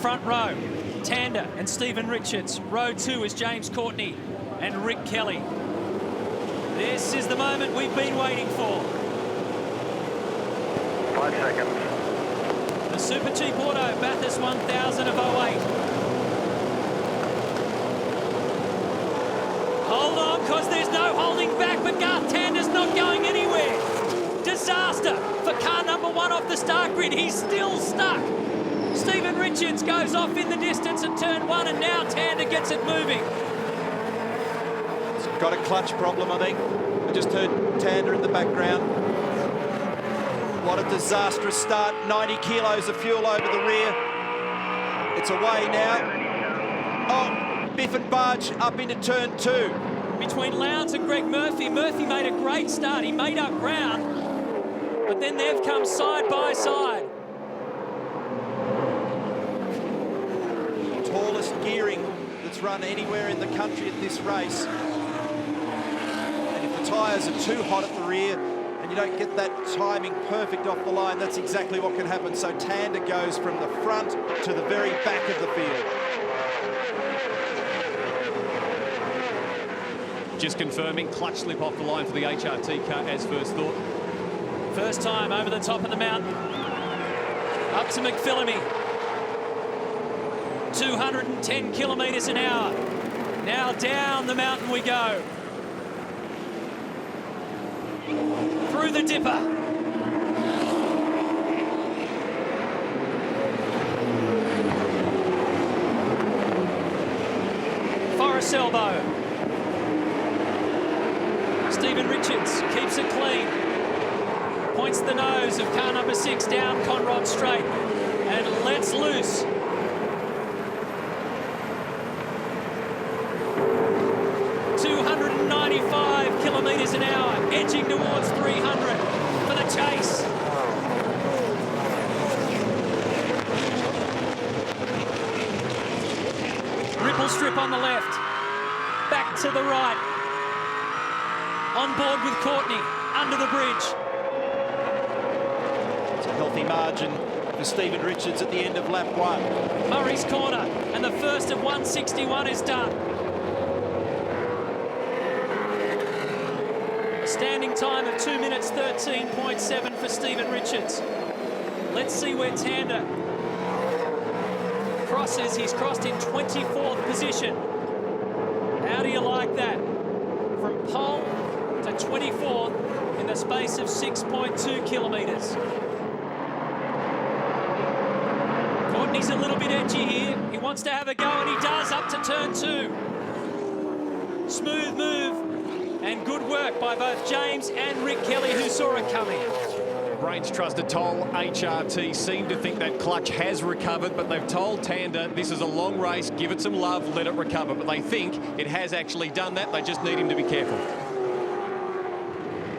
front row, Tander and Stephen Richards. Row 2 is James Courtney and Rick Kelly. This is the moment we've been waiting for. 5 seconds. The Super Cheap Auto Bathurst 1000 of 08. Hold on, because there's no holding back, but Garth Tander's not going anywhere. Disaster for car number 1 off the start grid. He's still stuck. Stephen Richards goes off in the distance at turn 1, and now Tander gets it moving. It's got a clutch problem, I think. I just heard Tander in the background. What a disastrous start. 90 kilos of fuel over the rear. It's away now. Oh, Biff and Barge up into turn 2. Between Lowndes and Greg Murphy. Murphy made a great start. He made up ground, but then they've come side by side. Tallest gearing that's run anywhere in the country at this race. And if the tyres are too hot at the rear and you don't get that timing perfect off the line, that's exactly what can happen. So Tander goes from the front to the very back of the field. Just confirming, clutch slip off the line for the HRT car as first thought. First time over the top of the mountain. Up to McPhillamy. 210 kilometres an hour. Now down the mountain we go. Through the dipper. Forest elbow. Stephen Richards keeps it clean. Points the nose of car number 6 down Conrod Straight and lets loose. Kilometres an hour, edging towards 300 for the chase. Ripple strip on the left, back to the right. On board with Courtney, under the bridge. It's a healthy margin for Stephen Richards at the end of lap 1. Murray's corner, and the first of 161 is done. Standing time of 2 minutes 13.7 for Stephen Richards. Let's see where Tander crosses. He's crossed in 24th position. How do you like that? From pole to 24th in the space of 6.2 kilometres. Courtney's a little bit edgy here. He wants to have a go, and he does, up to turn 2. Smooth move. And good work by both James and Rick Kelly, who saw it coming. Brains trusted Toll HRT seem to think that clutch has recovered, but they've told Tander this is a long race, give it some love, let it recover. But they think it has actually done that. They just need him to be careful.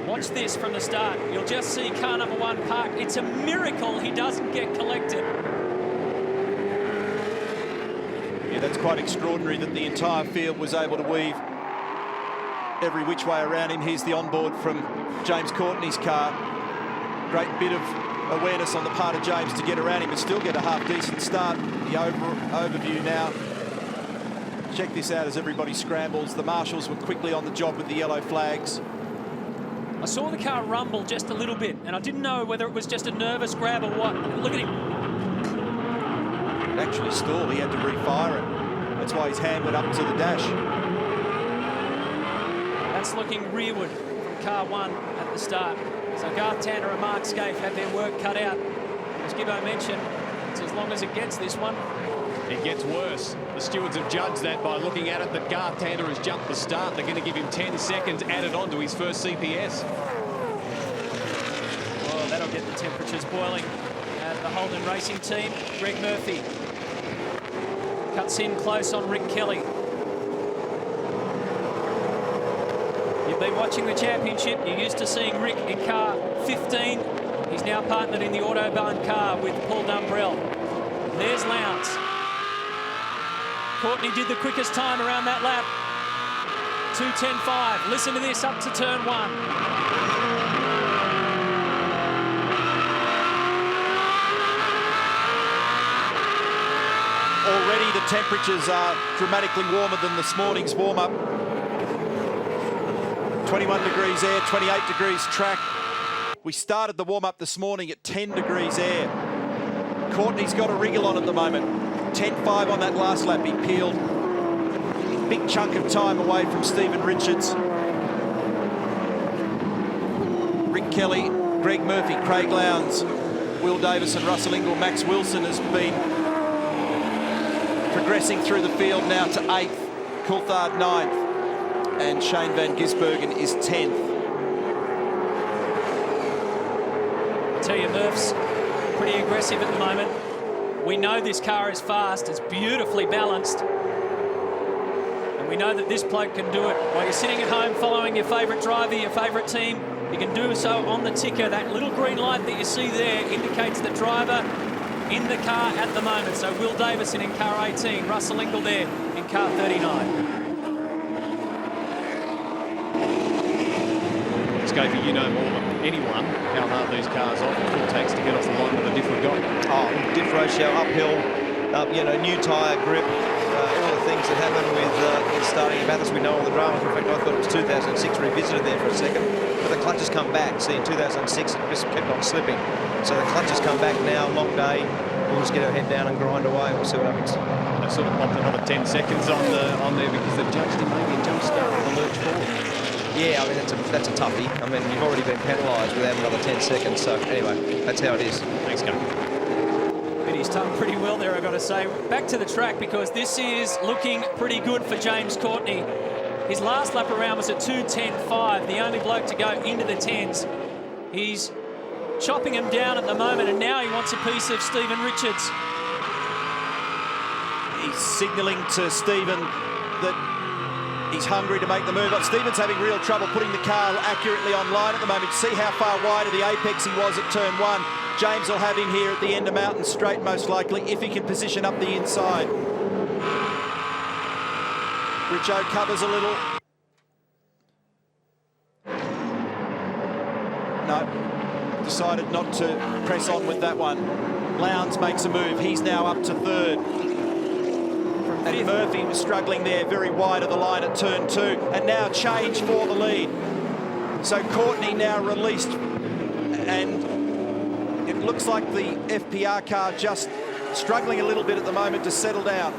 Watch this from the start. You'll just see car number 1 parked. It's a miracle he doesn't get collected. Yeah, that's quite extraordinary that the entire field was able to weave every which way around him. Here's the onboard from James Courtney's car. Great bit of awareness on the part of James to get around him and still get a half-decent start. The overview now. Check this out as everybody scrambles. The marshals were quickly on the job with the yellow flags. I saw the car rumble just a little bit, and I didn't know whether it was just a nervous grab or what. Look at him. It actually stalled. He had to refire it. That's why his hand went up to the dash. That's looking rearward from car 1 at the start. So Garth Tander and Mark Scaife have their work cut out. As Gibbo mentioned, it's as long as it gets this one. It gets worse. The stewards have judged that by looking at it that Garth Tander has jumped the start. They're going to give him 10 seconds added on to his first CPS. Oh, that'll get the temperatures boiling at the Holden Racing team. Greg Murphy cuts in close on Rick Kelly. You've been watching the championship. You're used to seeing Rick in car 15. He's now partnered in the Autobahn car with Paul Dumbrell. There's Lowndes. Courtney did the quickest time around that lap. 2:10.5. Listen to this up to turn 1. already the temperatures are dramatically warmer than this morning's warm-up. 21 degrees air, 28 degrees track. We started the warm-up this morning at 10 degrees air. Courtney's got a wriggle on at the moment. 10.5 on that last lap. He peeled a big chunk of time away from Stephen Richards. Rick Kelly, Greg Murphy, Craig Lowndes, Will Davison, Russell Ingall, Max Wilson has been progressing through the field now to 8th, Coulthard 9th, and Shane Van Gisbergen is 10th. I tell you, Murph's pretty aggressive at the moment. We know this car is fast, it's beautifully balanced. And we know that this bloke can do it. While you're sitting at home following your favourite driver, your favourite team, you can do so on the ticker. That little green light that you see there indicates the driver in the car at the moment. So Will Davison in car 18, Russell Ingall there in car 39. Let's go for you know more than anyone how hard these cars are full tanks to get off the line with the diff we've got. Oh, diff ratio, uphill, you know, new tyre grip, all the things that happen with starting in Bathurst. We know all the dramas. In fact, I thought it was 2006 revisited there for a second. But the clutches come back. See, in 2006, it just kept on slipping. So the clutches come back now, long day. We'll just get our head down and grind away. We'll see what happens. They've sort of popped another 10 seconds on there because they've judged him maybe a jump start with a lurch forward. Yeah, I mean, that's a toughie. I mean, you've already been penalised without another 10 seconds. So anyway, that's how it is. Thanks, Gary. But he's done pretty well there, I've got to say. Back to the track, because this is looking pretty good for James Courtney. His last lap around was at 2:10.5, the only bloke to go into the 10s. He's chopping him down at the moment, and now he wants a piece of Stephen Richards. He's signalling to Stephen that he's hungry to make the move. Stephen's having real trouble putting the car accurately on line at the moment. See how far wide of the apex he was at turn 1. James will have him here at the end of Mountain Straight, most likely, if he can position up the inside. Richo covers a little. No, decided not to press on with that one. Lowndes makes a move. He's now up to 3rd. And Murphy was struggling there very wide of the line at turn 2. And now change for the lead. So Courtney now released, and it looks like the FPR car just struggling a little bit at the moment to settle down.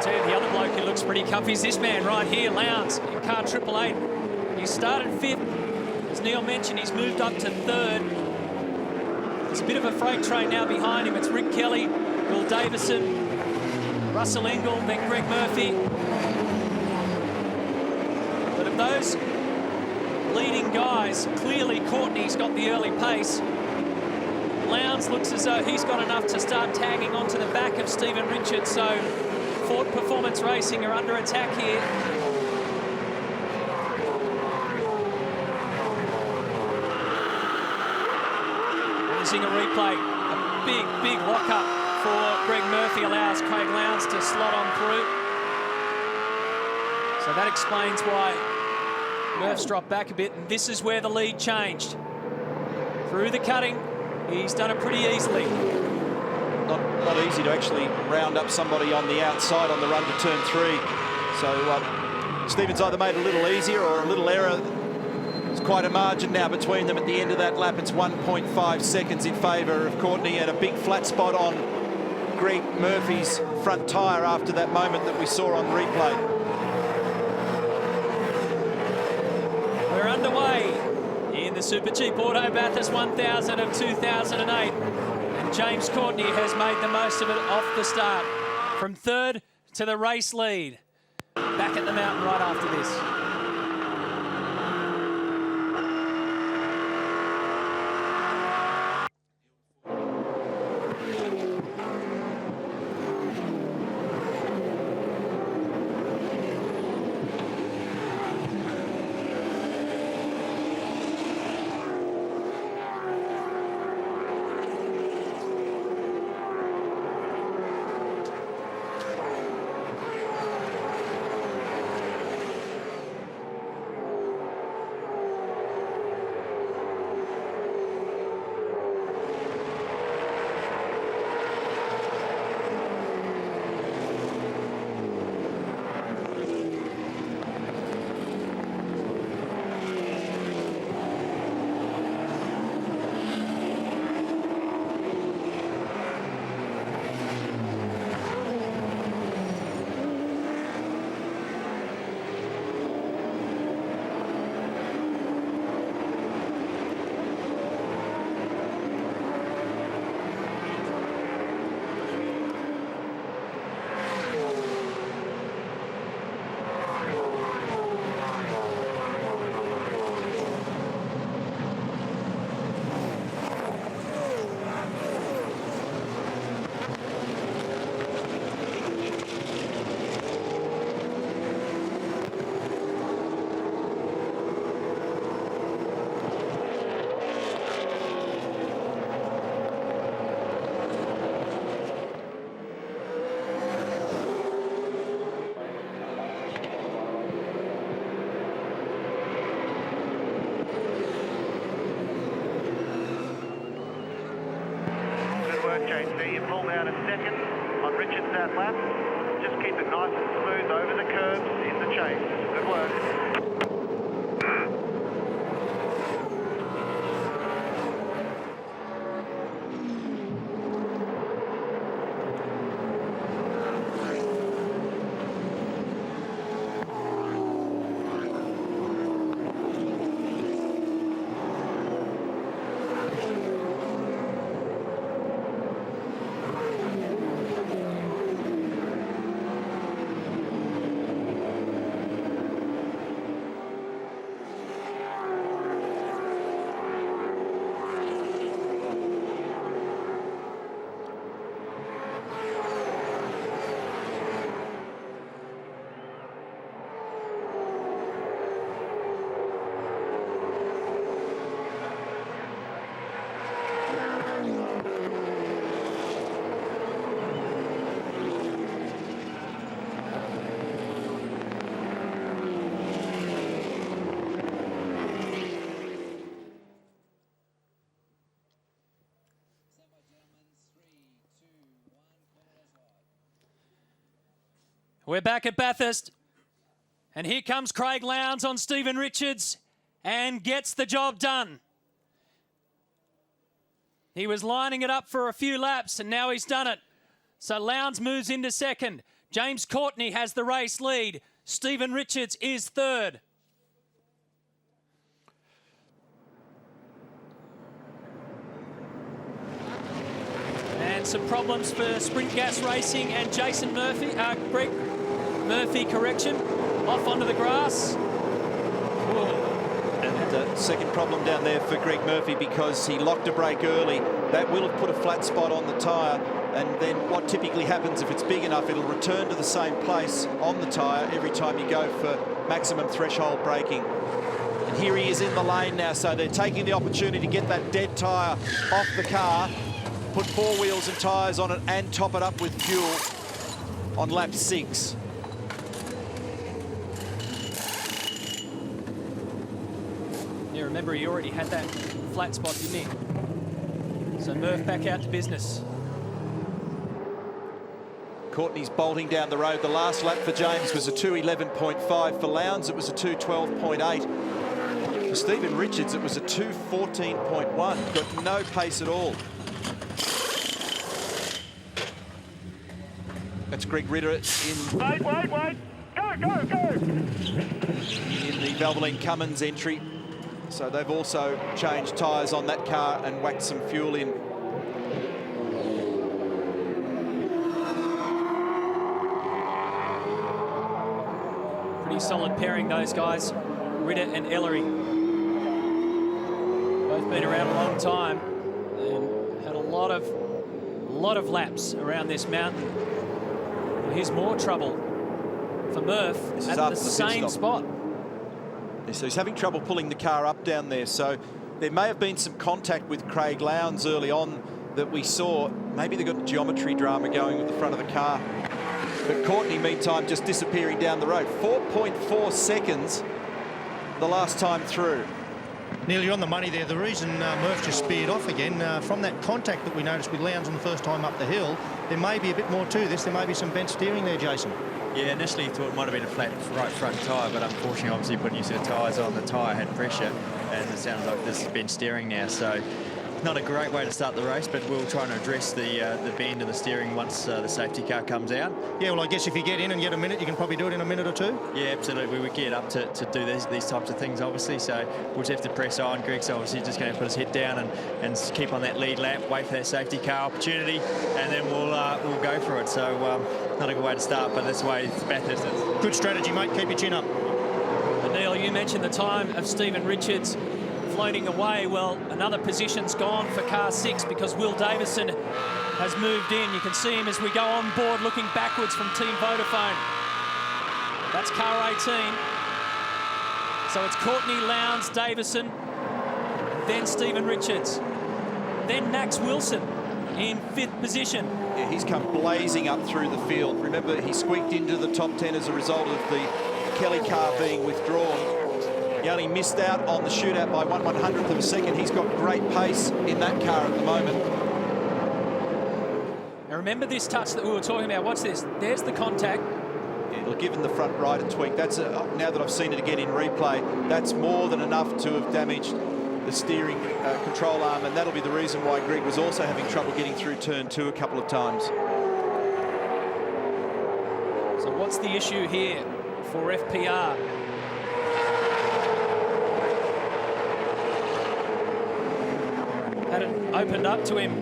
The other bloke who looks pretty cuffy is this man right here, Lowndes, in car 888. He started 5th. As Neil mentioned, he's moved up to 3rd. There's a bit of a freight train now behind him. It's Rick Kelly, Will Davison, Russell Ingall, then Greg Murphy. But of those leading guys, clearly Courtney's got the early pace. Lowndes looks as though he's got enough to start tagging onto the back of Stephen Richards, so Ford Performance Racing are under attack here. Using a replay, a big lock-up for Greg Murphy allows Craig Lowndes to slot on through. So that explains why Murph's dropped back a bit, and this is where the lead changed. Through the cutting, he's done it pretty easily. Not easy to actually round up somebody on the outside on the run to turn 3. So Stephen's either made it a little easier or a little error. There's quite a margin now between them at the end of that lap. It's 1.5 seconds in favour of Courtney, and a big flat spot on Greg Murphy's front tyre after that moment that we saw on replay. We're underway in the Super Cheap Auto Bathurst 1000 of 2008. James Courtney has made the most of it off the start. From 3rd to the race lead. Back at the mountain right after this. Okay, so you pulled out a second on Richards that lap. Just keep it nice and smooth over the curbs in the chase. Good work. We're back at Bathurst. And here comes Craig Lowndes on Stephen Richards and gets the job done. He was lining it up for a few laps and now he's done it. So Lowndes moves into second. James Courtney has the race lead. Stephen Richards is third. And some problems for Sprint Gas Racing and Jason Murphy, Greg Murphy, correction, off onto the grass. And a second problem down there for Greg Murphy because he locked a brake early. That will have put a flat spot on the tyre, and then what typically happens if it's big enough, it'll return to the same place on the tyre every time you go for maximum threshold braking. And here he is in the lane now, so they're taking the opportunity to get that dead tyre off the car, put 4 wheels and tyres on it and top it up with fuel on lap 6. Yeah, remember he already had that flat spot, didn't he? So Murph back out to business. Courtney's bolting down the road. The last lap for James was a 2:11.5. For Lowndes, it was a 2:12.8. For Stephen Richards, it was a 2:14.1. Got no pace at all. That's Greg Ritter in... Wait! Go! In the Valvoline Cummins entry. So they've also changed tyres on that car and whacked some fuel in. Pretty solid pairing, those guys, Ritter and Ellery. Both been around a long time and had a lot of laps around this mountain. Well, here's more trouble for Murph at the same spot. So he's having trouble pulling the car up down there. So there may have been some contact with Craig Lowndes early on that we saw. Maybe they've got geometry drama going with the front of the car. But Courtney, meantime, just disappearing down the road. 4.4 seconds the last time through. Neil, you're on the money there. The reason Murph just speared off again, from that contact that we noticed with Lowndes on the first time up the hill, there may be a bit more to this. There may be some bent steering there, Jason. Yeah, initially thought it might have been a flat right front tyre, but unfortunately, obviously, putting new set of tyres on, the tyre had pressure, and it sounds like this has been steering now. So not a great way to start the race, but we'll try and address the bend in the steering once the safety car comes out. Yeah, well, I guess if you get in and get a minute, you can probably do it in a minute or two. Yeah, absolutely. We get up to do these types of things, obviously, so we'll just have to press on. Greg's obviously just going to put his head down and keep on that lead lap, wait for that safety car opportunity, and then we'll go for it. So not a good way to start, but that's the way it's Bathurst is. Good strategy, mate. Keep your chin up. And Neil, you mentioned the time of Stephen Richards floating away. Well, another position's gone for car 6 because Will Davison has moved in. You can see him as we go on board looking backwards from Team Vodafone. That's car 18. So it's Courtney, Lowndes, Davison, then Stephen Richards, then Max Wilson in 5th position. Yeah, he's come blazing up through the field. Remember, he squeaked into the top 10 as a result of the Kelly car being withdrawn. He only missed out on the shootout by 1/100th of a second. He's got great pace in that car at the moment. remember this touch that we were talking about. Watch this. There's the contact. Yeah, look, given the front right a tweak, that's now that I've seen it again in replay, that's more than enough to have damaged the steering control arm, and that'll be the reason why Greg was also having trouble getting through turn 2 a couple of times. So what's the issue here for FPR? Had it opened up to him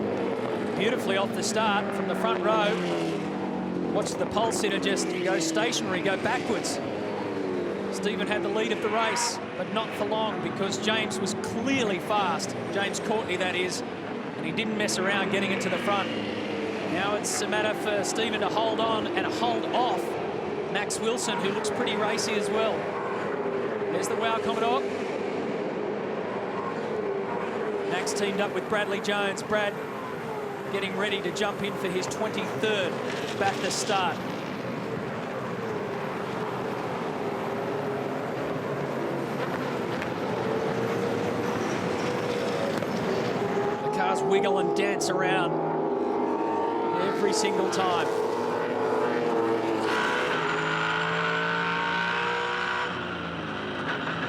beautifully off the start from the front row. Watch the pole sitter just go stationary, go backwards. Stephen had the lead of the race, but not for long because James was clearly fast. James Courtney, that is, and he didn't mess around getting it to the front. Now it's a matter for Stephen to hold on and hold off Max Wilson, who looks pretty racy as well. There's the Wow Commodore. Max teamed up with Bradley Jones. Brad getting ready to jump in for his 23rd Bathurst start. The cars wiggle and dance around every single time.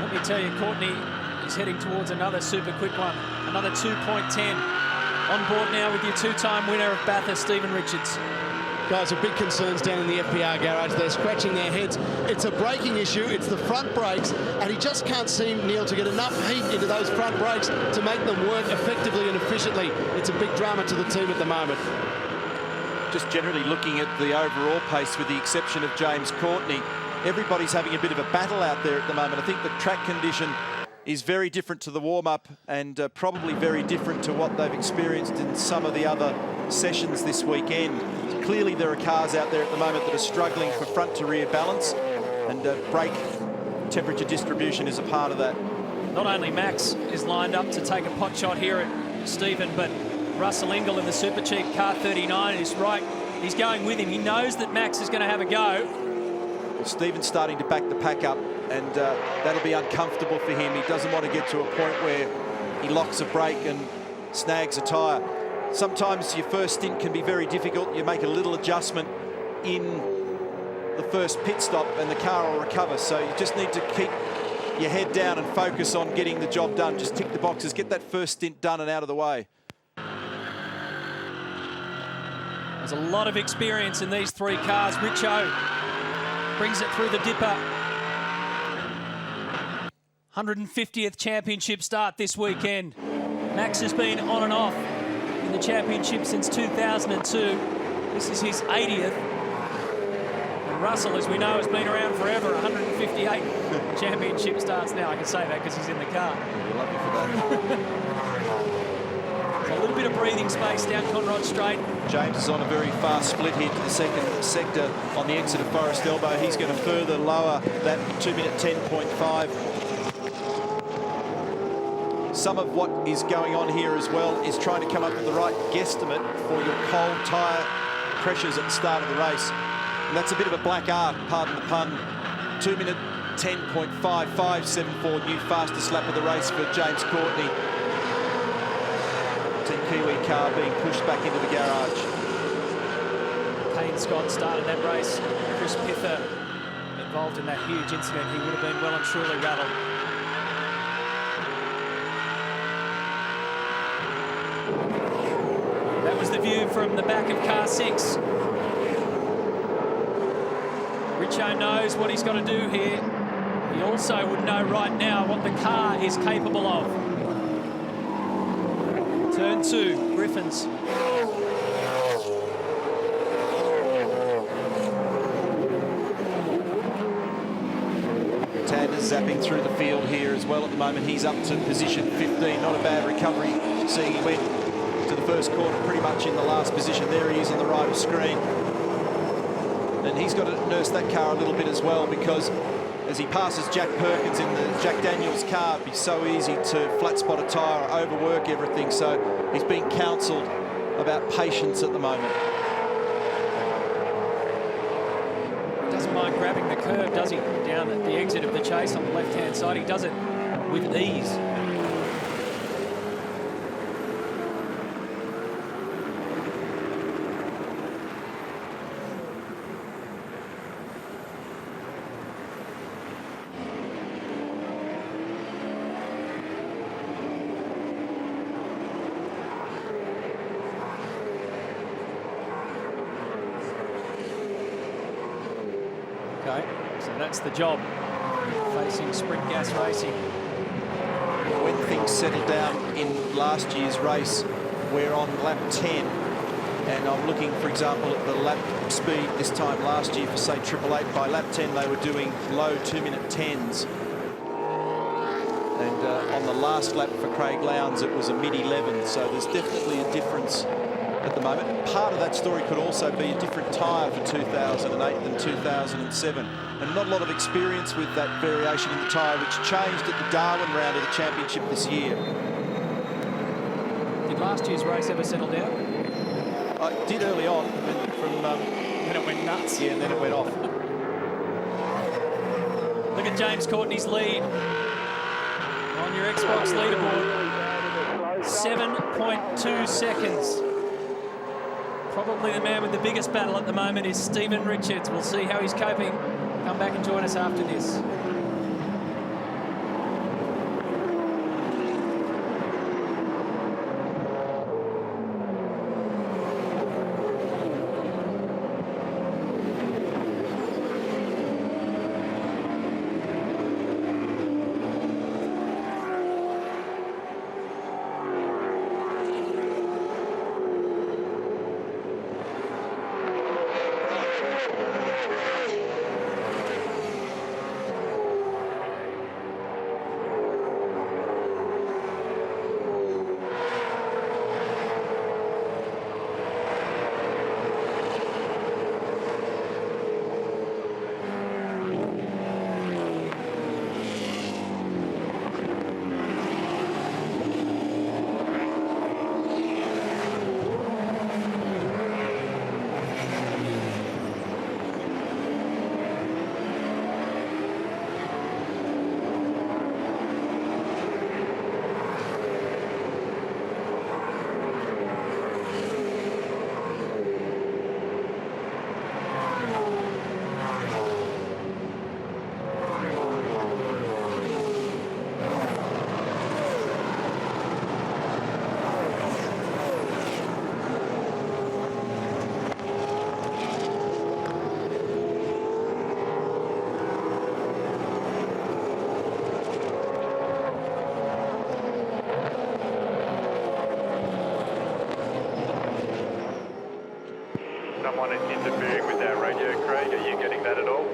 Let me tell you, Courtney is heading towards another super quick one, another 2.10. On board now with your two-time winner of Bathurst, Stephen Richards. Guys, are big concerns down in the FPR garage. They're scratching their heads. It's a braking issue. It's the front brakes, and he just can't seem, Neil, to get enough heat into those front brakes to make them work effectively and efficiently. It's a big drama to the team at the moment. Just generally looking at the overall pace, with the exception of James Courtney, everybody's having a bit of a battle out there at the moment. I think the track condition is very different to the warm-up and probably very different to what they've experienced in some of the other sessions this weekend. Clearly there are cars out there at the moment that are struggling for front to rear balance, and brake temperature distribution is a part of that. Not only Max is lined up to take a pot shot here at Stephen, but Russell Ingall in the super cheap car 39 is right. He's going with him. He knows that Max is going to have a go. Well, Stephen's starting to back the pack up, and that'll be uncomfortable for him. He doesn't want to get to a point where he locks a brake and snags a tyre. Sometimes your first stint can be very difficult. You make a little adjustment in the first pit stop and the car will recover. So you just need to keep your head down and focus on getting the job done. Just tick the boxes, get that first stint done and out of the way. There's a lot of experience in these three cars. Richo brings it through the dipper. 150th championship start this weekend. Max has been on and off in the championship since 2002. This is his 80th. And Russell, as we know, has been around forever. 158 championship starts now. I can say that because he's in the car. We're lucky for that. A little bit of breathing space down Conrod Straight. James is on a very fast split here to the second sector on the exit of Forest Elbow. He's going to further lower that 2-minute 10.5. Some of what is going on here as well is trying to come up with the right guesstimate for your cold tyre pressures at the start of the race. And that's a bit of a black art, pardon the pun. 2-minute 10.5574, new fastest lap of the race for James Courtney. Team Kiwi car being pushed back into the garage. Kane Scott started that race. Chris Pither involved in that huge incident. He would have been well and truly rattled. That was the view from the back of car 6. Richo knows what he's got to do here. He also would know right now what the car is capable of. Turn 2, Griffins. Tander's zapping through the field here as well at the moment. He's up to position 15, not a bad recovery. Seeing he went to the first corner pretty much in the last position. There he is on the right of screen. And he's got to nurse that car a little bit as well, because as he passes Jack Perkins in the Jack Daniels car, it'd be so easy to flat spot a tyre, overwork everything. So he's being counselled about patience at the moment. He doesn't mind grabbing the curve, does he? Down at the exit of the chase on the left-hand side. He does it with ease. Okay, so that's the job facing Sprint Gas Racing. When things settled down in last year's race, we're on lap 10, and I'm looking, for example, at the lap speed this time last year for, say, 888. By lap 10, they were doing low 2-minute 10s. And on the last lap for Craig Lowndes, it was a mid-11, so there's definitely a difference at the moment. Part of that story could also be a different tyre for 2008 than 2007, and not a lot of experience with that variation in the tyre, which changed at the Darwin round of the championship this year. Did last year's race ever settle down? It did early on, and Then it went nuts. yeah, and then it went off. Look at James Courtney's lead on your Xbox leaderboard. 7.2 seconds. Probably the man with the biggest battle at the moment is Stephen Richards. We'll see how he's coping. Come back and join us after this. Someone is interfering with our radio, Craig. Are you getting that at all?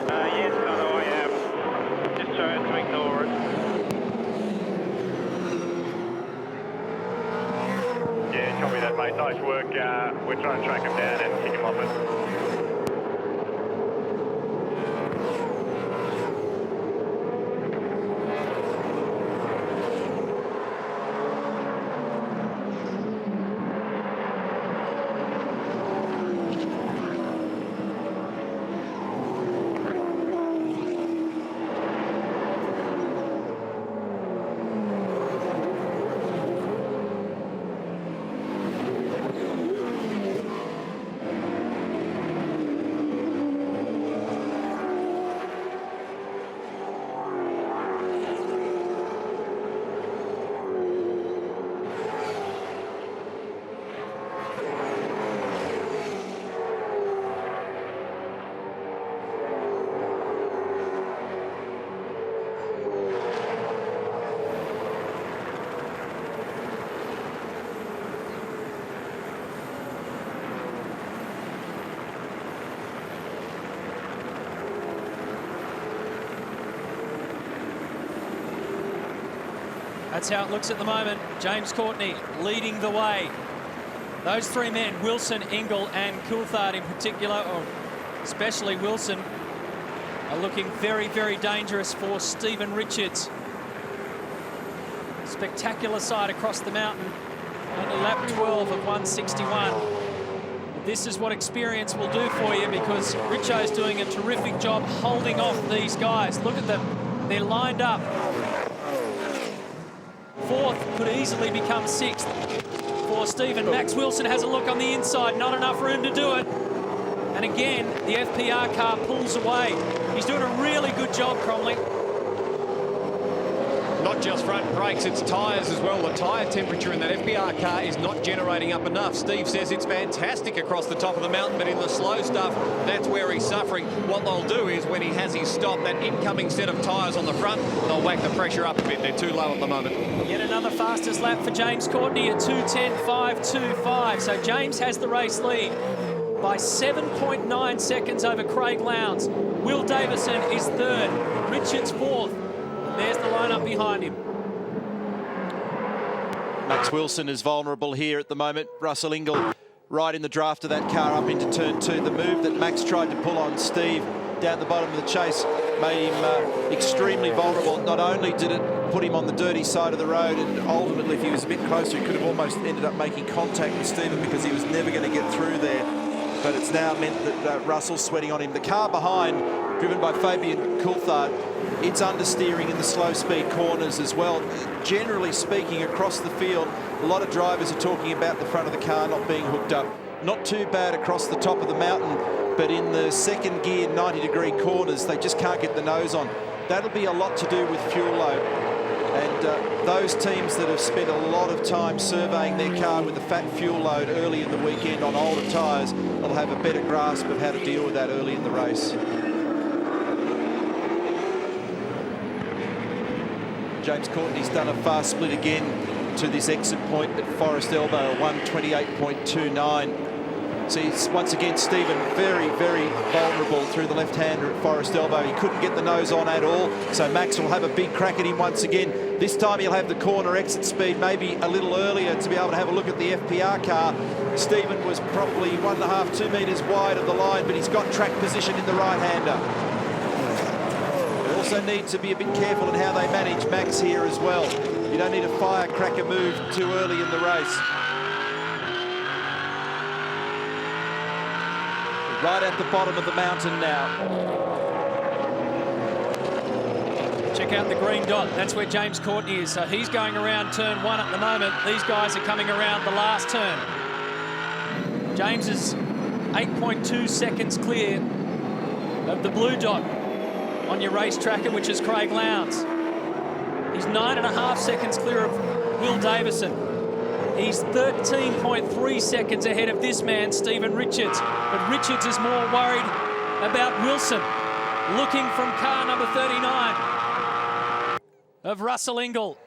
Yes, no, I am. Just trying to ignore it. Yeah, copy that, mate. Nice work. We're trying to track him down and kick him off it. That's how it looks at the moment. James Courtney leading the way. Those three men, Wilson, Ingle and Coulthard in particular, or especially Wilson, are looking very, very dangerous for Stephen Richards. Spectacular side across the mountain under lap 12 of 161. This is what experience will do for you, because Richo's doing a terrific job holding off these guys. Look at them. They're lined up. Fourth could easily become sixth for Stephen. Max Wilson has a look on the inside, not enough room to do it. And again, the FPR car pulls away. He's doing a really good job, Cromley. Not just front brakes, it's tyres as well. The tyre temperature in that FPR car is not generating up enough. Steve says it's fantastic across the top of the mountain, but in the slow stuff, that's where he's suffering. What they'll do is when he has his stop, that incoming set of tyres on the front, they'll whack the pressure up a bit. They're too low at the moment. Yet another fastest lap for James Courtney at 2:10.525. So James has the race lead by 7.9 seconds over Craig Lowndes. Will Davison is third, Richards fourth. There's the lineup behind him. Max Wilson is vulnerable here at the moment. Russell Ingall right in the draft of that car up into turn 2. The move that Max tried to pull on Steve down the bottom of the chase made him extremely vulnerable. Not only did it put him on the dirty side of the road, and ultimately if he was a bit closer he could have almost ended up making contact with Stephen because he was never going to get through there. But it's now meant that Russell's sweating on him. The car behind, driven by Fabian Coulthard, it's understeering in the slow speed corners as well. Generally speaking, across the field, a lot of drivers are talking about the front of the car not being hooked up. Not too bad across the top of the mountain, but in the second gear 90-degree corners, they just can't get the nose on. That'll be a lot to do with fuel load. And those teams that have spent a lot of time surveying their car with the fat fuel load early in the weekend on older tyres will have a better grasp of how to deal with that early in the race. James Courtney's done a fast split again to this exit point at Forest Elbow, 1:28.29. See, once again, Stephen very, very vulnerable through the left-hander at Forest Elbow. He couldn't get the nose on at all, so Max will have a big crack at him once again. This time he'll have the corner exit speed maybe a little earlier to be able to have a look at the FPR car. Stephen was probably 1.5, 2 metres wide of the line, but he's got track position in the right-hander. They also need to be a bit careful in how they manage Max here as well. You don't need a firecracker move too early in the race. Right at the bottom of the mountain now. Check out the green dot. That's where James Courtney is. So he's going around turn 1 at the moment. These guys are coming around the last turn. James is 8.2 seconds clear of the blue dot on your race tracker, which is Craig Lowndes. He's 9.5 seconds clear of Will Davison. He's 13.3 seconds ahead of this man, Stephen Richards. But Richards is more worried about Wilson, looking from car number 39 of Russell Ingall.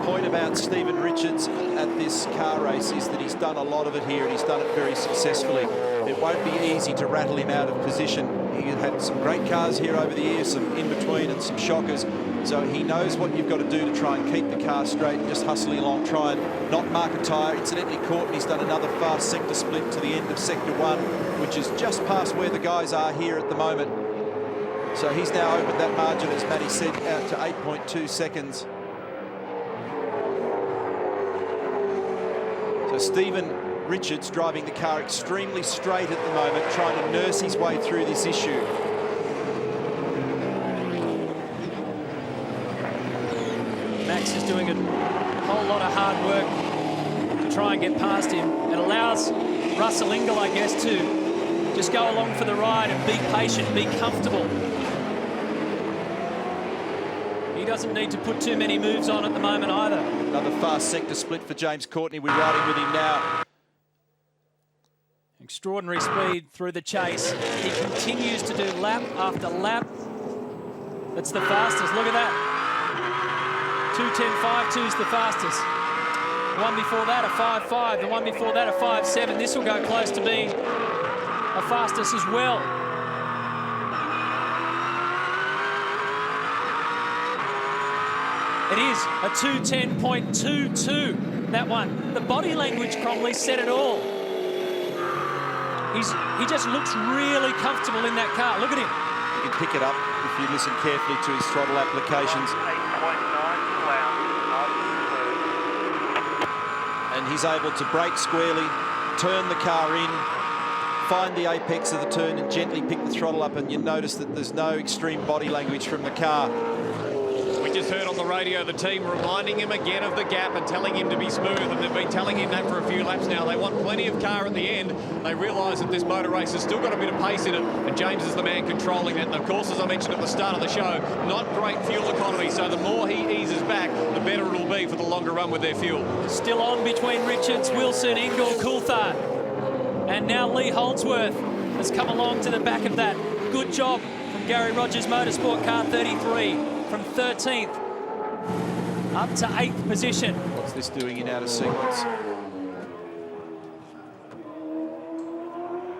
Point about Stephen Richards at this car race is that he's done a lot of it here and he's done it very successfully. It won't be easy to rattle him out of position. He had some great cars here over the years, some in between and some shockers. So he knows what you've got to do to try and keep the car straight and just hustling along, try and not mark a tyre. Incidentally, Courtney's done another fast sector split to the end of sector 1, which is just past where the guys are here at the moment. So he's now opened that margin, as Matty said, out to 8.2 seconds. So Stephen Richards driving the car extremely straight at the moment, trying to nurse his way through this issue. Max is doing a whole lot of hard work to try and get past him. It allows Russell Ingall, I guess, to just go along for the ride and be patient, be comfortable. He doesn't need to put too many moves on at the moment either. Another fast sector split for James Courtney. We're riding with him now. Extraordinary speed through the chase. He continues to do lap after lap. That's the fastest. Look at that. 2:10.52 is the fastest. The one before that, a 5.5. The one before that, a 5.7. This will go close to being a fastest as well. It is a 2:10.22. That one. The body language, Cromley, said it all. He just looks really comfortable in that car. Look at him. You can pick it up if you listen carefully to his throttle applications. 8.9 And he's able to brake squarely, turn the car in, find the apex of the turn and gently pick the throttle up, and you notice that there's no extreme body language from the car. We He's just heard on the radio the team reminding him again of the gap and telling him to be smooth, and they've been telling him that for a few laps now. They want plenty of car at the end. They realise that this motor race has still got a bit of pace in it, and James is the man controlling it. And of course, as I mentioned at the start of the show, not great fuel economy, so the more he eases back, the better it'll be for the longer run with their fuel. Still on between Richards, Wilson, Ingle, Coulthard. And now Lee Holdsworth has come along to the back of that. Good job from Gary Rogers Motorsport Car 33 from 13th up to 8th position. What's this doing in out of sequence?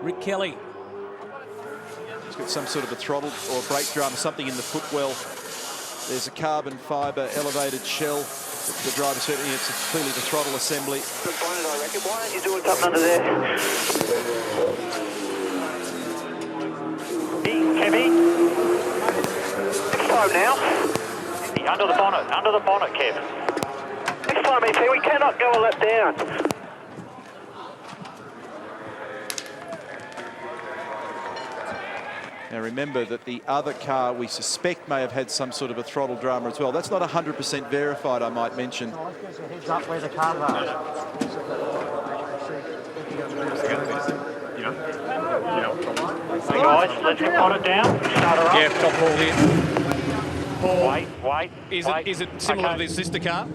Rick Kelly. He's got some sort of a throttle or a brake drum, something in the footwell. There's a carbon fibre elevated shell. The driver certainly, it's clearly the throttle assembly. Good bonnet, I reckon. Why don't you do something under there? Heavy. Next time now. Under the bonnet, Kev. Next time, EP, we cannot go a lap down. Now remember that the other car we suspect may have had some sort of a throttle drama as well. That's not 100% verified, I might mention. Heads up where the cars are. Hey guys, let's get bonnet down. Start her up. Yeah, top Paul here. Wait. Is it similar to this sister car?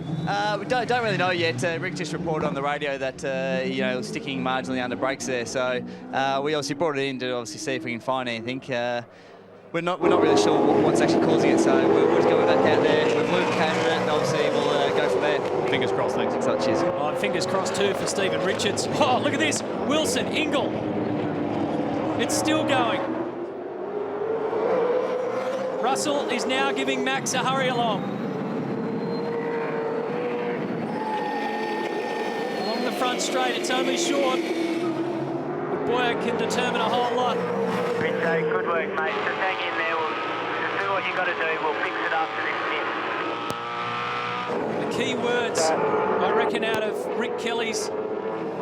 We don't really know yet. Rick just reported on the radio that sticking marginally under brakes there. So we obviously brought it in to obviously see if we can find anything. We're not really sure what's actually causing it. So we're just going back out there. We've lubricated it, and obviously we'll go from there. Fingers crossed, thanks. So cheers. Oh, fingers crossed too for Stephen Richards. Oh, look at this. Wilson, Ingle. It's still going. Russell is now giving Max a hurry along. Along the front straight, it's only short. But boy, it can determine a whole lot. Good work, mate. Just hang in there. We'll just do what you got to do. We'll fix it after this pit. The key words, I reckon, out of Rick Kelly's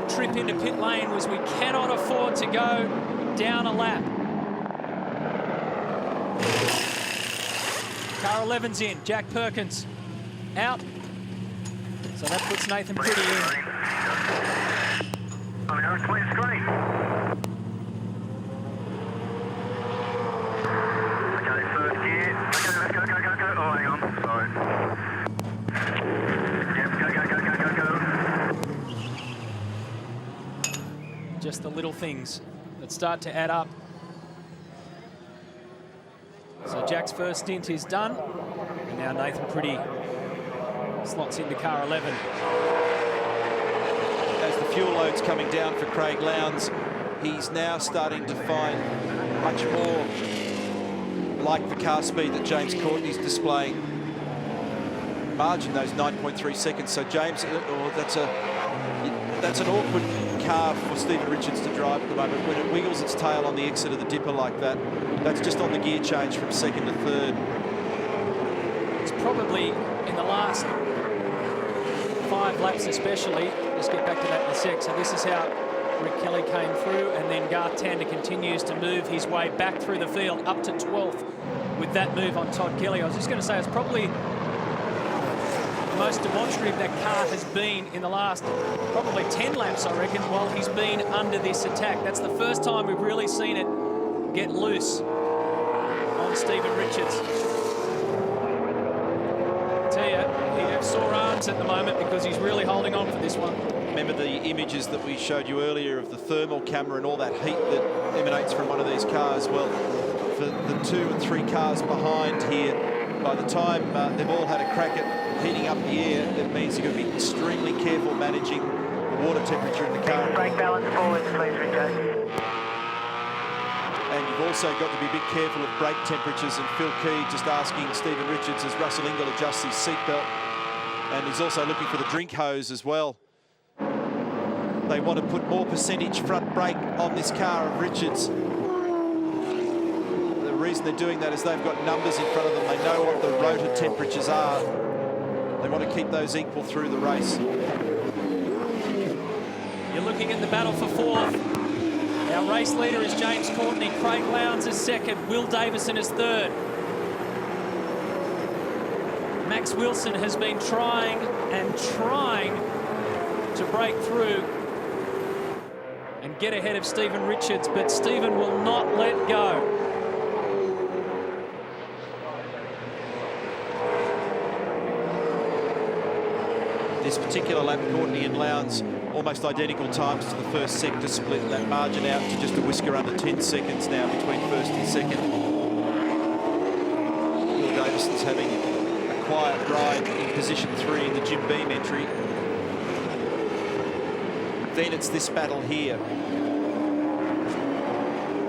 trip into pit lane was we cannot afford to go down a lap. Car 11's in, Jack Perkins out. So that puts Nathan Pretty in. Oh, no, it's clean screen. Okay, first gear. Okay, let's go. Oh, hang on, sorry. Yep, go. Just the little things that start to add up. So Jack's first stint is done. And now Nathan Pretty slots into car 11. As the fuel load's coming down for Craig Lowndes, he's now starting to find much more like the car speed that James Courtney's displaying. Margin, those 9.3 seconds. So James, that's an awkward car for Stephen Richards to drive at the moment. When it wiggles its tail on the exit of the dipper like that, that's just on the gear change from second to third. It's probably in the last 5 laps especially. Let's get back to that in a sec. So this is how Rick Kelly came through, and then Garth Tander continues to move his way back through the field up to 12th with that move on Todd Kelly. I was just going to say it's probably the most demonstrative that car has been in the last probably 10 laps, I reckon, while he's been under this attack. That's the first time we've really seen it get loose on Stephen Richards. I tell you, he'd have sore arms at the moment because he's really holding on for this one. Remember the images that we showed you earlier of the thermal camera and all that heat that emanates from one of these cars? Well, for the 2 and 3 cars behind here, by the time they've all had a crack at heating up the air, it means you've got to be extremely careful managing the water temperature in the car. Brake balance forward, please, Rico. And you've also got to be a bit careful of brake temperatures, and Phil Key just asking Stephen Richards as Russell Ingall adjusts his seatbelt, and he's also looking for the drink hose as well. They want to put more percentage front brake on this car of Richards. The reason they're doing that is they've got numbers in front of them. They know what the rotor temperatures are. They want to keep those equal through the race. You're looking at the battle for 4th. Our race leader is James Courtney. Craig Lowndes is 2nd. Will Davison is 3rd. Max Wilson has been trying and trying to break through and get ahead of Stephen Richards, but Stephen will not let go. This particular lap, Courtney and Lowndes almost identical times to the first sector split. That margin out to just a whisker under 10 seconds now between first and second. Will Davison's having a quiet ride in position 3 in the Jim Beam entry. Then it's this battle here.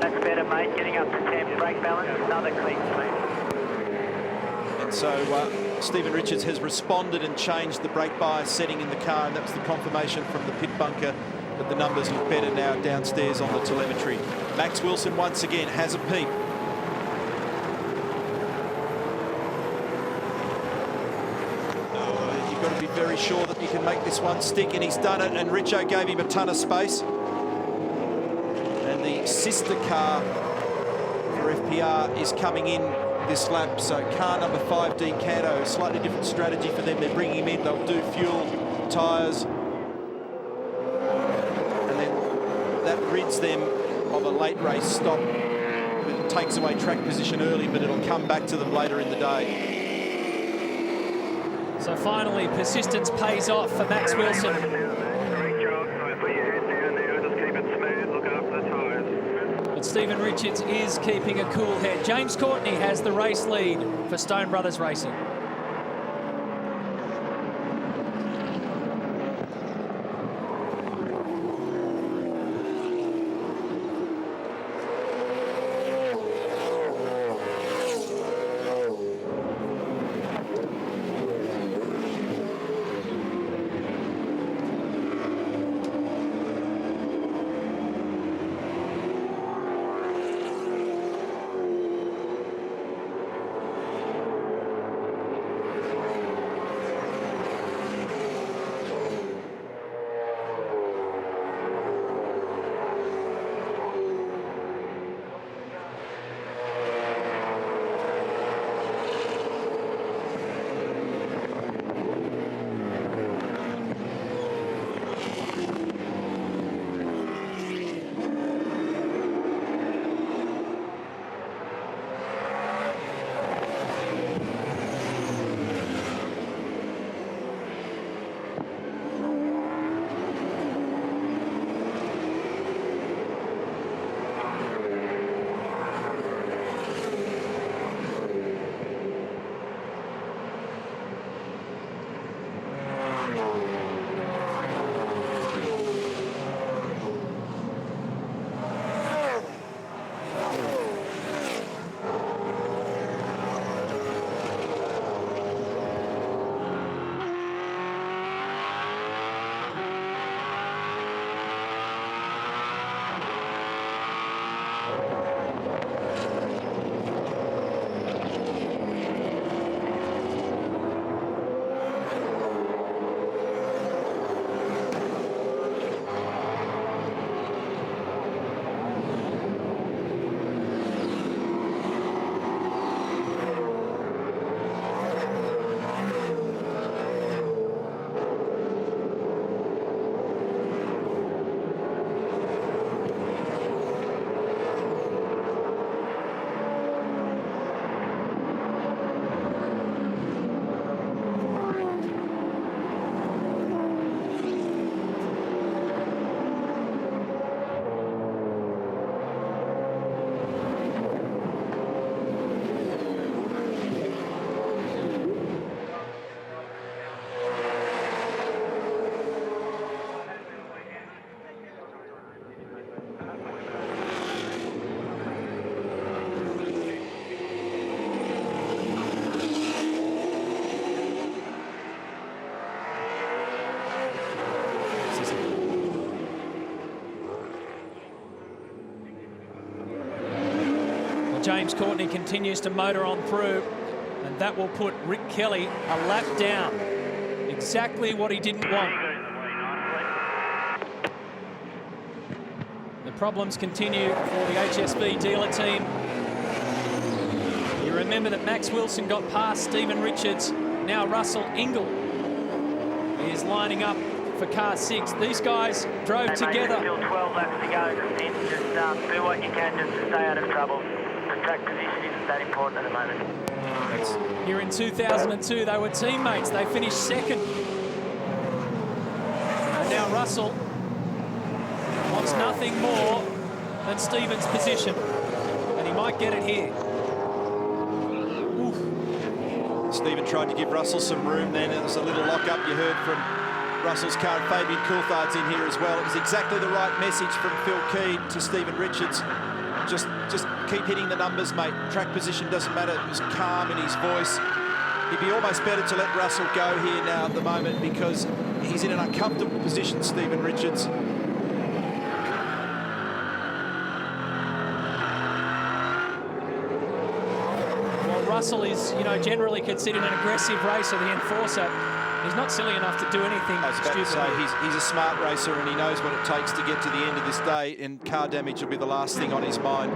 That's better, mate. Getting up to 10, brake balance, another clean, mate. And so Stephen Richards has responded and changed the brake bias setting in the car, and that was the confirmation from the pit bunker that the numbers look better now downstairs on the telemetry. Max Wilson once again has a peep. You've got to be very sure that you can make this one stick, and he's done it, and Richo gave him a ton of space. And the sister car for FPR is coming in this lap, so car number 5, Decanto, slightly different strategy for them. They're bringing him in, they'll do fuel, tyres, and then that rids them of a late race stop. It takes away track position early, but it'll come back to them later in the day. So finally, persistence pays off for Max Wilson. But Stephen Richards is keeping a cool head. James Courtney has the race lead for Stone Brothers Racing. James Courtney continues to motor on through, and that will put Rick Kelly a lap down. Exactly what he didn't want. The problems continue for the HSV dealer team. You remember that Max Wilson got past Stephen Richards Now Russell Ingall is lining up for car 6. These guys drove together. Still 12 laps to go in the stint. Just do what you can just to stay out of trouble. The track position isn't that important at the moment. Here in 2002, they were teammates. They finished second. And now Russell wants nothing more than Stephen's position. And he might get it here. Stephen tried to give Russell some room then. It was a little lock-up you heard from Russell's car. Fabian Coulthard's in here as well. It was exactly the right message from Phil Key to Stephen Richards. Just keep hitting the numbers, mate. Track position doesn't matter. It was calm in his voice. It'd be almost better to let Russell go here now at the moment because he's in an uncomfortable position, Stephen Richards. Russell is, generally considered an aggressive racer, the enforcer. He's not silly enough to do anything stupid. He's a smart racer and he knows what it takes to get to the end of this day, and car damage will be the last thing on his mind.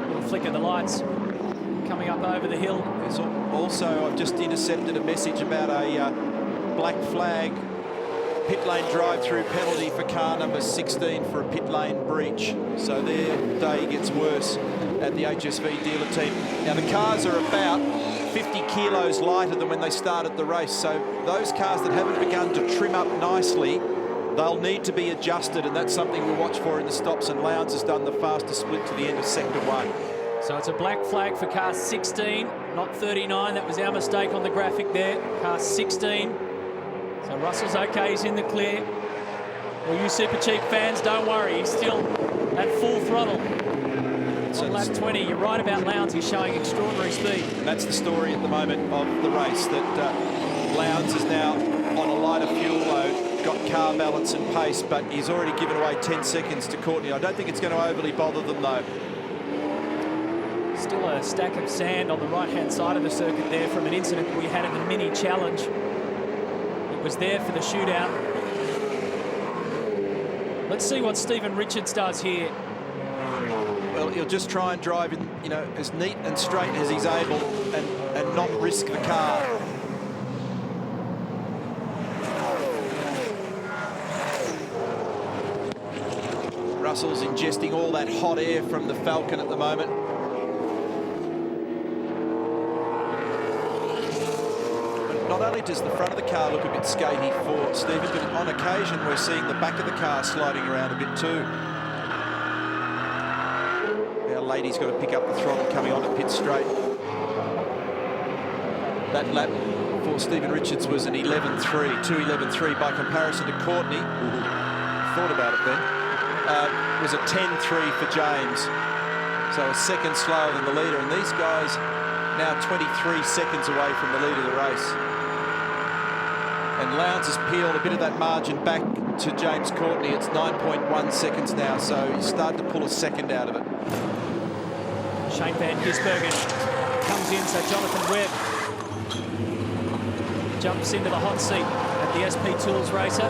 Little flick of the lights coming up over the hill. There's also, I've just intercepted a message about a black flag pit lane drive-through penalty for car number 16 for a pit lane breach. So their day gets worse at the HSV dealer team. Now the cars are about 50 kilos lighter than when they started the race. So those cars that haven't begun to trim up nicely, they'll need to be adjusted, and that's something we'll watch for in the stops. And Lowndes has done the fastest split to the end of sector 1. So it's a black flag for car 16, not 39. That was our mistake on the graphic there. Car 16. So Russell's okay, he's in the clear. Well, you Super Cheap fans, don't worry, he's still at full throttle. On lap 20, you're right about Lowndes, he's showing extraordinary speed. And that's the story at the moment of the race, that Lowndes is now on a lighter fuel load, got car balance and pace, but he's already given away 10 seconds to Courtney. I don't think it's going to overly bother them, though. Still a stack of sand on the right-hand side of the circuit there from an incident we had in the mini challenge. It was there for the shootout. Let's see what Stephen Richards does here. Well, he'll just try and drive in, as neat and straight as he's able and not risk the car. Russell's ingesting all that hot air from the Falcon at the moment. But not only does the front of the car look a bit skatey for Stephen, but on occasion we're seeing the back of the car sliding around a bit too. Lady's got to pick up the throttle coming onto pit straight. That lap for Stephen Richards was an 11.3, 2:11.3 by comparison to Courtney. Thought about it then. Was a 10.3 for James. So a second slower than the leader. And these guys now 23 seconds away from the lead of the race. And Lowndes has peeled a bit of that margin back to James Courtney. It's 9.1 seconds now, so he's started to pull a second out of it. Shane Van Gisbergen comes in, so Jonathan Webb jumps into the hot seat at the SP Tools racer.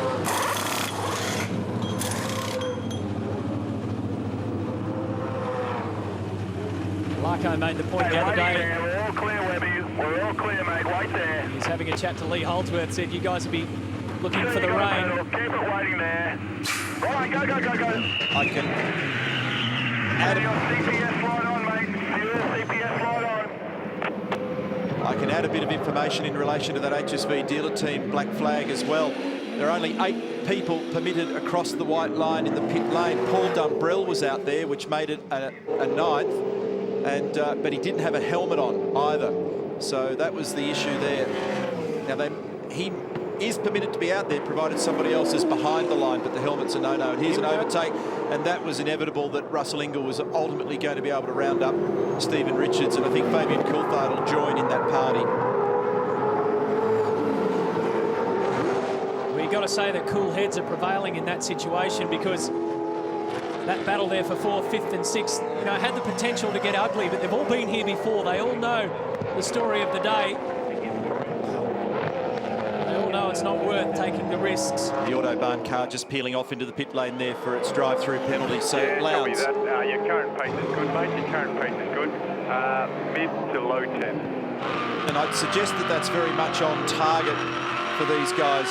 Larko made the point the other day. We're all clear, Webby. We're all clear, mate. Wait there. He's having a chat to Lee Holdsworth, said you guys will be looking for the rain. Keep it waiting there. All right, go, go, go, go. I can add your CPS light on, mate. Your CPS light on. I can add a bit of information in relation to that HSV dealer team black flag as well. There are only 8 people permitted across the white line in the pit lane. Paul Dumbrell was out there, which made it a 9th, and but he didn't have a helmet on either. So that was the issue there. Now he is permitted to be out there provided somebody else is behind the line, but the helmet's a no-no. And here's an overtake, and that was inevitable that Russell Ingall was ultimately going to be able to round up Stephen Richards, and I think Fabian Coulthard will join in that party. Well, you've got to say that cool heads are prevailing in that situation, because that battle there for 4th, 5th and 6th, had the potential to get ugly, but they've all been here before. They all know the story of the day. No, it's not worth taking the risks. The Autobahn car just peeling off into the pit lane there for its drive-through penalty. So Lowndes. Your current pace is good, mate. Your current pace is good. Mid to low 10. And I'd suggest that that's very much on target for these guys.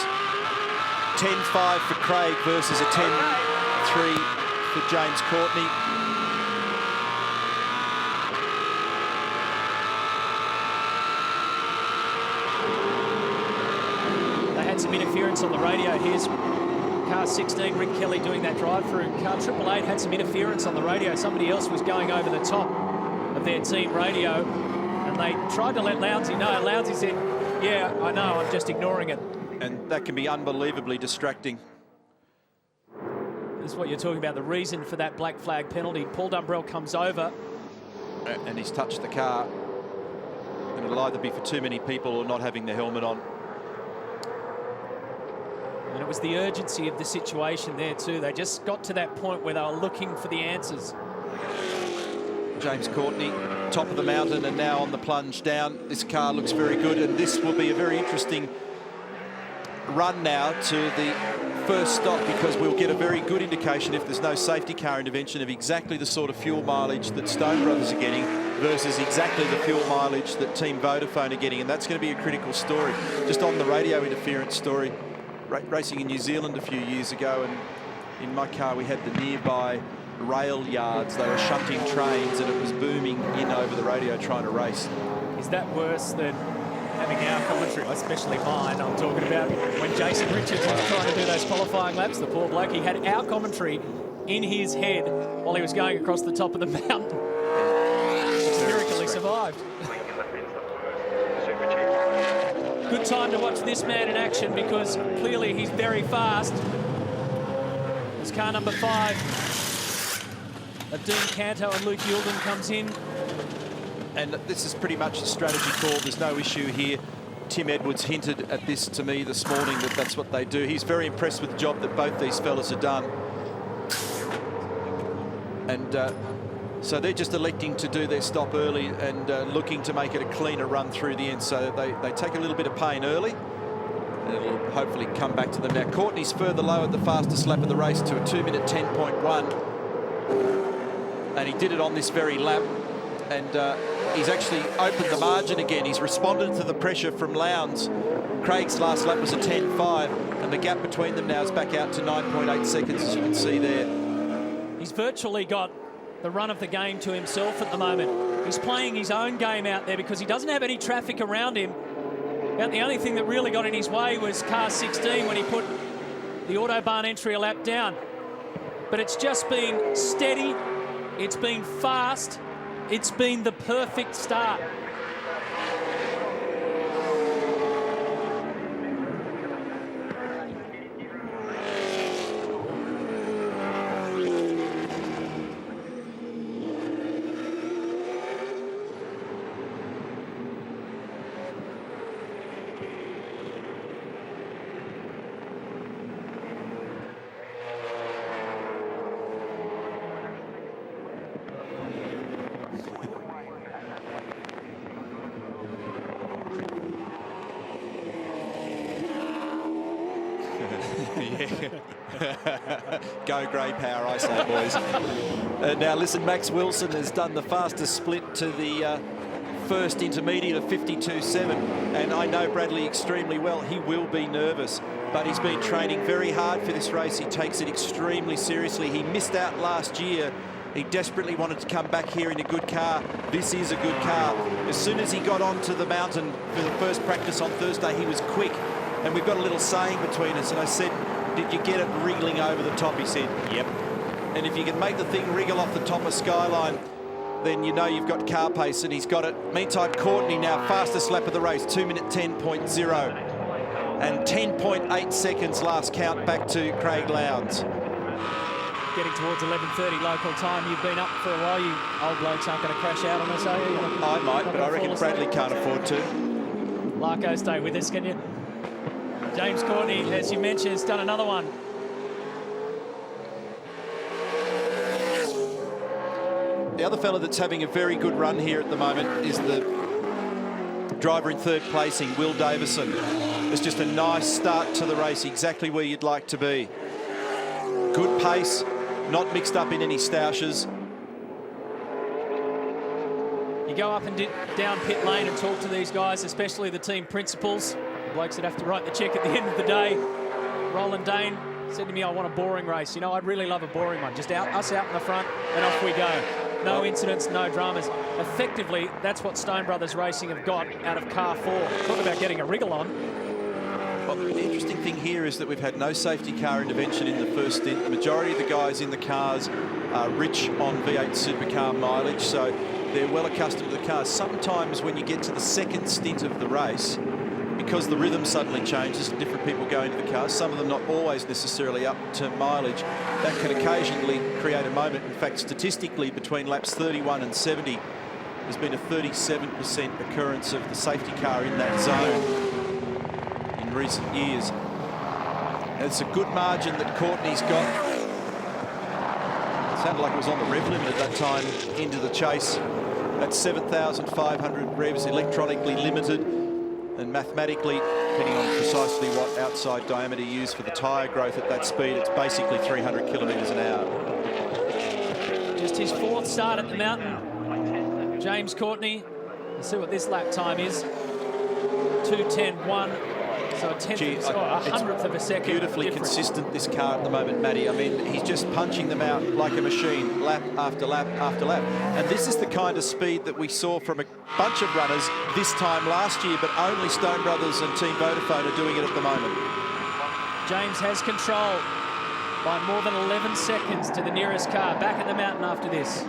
10-5 for Craig versus a 10-3 for James Courtney. They had some interference on the radio. Here's car 16, Rick Kelly doing that drive-through. Car 888 had some interference on the radio. Somebody else was going over the top of their team radio, and they tried to let Lounsey know. Lounsey said, yeah, I know, I'm just ignoring it. And that can be unbelievably distracting. This is what you're talking about, the reason for that black flag penalty. Paul Dumbrell comes over. And he's touched the car. And it'll either be for too many people or not having the helmet on. And it was the urgency of the situation there too. They just got to that point where they were looking for the answers. James Courtney, top of the mountain and now on the plunge down. This car looks very good, and this will be a very interesting run now to the first stop, because we'll get a very good indication, if there's no safety car intervention, of exactly the sort of fuel mileage that Stone Brothers are getting versus exactly the fuel mileage that Team Vodafone are getting, and that's going to be a critical story. Just on the radio interference story, racing in New Zealand a few years ago, and in my car we had the nearby rail yards. They were shunting trains and it was booming in over the radio trying to race. Is that worse than having our commentary, especially mine? I'm talking about when Jason Richards was trying to do those qualifying laps, the poor bloke, he had our commentary in his head while he was going across the top of the mountain. Miraculously survived. Good time to watch this man in action, because clearly he's very fast. As car number 5, Dean Canto and Luke Yilden comes in. And this is pretty much a strategy call. There's no issue here. Tim Edwards hinted at this to me this morning, that that's what they do. He's very impressed with the job that both these fellas have done. And so they're just electing to do their stop early and looking to make it a cleaner run through the end. So they take a little bit of pain early, and it'll hopefully come back to them. Now, Courtney's further low at the fastest lap of the race to a 2-minute 10.1. And he did it on this very lap. And he's actually opened the margin again. He's responded to the pressure from Lowndes. Craig's last lap was a 10.5, and the gap between them now is back out to 9.8 seconds, as you can see there. He's virtually got the run of the game to himself at the moment. He's playing his own game out there because he doesn't have any traffic around him. About the only thing that really got in his way was car 16 when he put the Autobahn entry a lap down. But it's just been steady, it's been fast, it's been the perfect start. Go grey power, I say, boys. Now listen, Max Wilson has done the fastest split to the first intermediate of 52.7, and I know Bradley extremely well. He will be nervous, but he's been training very hard for this race. He takes it extremely seriously. He missed out last year. He desperately wanted to come back here in a good car. This is a good car. As soon as he got onto the mountain for the first practice on Thursday, he was quick. And we've got a little saying between us, and I said, did you get it wriggling over the top? He said, yep. And if you can make the thing wriggle off the top of Skyline, then you know you've got car pace, and he's got it. Meantime, Courtney now fastest lap of the race, 2-minute 10.0. And 10.8 seconds last count back to Craig Lowndes. Getting towards 11:30 local time. You've been up for a while. You old blokes aren't going to crash out on us, are you? I might, but I reckon Bradley can't afford to. Larko, stay with us, can you? James Courtney, as you mentioned, has done another one. The other fella that's having a very good run here at the moment is the driver in third placing, Will Davison. It's just a nice start to the race, exactly where you'd like to be. Good pace, not mixed up in any stoushes. You go up and down pit lane and talk to these guys, especially the team principals, the blokes that have to write the check at the end of the day. Roland Dane said to me, I want a boring race. You know, I'd really love a boring one. Just us out in the front and off we go. No incidents, no dramas. Effectively, that's what Stone Brothers Racing have got out of car 4. Talk about getting a wriggle on. Well, the interesting thing here is that we've had no safety car intervention in the first stint. The majority of the guys in the cars are rich on V8 supercar mileage, so they're well accustomed to the cars. Sometimes when you get to the second stint of the race, because the rhythm suddenly changes and different people go into the cars, some of them not always necessarily up to mileage, that can occasionally create a moment. In fact, statistically, between laps 31 and 70, there's been a 37% occurrence of the safety car in that zone in recent years. It's a good margin that Courtney's got. It sounded like it was on the rev limit at that time into the chase. That's 7,500 revs, electronically limited, and mathematically, depending on precisely what outside diameter you use for the tyre growth at that speed, it's basically 300 kilometres an hour. Just his 4th start at the mountain. James Courtney. Let's see what this lap time is. 2:10.1. So a 100th of a second. Beautifully difference. consistent, this car at the moment, Matty. I mean, he's just punching them out like a machine, lap after lap after lap. And this is the kind of speed that we saw from a bunch of runners this time last year, but only Stone Brothers and Team Vodafone are doing it at the moment. James has control by more than 11 seconds to the nearest car. Back at the mountain after this.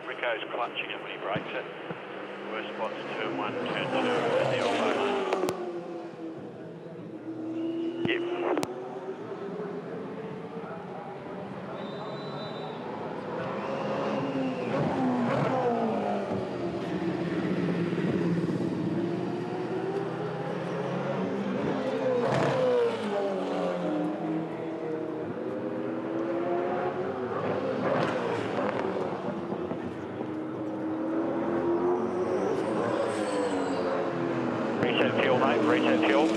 Repco's clutching it when he brakes it. Worst spot's turn 1, turn 2 at the elbow line. Yep. Reset fuel, mate. Reset fuel.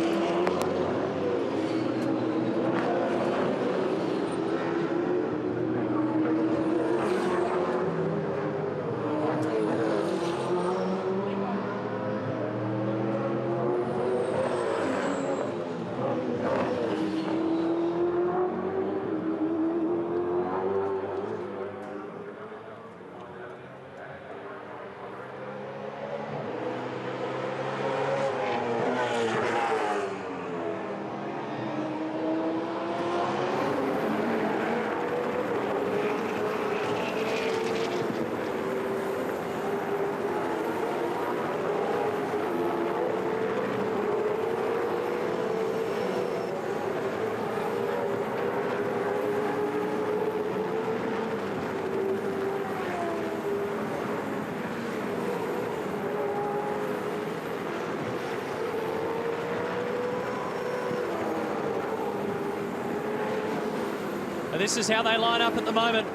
And this is how they line up at the moment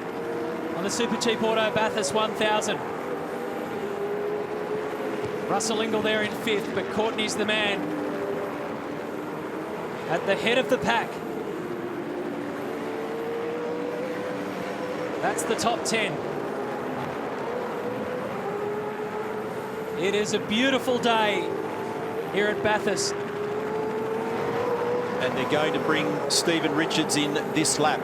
on the Super Cheap Auto Bathurst 1000. Russell Ingall there in 5th, but Courtney's the man at the head of the pack. That's the top 10. It is a beautiful day here at Bathurst. And they're going to bring Stephen Richards in this lap.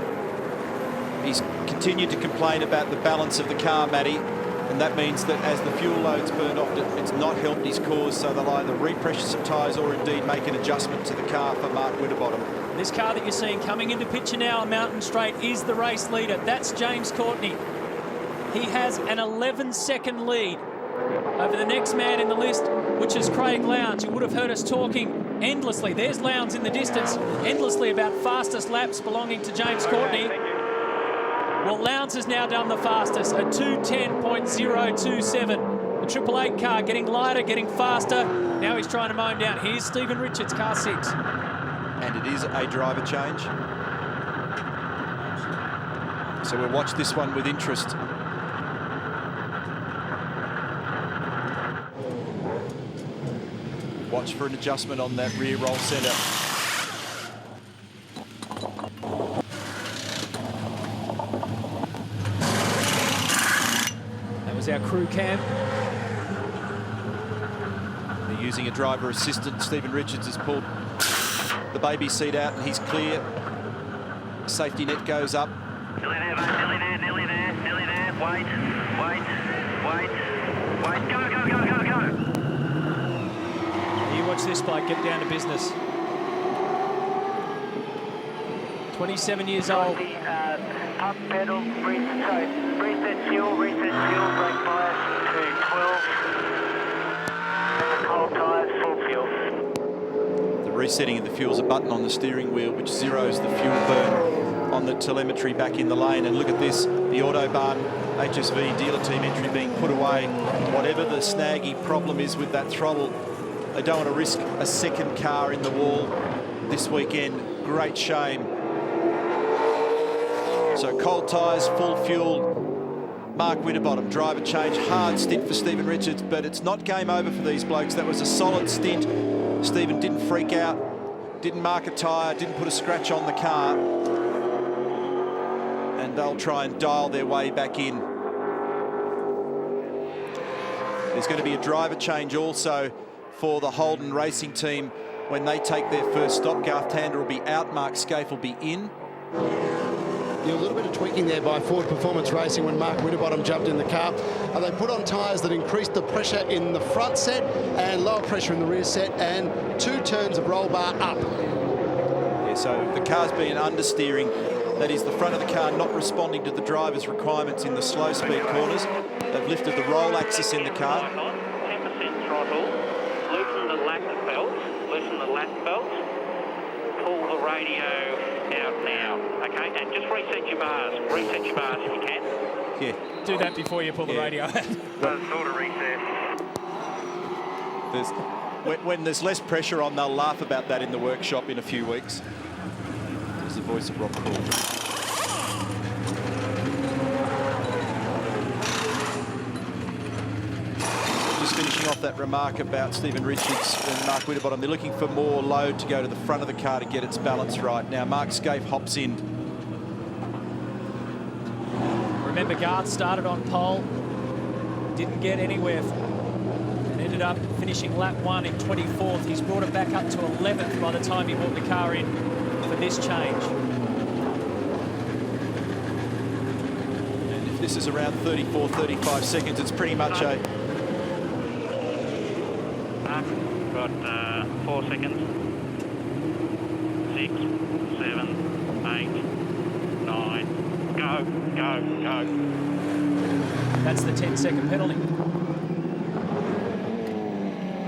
He's continued to complain about the balance of the car, Matty, and that means that as the fuel load's burned off, it's not helped his cause, so they'll either repressure some tyres or indeed make an adjustment to the car for Mark Winterbottom. This car that you're seeing coming into picture now on Mountain Straight is the race leader. That's James Courtney. He has an 11-second lead over the next man in the list, which is Craig Lowndes. You would have heard us talking endlessly. There's Lowndes in the distance, endlessly about fastest laps belonging to James Courtney. Well, Lowndes has now done the fastest, a 2:10.027. The 888 car getting lighter, getting faster. Now he's trying to mow him down. Here's Stephen Richards, car 6. And it is a driver change. So we'll watch this one with interest. Watch for an adjustment on that rear roll centre. That was our crew cam. They're using a driver assistant. Stephen Richards has pulled the baby seat out and he's clear. Safety net goes up. Nearly there, mate. Nearly there, nearly there, nearly there. Wait, wait, wait, wait. Go, go, go, go, go. You watch this bloke get down to business. 27 years old. Pump pedal, reset fuel, brake bias to 12. And the cold tyres, full fuel. The resetting of the fuel's a button on the steering wheel which zeroes the fuel burn on the telemetry back in the lane. And look at this, the Autobahn HSV dealer team entry being put away. Whatever the snaggy problem is with that throttle, they don't want to risk a second car in the wall this weekend. Great shame. So cold tyres, full fuel. Mark Winterbottom, driver change, hard stint for Stephen Richards, but it's not game over for these blokes. That was a solid stint. Stephen didn't freak out, didn't mark a tyre, didn't put a scratch on the car. And they'll try and dial their way back in. There's going to be a driver change also for the Holden racing team when they take their first stop. Garth Tander will be out, Mark Scaife will be in. Yeah, a little bit of tweaking there by Ford Performance Racing when Mark Winterbottom jumped in the car. They put on tyres that increased the pressure in the front set and lower pressure in the rear set, and 2 turns of roll bar up. Yeah, so the car's been understeering. That is the front of the car not responding to the driver's requirements in the slow speed corners. They've lifted the roll axis in the car. 10% throttle, loosen the lap belt, pull the radio out now, okay? And just reset your bars if you can. Yeah. Do that before you pull the radio out. Sort of reset. When there's less pressure on, they'll laugh about that in the workshop in a few weeks. There's the voice of Rob Crawl. Just finishing off that remark about Stephen Richards and Mark Winterbottom. They're looking for more load to go to the front of the car to get its balance right. Now Mark Scaife hops in. Remember, Garth started on pole, didn't get anywhere, and ended up finishing lap 1 in 24th. He's brought it back up to 11th by the time he brought the car in for this change. And if this is around 34, 35 seconds, it's pretty much a... Got 4 seconds. 6, 7, 8, 9. Go, go, go. That's the 10-second penalty.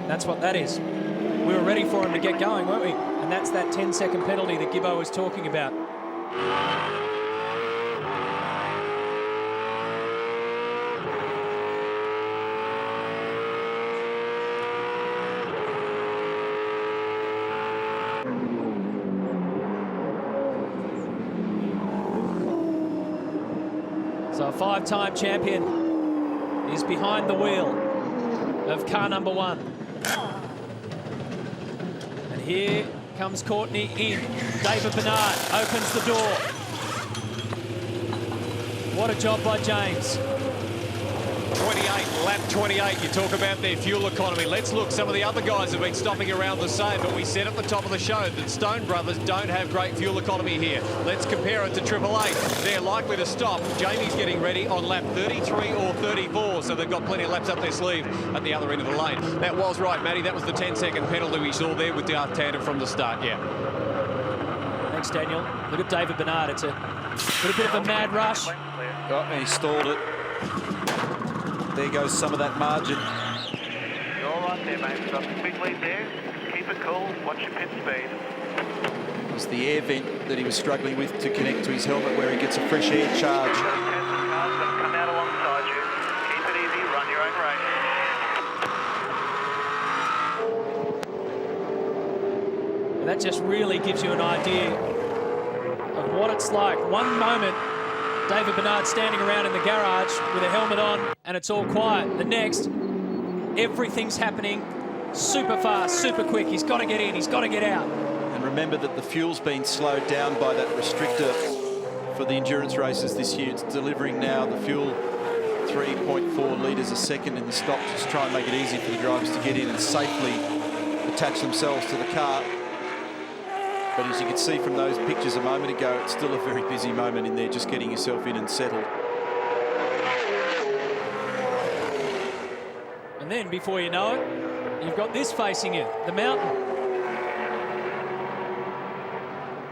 That's what that is. We were ready for him to get going, weren't we? And that's that 10-second penalty that Gibbo was talking about. So a 5-time champion is behind the wheel of car number 1. And here comes Courtney in. David Bernard opens the door. What a job by James. 28, lap 28. You talk about their fuel economy. Let's look. Some of the other guys have been stopping around the same, but we said at the top of the show that Stone Brothers don't have great fuel economy here. Let's compare it to Triple Eight. They're likely to stop. Jamie's getting ready on lap 33 or 34, so they've got plenty of laps up their sleeve at the other end of the lane. That was right, Matty. That was the 10-second penalty we saw there with Darth Tandem from the start, yeah. Thanks, Daniel. Look at David Bernard. It's a bit of a mad rush. Oh, and he stalled it. There goes some of that margin. You're all right there, mate. We've got some big lead there. Keep it cool. Watch your pit speed. It was the air vent that he was struggling with to connect to his helmet where he gets a fresh air charge. You've got a Tesla car that's going to come out alongside you. Keep it easy. Run your own race. And that just really gives you an idea of what it's like. One moment, David Bernard standing around in the garage with a helmet on and it's all quiet. The next, everything's happening super fast, super quick. He's got to get in, he's got to get out. And remember that the fuel's been slowed down by that restrictor for the endurance races this year. It's delivering now the fuel 3.4 litres a second in the stop to try and make it easy for the drivers to get in and safely attach themselves to the car. But as you can see from those pictures a moment ago, it's still a very busy moment in there, just getting yourself in and settled. And then, before you know it, you've got this facing you, the mountain.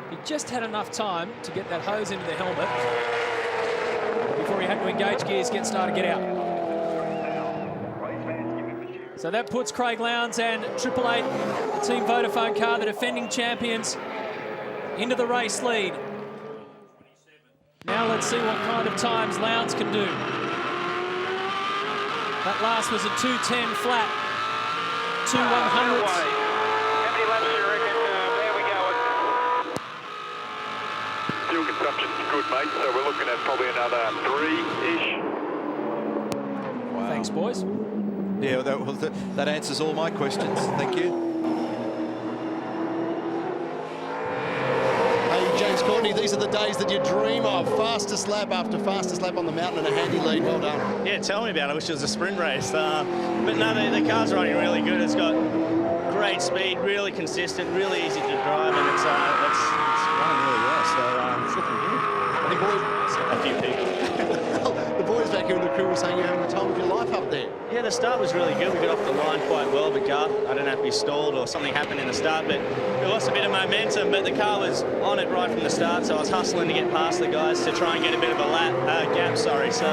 He just had enough time to get that hose into the helmet before he had to engage gears, get started, get out. So that puts Craig Lowndes and Triple Eight, the Team Vodafone car, the defending champions, into the race lead. Now let's see what kind of times Lowndes can do. That last was a 2:10 flat, 2 100ths. How many laps do you reckon? There we go. Fuel consumption's good, mate, so we're looking at probably another 3-ish. Wow. Thanks, boys. Yeah, that answers all my questions. Thank you. James Courtney, these are the days that you dream of. Fastest lap after fastest lap on the mountain and a handy lead. Well done. Yeah, tell me about it. I wish it was a sprint race. But no, the car's running really good. It's got great speed, really consistent, really easy to drive, and it's running really well. So it's looking good. I think boys, A few people. the boys back here in the crew were saying you're having the time of your life up there. Yeah, the start was really good. We got off the line quite well, but I don't know if we stalled or something happened in the start, but we lost a bit of momentum, but the car was on it right from the start, so I was hustling to get past the guys to try and get a bit of a gap, sorry. So,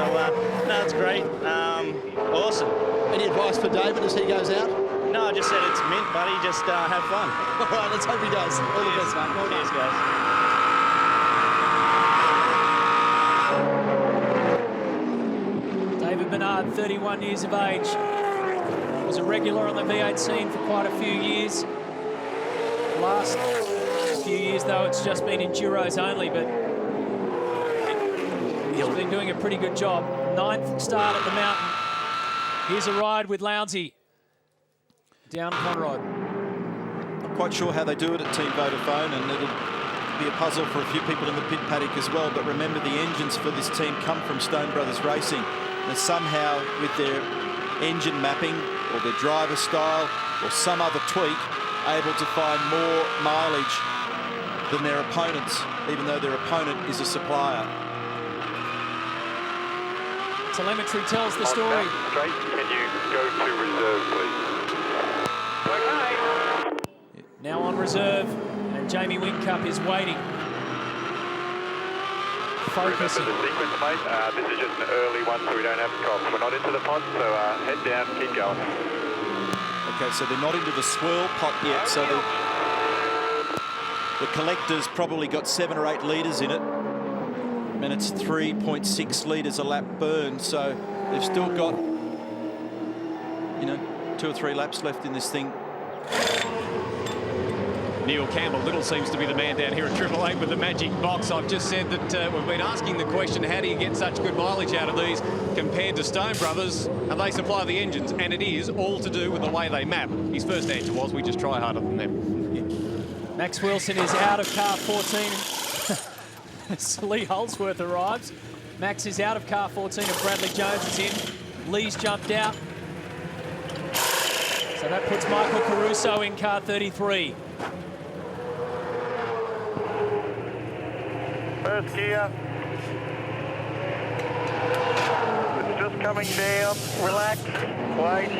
no, it's great. Awesome. Any advice for David as he goes out? No, I just said it's mint, buddy. Just have fun. All right, let's hope he does. All the best, mate. Well done. Cheers, guys. David Bernard, 31 years of age, was a regular on the V8 scene for quite a few years. Last few years, though, it's just been enduros only, but he's been doing a pretty good job. 9th start at the mountain. Here's a ride with Lounsey down Conrod. Not quite sure how they do it at Team Vodafone, and it'll be a puzzle for a few people in the pit paddock as well. But remember, the engines for this team come from Stone Brothers Racing. And somehow, with their engine mapping or their driver style or some other tweak, able to find more mileage than their opponents, even though their opponent is a supplier. Telemetry tells the story. Straight, can you go to reserve, please? Okay. Now on reserve, and Jamie Whincup is waiting. Focusing. Remember the sequence, mate. This is just an early one, so we don't have cops. We're not into the pod, so head down, keep going. Okay, so they're not into the swirl pot yet, so the collector's probably got 7 or 8 litres in it, and it's 3.6 litres a lap burn, so they've still got, 2 or 3 laps left in this thing. Neil Campbell-Little seems to be the man down here at Triple Eight with the magic box. I've just said that we've been asking the question, how do you get such good mileage out of these compared to Stone Brothers? And they supply the engines, and it is all to do with the way they map. His first answer was, we just try harder than them. Max Wilson is out of car 14. Lee Holsworth arrives. Max is out of car 14 and Bradley Jones is in. Lee's jumped out. So that puts Michael Caruso in car 33. First gear. It's just coming down. Relax. Wait.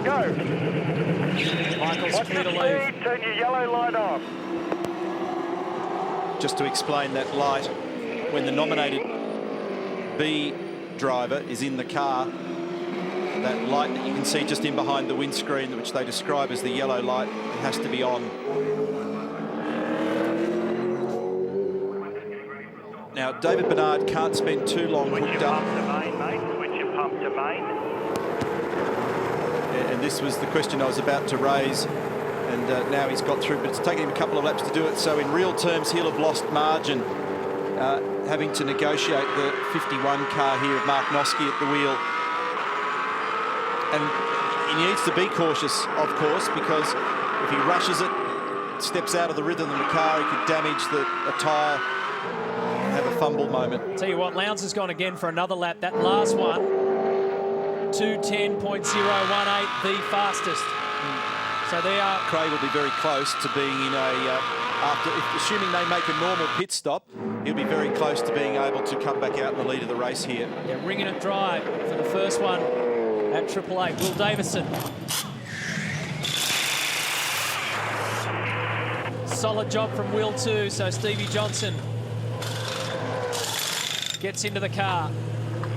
Go. Michael's clear to leave. Turn your yellow light on. Just to explain that light, when the nominated B driver is in the car, that light that you can see just in behind the windscreen, which they describe as the yellow light, it has to be on. Now, David Bernard can't spend too long hooked up. Switch your pump to main, mate. Switch your pump to main. And this was the question I was about to raise, and now he's got through, but it's taken him a couple of laps to do it. So in real terms, he'll have lost margin, having to negotiate the 51 car here of Mark Noski at the wheel. And he needs to be cautious, of course, because if he rushes it, steps out of the rhythm of the car, he could damage a tyre, have a fumble moment. Tell you what, Lowndes has gone again for another lap. That last one, 2:10.018, the fastest. So they are. Craig will be very close to being in assuming they make a normal pit stop, he'll be very close to being able to come back out in the lead of the race here. Yeah, ringing it dry for the first one at Triple Eight. Will Davison. Solid job from Will too, so Stevie Johnson gets into the car.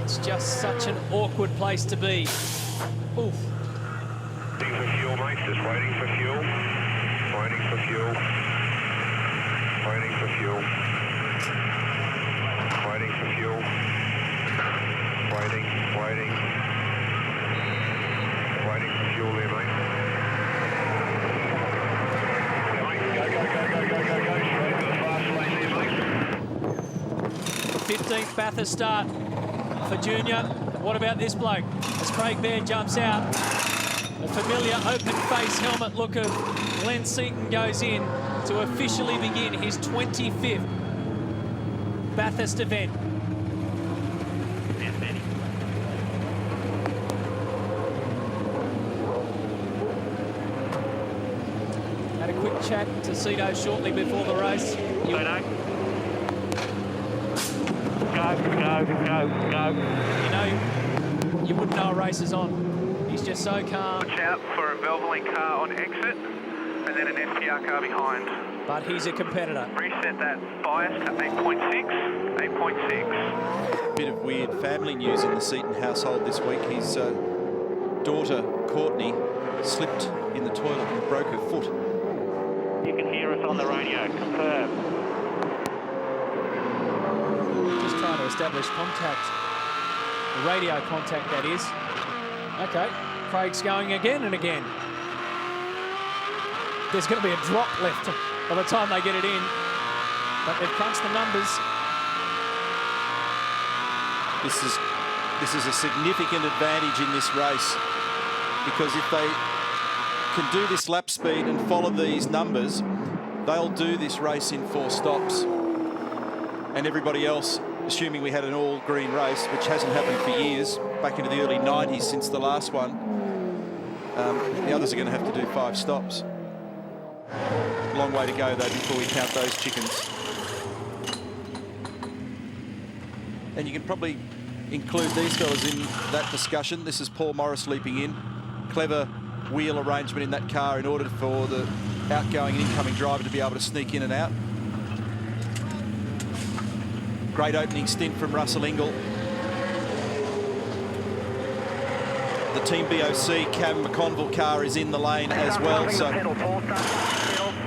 It's just such an awkward place to be. Oof. Waiting for fuel, mate. Just waiting for fuel. Waiting for fuel. Waiting for fuel. Waiting for fuel. Waiting. Waiting for fuel there, mate. Yeah, mate. Go. Straight to the fast lane there, mate. 15th Bathurst start for Junior. What about this bloke? As Craig Baird jumps out, a familiar open face helmet look of Glenn Seaton goes in to officially begin his 25th Bathurst event. Had a quick chat to Cito shortly before the race. Go. You know, you wouldn't know a race is on. He's just so calm. Watch out for a Valvoline car on exit and then an SPR car behind. But he's a competitor. Reset that bias to 8.6. Bit of weird family news in the Seaton household this week. His daughter, Courtney, slipped in the toilet and broke her foot. You can hear us on the radio. Confirm. Just trying to establish contact. Radio contact, that is. Okay, Craig's going again and again. There's going to be a drop left by the time they get it in. But they've crunched the numbers. This is a significant advantage in this race, because if they can do this lap speed and follow these numbers, they'll do this race in 4 stops. And everybody else, assuming we had an all-green race, which hasn't happened for years, back into the early 90s since the last one, the others are going to have to do 5 stops. Long way to go, though, before we count those chickens. And you can probably include these fellas in that discussion. This is Paul Morris leaping in. Clever wheel arrangement in that car in order for the outgoing and incoming driver to be able to sneak in and out. Great opening stint from Russell Ingall. The Team BOC Cam McConville car is in the lane as well. So look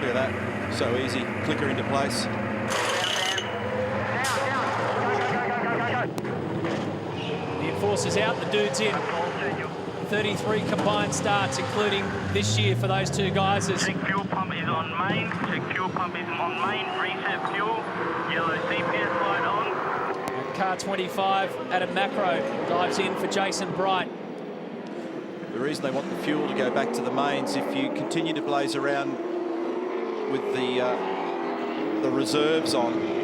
at that, so easy. Clicker into place. horses out, the dude's in. 33 combined starts, including this year for those two guys. Check fuel pump is on main. Check fuel pump is on main. Reset fuel. Yellow CPS light on. Car 25, Adam Macro dives in for Jason Bright. The reason they want the fuel to go back to the mains, if you continue to blaze around with the reserves on,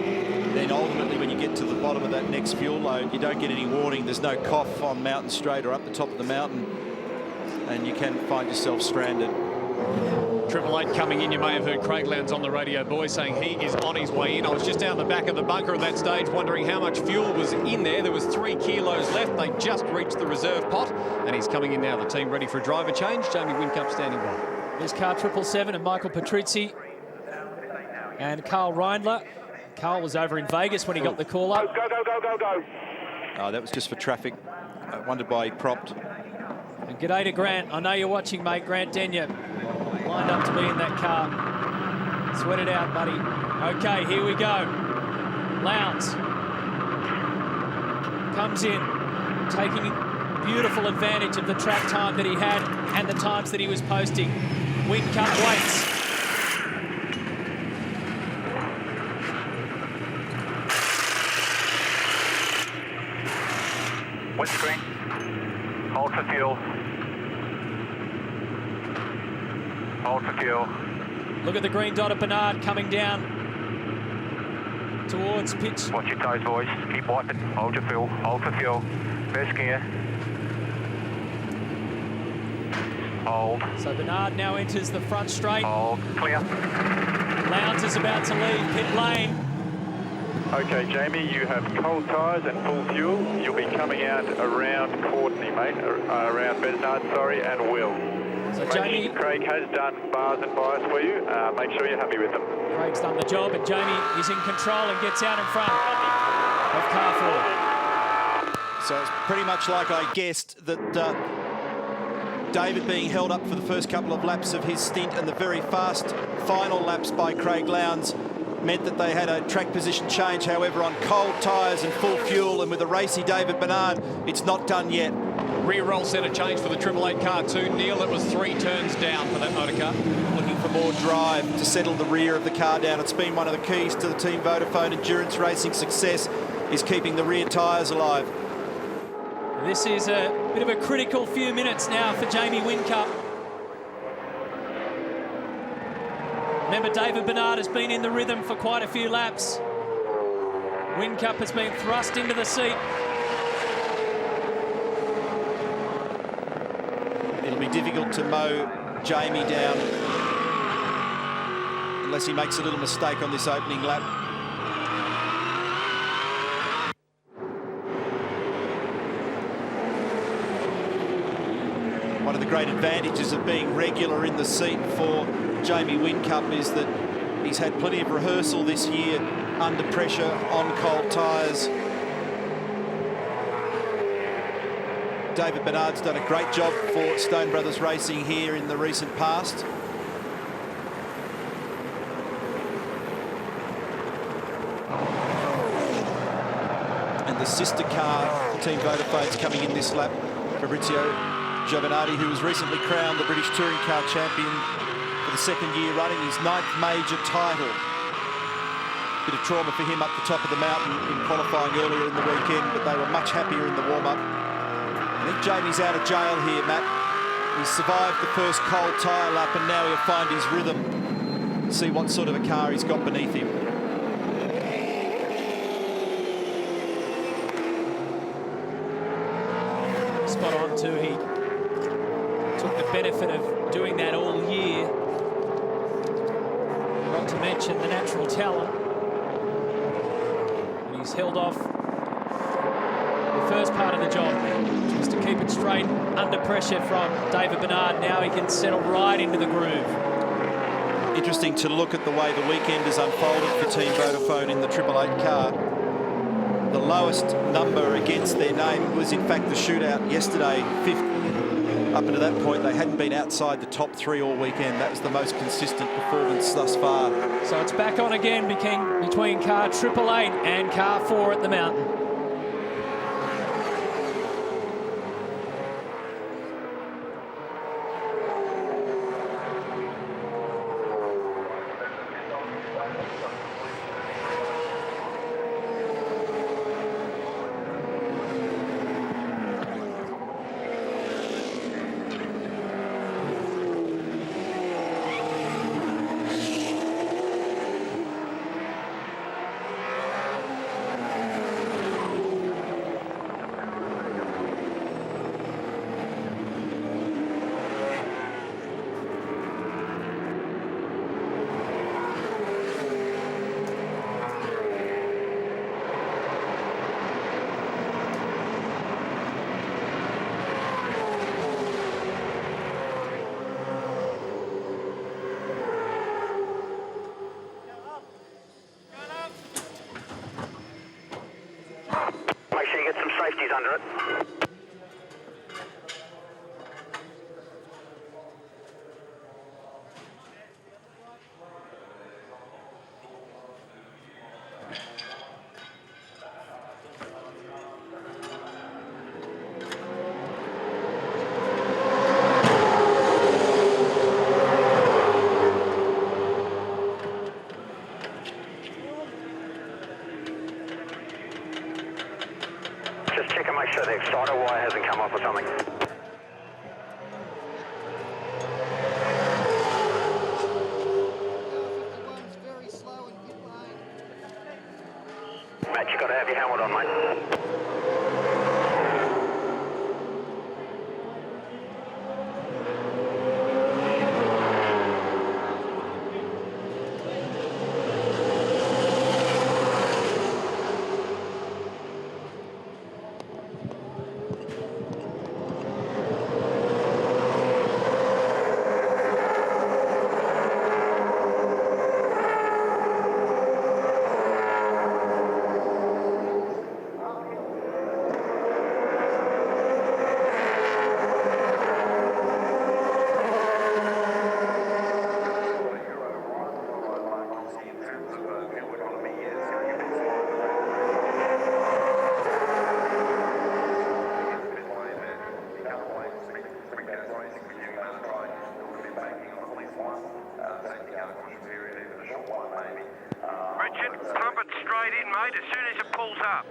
then ultimately when you get to the bottom of that next fuel load, you don't get any warning. There's no cough on Mountain Straight or up the top of the mountain, and you can find yourself stranded. 888 coming in. You may have heard Craig Lowndes on the radio, boys, saying he is on his way in. I was just down the back of the bunker at that stage wondering how much fuel was in there. There was 3 kilos left. They just reached the reserve pot, and he's coming in now. The team ready for a driver change. Jamie Whincup standing by. There's car 777 and Michael Patrizzi and Carl Reindler. Carl was over in Vegas when he got the call up. Go. Oh, that was just for traffic. I wondered why he propped. And g'day to Grant. I know you're watching, mate. Grant Denyer lined up to be in that car. Sweat it out, buddy. Okay, here we go. Lowndes comes in, taking beautiful advantage of the track time that he had and the times that he was posting. Whincup waits. Windscreen. Hold for fuel. Hold for fuel. Look at the green dot of Bernard coming down towards pitch. Watch your toes, boys. Keep wiping. Hold your fuel. Hold for fuel. First gear. Hold. So Bernard now enters the front straight. Hold. Clear. Lowndes is about to leave pit lane. Okay, Jamie, you have cold tyres and full fuel. You'll be coming out around Courtney, mate, around Bernard, sorry, and Will. So Jamie, Craig has done bars and bias for you. Make sure you're happy with them. Craig's done the job, and Jamie is in control and gets out in front of car 4. So it's pretty much like I guessed that David being held up for the first couple of laps of his stint and the very fast final laps by Craig Lowndes meant that they had a track position change. However, on cold tyres and full fuel and with a racy David Bernard, it's not done yet. Rear roll centre change for the 888 car 2. Neil, it was 3 turns down for that motor car. Looking for more drive to settle the rear of the car down. It's been one of the keys to the Team Vodafone Endurance Racing success, is keeping the rear tyres alive. This is a bit of a critical few minutes now for Jamie Whincup. Remember, David Bernard has been in the rhythm for quite a few laps. Whincup has been thrust into the seat. It'll be difficult to mow Jamie down unless he makes a little mistake on this opening lap. One of the great advantages of being regular in the seat for Jamie Whincup is that he's had plenty of rehearsal this year under pressure on cold tyres. David Bernard's done a great job for Stone Brothers Racing here in the recent past. And the sister car, Team Vodafone's coming in this lap. Fabrizio Giovanardi, who was recently crowned the British Touring Car Champion for the 2nd year running, his 9th major title. Bit of trauma for him up the top of the mountain in qualifying earlier in the weekend, but they were much happier in the warm-up. I think Jamie's out of jail here, Matt. He survived the first cold tyre lap, and now he'll find his rhythm. See what sort of a car he's got beneath him. Spot on too. He took the benefit of doing that all year. Not to mention the natural talent. And he's held off the first part of the job, which was to keep it straight under pressure from David Bernard. Now he can settle right into the groove. Interesting to look at the way the weekend has unfolded for Team Vodafone in the 888 car. The lowest number against their name was in fact the shootout yesterday, 5th. Up until that point, they hadn't been outside the top 3 all weekend. That was the most consistent performance thus far. So it's back on again between car 888 and car 4 at the mountain. under it. Just check and make sure the exciter wire hasn't come off or something. Matt, you've got to have your helmet on, mate. Richard, pump it straight in, mate, as soon as it pulls up.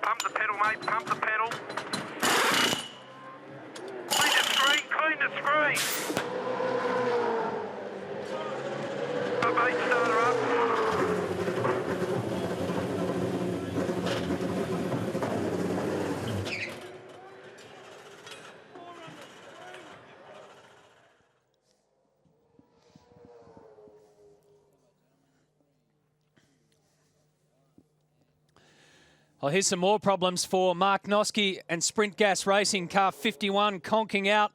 Pump the pedal, mate, pump the pedal. Clean the screen. Up, mate, starter up. Well, here's some more problems for Mark Noske and Sprint Gas Racing. Car 51 conking out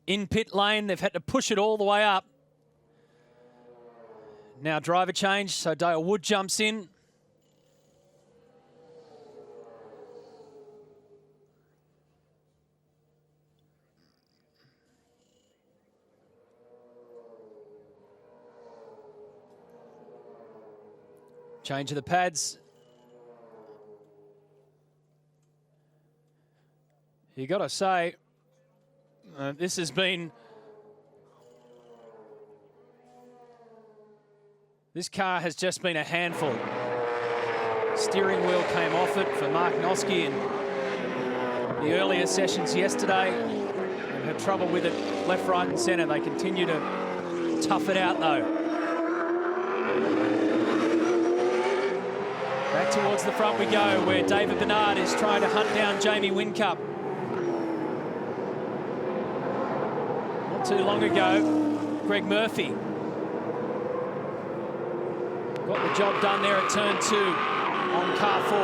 in pit lane. They've had to push it all the way up. Now driver change, so Dale Wood jumps in. Change of the pads. You got to say, this has been... This car has just been a handful. Steering wheel came off it for Mark Noske in the earlier sessions yesterday. They've had trouble with it left, right and centre. They continue to tough it out though. Back towards the front we go, where David Bernard is trying to hunt down Jamie Whincup. Not too long ago, Greg Murphy got the job done there at turn 2 on car 4.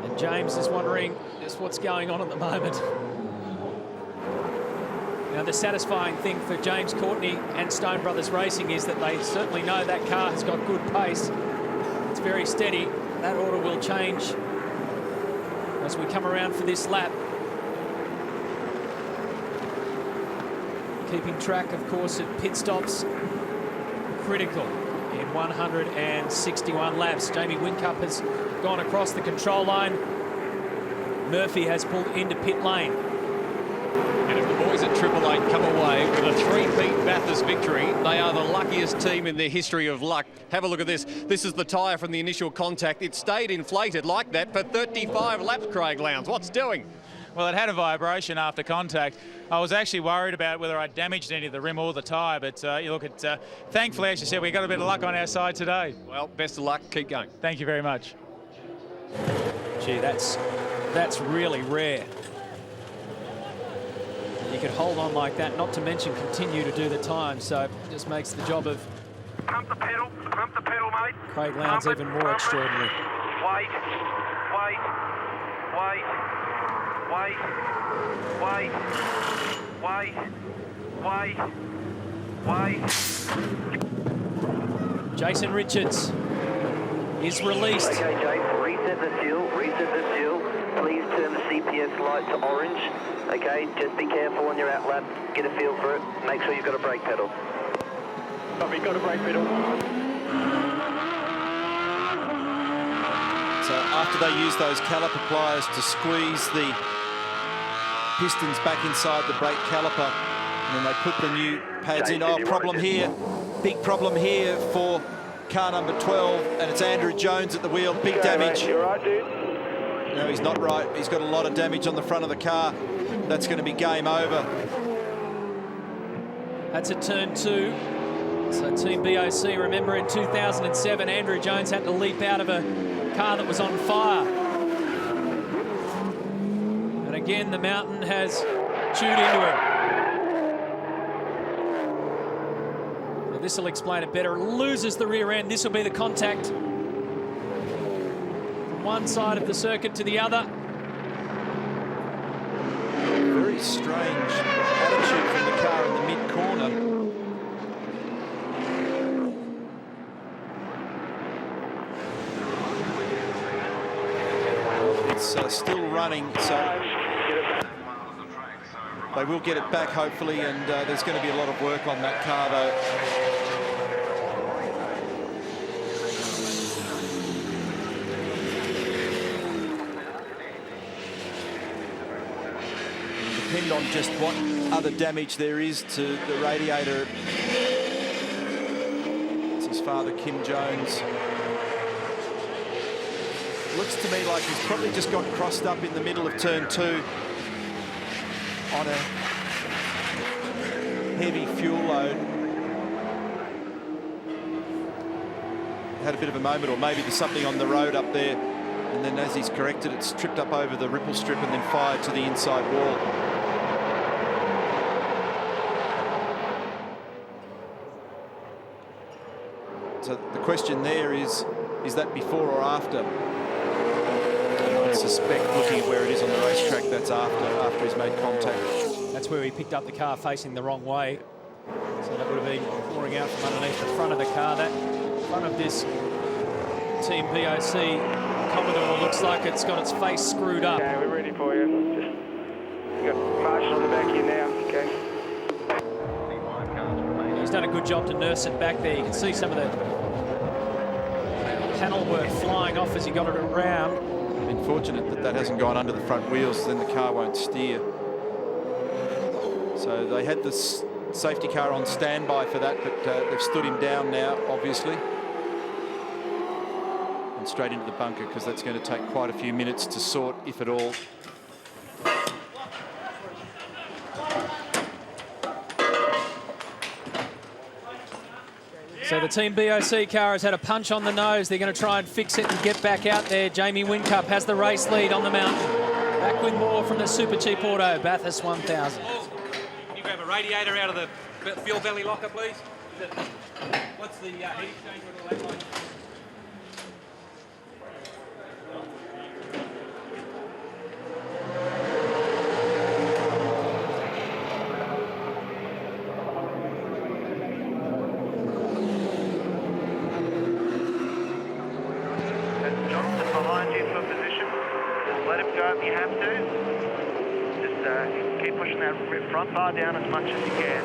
And James is wondering just what's going on at the moment. Now, the satisfying thing for James Courtney and Stone Brothers Racing is that they certainly know that car has got good pace. It's very steady. That order will change as we come around for this lap. Keeping track, of course, of pit stops, critical in 161 laps. Jamie Whincup has gone across the control line. Murphy has pulled into pit lane. And if the boys at Triple Eight come away with a three-peat Bathurst victory, they are the luckiest team in their history of luck. Have a look at this. This is the tyre from the initial contact. It stayed inflated like that for 35 laps, Craig Lowndes. What's doing? Well, it had a vibration after contact. I was actually worried about whether I'd damaged any of the rim or the tyre, but you look at, thankfully, as you said, we got a bit of luck on our side today. Well, best of luck. Keep going. Thank you very much. Gee, that's really rare. You could hold on like that, not to mention continue to do the time, so it just makes the job of Pump the pedal, mate. Craig Lowndes even more extraordinary. Wait. Jason Richards is released. Okay, Jason, reset the fuel. Please turn the CPS light to orange. Okay, just be careful on your out lap. Get a feel for it. Make sure you've got a brake pedal. Copy, got a brake pedal. So after they use those caliper pliers to squeeze the pistons back inside the brake caliper, and then they put the new pads in. Oh, problem here. Big problem here for car number 12, and it's Andrew Jones at the wheel. Big damage. You're right, dude. No, he's not right. He's got a lot of damage on the front of the car. That's going to be game over. That's at turn 2. So Team BOC, remember in 2007, Andrew Jones had to leap out of a car that was on fire. And again, the mountain has chewed into him. Well, this will explain it better. Loses the rear end. This will be the contact from one side of the circuit to the other. Very strange attitude from the car in the mid-corner. It's still running, so they will get it back hopefully, and there's going to be a lot of work on that car though. Depend on just what other damage there is to the radiator. It's his father, Kim Jones. Looks to me like he's probably just got crossed up in the middle of turn 2 on a heavy fuel load. Had a bit of a moment, or maybe there's something on the road up there, and then as he's corrected, it's tripped up over the ripple strip and then fired to the inside wall. So the question there is that before or after? I suspect, looking at where it is on the racetrack, that's after he's made contact. That's where he picked up the car facing the wrong way. So that would have been pouring out from underneath the front of the car. That front of this Team BOC Commodore looks like it's got its face screwed up. Okay, we're ready for you. Just got marshal on the back here now, okay? He's done a good job to nurse it back there. You can see some of the panel work flying off as he got it around. Been fortunate that that hasn't gone under the front wheels, then the car won't steer. So they had this safety car on standby for that, but they've stood him down now, obviously. And straight into the bunker, because that's going to take quite a few minutes to sort, if at all. So the Team BOC car has had a punch on the nose. They're going to try and fix it and get back out there. Jamie Whincup has the race lead on the mountain. Back with more from the Super Cheap Auto, Bathurst 1000. Can you grab a radiator out of the fuel belly locker, please? What's the heat exchanger and all that like? If you have to, just keep pushing that front bar down as much as you can.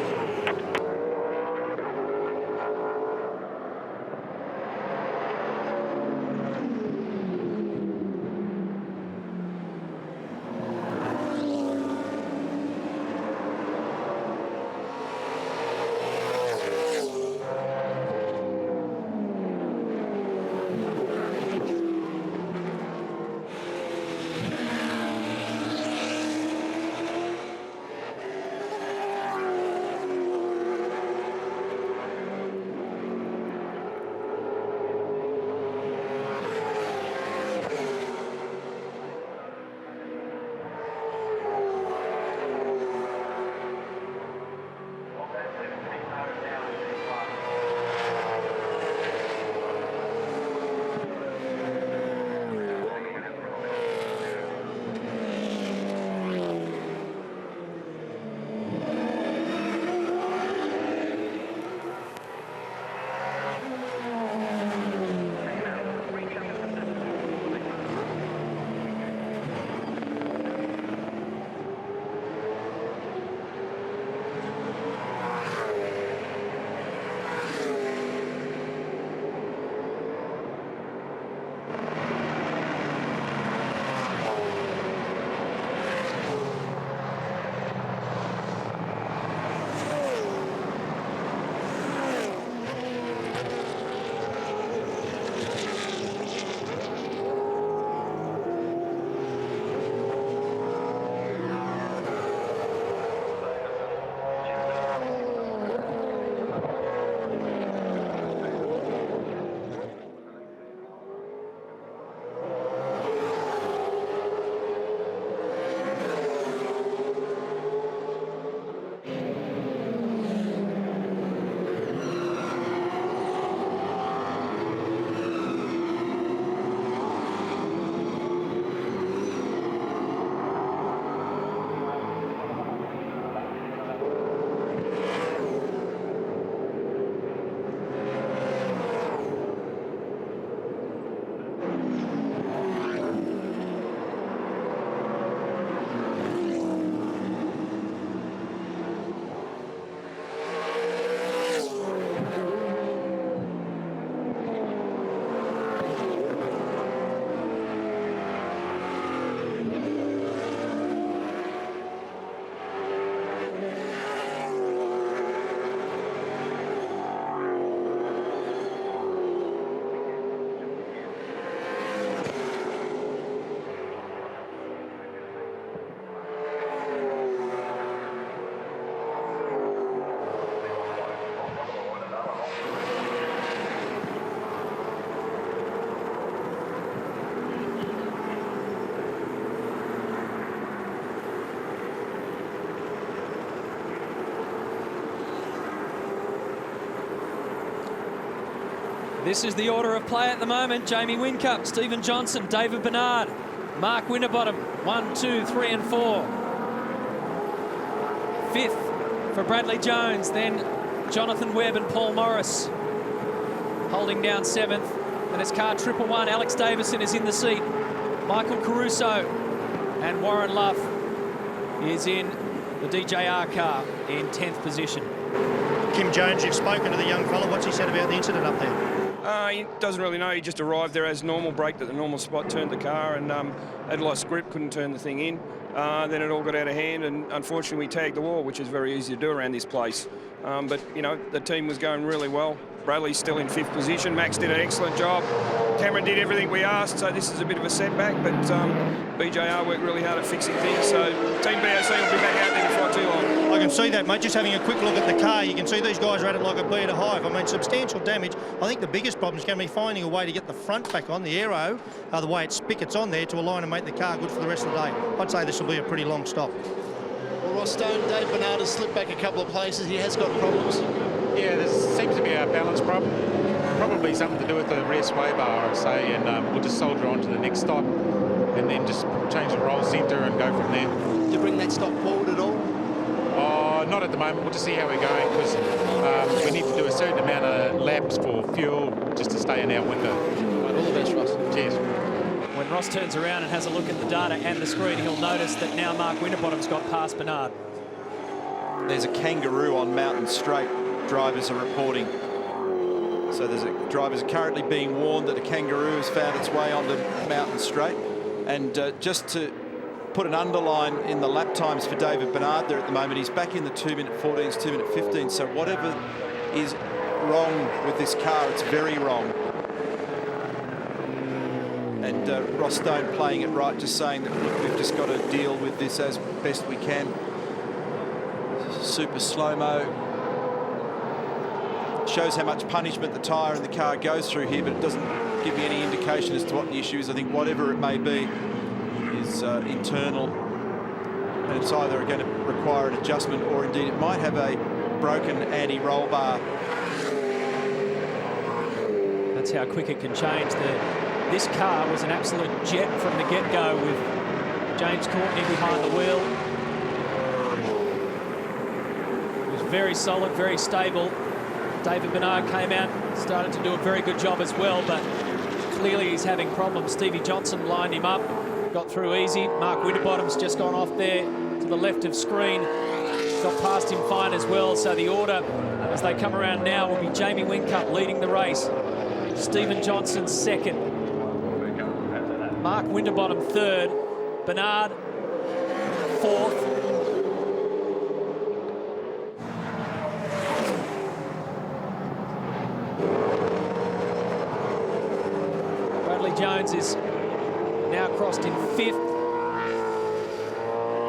This is the order of play at the moment. Jamie Whincup, Stephen Johnson, David Bernard, Mark Winterbottom, 1, 2, 3 and 4. 5th for Bradley Jones, then Jonathan Webb and Paul Morris. Holding down 7th, and it's car 111. Alex Davison is in the seat. Michael Caruso and Warren Luff is in the DJR car in 10th position. Kim Jones, you've spoken to the young fella. What's he said about the incident up there? He doesn't really know. He just arrived there as normal, braked at the normal spot, turned the car, and had lost grip, couldn't turn the thing in. Then it all got out of hand, and unfortunately we tagged the wall, which is very easy to do around this place. But, you know, the team was going really well. Bradley's still in 5th position. Max did an excellent job. Cameron did everything we asked, so this is a bit of a setback, but BJR worked really hard at fixing things, so Team BOC will be back out there before too long. I can see that, mate. Just having a quick look at the car, you can see these guys are at it like a bee at a hive. I mean, substantial damage. I think the biggest problem is going to be finding a way to get the front back on, the aero, the way it spigots on there to align and make the car good for the rest of the day. I'd say this will be a pretty long stop. Well, Ross Stone, Dave Bernard has slipped back a couple of places. He has got problems. Yeah, there seems to be a balance problem. Probably something to do with the rear sway bar, I'd say, and we'll just soldier on to the next stop and then just change the roll centre and go from there. Do you bring that stop forward at all? Not at the moment. We'll just see how we're going, because we need to do a certain amount of laps for fuel just to stay in our window. All the best, Ross. Cheers. When Ross turns around and has a look at the data and the screen, he'll notice that now Mark Winterbottom's got past Bernard. There's a kangaroo on Mountain Straight, drivers are reporting. So drivers are currently being warned that a kangaroo has found its way onto Mountain Straight. And just to put an underline in the lap times for David Bernard there at the moment, he's back in the 2-minute 14s, 2-minute 15. So whatever is wrong with this car, it's very wrong. And Ross Stone playing it right, just saying that we've just got to deal with this as best we can. Super slow-mo. Shows how much punishment the tyre and the car goes through here, but it doesn't give me any indication as to what the issue is. I think whatever it may be is internal, and it's either going to require an adjustment or indeed it might have a broken anti-roll bar. That's how quick it can change. This car was an absolute jet from the get-go with James Courtney behind the wheel. It was very solid, very stable. David Bernard came out, started to do a very good job as well, but clearly he's having problems. Stevie Johnson lined him up, got through easy. Mark Winterbottom's just gone off there to the left of screen. Got past him fine as well, so the order as they come around now will be Jamie Whincup leading the race. Stephen Johnson 2nd. Mark Winterbottom 3rd. Bernard 4th. Jones is now crossed in 5th.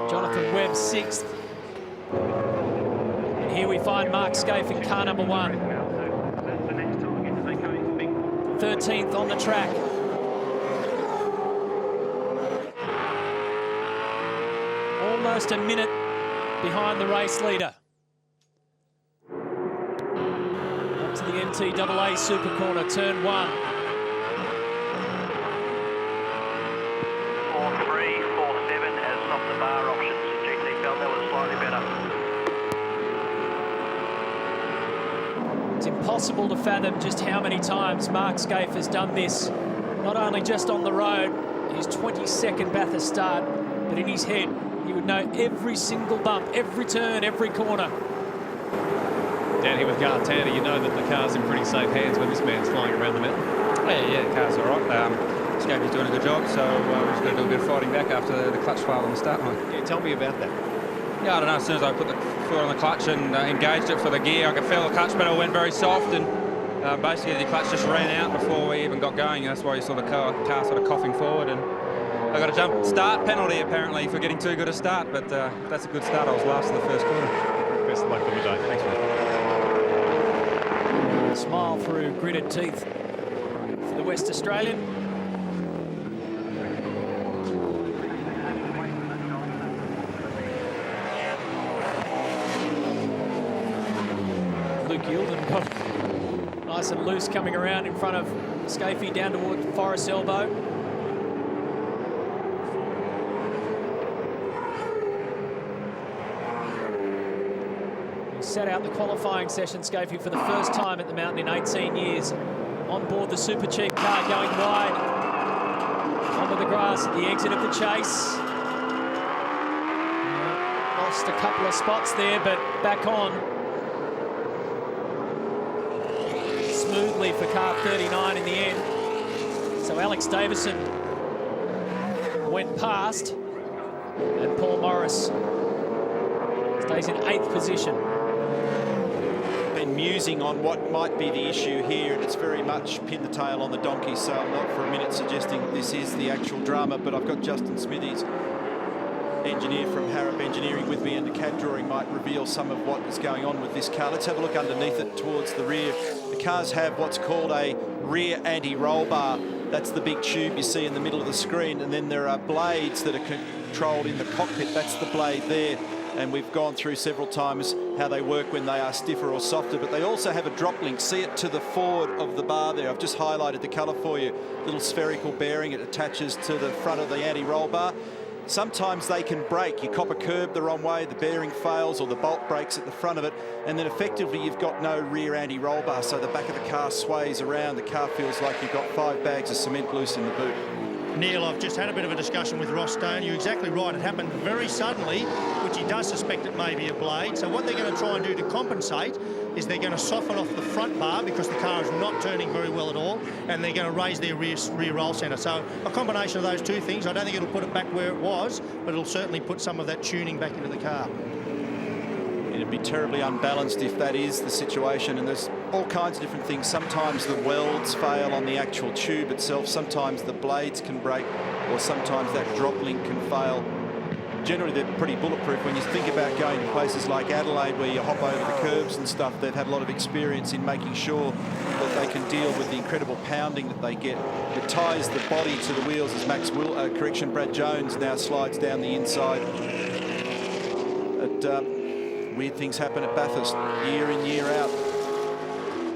Jonathan Webb 6th. And here we find Mark Scaife in car number 1. 13th on the track. Almost a minute behind the race leader. Up to the MTAA Super Corner, turn 1. 4-3, 4-7 as off the bar options. GT felt that was slightly better. It's impossible to fathom just how many times Mark Scaife has done this, not only just on the road, his 22nd Bathurst start, but in his head, he would know every single bump, every turn, every corner. Down here with Garth Tanner, you know that the car's in pretty safe hands when this man's flying around the mountain. Yeah, the car's all right. Scaife doing a good job, so we're just going to do a bit of fighting back after the clutch failed on the start line. Yeah, tell me about that. Yeah, I don't know, as soon as I put the foot on the clutch and engaged it for the gear, I could feel the clutch pedal went very soft, and basically the clutch just ran out before we even got going, and that's why you saw the car sort of coughing forward, and I got a jump start penalty apparently for getting too good a start, but that's a good start. I was last in the first corner. Best of luck for the day. Thanks, man. Smile through gritted teeth for the West Australian. Luke Yilden got Nice and loose coming around in front of Scafie down toward Forest Elbow. He set out the qualifying session, Scafie, for the first time at the mountain in 18 years. On board the super cheap car, going wide onto the grass at the exit of the chase. Lost a couple of spots there, but back on smoothly for car 39 in the end. So Alex Davison went past, and Paul Morris stays in 8th position. Been musing on what might be the issue here, and it's very much pin the tail on the donkey, so I'm not for a minute suggesting this is the actual drama, but I've got Justin Smithies, engineer from Harrop Engineering, with me, and the CAD drawing might reveal some of what is going on with this car. Let's have a look underneath it towards the rear. The cars have what's called a rear anti-roll bar. That's the big tube you see in the middle of the screen, and then there are blades that are controlled in the cockpit. That's the blade there, and we've gone through several times how they work when they are stiffer or softer, but they also have a drop link. See it to the forward of the bar there. I've just highlighted the colour for you. Little spherical bearing. It attaches to the front of the anti-roll bar. Sometimes they can break. You cop a curb the wrong way, the bearing fails, or the bolt breaks at the front of it, and then effectively you've got no rear anti-roll bar, so the back of the car sways around. The car feels like you've got 5 bags of cement loose in the boot. Neil, I've just had a bit of a discussion with Ross Stone. You're exactly right. It happened very suddenly, which he does suspect it may be a blade. So what they're going to try and do to compensate is they're going to soften off the front bar because the car is not turning very well at all, and they're going to raise their rear roll centre. So a combination of those two things. I don't think it'll put it back where it was, but it'll certainly put some of that tuning back into the car. It'd be terribly unbalanced if that is the situation, and there's all kinds of different things. Sometimes the welds fail on the actual tube itself, sometimes the blades can break, or sometimes that drop link can fail. Generally they're pretty bulletproof. When you think about going to places like Adelaide where you hop over the curbs and stuff, they've had a lot of experience in making sure that they can deal with the incredible pounding that they get. It ties the body to the wheels as Brad Jones now slides down the inside. Weird things happen at Bathurst year in, year out.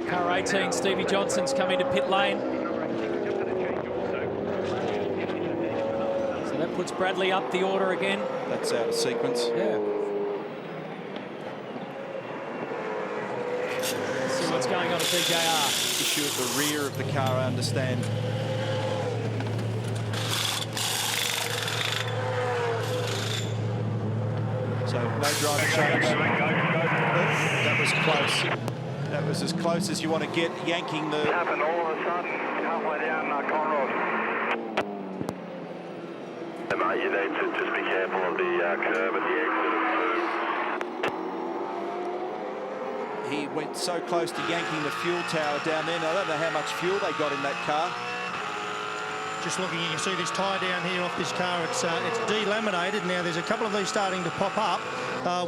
Car 18, Stevie Johnson's come into pit lane. So that puts Bradley up the order again. That's out of sequence. Yeah. Let's see what's going on at BJR. Issue at the rear of the car, I understand. So no driver change. That was close. That was as close as you want to get, yanking the... Happened all of a sudden, halfway down Conrod. Mate, you need to just be careful on the curb at the exit. He went so close to yanking the fuel tower down there. Now, I don't know how much fuel they got in that car. Just looking, you can see this tyre down here off this car. It's delaminated. Now, there's a couple of these starting to pop up,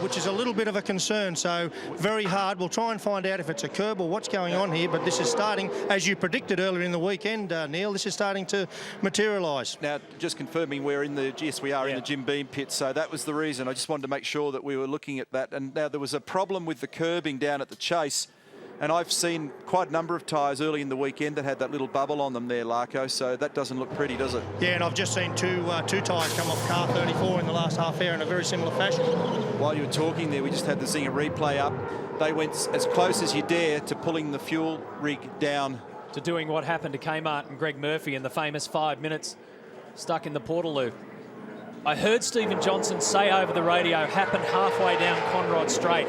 which is a little bit of a concern. So, very hard. We'll try and find out if it's a curb or what's going on here. But this is starting, as you predicted earlier in the weekend, Neil, this is starting to materialise. Now, just confirming we're in the, yes, we are in the Jim Beam pit. So that was the reason. I just wanted to make sure that we were looking at that. And now there was a problem with the curbing down at the chase. And I've seen quite a number of tyres early in the weekend that had that little bubble on them there, Larko, so that doesn't look pretty, does it? Yeah, and I've just seen two tyres come off car 34 in the last half hour in a very similar fashion. While you were talking there, we just had the Zinger replay up. They went as close as you dare to pulling the fuel rig down. To doing what happened to Kmart and Greg Murphy in the famous 5 minutes stuck in the Portaloo. I heard Stephen Johnson say over the radio, happened halfway down Conrod Straight.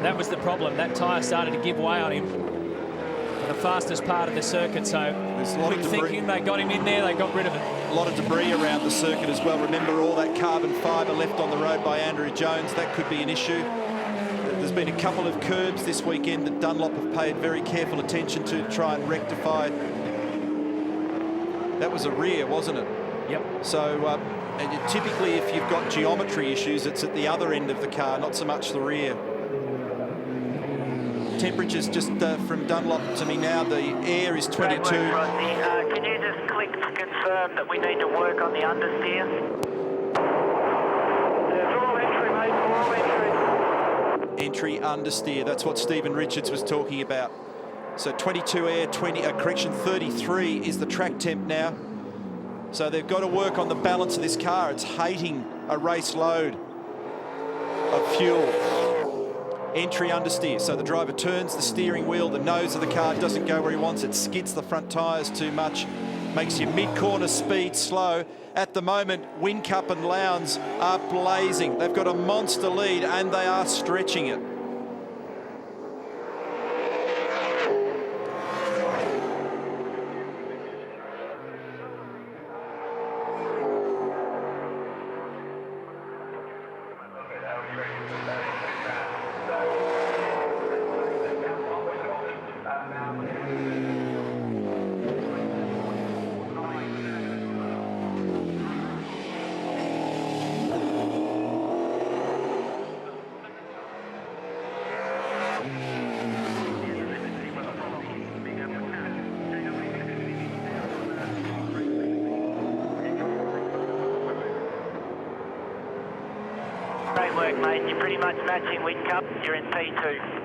That was the problem. That tyre started to give way on him for the fastest part of the circuit. So there's a lot of debris. Thinking they got him in there, they got rid of it. A lot of debris around the circuit as well. Remember all that carbon fibre left on the road by Andrew Jones. That could be an issue. There's been a couple of curbs this weekend that Dunlop have paid very careful attention to try and rectify. That was a rear, wasn't it? Yep. So and typically if you've got geometry issues, it's at the other end of the car, not so much the rear. Temperatures just from Dunlop to me now, the air is 22. Can you just click to confirm that we need to work on the understeer? Yeah, all entry, mate, all entry. Entry understeer, that's what Stephen Richards was talking about. So 22 air, 33 is the track temp now. So they've got to work on the balance of this car. It's hating a race load of fuel. Entry understeer. So the driver turns the steering wheel. The nose of the car doesn't go where he wants it. Skids the front tyres too much. Makes your mid-corner speed slow. At the moment, Whincup and Lowndes are blazing. They've got a monster lead and they are stretching it. Great work, mate. You're pretty much matching Whincup. You're in P2.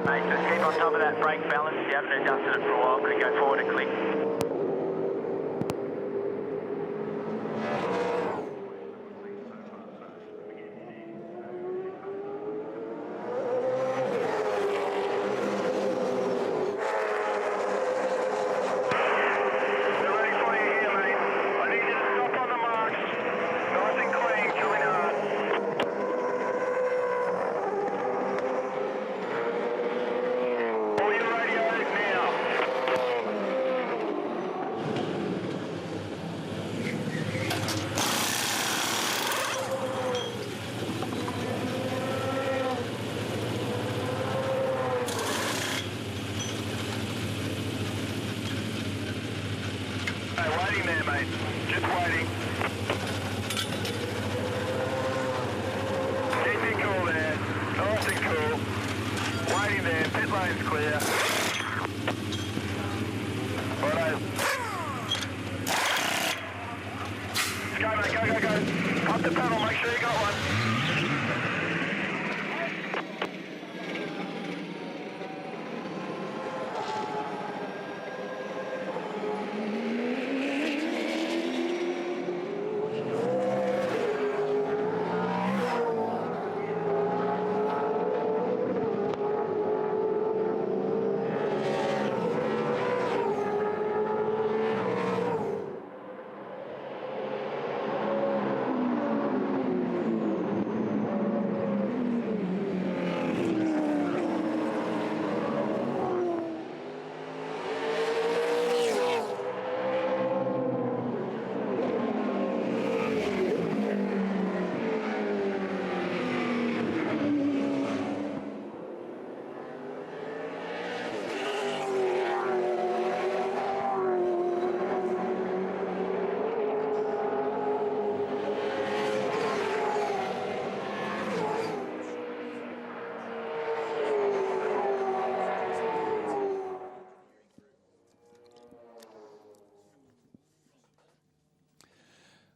Mate, just keep on top of that brake balance. You haven't adjusted it for a while. Could go forward a click. Waiting there, mate. Just waiting. Keep it cool there. Nice and cool. Waiting there. Pit lane's clear. Righto. Go, mate. Go, go, go. Up the pedal. Make sure you got one.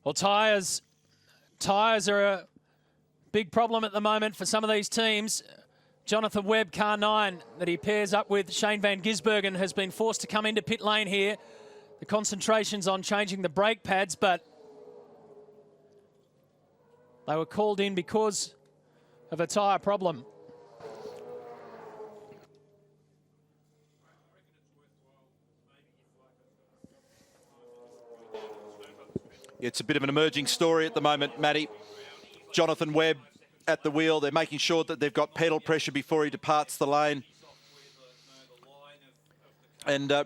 Well, tyres are a big problem at the moment for some of these teams. Jonathan Webb, car 9, that he pairs up with Shane Van Gisbergen, has been forced to come into pit lane here. The concentration's on changing the brake pads, but they were called in because of a tyre problem. It's a bit of an emerging story at the moment, Matty. Jonathan Webb at the wheel. They're making sure that they've got pedal pressure before he departs the lane. And I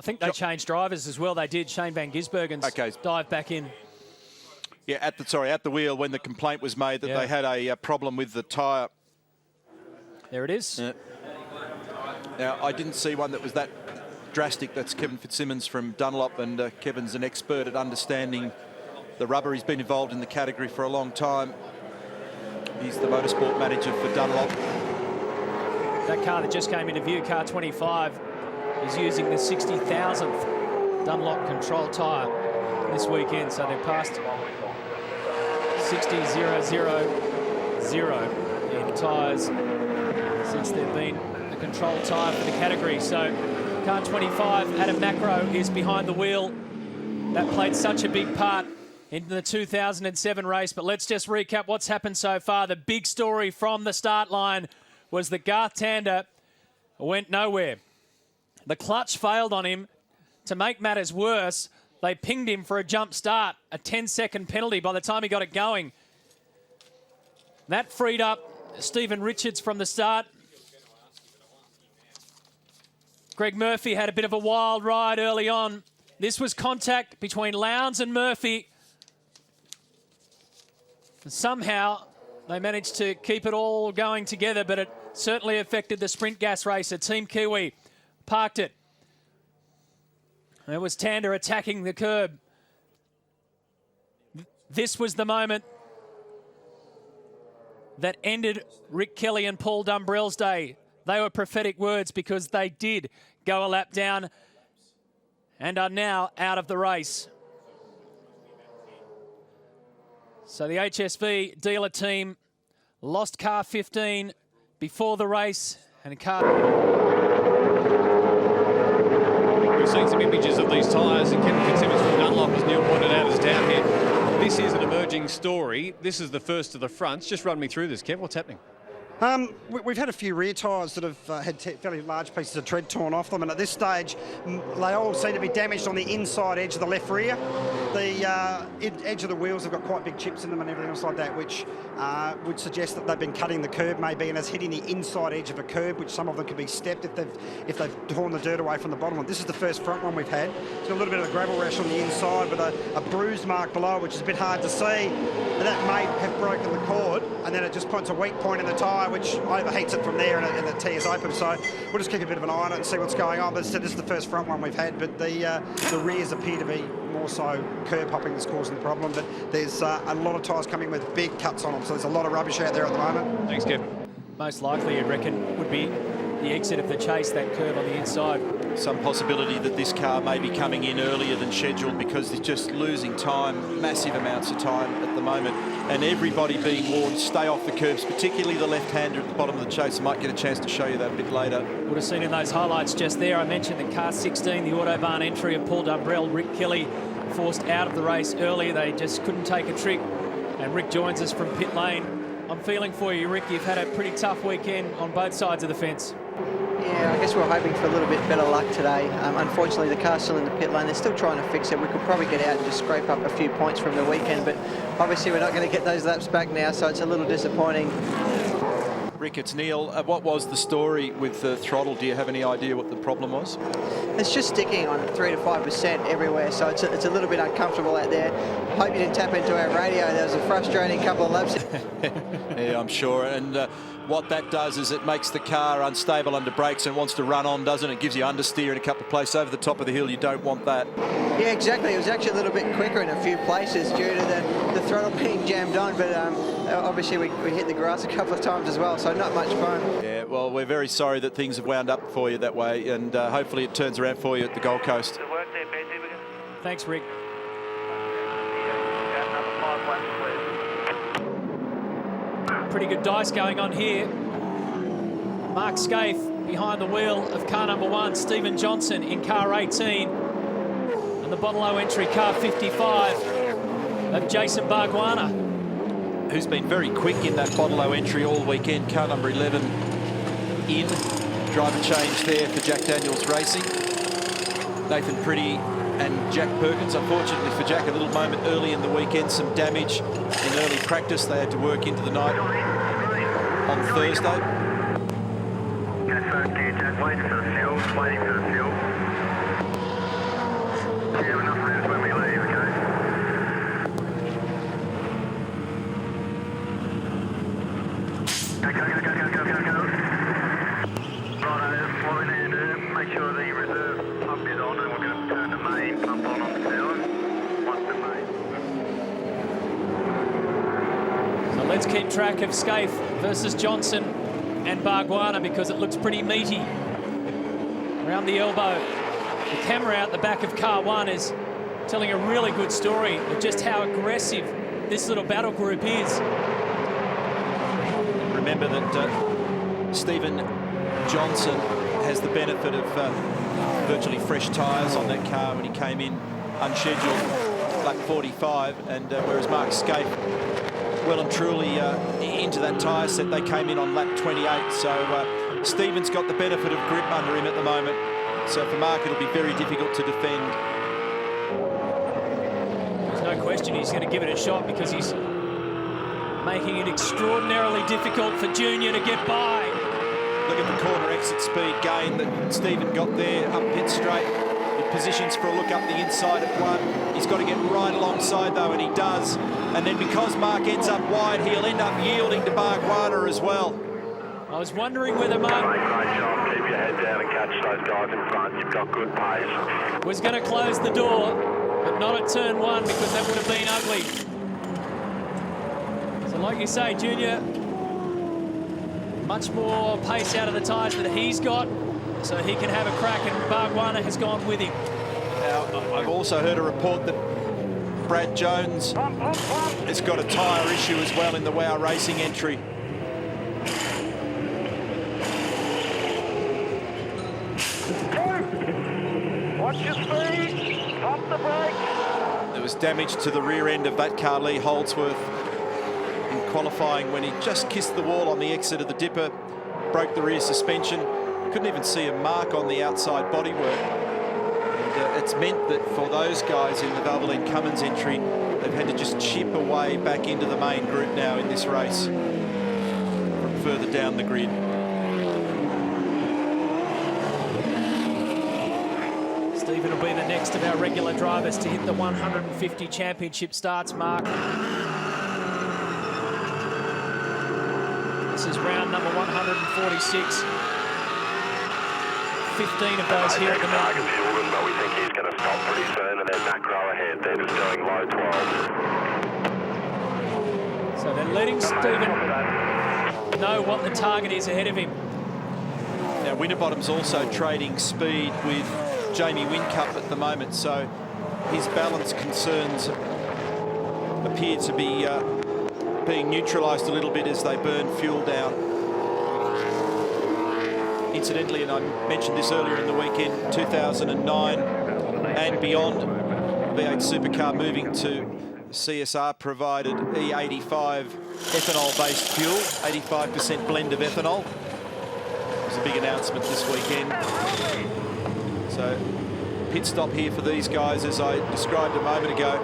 think they changed drivers as well. They did. Shane Van Gisbergen's dive back in. Yeah, at the wheel when the complaint was made that they had a problem with the tyre. There it is. Now, I didn't see one that was that drastic. That's Kevin Fitzsimmons from Dunlop, and Kevin's an expert at understanding the rubber. He's been involved in the category for a long time. He's the motorsport manager for Dunlop. That car that just came into view, car 25, is using the 60,000th Dunlop control tyre this weekend. So they've passed 60,000 in tyres since they've been the control tyre for the category. So car 25, Adam Macro, is behind the wheel. That played such a big part in the 2007 race. But let's just recap what's happened so far. The big story from the start line was that Garth Tander went nowhere. The clutch failed on him. To make matters worse, they pinged him for a jump start, a 10-second penalty by the time he got it going. That freed up Stephen Richards from the start. Greg Murphy had a bit of a wild ride early on. This was contact between Lowndes and Murphy. And somehow they managed to keep it all going together, but it certainly affected the sprint gas racer. Team Kiwi parked it. There was Tander attacking the curb. This was the moment that ended Rick Kelly and Paul Dumbrell's day. They were prophetic words because they did go a lap down and are now out of the race. So the HSV dealer team lost car 15 before the race, and car... We've seen some images of these tyres, and Kevin Fitzsimmons from Dunlop, as Neil pointed out, is down here. This is an emerging story. This is the first of the fronts. Just run me through this, Kev. What's happening? We've had a few rear tyres that have had fairly large pieces of tread torn off them, and at this stage they all seem to be damaged on the inside edge of the left rear. The edge of the wheels have got quite big chips in them and everything else like that, which would suggest that they've been cutting the curb maybe, and it's hitting the inside edge of a curb, which some of them can be stepped if they've torn the dirt away from the bottom one. This is the first front one we've had. It's got a little bit of a gravel rash on the inside with a bruise mark below, which is a bit hard to see, and that may have broken the cord, and then it just points a weak point in the tyre, which overheats it from there, and the tears open. So we'll just keep a bit of an eye on it and see what's going on. But this is the first front one we've had, but the rears appear to be more so curb hopping that's causing the problem. But there's a lot of tyres coming with big cuts on them, so there's a lot of rubbish out there at the moment. Thanks, Kevin. Most likely, you'd reckon, would be the exit of the chase, that curb on the inside. Some possibility that this car may be coming in earlier than scheduled because it's just losing time, massive amounts of time at the moment, and everybody being warned, stay off the curbs, particularly the left-hander at the bottom of the chase. I might get a chance to show you that a bit later. Would have seen in those highlights just there, I mentioned the car 16, the Autobahn entry of Paul Dumbrell. Rick Kelly forced out of the race earlier. They just couldn't take a trick, and Rick joins us from pit lane. I'm feeling for you, Rick. You've had a pretty tough weekend on both sides of the fence. Yeah, I guess we're hoping for a little bit better luck today. Unfortunately, the car's still in the pit lane. They're still trying to fix it. We could probably get out and just scrape up a few points from the weekend, but obviously we're not going to get those laps back now, so it's a little disappointing. Rick, it's Neil. What was the story with the throttle? Do you have any idea what the problem was? It's just sticking on 3 to 5% everywhere, so it's a little bit uncomfortable out there. Hope you didn't tap into our radio. There was a frustrating couple of laps. Yeah, I'm sure. And what that does is it makes the car unstable under brakes and wants to run on, doesn't it? It gives you understeer in a couple of places over the top of the hill. You don't want that. Yeah, exactly. It was actually a little bit quicker in a few places due to the throttle being jammed on, but obviously we hit the grass a couple of times as well, so not much fun. Yeah, well, we're very sorry that things have wound up for you that way, and hopefully it turns around for you at the Gold Coast. Thanks, Rick. Pretty good dice going on here. Mark Scaife behind the wheel of car number 1, Stephen Johnson in car 18. And the Bottle-O entry, car 55 of Jason Barguana, who's been very quick in that Bottle-O entry all weekend. Car number 11 in. Driver change there for Jack Daniels Racing. Nathan Pretty and Jack Perkins. Unfortunately for Jack, a little moment early in the weekend, some damage in early practice. They had to work into the night on Thursday. waiting for the fuel, waiting for the fuel. Do you have enough rooms when we leave, okay? Go. Righto, what we need to do, make sure the reserve pump is on and we're going to turn the main pump on the tower. Once the main. So let's keep track of Scaife versus Johnson and Bargwanna because it looks pretty meaty. Around the elbow. The camera out the back of car 1 is telling a really good story of just how aggressive this little battle group is. Remember that Stephen Johnson has the benefit of virtually fresh tyres on that car when he came in unscheduled lap 45, and whereas Mark Scaife well and truly into that tyre set, they came in on lap 28, so Stephen's got the benefit of grip under him at the moment, so for Mark it'll be very difficult to defend. There's no question he's going to give it a shot because he's making it extraordinarily difficult for Junior to get by. Look at the corner exit speed gain that Stephen got there up pit straight. It positions for a look up the inside of 1. He's got to get right alongside though, and he does. And then because Mark ends up wide, he'll end up yielding to Bargwanna as well. I was wondering whether Mark... Great job, keep your head down and catch those guys in front. You've got good pace. was going to close the door, but not at turn 1 because that would have been ugly. So like you say, Junior, much more pace out of the tyres that he's got, so he can have a crack, and Bargwanna has gone with him. Now, I've also heard a report that Brad Jones has got a tyre issue as well in the WOW Racing entry. Watch your speed, pump the brakes. There was damage to the rear end of that car, Lee Holdsworth, in qualifying when he just kissed the wall on the exit of the dipper, broke the rear suspension, couldn't even see a mark on the outside bodywork. And it's meant that for those guys in the Valvoline Cummins entry, they've had to just chip away back into the main group now in this race from further down the grid. Stephen will be the next of our regular drivers to hit the 150 championship starts mark. This is round number 146. 15 of those here at the minute. But we think he's going to stop pretty soon, and then that row ahead, they're just doing low 12. So they're letting Stephen know what the target is ahead of him. Now Winterbottom's also trading speed with Jamie Whincup at the moment, so his balance concerns appear to be being neutralised a little bit as they burn fuel down. Incidentally, and I mentioned this earlier in the weekend, 2009 and beyond, V8 Supercar moving to CSR-provided E85 ethanol-based fuel, 85% blend of ethanol. It was a big announcement this weekend. So, pit stop here for these guys, as I described a moment ago.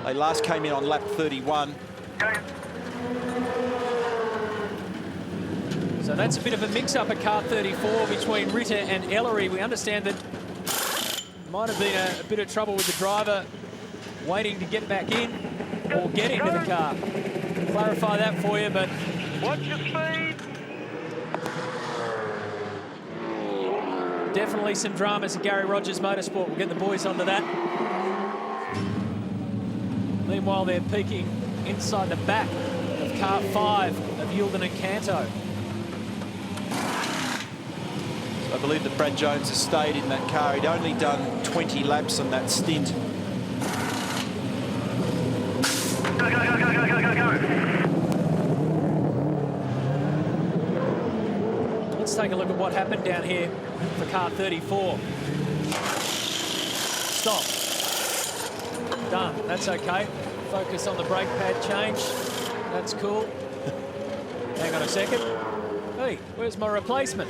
They last came in on lap 31. So that's a bit of a mix-up at car 34 between Ritter and Ellery. We understand that might have been a bit of trouble with the driver waiting to get back in or get into the car. Clarify that for you, but... Watch your speed. Definitely some dramas at Gary Rogers Motorsport. We'll get the boys onto that. Meanwhile, they're peeking inside the back of car 5 of Yilden and Canto. I believe that Brad Jones has stayed in that car. He'd only done 20 laps on that stint. Go, go, go, go, go, go, go, go. Let's take a look at what happened down here for car 34. Stop. Done. That's okay. Focus on the brake pad change. That's cool. Hang on a second. Hey, where's my replacement?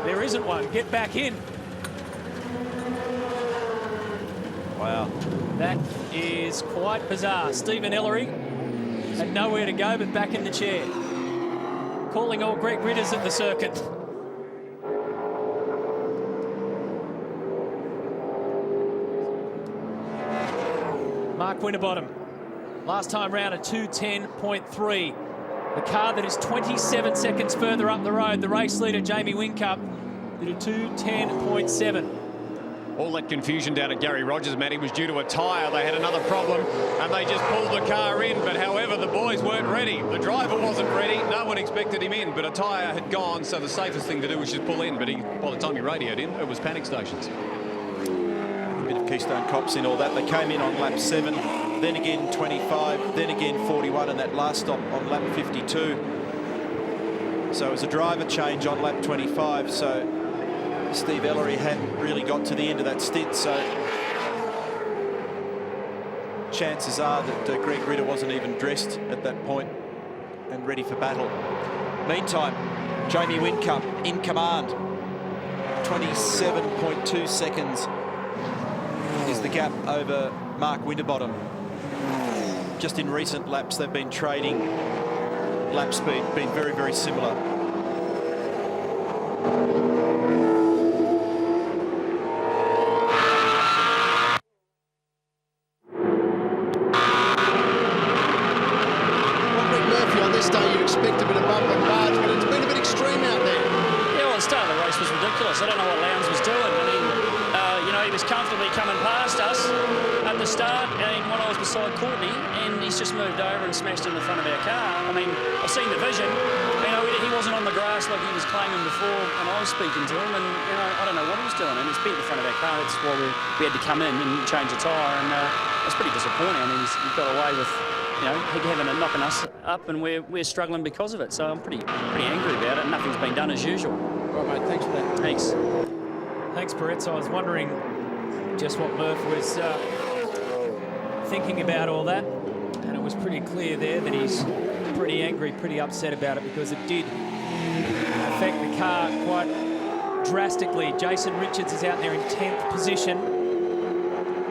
There isn't one. Get back in. Wow. That is quite bizarre. Stephen Ellery had nowhere to go but back in the chair. calling all Greg Ritters at the circuit. Mark Winterbottom, last time round a 2:10.3. The car that is 27 seconds further up the road, the race leader Jamie Whincup, did a 2:10.7. All that confusion down at Gary Rogers, Matty, was due to a tyre. They had another problem and they just pulled the car in. But however, the boys weren't ready. The driver wasn't ready. No one expected him in, but a tyre had gone. So the safest thing to do was just pull in. But by the time he radioed in, it was panic stations. A bit of Keystone Cops in all that. They came in on lap 7, then again 25, then again 41, and that last stop on lap 52. So it was a driver change on lap 25. So Steve Ellery hadn't really got to the end of that stint, so chances are that Greg Ritter wasn't even dressed at that point and ready for battle. Meantime, Jamie Whincup in command. 27.2 seconds is the gap over Mark Winterbottom. Just in recent laps, they've been trading lap speed, been very, very similar. I don't know what Lowndes was doing. I mean, you know, he was comfortably coming past us at the start and when I was beside Courtney, and he's just moved over and smashed in the front of our car. I mean, I've seen the vision. You know, he wasn't on the grass like he was claiming before when I was speaking to him, and, you know, I don't know what he was doing, and he's beat the front of our car. That's why we had to come in and change the tyre, and it's pretty disappointing. I mean, he got away with, you know, having it knocking us up, and we're struggling because of it. So I'm pretty angry about it. Nothing's been done as usual. Right, mate, thanks for that. Thanks. Thanks, Brett. So I was wondering just what Murph was thinking about all that, and it was pretty clear there that he's pretty angry, pretty upset about it, because it did affect the car quite drastically. Jason Richards is out there in 10th position.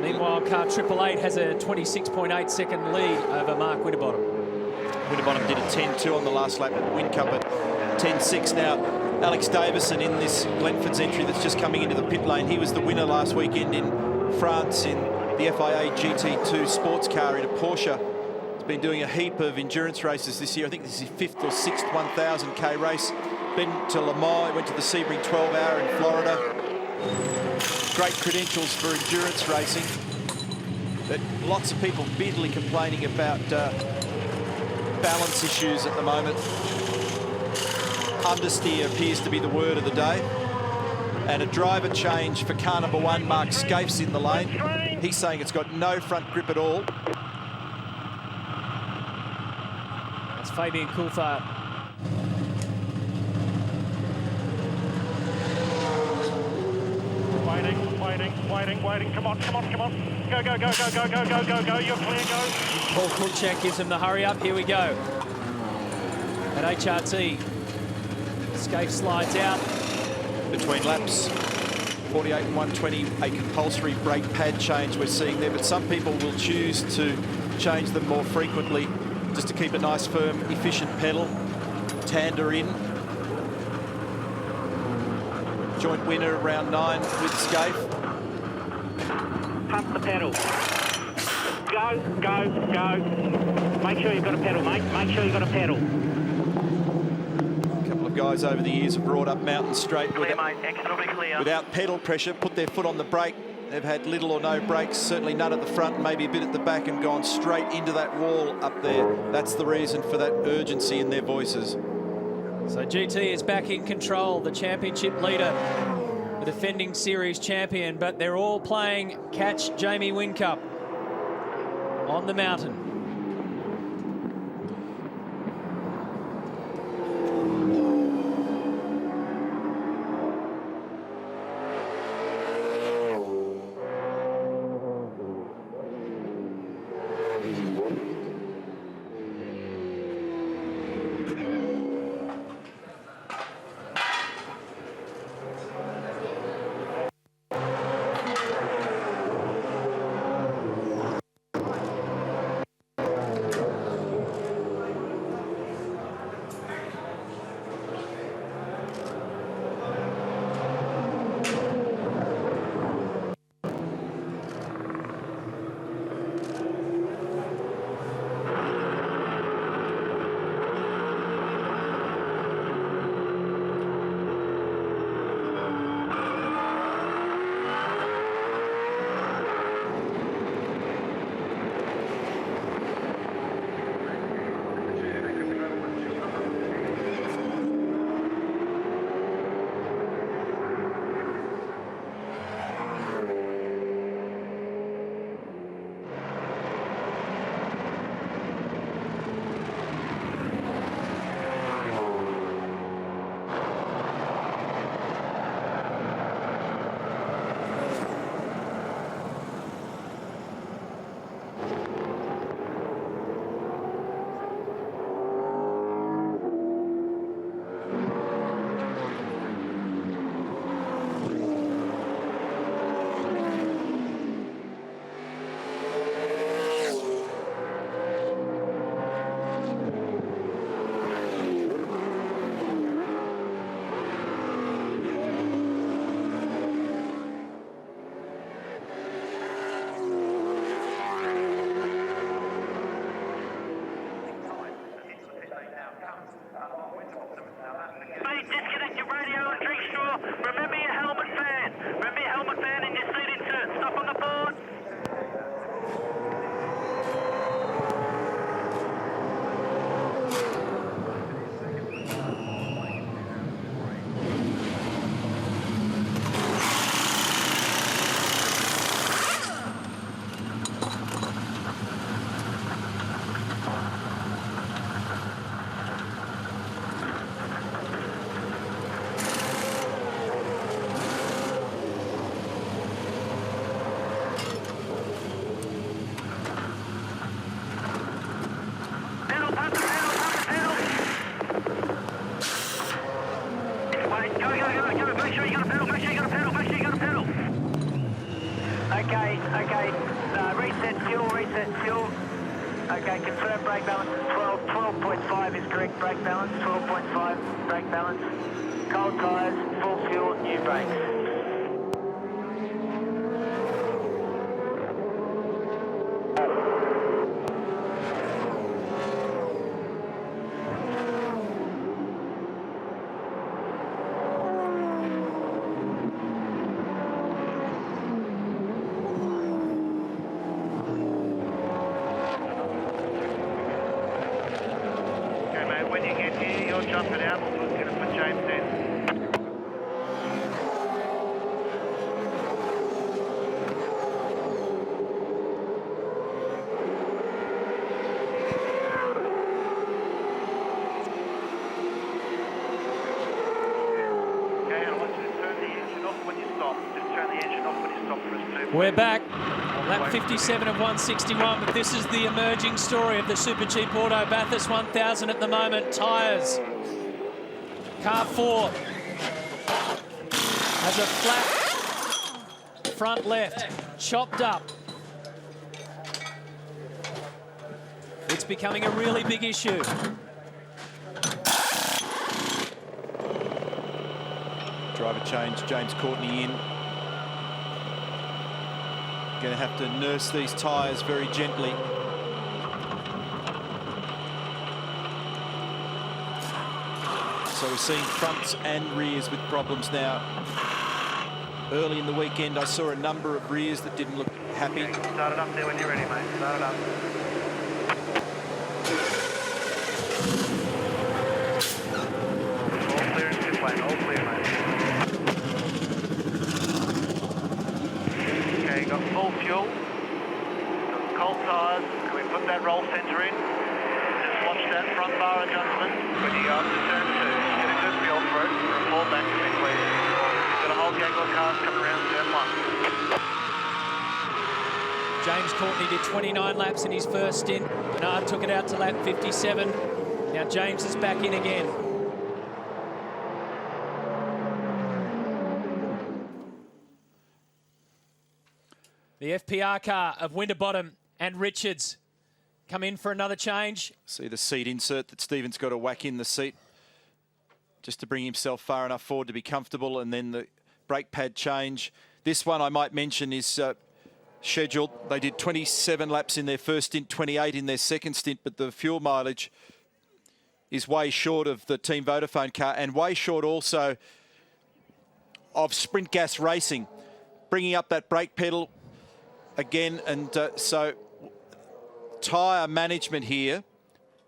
Meanwhile, car 888 has a 26.8 second lead over Mark Winterbottom. Winterbottom did a 10.2 on the last lap at Whincup at 10.6 now. Alex Davison in this Glenford's entry that's just coming into the pit lane. He was the winner last weekend in France in the FIA GT2 sports car in a Porsche. He's been doing a heap of endurance races this year. I think this is his 5th or 6th 1,000k race. Been to Le Mans, he went to the Sebring 12 Hour in Florida. Great credentials for endurance racing. But lots of people bitterly complaining about balance issues at the moment. Understeer appears to be the word of the day. And a driver change for car number 1, Mark Scapes, in the lane. He's saying it's got no front grip at all. That's Fabian Coulthard. Waiting. Come on. Go. You're clear, go. Paul Cruikshank gives him the hurry up. Here we go. At HRT. Scapes slides out. Between laps 48 and 120, a compulsory brake pad change we're seeing there, but some people will choose to change them more frequently just to keep a nice, firm, efficient pedal. Tander in. Joint winner round 9 with Scape. Pump the pedal. Go. Make sure you've got a pedal, mate. Make sure you've got a pedal. Guys over the years have brought up Mountain Straight Clear, mate. Extremely clear. without pedal pressure, put their foot on the brake. They've had little or no brakes, certainly none at the front, maybe a bit at the back, and gone straight into that wall up there. That's the reason for that urgency in their voices. So GT is back in control, the championship leader, the defending series champion, but they're all playing catch Jamie Whincup on the mountain. Okay, reset fuel. Okay, confirm brake balance is 12. 12.5 is correct brake balance. 12.5 brake balance. Cold tyres, full fuel, new brakes. When you get here, you'll jump it out. We're going to put James in. Okay, I want you to turn the engine off when you stop. Just turn the engine off when you stop for us too. We're back. Lap 57 of 161, but this is the emerging story of the Super Cheap Auto Bathurst 1000 at the moment. Tyres. Car 4 has a flat front left, chopped up. It's becoming a really big issue. Driver change, James Courtney in. Going to have to nurse these tyres very gently. So we're seeing fronts and rears with problems now. Early in the weekend, I saw a number of rears that didn't look happy. Okay, start it up there when you're ready, mate. Start it up. All clear in pit lane, all clear, mate. Okay, got full fuel. Got cold tyres. Can we put that roll centre in? Just watch that front bar adjustment when you go up to turn 2. Get a good feel for it. Report back to me, please. Got a whole gang of cars coming around turn 1. James Courtney did 29 laps in his first stint. Bernard took it out to lap 57. Now James is back in again. The FPR car of Winterbottom and Richards come in for another change. See the seat insert that Stephen's got to whack in the seat just to bring himself far enough forward to be comfortable, and then the brake pad change. This one I might mention is scheduled. They did 27 laps in their first stint, 28 in their second stint, but the fuel mileage is way short of the Team Vodafone car and way short also of Sprint Gas Racing, bringing up that brake pedal again, and so tyre management here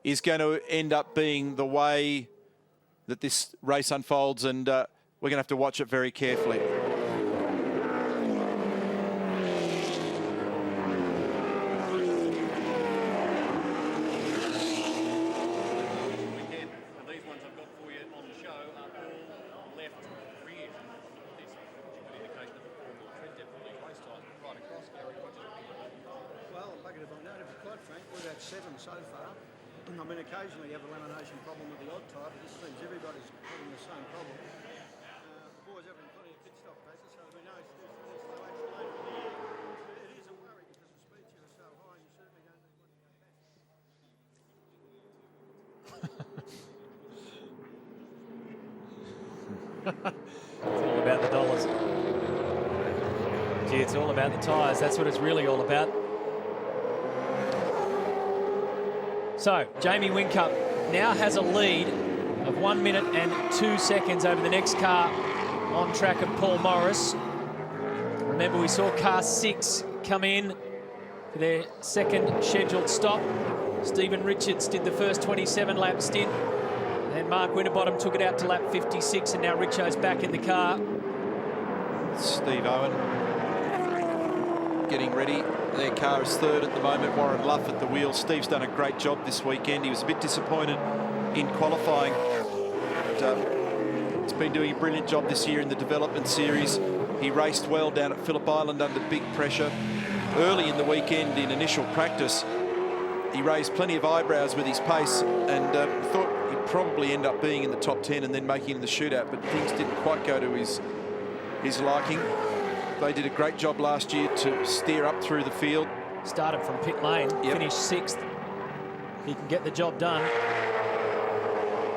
is going to end up being the way that this race unfolds, and we're going to have to watch it very carefully. So far. I mean, occasionally you have a lamination problem with the odd tyre, but this seems everybody's having the same problem. Boys having plenty of pit stop passes, so there'll be no slow action later in the year. It is a worry because the speeds here are so high, and you certainly don't need one to go back. It's all about the dollars. Gee, it's all about the tyres. That's what it's really all about. So, Jamie Whincup now has a lead of 1 minute and 2 seconds over the next car on track of Paul Morris. Remember, we saw car 6 come in for their second scheduled stop. Stephen Richards did the first 27-lap stint. And Mark Winterbottom took it out to lap 56, and now Richo's back in the car. Steve Owen getting ready. Their car is third at the moment. Warren Luff at the wheel. Steve's done a great job this weekend. He was a bit disappointed in qualifying. But, he's been doing a brilliant job this year in the development series. He raced well down at Phillip Island under big pressure. Early in the weekend in initial practice, he raised plenty of eyebrows with his pace, and thought he'd probably end up being in the top 10 and then making it in the shootout, but things didn't quite go to his liking. They did a great job last year to steer up through the field. Started from pit lane, finished 6th. He can get the job done.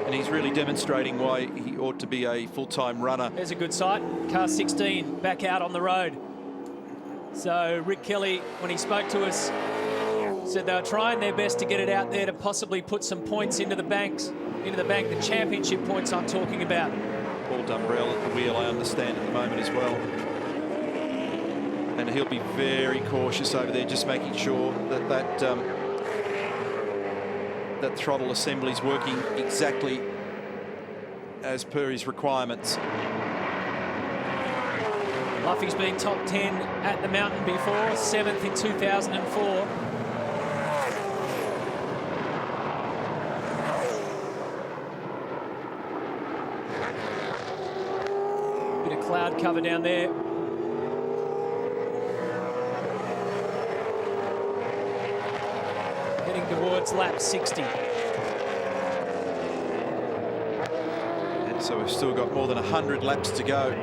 And he's really demonstrating why he ought to be a full-time runner. There's a good sight. Car 16 back out on the road. So Rick Kelly, when he spoke to us, said they were trying their best to get it out there to possibly put some points into the bank, the championship points I'm talking about. Paul Dumbrell at the wheel, I understand, at the moment as well. And he'll be very cautious over there, just making sure that that throttle assembly is working exactly as per his requirements. Luffy's been top 10 at the mountain before, 7th in 2004. Bit of cloud cover down there. Heading towards lap 60. And so we've still got more than 100 laps to go.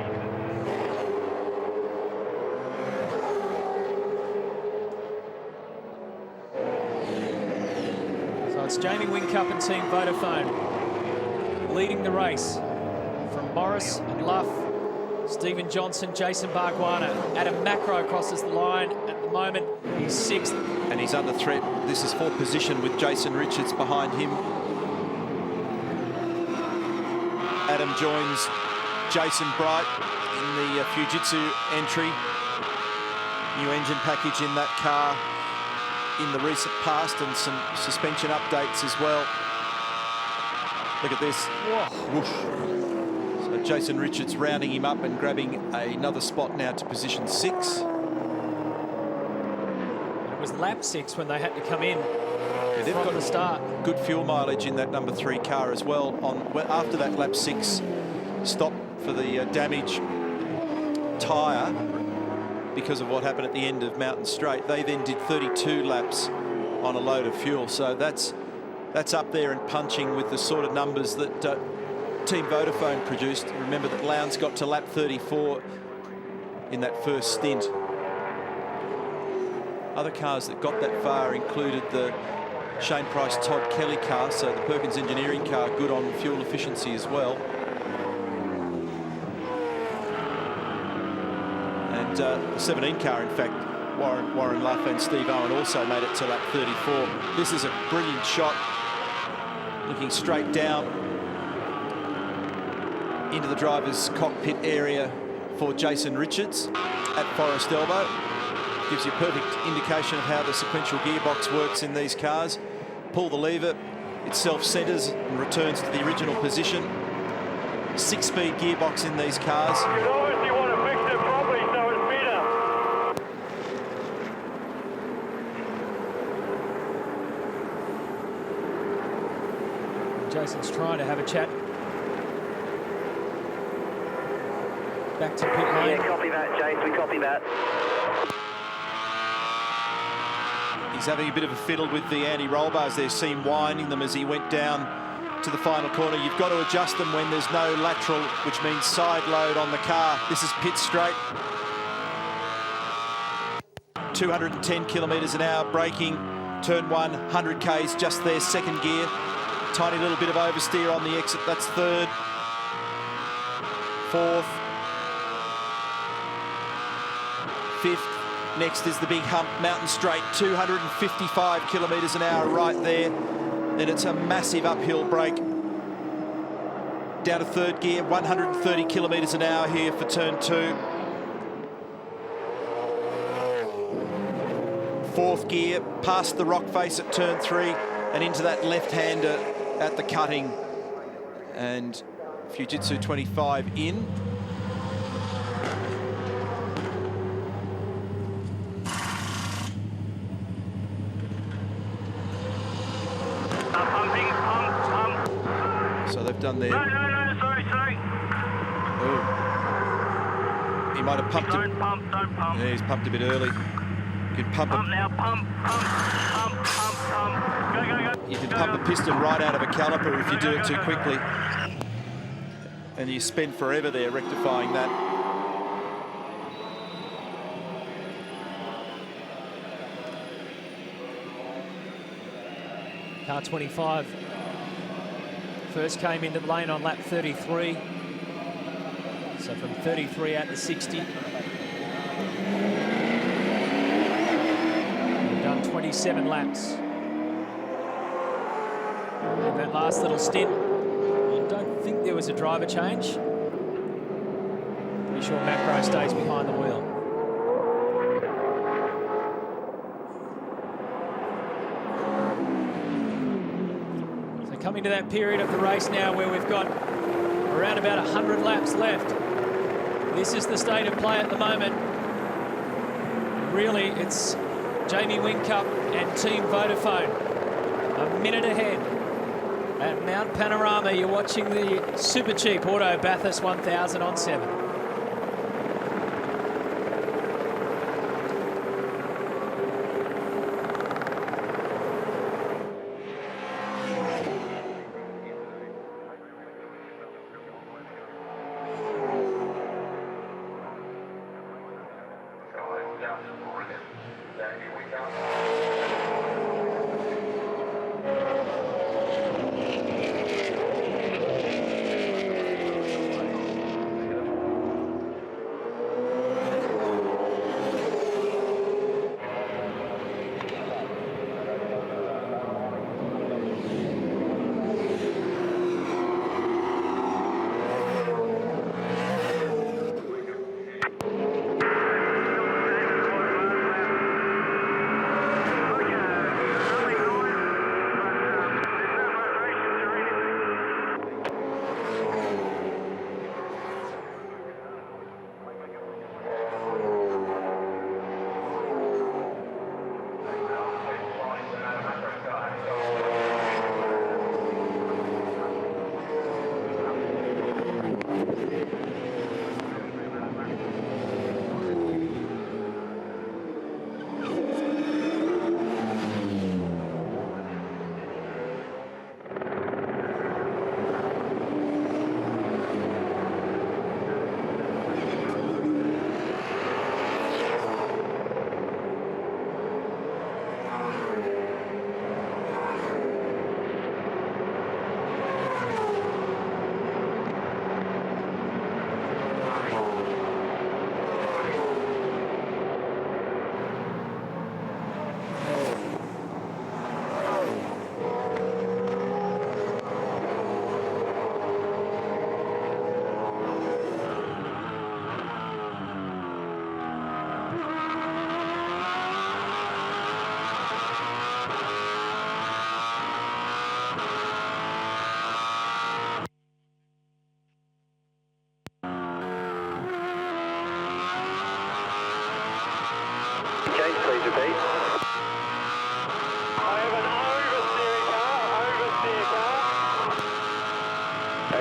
So it's Jamie Whincup and Team Vodafone leading the race. From Morris and Luff, Stephen Johnson, Jason Barguana. Adam Macro crosses the line at the moment. He's 6th. And he's under threat. This is 4th position with Jason Richards behind him. Adam joins Jason Bright in the Fujitsu entry. New engine package in that car in the recent past, and some suspension updates as well. Look at this. Whoosh. So Jason Richards rounding him up and grabbing another spot now to position 6. It was lap 6 when they had to come in. Yeah, they've got the start. Good fuel mileage in that number 3 car as well. After that lap 6 stop for the damage tyre because of what happened at the end of Mountain Straight, they then did 32 laps on a load of fuel. So that's up there and punching with the sort of numbers that Team Vodafone produced. Remember that Lowndes got to lap 34 in that first stint. Other cars that got that far included the Shane Price Todd Kelly car, so the Perkins Engineering car, good on fuel efficiency as well. And the 17 car, in fact, Warren Luff and Steve Owen also made it to lap 34. This is a brilliant shot, looking straight down into the driver's cockpit area for Jason Richards at Forest Elbow. Gives you a perfect indication of how the sequential gearbox works in these cars. Pull the lever, it self-centers and returns to the original position. 6-speed gearbox in these cars. You obviously want to fix it properly so it's better. Jason's trying to have a chat. Back to pit lane. Yeah, copy that, Jace. We copy that. He's having a bit of a fiddle with the anti-roll bars there. See him winding them as he went down to the final corner. You've got to adjust them when there's no lateral, which means side load on the car. This is pit straight. 210 kilometres an hour braking. Turn 1, 100 Ks just there, 2nd gear. Tiny little bit of oversteer on the exit. That's 3rd. 4th. 5th. Next is the big hump, Mountain Straight, 255 kilometres an hour right there. Then it's a massive uphill brake. Down to 3rd gear, 130 kilometres an hour here for turn 2. 4th gear, past the rock face at turn 3 and into that left-hander at the cutting. And Fujitsu 25 in. So they've done their... No, sorry. Oh. He might have pumped Don't pump. Yeah, he's pumped a bit early. You can pump Now, pump. Go. You can pump a piston right out of a caliper if you do it too quickly. And you spend forever there rectifying that. Car 25 first came into the lane on lap 33. So from 33 out to 60. We've done 27 laps. In that last little stint, I don't think there was a driver change. Pretty sure Macro stays behind the wheel. So coming to that period of the race now where we've got around about 100 laps left. This is the state of play at the moment. Really, it's Jamie Whincup and Team Vodafone a minute ahead. At Mount Panorama, you're watching the super cheap Auto Bathurst 1000 on 7. Please repeat. I have an oversteer car.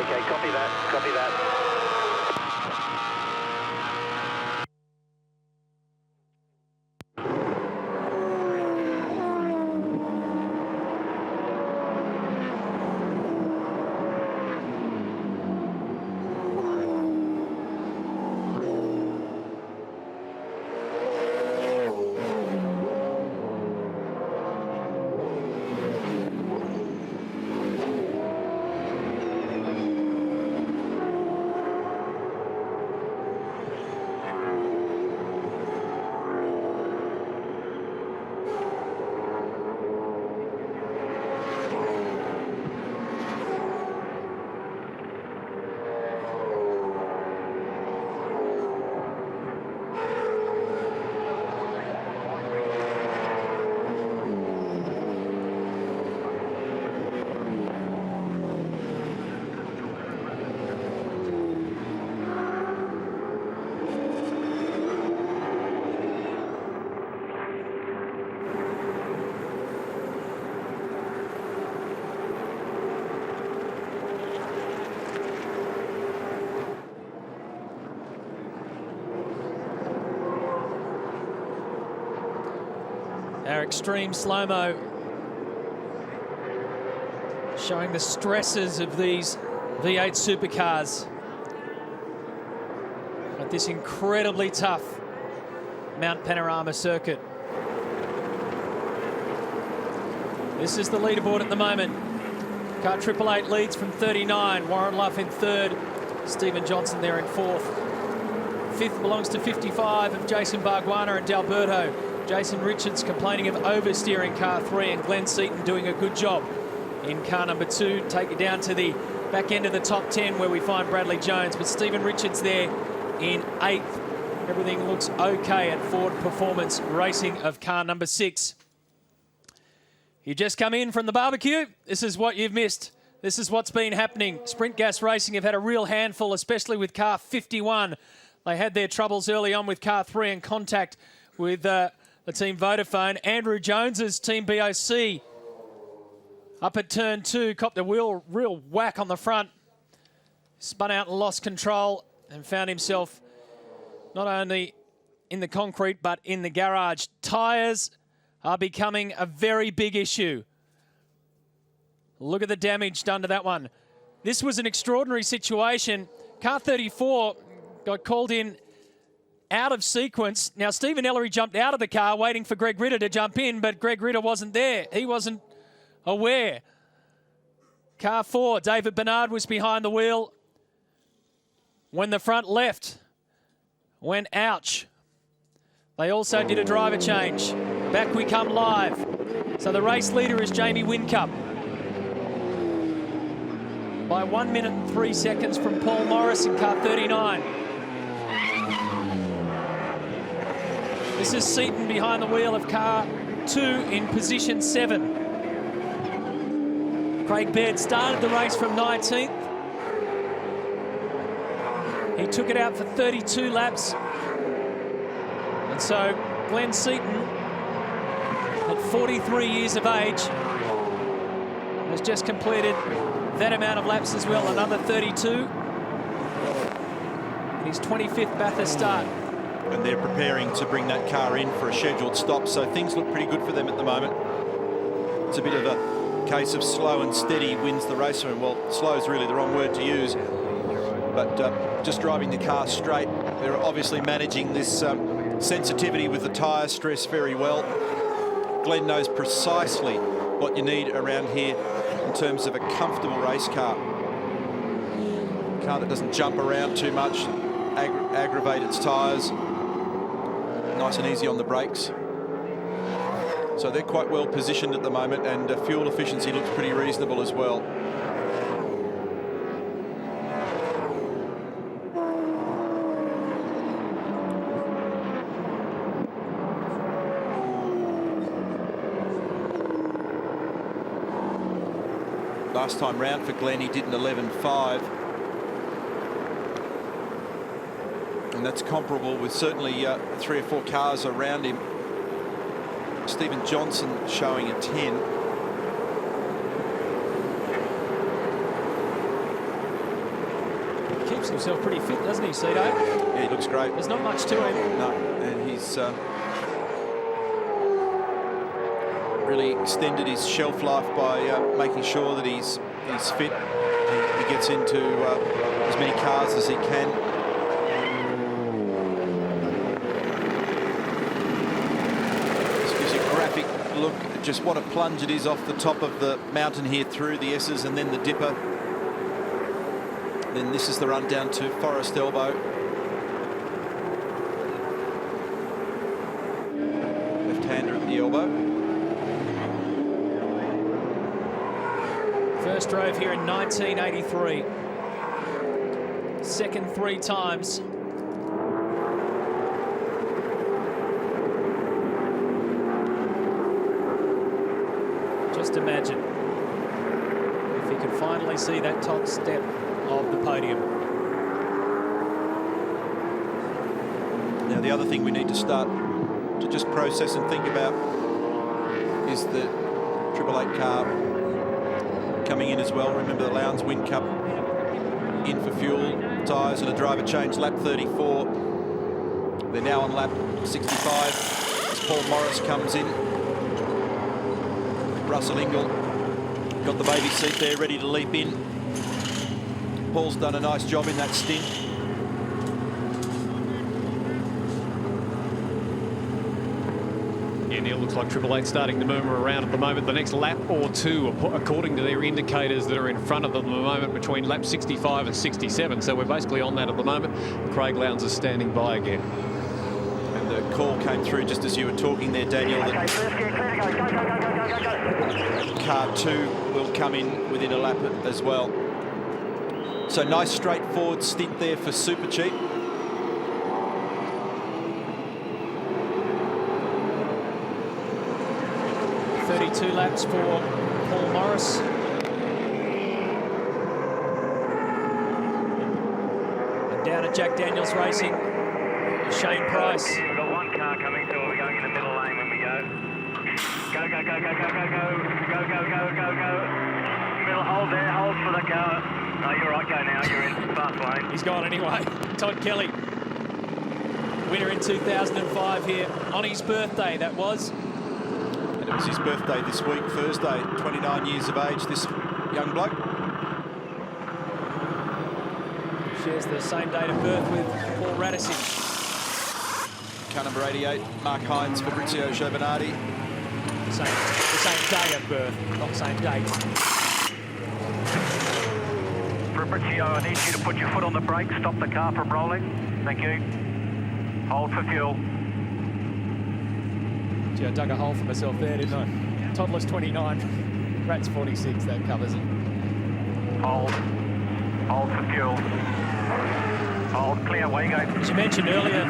Okay, copy that, copy that. Our extreme slow-mo showing the stresses of these V8 supercars at this incredibly tough Mount Panorama circuit. This is the leaderboard at the moment. Car 888 leads from 39. Warren Luff in third. Stephen Johnson there in fourth. Fifth belongs to 55 of Jason Barguana and D'Alberto. Jason Richards complaining of oversteering car 3, and Glenn Seaton doing a good job in car number 2. Take you down to the back end of the top 10 where we find Bradley Jones, but Stephen Richards there in 8th. Everything looks okay at Ford Performance Racing of car number 6. You just come in from the barbecue, this is what you've missed. This is what's been happening. Sprint Gas Racing have had a real handful, especially with car 51. They had their troubles early on with car 3 and contact with the team Vodafone. Andrew Jones's team BOC up at turn 2, copped a real whack on the front. Spun out and lost control and found himself not only in the concrete but in the garage. Tyres are becoming a very big issue. Look at the damage done to that one. This was an extraordinary situation. Car 34 got called in out of sequence. Now, Stephen Ellery jumped out of the car waiting for Greg Ritter to jump in, but Greg Ritter wasn't there. He wasn't aware. Car 4, David Bernard was behind the wheel when the front left went ouch. They also did a driver change. Back we come live. So the race leader is Jamie Whincup by 1 minute and 3 seconds from Paul Morris in car 39. This is Seaton behind the wheel of car 2 in position 7. Craig Baird started the race from 19th. He took it out for 32 laps. And so Glenn Seaton, at 43 years of age, has just completed that amount of laps as well, another 32. And his 25th Bathurst start. And they're preparing to bring that car in for a scheduled stop, so things look pretty good for them at the moment. It's a bit of a case of slow and steady wins the race. Well, slow is really the wrong word to use, but just driving the car straight. They're obviously managing this sensitivity with the tyre stress very well. Glenn knows precisely what you need around here in terms of a comfortable race car. A car that doesn't jump around too much, aggravate its tyres, nice and easy on the brakes. So they're quite well positioned at the moment, and fuel efficiency looks pretty reasonable as well. Last time round for Glenn, he did an 11.5. And that's comparable with certainly 3 or 4 cars around him. Stephen Johnson showing a 10. He keeps himself pretty fit, doesn't he, Cito? Yeah, he looks great. There's not much to him. No, and he's really extended his shelf life by making sure that he's fit. He gets into as many cars as he can. This gives you a graphic look at just what a plunge it is off the top of the mountain here through the S's and then the dipper. Then this is the run down to Forest Elbow. Left-hander at the elbow. First drove here in 1983. Second 3 times. Just imagine if he could finally see that top step of the podium. Now, the other thing we need to start to just process and think about is the 888 car coming in as well. Remember the Lowndes Whincup in for fuel, tyres and a driver change, lap 34. They're now on lap 65 as Paul Morris comes in. Russell Ingall got the baby seat there ready to leap in. Paul's done a nice job in that stint. Yeah, Neil, looks like Triple Eight starting to murmur around at the moment. The next lap or two, according to their indicators that are in front of them at the moment, between lap 65 and 67. So we're basically on that at the moment. Craig Lowndes is standing by again. And the call came through just as you were talking there, Daniel, that car 2 will come in within a lap as well. So nice straightforward stint there for Super Cheap. Two laps for Paul Morris. And down at Jack Daniels Racing, Shane Price. We've got one car coming, so we're going in the middle lane when we go. Go, go, go, go, go, go, go. Go, go, go, go, go. Middle, hold there, hold for the car. No, you're right, go now, you're in fast lane. He's gone anyway. Todd Kelly, winner in 2005 here on his birthday, that was. And it was his birthday this week, Thursday, 29 years of age, this young bloke. Shares the same date of birth with Paul Radisson. Car number 88, Mark Hines, Fabrizio Giovanardi. The same day of birth, not same date. Fabrizio, I need you to put your foot on the brake, stop the car from rolling. Thank you. Hold for fuel. Gee, I dug a hole for myself there, didn't I? Toddler's 29, Rat's 46, that covers it. Hold. Hold for fuel. Hold, clear, away you go. As you mentioned earlier,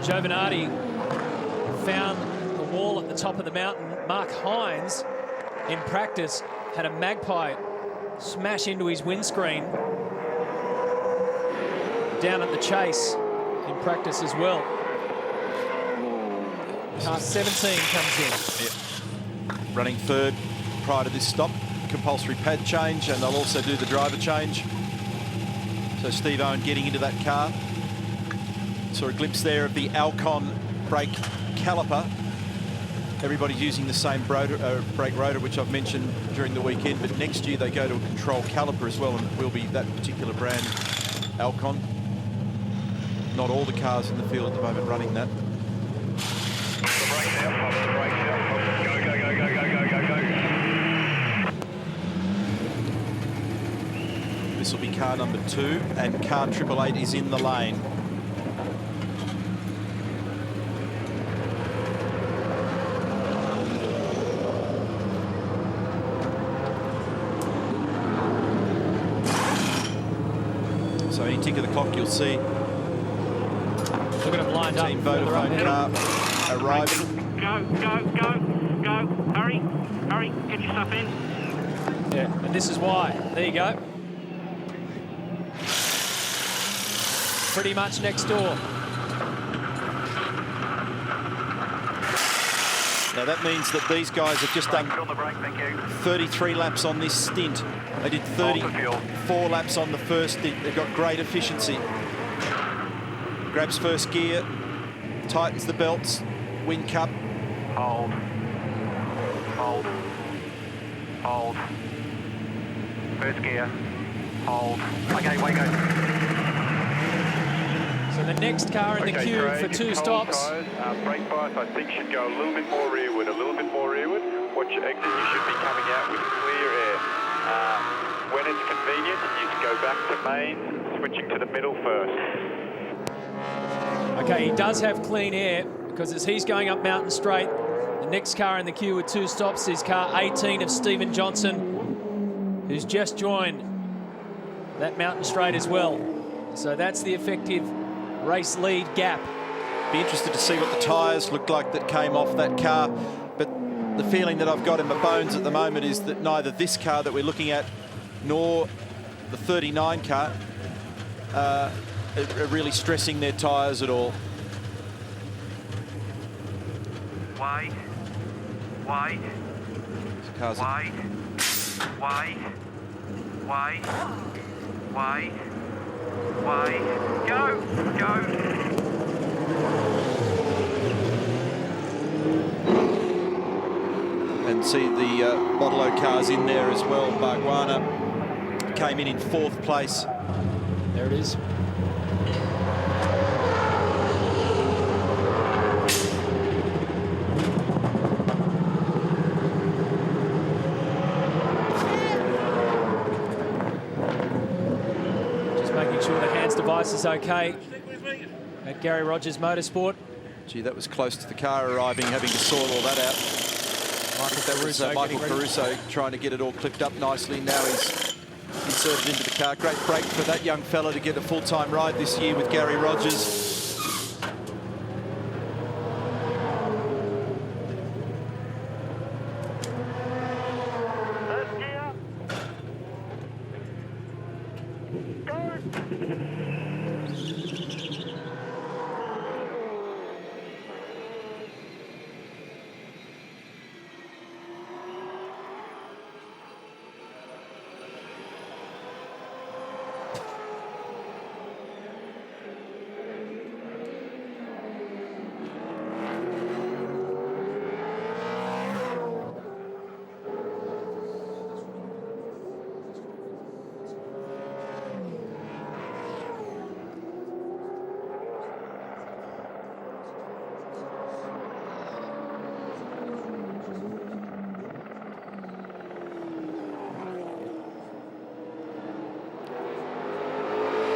Giovanardi found the wall at the top of the mountain. Mark Hines, in practice, had a magpie smash into his windscreen down at the chase in practice as well. Car 17 comes in. Yep. Running third prior to this stop. Compulsory pad change, and they'll also do the driver change. So Steve Owen getting into that car. Saw a glimpse there of the Alcon brake caliper. Everybody's using the same brake rotor, which I've mentioned during the weekend, but next year they go to a control caliper as well, and it will be that particular brand, Alcon. Not all the cars in the field at the moment running that. This will be car number 2, and car 888 is in the lane. So any tick of the clock, you'll see. Look at him lined up. Team Vodafone car arriving. Go, go, go, go. Hurry, hurry, get your stuff in. Yeah, and this is why. There you go. Pretty much next door. Now that means that these guys have just done 33 laps on this stint. They did 34 laps on the first stint. They've got great efficiency. Grabs first gear, tightens the belts, win cup. Hold. Hold. Hold. First gear. Hold. Okay, way go. So the next car in the queue for 2 stops. Brake bias, I think, should go a little bit more rearward, Watch your exit, you should be coming out with clear air. When it's convenient, you can go back to main, switching to the middle first. Okay, he does have clean air because as he's going up Mountain Straight, the next car in the queue with 2 stops is car 18 of Stephen Johnson, who's just joined that Mountain Straight as well. So that's the effective race lead gap. Be interested to see what the tyres looked like that came off that car, but the feeling that I've got in my bones at the moment is that neither this car that we're looking at nor the 39 car are really stressing their tyres at all. Wide. Wide. Cars wide. Wide. Wide. Wide. Wide. Go. Go. And see the Modelo cars in there as well. Bargwana came in 4th place. There it is. device is okay at Gary Rogers Motorsport. Gee, that was close to the car arriving, having to sort all that out. Michael Caruso trying to get it all clipped up nicely. Now he's inserted into the car. Great break for that young fella to get a full-time ride this year with Gary Rogers.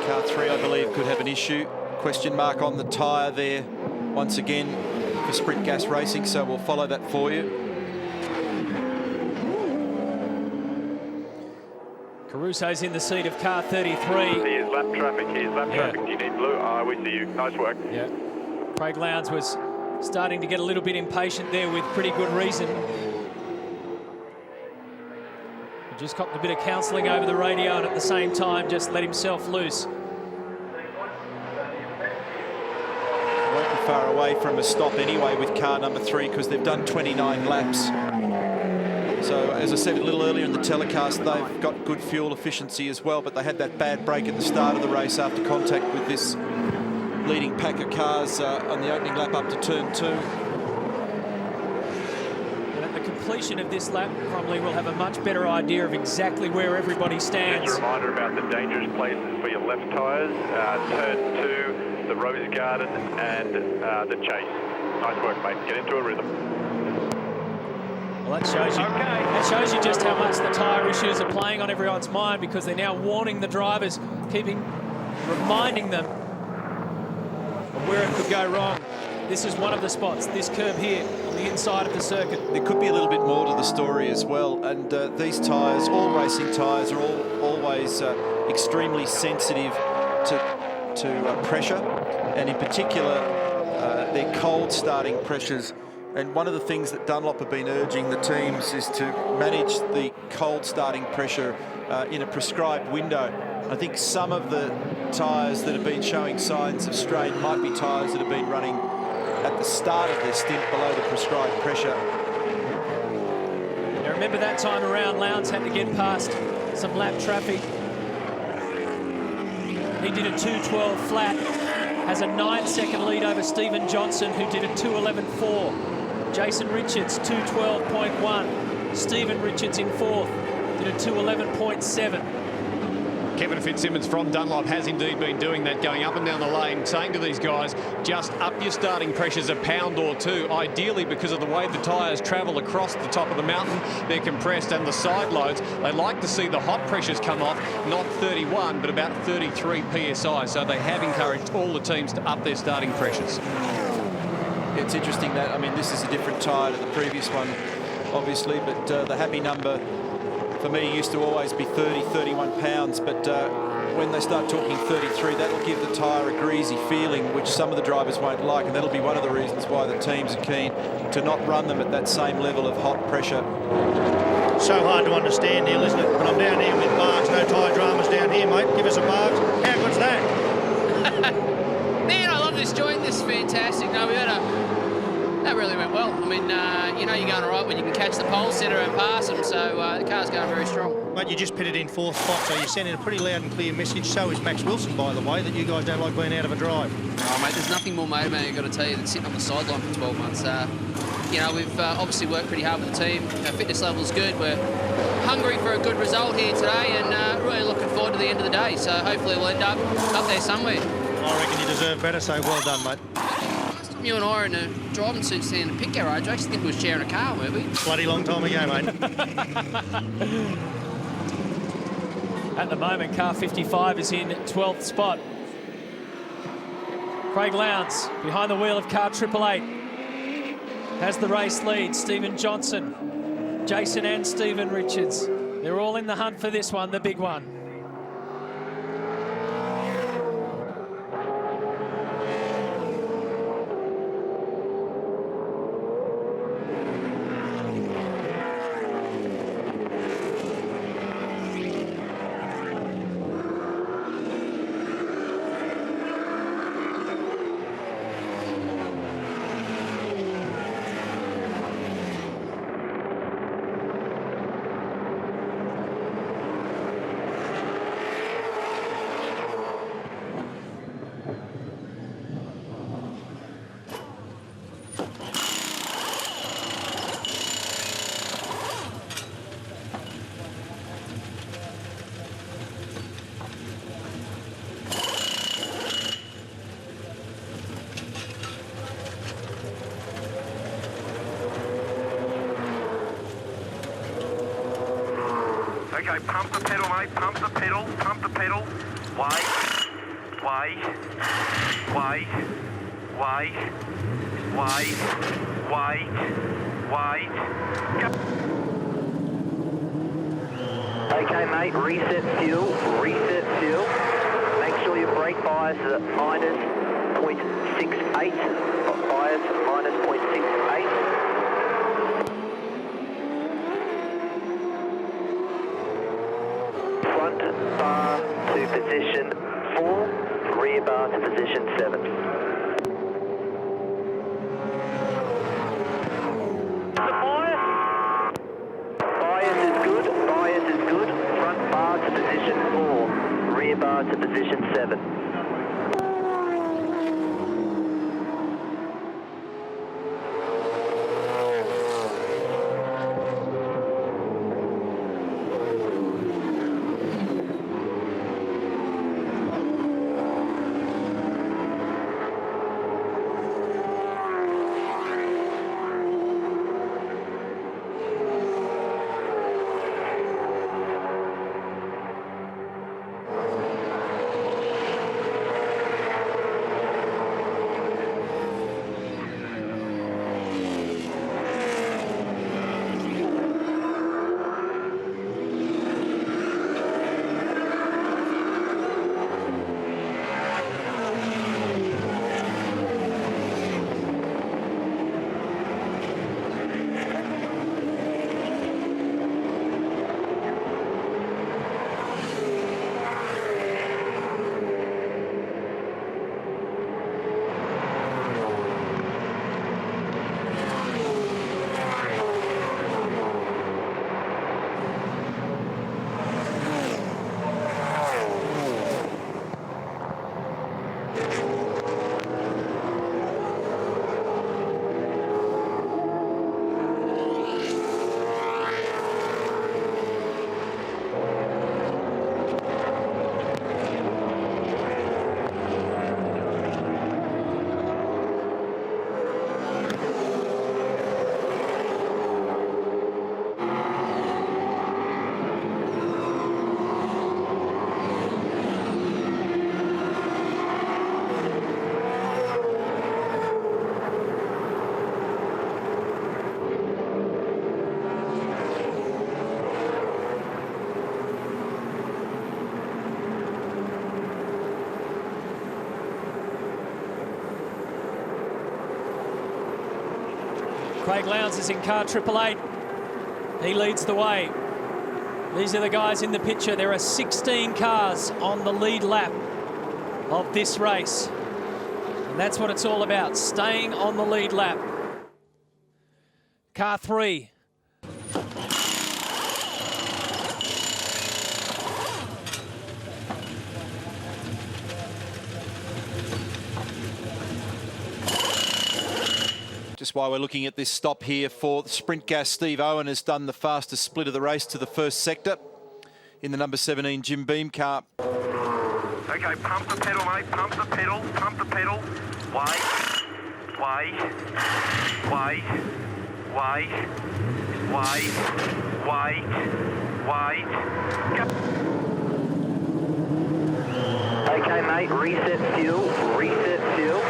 Car 3, I believe, could have an issue. Question mark on the tyre there, once again, for Sprint Gas Racing, so we'll follow that for you. Caruso's in the seat of car 33. Here's lap traffic, Do you need blue? We see you. Nice work. Yeah. Craig Lowndes was starting to get a little bit impatient there with pretty good reason. He just copped a bit of counselling over the radio and at the same time just let himself loose. Won't be far away from a stop anyway with car number 3 because they've done 29 laps. So, as I said a little earlier in the telecast, they've got good fuel efficiency as well, but they had that bad break at the start of the race after contact with this leading pack of cars on the opening lap up to turn 2. And at the completion of this lap, Cromley will have a much better idea of exactly where everybody stands. Just a reminder about the dangerous places for your left tyres, turn 2, the Rose Garden and the Chase. Nice work, mate. Get into a rhythm. Well, that shows you just how much the tyre issues are playing on everyone's mind, because they're now warning the drivers, reminding them of where it could go wrong. This is one of the spots, this curb here on the inside of the circuit. There could be a little bit more to the story as well, and these tyres, all racing tyres, are always extremely sensitive to pressure, and in particular their cold starting pressures. And one of the things that Dunlop have been urging the teams is to manage the cold starting pressure in a prescribed window. I think some of the tyres that have been showing signs of strain might be tyres that have been running at the start of their stint below the prescribed pressure. Now remember that time around, Lowndes had to get past some lap traffic. He did a 2:12 flat, has a 9-second lead over Stephen Johnson, who did a 2:11.4. Jason Richards, 2:12.1. Stephen Richards in 4th, did a 2:11.7. Kevin Fitzsimmons from Dunlop has indeed been doing that, going up and down the lane, saying to these guys, just up your starting pressures a pound or 2. Ideally, because of the way the tyres travel across the top of the mountain, they're compressed, and the side loads, they like to see the hot pressures come off, not 31, but about 33 PSI. So they have encouraged all the teams to up their starting pressures. It's interesting that, I mean, this is a different tyre to the previous one, obviously, but the happy number for me used to always be 30, 31 pounds, but when they start talking 33, that'll give the tyre a greasy feeling, which some of the drivers won't like, and that'll be one of the reasons why the teams are keen to not run them at that same level of hot pressure. So hard to understand, Neil, isn't it? But I'm down here with Marks, no tyre dramas down here, mate. Give us a Marks. How good's that? Man, I love this joint. This is fantastic. No, that really went well. I mean, you know you're going all right when you can catch the pole setter and pass them, so the car's going very strong. Mate, you just pitted in 4th spot, so you're sending a pretty loud and clear message. So is Max Wilson, by the way, that you guys don't like being out of a drive. Oh, mate, there's nothing more motivating, I've got to tell you, than sitting on the sideline for 12 months. You know, we've obviously worked pretty hard with the team. Our fitness level's good. We're hungry for a good result here today, and really looking forward to the end of the day. So hopefully we'll end up there somewhere. I reckon you deserve better, so well done, mate. You and I are in a driving suit standing in a pit garage. I actually think we were sharing a car, weren't we? Bloody long time ago, mate. At the moment, car 55 is in 12th spot. Craig Lowndes behind the wheel of car 888 has the race lead. Stephen Johnson, Jason and Stephen Richards. They're all in the hunt for this one, the big one. Okay, pump the pedal, mate. Pump the pedal. Pump the pedal. Wait. Wait. Wait. Wait. Wait. Wait. Wait. Okay, mate, reset fuel. Reset fuel. Make sure your brake bias is at minus 0.68. Bias minus 0.68. Bar to position 4, rear bar to position 7. Bias is good, front bar to position 4, rear bar to position 7. Craig Lowndes is in car 888. He leads the way. These are the guys in the picture. There are 16 cars on the lead lap of this race. And that's what it's all about, staying on the lead lap. Car 3. Just while we're looking at this stop here for Sprint Gas, Steve Owen has done the fastest split of the race to the first sector in the number 17 Jim Beam car. Okay, pump the pedal, mate. Pump the pedal. Pump the pedal. Wait. Wait. Wait. Wait. Wait. Wait. Wait. Okay, mate, reset fuel. Reset fuel.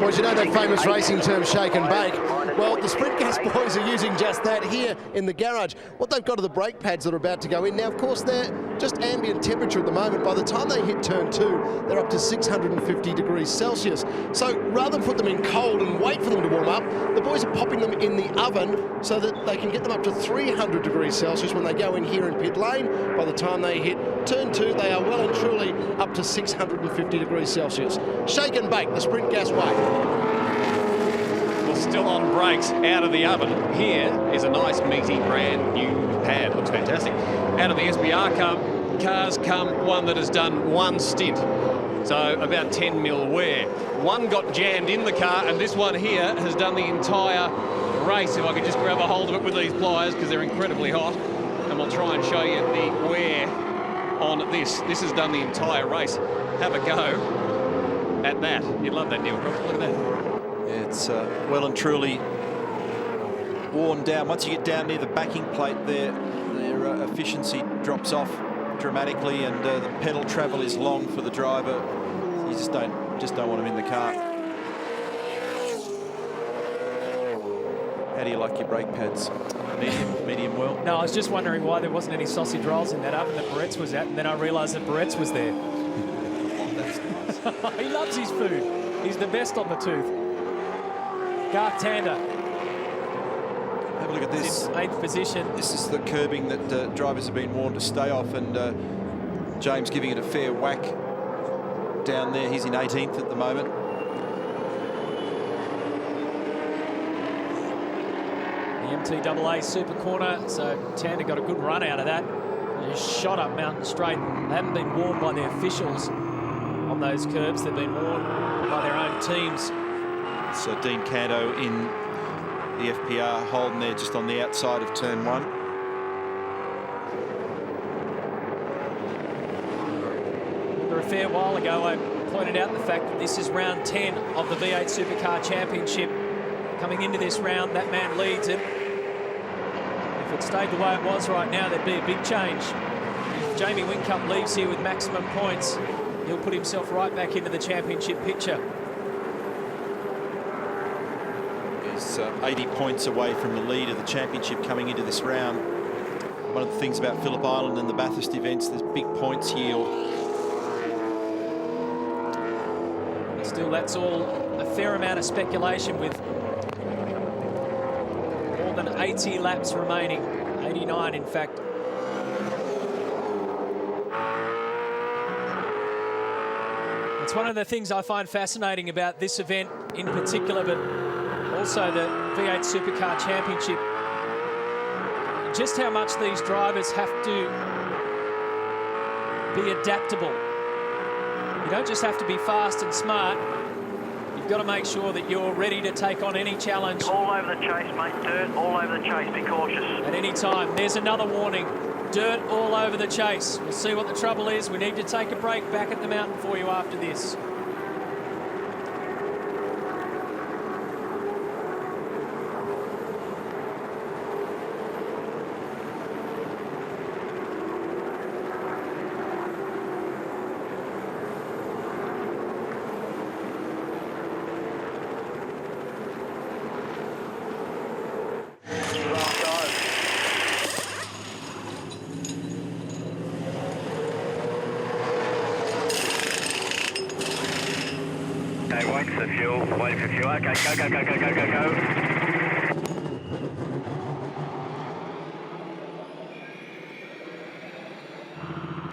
Boys, you know that famous racing term, shake and bake? Well, the Sprint Gas boys are using just that here in the garage. What they've got are the brake pads that are about to go in. Now, of course, they're just ambient temperature at the moment. By the time they hit turn 2, they're up to 650 degrees Celsius. So rather than put them in cold and wait for them to warm up, the boys are popping them in the oven so that they can get them up to 300 degrees Celsius when they go in here in pit lane. By the time they hit turn 2, they are well and truly up to 650 degrees Celsius. Shake and bake the Sprint Gas way. Well, still on brakes, out of the oven. Here is a nice meaty brand new pad. Looks fantastic. Out of the SBR cars come one that has done one stint. So about 10 mil wear. One got jammed in the car, and this one here has done the entire race. If I could just grab a hold of it with these pliers, because they're incredibly hot, and we'll try and show you the wear on this. This has done the entire race. Have a go at that. You'd love that, Neil. Look at that. Yeah, it's well and truly worn down. Once you get down near the backing plate there, their efficiency drops off dramatically, and the pedal travel is long for the driver. You just don't want him in the car. How do you like your brake pads? Medium well? No, I was just wondering why there wasn't any sausage rolls in that oven that Barrett's was at, and then I realised that Barrett's was there. That's nice. He loves his food. He's the best on the tooth. Garth Tander. Have a look at this. 8th position. This is the curbing that drivers have been warned to stay off, and James giving it a fair whack down there. He's in 18th at the moment. The MTAA Super Corner, so Tander got a good run out of that. Just shot up Mountain Straight. They haven't been warned by the officials on those curbs. They've been warned by their own teams. So Dean Canto in the FPR, holding there just on the outside of turn 1. A fair while ago, I pointed out the fact that this is round 10 of the V8 Supercar Championship. Coming into this round, that man leads it. If it stayed the way it was right now, there'd be a big change. If Jamie Whincup leaves here with maximum points, he'll put himself right back into the championship picture. He's 80 points away from the lead of the championship coming into this round. One of the things about Phillip Island and the Bathurst events, there's big points yield. Still, that's all a fair amount of speculation with more than 80 laps remaining. 89, in fact. It's one of the things I find fascinating about this event in particular, but also the V8 Supercar Championship. Just how much these drivers have to be adaptable. You don't just have to be fast and smart. You've got to make sure that you're ready to take on any challenge. All over the chase, mate. Dirt all over the chase. Be cautious. At any time. There's another warning. Dirt all over the chase. We'll see what the trouble is. We need to take a break back at the mountain for you after this. Wait for fuel. Okay, go.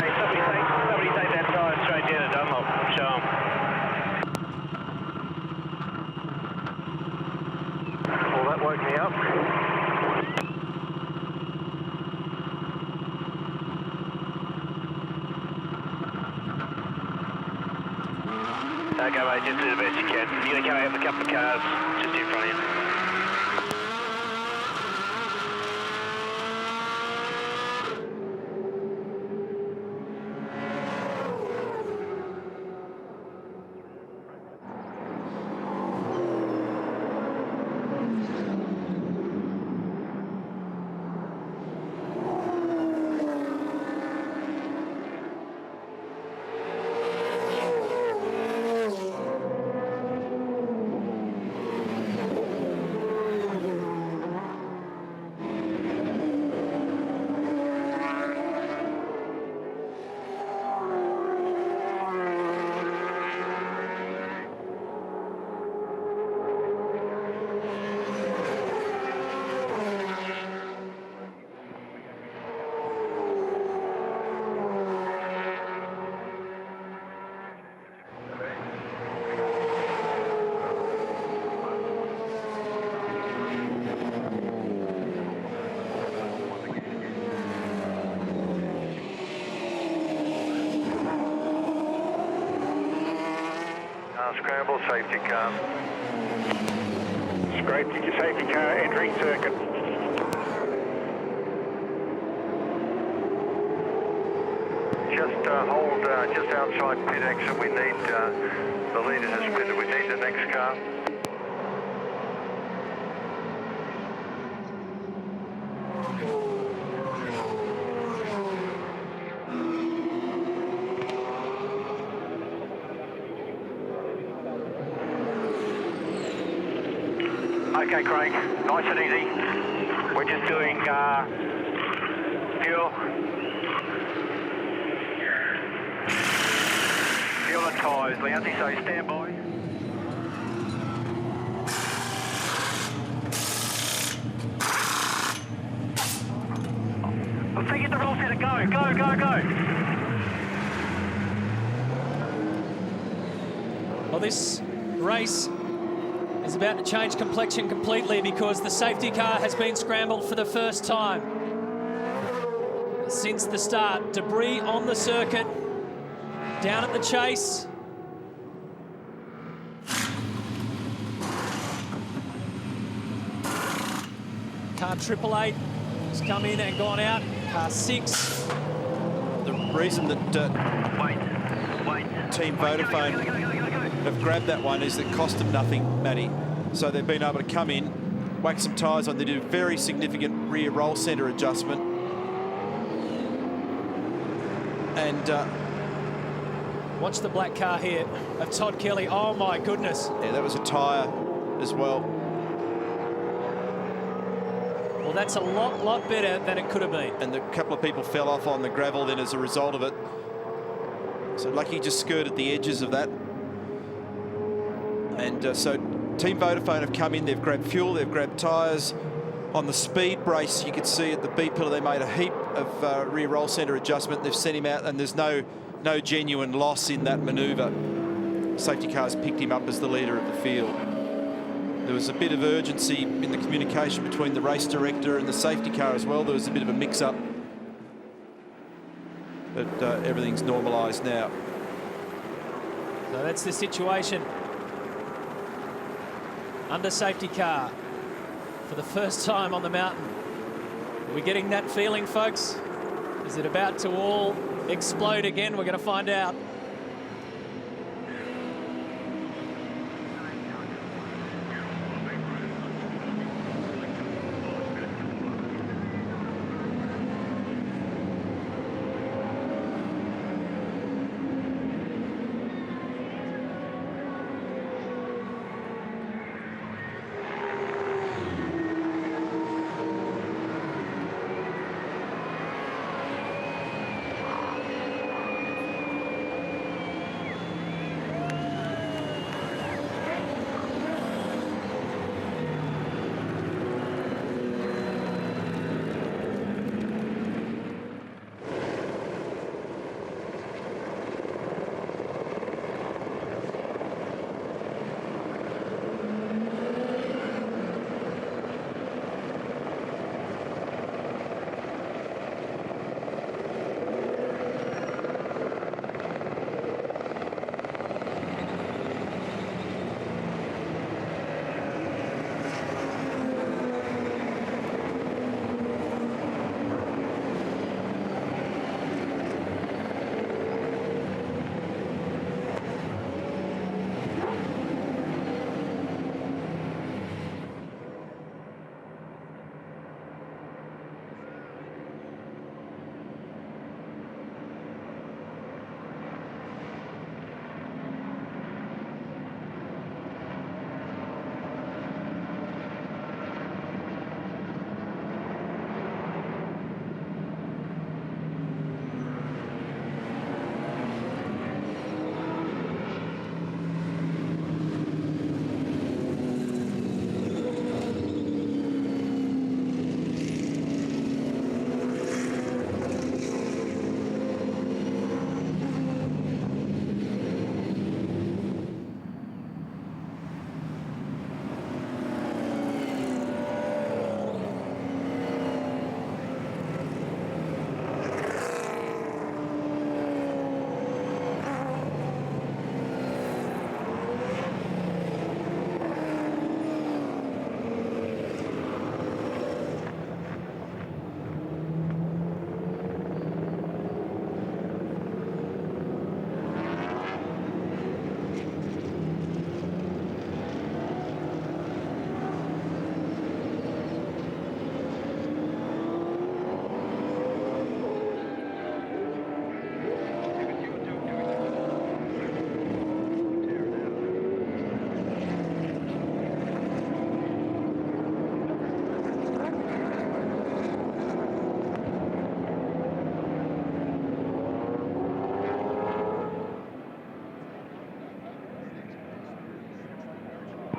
Hey, somebody take that tire straight down to Dunlop. Show 'em. Well, that woke me up. Okay, mate, just do the best you can. You're going to come out with a couple of cars just in front of you. scramble, safety car. Scraped your safety car entering circuit. Just hold just outside pit exit. We need the leader has split. We need the next car. Okay, Craig, nice and easy. We're just doing fuel. Fuel and tyres, Leontey, so stand by. Let's get the roll center, go, go, go, go. Well, this race is about to change complexion completely because the safety car has been scrambled for the first time since the start. Debris on the circuit, down at the chase. Car 888 has come in and gone out. Car 6. The reason that Team Vodafone have grabbed that one is it cost them nothing, Matty. So they've been able to come in, whack some tyres on. They did a very significant rear roll centre adjustment. And watch the black car here of Todd Kelly. Oh my goodness. Yeah, that was a tyre as well. Well, that's a lot better than it could have been. And a couple of people fell off on the gravel then as a result of it. So lucky just skirted the edges of that. And so Team Vodafone have come in, they've grabbed fuel, they've grabbed tyres. On the speed brace, you could see at the B pillar, they made a heap of rear roll centre adjustment. They've sent him out, and there's no genuine loss in that manoeuvre. Safety cars picked him up as the leader of the field. There was a bit of urgency in the communication between the race director and the safety car as well. There was a bit of a mix-up. But everything's normalised now. So that's the situation. Under safety car for the first time on the mountain. Are we getting that feeling, folks? Is it about to all explode again? We're going to find out.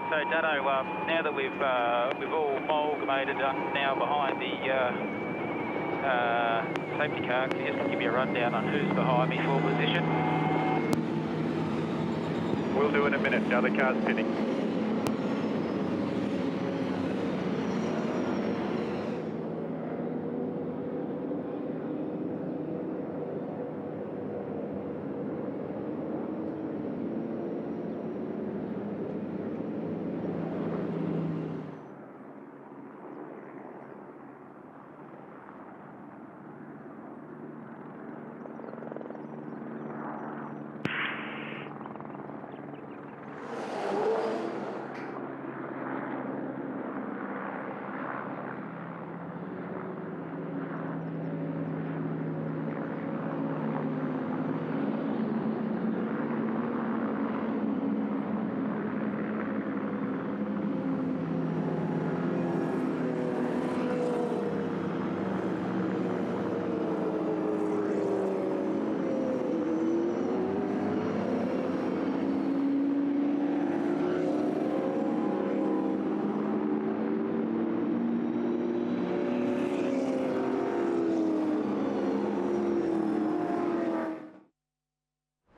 So, Dado, now that we've all amalgamated now behind the safety car, can you just give me a rundown on who's behind me for position? We'll do in a minute. The other car's pinning.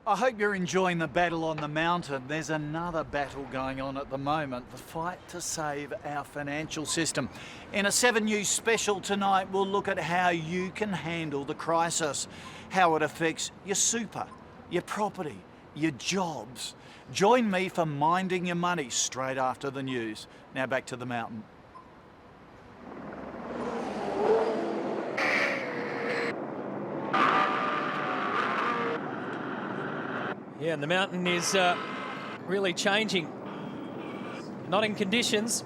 I hope you're enjoying the battle on the mountain. There's another battle going on at the moment, the fight to save our financial system. In a 7 News special tonight, we'll look at how you can handle the crisis, how it affects your super, your property, your jobs. Join me for Minding Your Money straight after the news. Now back to the mountain. Yeah, and the mountain is really changing. Not in conditions.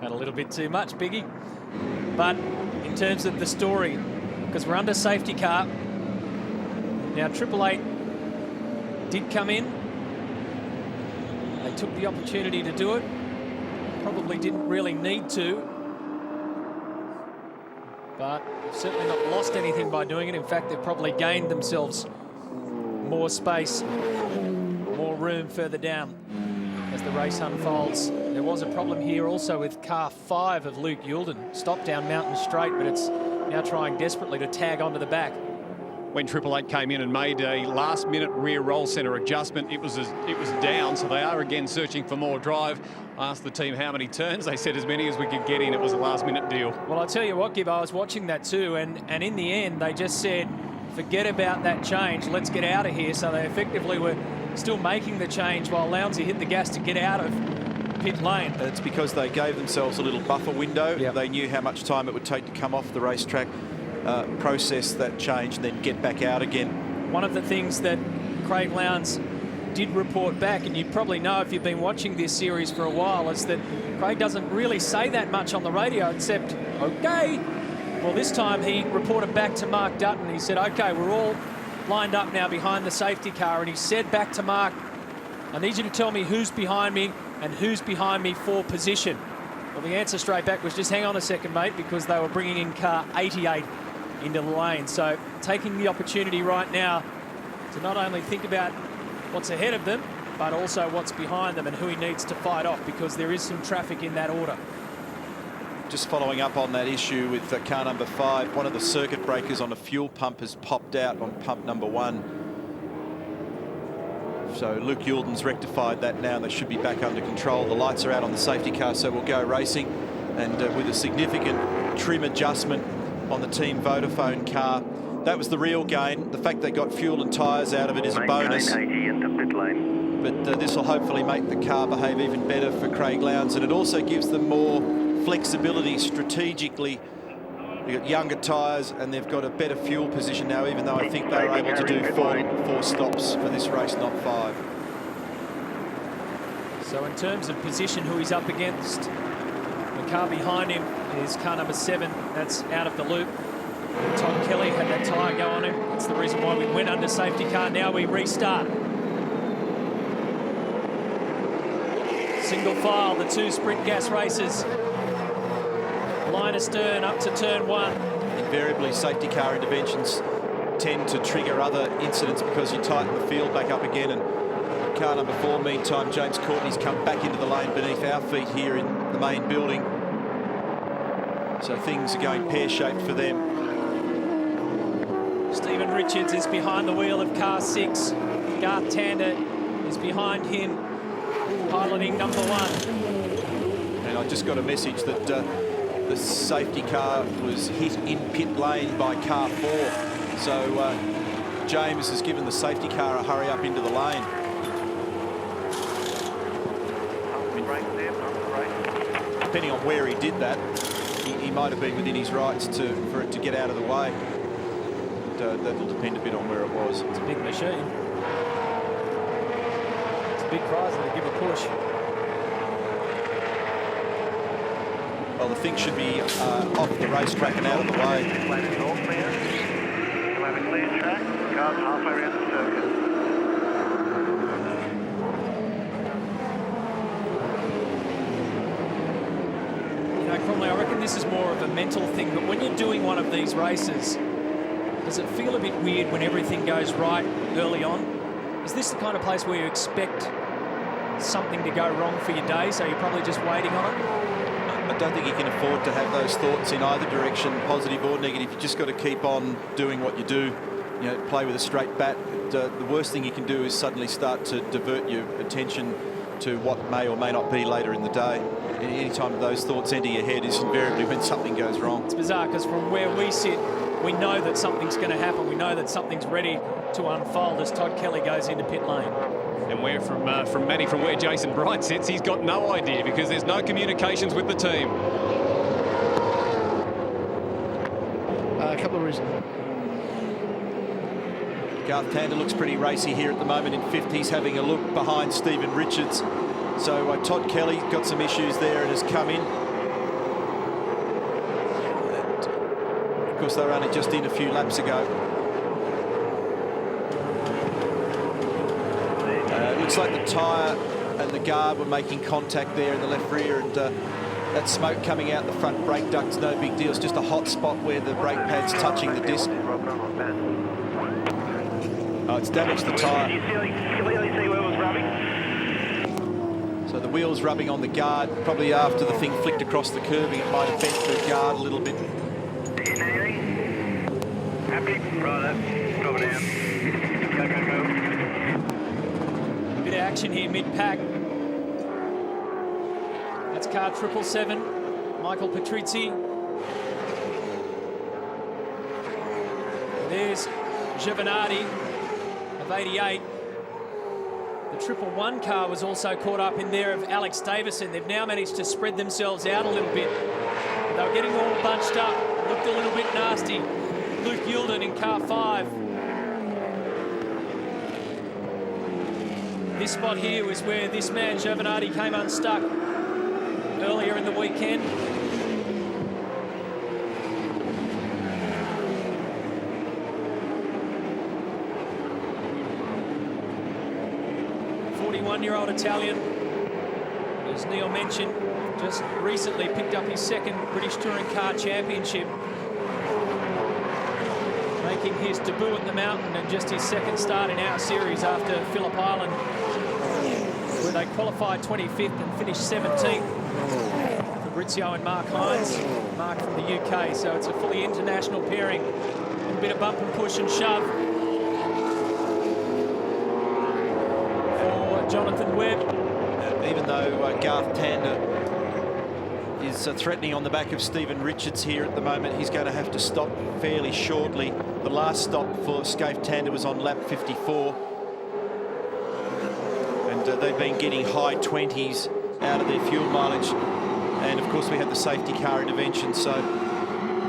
Had a little bit too much, Biggie. But in terms of the story, because we're under safety car. Now, 888 did come in. They took the opportunity to do it. Probably didn't really need to. But certainly not lost anything by doing it. In fact, they've probably gained themselves more space, more room further down as the race unfolds. There was a problem here also with car 5 of Luke Youlden. Stopped down Mountain Straight, but it's now trying desperately to tag onto the back. When 888 came in and made a last-minute rear roll centre adjustment, it was down, so they are again searching for more drive. I asked the team how many turns. They said as many as we could get in. It was a last-minute deal. Well, I'll tell you what, Gib, I was watching that too, and in the end, they just said, forget about that change, let's get out of here. So they effectively were still making the change while Lowndesy hit the gas to get out of pit lane. It's because they gave themselves a little buffer window. Yep. They knew how much time it would take to come off the racetrack, process that change, and then get back out again. One of the things that Craig Lowndes did report back, and you probably know if you've been watching this series for a while, is that Craig doesn't really say that much on the radio except, okay. Well, this time he reported back to Mark Dutton. He said, okay, we're all lined up now behind the safety car. And he said back to Mark, I need you to tell me who's behind me and who's behind me for position. Well, the answer straight back was just hang on a second, mate, because they were bringing in car 88 into the lane. So taking the opportunity right now to not only think about what's ahead of them, but also what's behind them and who he needs to fight off, because there is some traffic in that order. Just following up on that issue with car number 5, one of the circuit breakers on a fuel pump has popped out on pump number 1. So Luke Youlden's rectified that now, and they should be back under control. The lights are out on the safety car, so we'll go racing. And with a significant trim adjustment on the Team Vodafone car, that was the real gain. The fact they got fuel and tyres out of it is a bonus. But this will hopefully make the car behave even better for Craig Lowndes, and it also gives them more flexibility strategically. They've got younger tyres and they've got a better fuel position now, even though I think they were able to do four stops for this race, not 5. So in terms of position, who he's up against, the car behind him is car number 7. That's out of the loop. Tom Kelly had that tyre go on him. That's the reason why we went under safety car. Now we restart. Single file, the 2 sprint gas races. Line astern up to turn 1. Invariably, safety car interventions tend to trigger other incidents because you tighten the field back up again, and car number 4, meantime, James Courtney's come back into the lane beneath our feet here in the main building. So things are going pear-shaped for them. Stephen Richards is behind the wheel of car 6. Garth Tander is behind him, piloting number 1. And I just got a message that the safety car was hit in pit lane by car 4. So James has given the safety car a hurry up into the lane. Depending on where he did that, he might have been within his rights for it to get out of the way. But, that'll depend a bit on where it was. It's a big machine. It's a big prize and they give a push. Well, the thing should be off the racetrack and out of the way. You'll have a clear track. Cars halfway around the circuit. You know, Cromley, I reckon this is more of a mental thing, but when you're doing one of these races, does it feel a bit weird when everything goes right early on? Is this the kind of place where you expect something to go wrong for your day, so you're probably just waiting on it? I don't think you can afford to have those thoughts in either direction, positive or negative. You've just got to keep on doing what you do. You know, play with a straight bat. The worst thing you can do is suddenly start to divert your attention to what may or may not be later in the day. Any time those thoughts enter your head is invariably when something goes wrong. It's bizarre because from where we sit, we know that something's going to happen. We know that something's ready to unfold as Todd Kelly goes into pit lane. And where from Matty, from where Jason Bright sits, he's got no idea because there's no communications with the team. A couple of reasons. Garth Tander looks pretty racy here at the moment in 5th. He's having a look behind Stephen Richards. So Todd Kelly got some issues there and has come in. And, of course, they were only just in a few laps ago. Looks like the tyre and the guard were making contact there in the left rear, and that smoke coming out the front brake duct's no big deal. It's just a hot spot where the brake pad's touching the disc. Oh, it's damaged the tyre. Can you clearly see where it was rubbing? So the wheel's rubbing on the guard. Probably after the thing flicked across the curbing, it might have bent the guard a little bit. Happy? Right, drop it down. Go, go, go. Bit of action here mid-pack. That's car 777, Michael Patrizzi. There's Giovanardi of 88. The 111 car was also caught up in there of Alex Davison. They've now managed to spread themselves out a little bit. They were getting all bunched up, looked a little bit nasty. Luke Yilden in car 5. This spot here was where this man, Giovanardi, came unstuck earlier in the weekend. Year-old Italian, as Neil mentioned, just recently picked up his 2nd British Touring Car Championship, making his debut at the mountain and just his 2nd start in our series after Phillip Island, where they qualified 25th and finished 17th. Fabrizio and Mark Hines, Mark from the UK, so it's a fully international pairing. A bit of bump and push and shove. Jonathan Webb. Even though Garth Tander is threatening on the back of Stephen Richards here at the moment, he's going to have to stop fairly shortly. The last stop for Scaife Tander was on lap 54. And they've been getting high 20s out of their fuel mileage. And of course we had the safety car intervention, so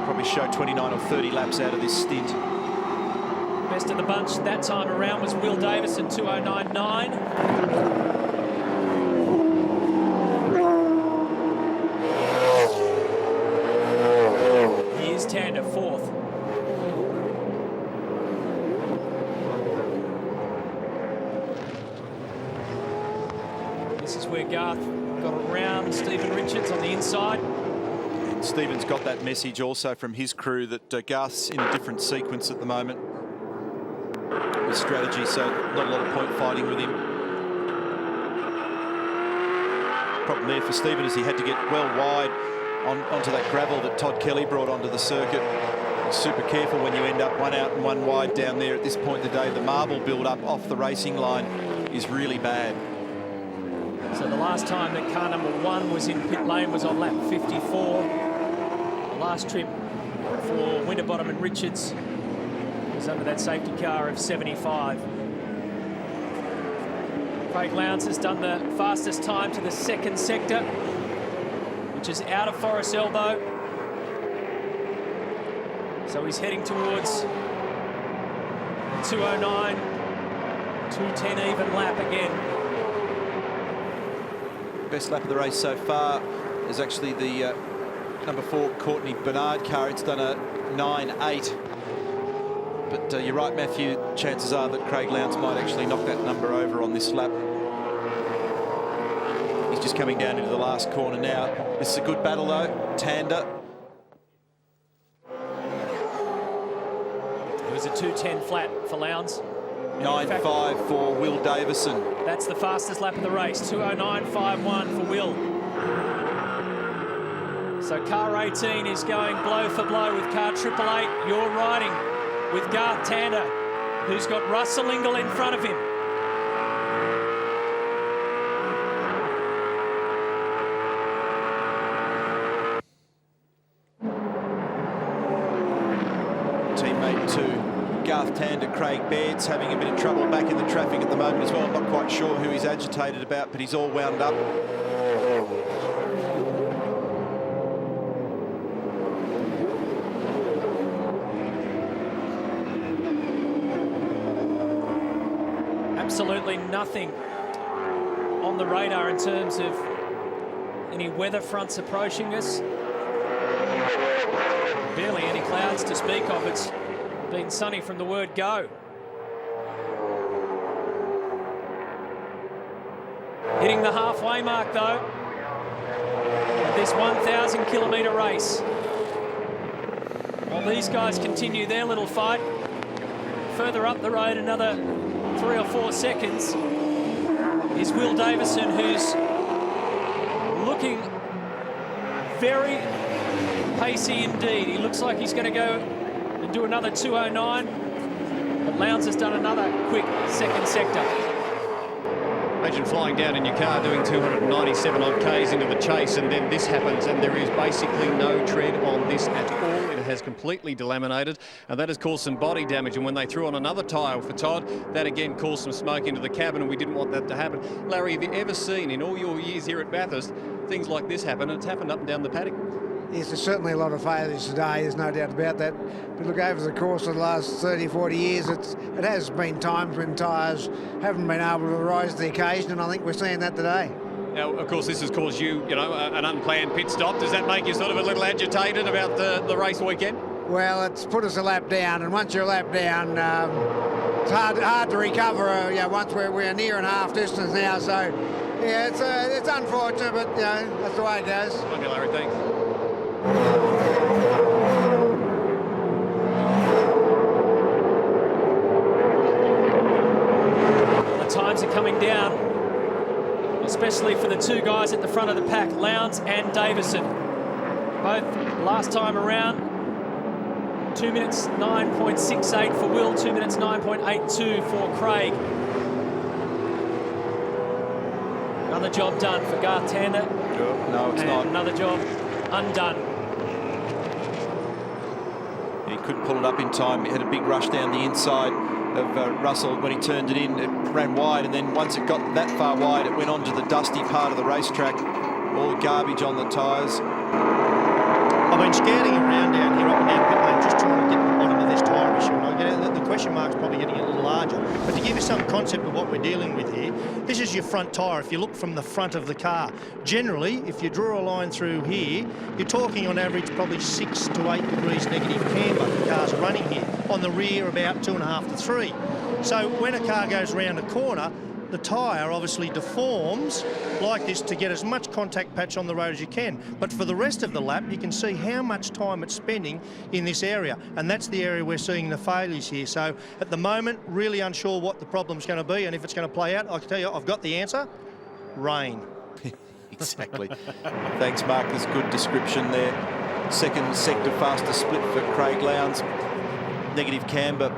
probably show 29 or 30 laps out of this stint. Best of the bunch that time around was Will Davison, 2:09.9. Here's Tander 4th. This is where Garth got around Stephen Richards on the inside. And Stephen's got that message also from his crew that Garth's in a different sequence at the moment. Strategy, so not a lot of point fighting with him. problem there for Stephen is he had to get well wide onto that gravel that Todd Kelly brought onto the circuit. Super careful when you end up one out and one wide down there at this point in the day. The marble build-up off the racing line is really bad. So the last time that car number 1 was in pit lane was on lap 54. The last trip for Winterbottom and Richards was under that safety car of 75. Craig Lowndes has done the fastest time to the second sector, which is out of Forest Elbow. So he's heading towards 209, 210 even lap again. Best lap of the race so far is actually the number 4 Courtney Bernard car. It's done a 9.8. But you're right, Matthew, chances are that Craig Lowndes might actually knock that number over on this lap. He's just coming down into the last corner now. This is a good battle though. Tander. It was a 2:10 flat for Lowndes. 9.5 for Will Davison. That's the fastest lap of the race. 2:09.51 for Will. So car 18 is going blow for blow with car 888. You're riding with Garth Tander, who's got Russell Ingall in front of him. Teammate to Garth Tander, Craig Baird's having a bit of trouble back in the traffic at the moment as well. I'm not quite sure who he's agitated about, but he's all wound up. Absolutely nothing on the radar in terms of any weather fronts approaching us. Barely any clouds to speak of. It's been sunny from the word go. Hitting the halfway mark though of this 1,000 kilometre race. While these guys continue their little fight, further up the road another 3 or 4 seconds is Will Davison, who's looking very pacey indeed. He looks like he's going to go and do another 2:09, but Lowndes has done another quick second sector. Imagine flying down in your car doing 297 odd Ks into the chase, and then this happens, and there is basically no tread on this at all. It has completely delaminated, and that has caused some body damage. And when they threw on another tyre for Todd, that again caused some smoke into the cabin, and we didn't want that to happen. Larry, have you ever seen in all your years here at Bathurst things like this happen? And it's happened up and down the paddock. Yes, there's certainly a lot of failures today, there's no doubt about that. But look, over the course of the last 30, 40 years, it has been times when tyres haven't been able to rise to the occasion, and I think we're seeing that today. Now, of course, this has caused you, an unplanned pit stop. Does that make you sort of a little agitated about the race weekend? Well, it's put us a lap down, and once you're a lap down, it's hard to recover. Once we're near and half distance now, so yeah, it's unfortunate, but that's the way it goes. Okay, Larry, thanks. The times are coming down, especially for the two guys at the front of the pack, Lowndes and Davison. Both last time around, 2 minutes 9.68 for Will, 2 minutes 9.82 for Craig. Another job done for Garth Tander. No, it's not. Another job undone. He couldn't pull it up in time. He had a big rush down the inside of Russell. When he turned it in, it ran wide, and then once it got that far wide, it went onto the dusty part of the racetrack. All the garbage on the tyres. I've been scouting around down here, up and down pit lane, just trying to get to the bottom of this tyre issue. And the question mark's probably getting a little larger. But to give you some concept of what we're dealing with here, this is your front tyre. If you look from the front of the car, generally, if you draw a line through here, you're talking on average probably 6 to 8 degrees negative camber. The car's running here. On the rear, about 2.5 to 3. So when a car goes around a corner, the tyre obviously deforms like this to get as much contact patch on the road as you can. But for the rest of the lap, you can see how much time it's spending in this area. And that's the area we're seeing the failures here. So at the moment, really unsure what the problem's going to be and if it's going to play out. I can tell you, I've got the answer. Rain. Exactly. Thanks, Marcus. Good description there. Second sector fastest split for Craig Lowndes. Negative camber.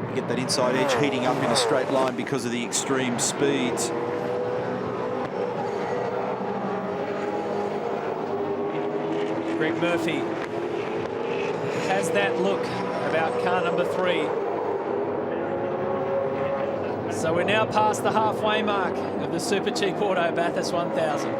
You get that inside edge heating up in a straight line because of the extreme speeds. Greg Murphy has that look about car number 3. So we're now past the halfway mark of the Super Cheap Auto Bathurst 1000.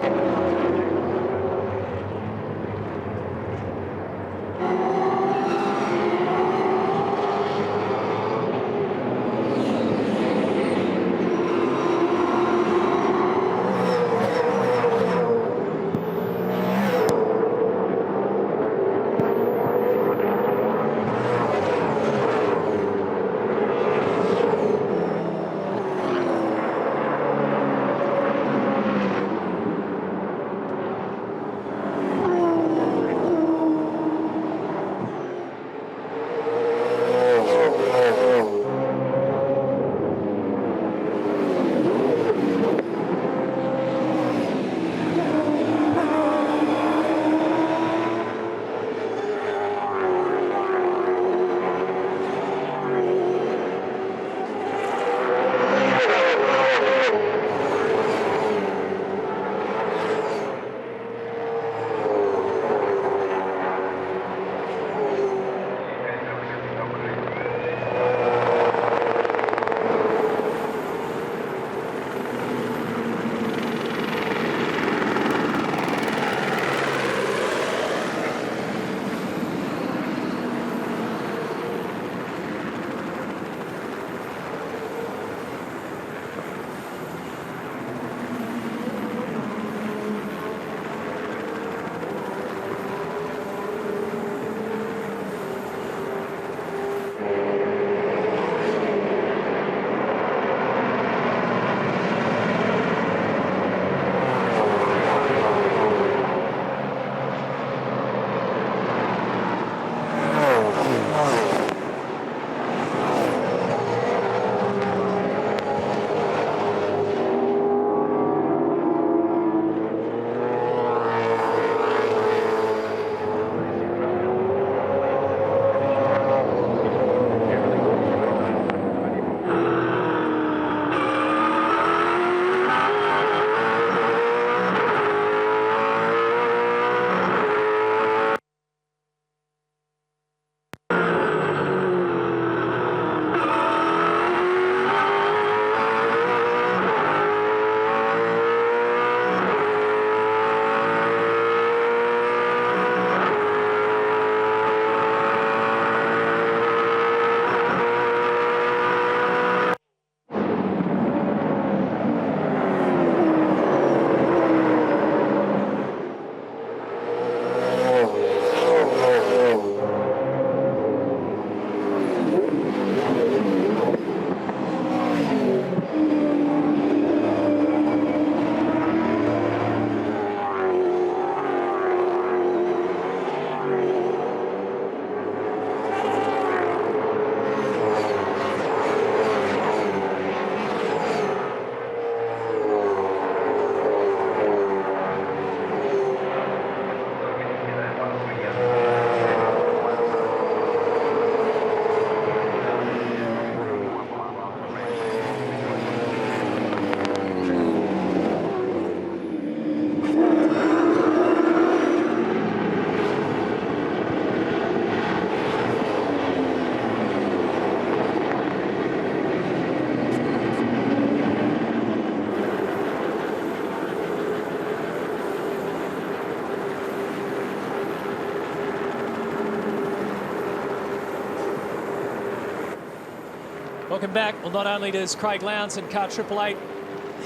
Welcome back. Well, not only does Craig Lowndes and car 888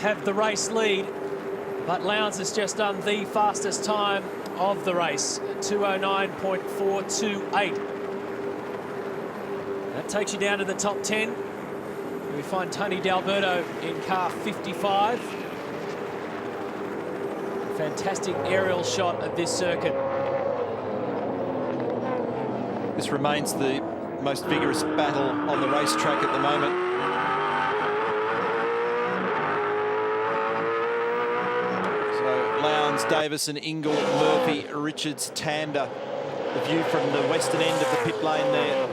have the race lead, but Lowndes has just done the fastest time of the race, 2:09.428. That takes you down to the top 10. We find Tony D'Alberto in car 55. Fantastic aerial shot of this circuit. This remains the most vigorous battle on the racetrack at the moment. Johns, Davison, Ingle, Murphy, Richards, Tander. The view from the western end of the pit lane there.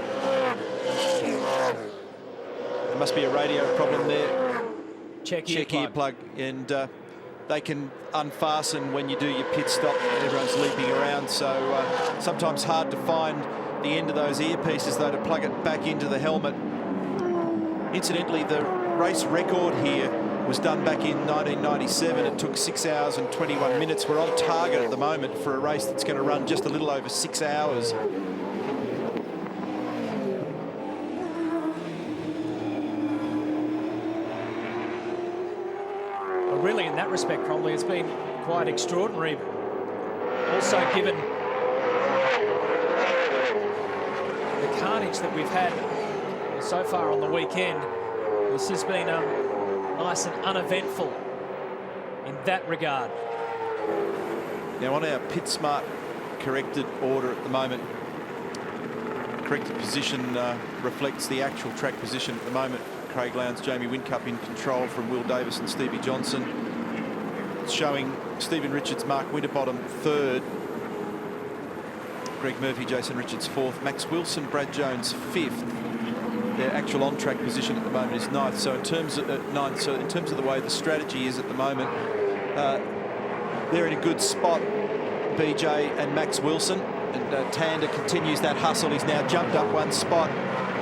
There must be a radio problem there. Check ear plug. And they can unfasten when you do your pit stop. Everyone's leaping around, so sometimes hard to find the end of those earpieces, though, to plug it back into the helmet. Incidentally, the race record here was done back in 1997. It took 6 hours and 21 minutes. We're on target at the moment for a race that's going to run just a little over 6 hours. Well, really, in that respect, probably it's been quite extraordinary. Also, given the carnage that we've had so far on the weekend, this has been nice and uneventful in that regard. Now, on our pit smart corrected order at the moment, corrected position reflects the actual track position at the moment. Craig Lowndes, Jamie Whincup in control from Will Davis and Stevie Johnson. It's showing Stephen Richards, Mark Winterbottom third. Greg Murphy, Jason Richards fourth. Max Wilson, Brad Jones fifth. Their actual on-track position at the moment is ninth. So in terms of the way the strategy is at the moment, they're in a good spot, BJ and Max Wilson. And Tander continues that hustle. He's now jumped up one spot.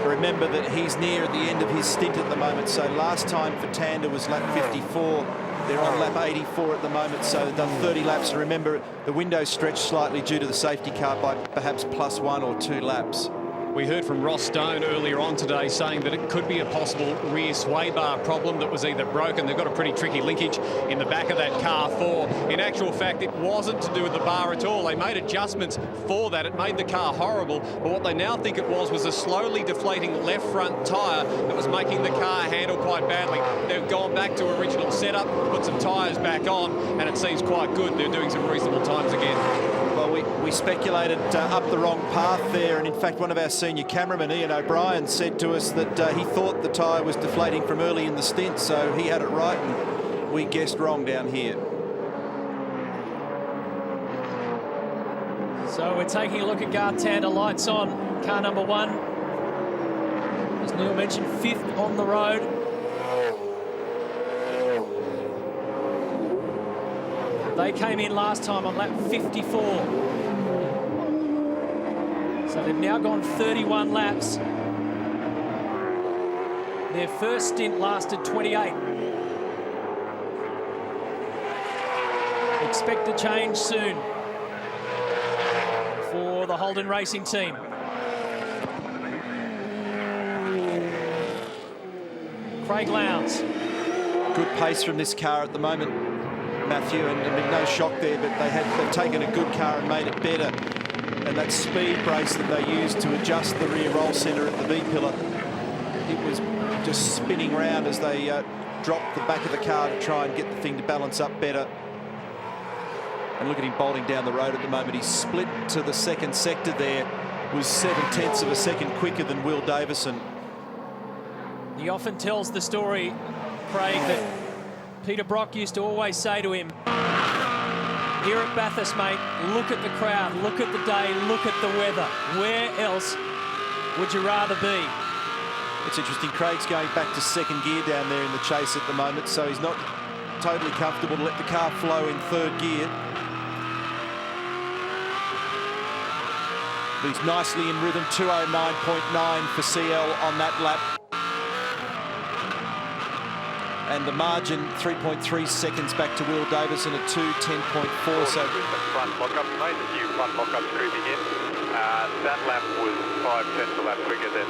Remember that he's near at the end of his stint at the moment. So last time for Tander was lap 54. They're on lap 84 at the moment, so they've done 30 laps. And remember, the window stretched slightly due to the safety car by perhaps plus 1 or 2 laps. We heard from Ross Stone earlier on today saying that it could be a possible rear sway bar problem that was either broken. They've got a pretty tricky linkage in the back of that car 4. In actual fact, it wasn't to do with the bar at all. They made adjustments for that. It made the car horrible. But what they now think it was a slowly deflating left front tyre that was making the car handle quite badly. They've gone back to original setup, put some tyres back on, and it seems quite good. They're doing some reasonable times again. Well, we speculated up the wrong path there, and in fact one of our senior cameramen, Ian O'Brien, said to us that he thought the tyre was deflating from early in the stint, so he had it right and we guessed wrong down here. So we're taking a look at Garth Tander, lights on, car number 1. As Neil mentioned, 5th on the road. They came in last time on lap 54. So they've now gone 31 laps. Their first stint lasted 28. Expect a change soon for the Holden Racing team. Craig Lowndes. Good pace from this car at the moment, Matthew, and I mean, no shock there, but they've taken a good car and made it better. And that speed brace that they used to adjust the rear roll centre at the V-pillar, it was just spinning round as they dropped the back of the car to try and get the thing to balance up better. And look at him bolting down the road at the moment. He split to the second sector there, was 7/10 of a second quicker than Will Davison. He often tells the story, Craig, that Peter Brock used to always say to him, here at Bathurst, mate, look at the crowd, look at the day, look at the weather. Where else would you rather be? It's interesting, Craig's going back to second gear down there in the chase at the moment, so he's not totally comfortable to let the car flow in third gear. But he's nicely in rhythm, 209.9 for CL on that lap. And the margin, 3.3 seconds back to Will Davison at 2:10.4. So front lock-up, mate, a few front lock-ups creeping in. That lap was 5/10 a lap quicker than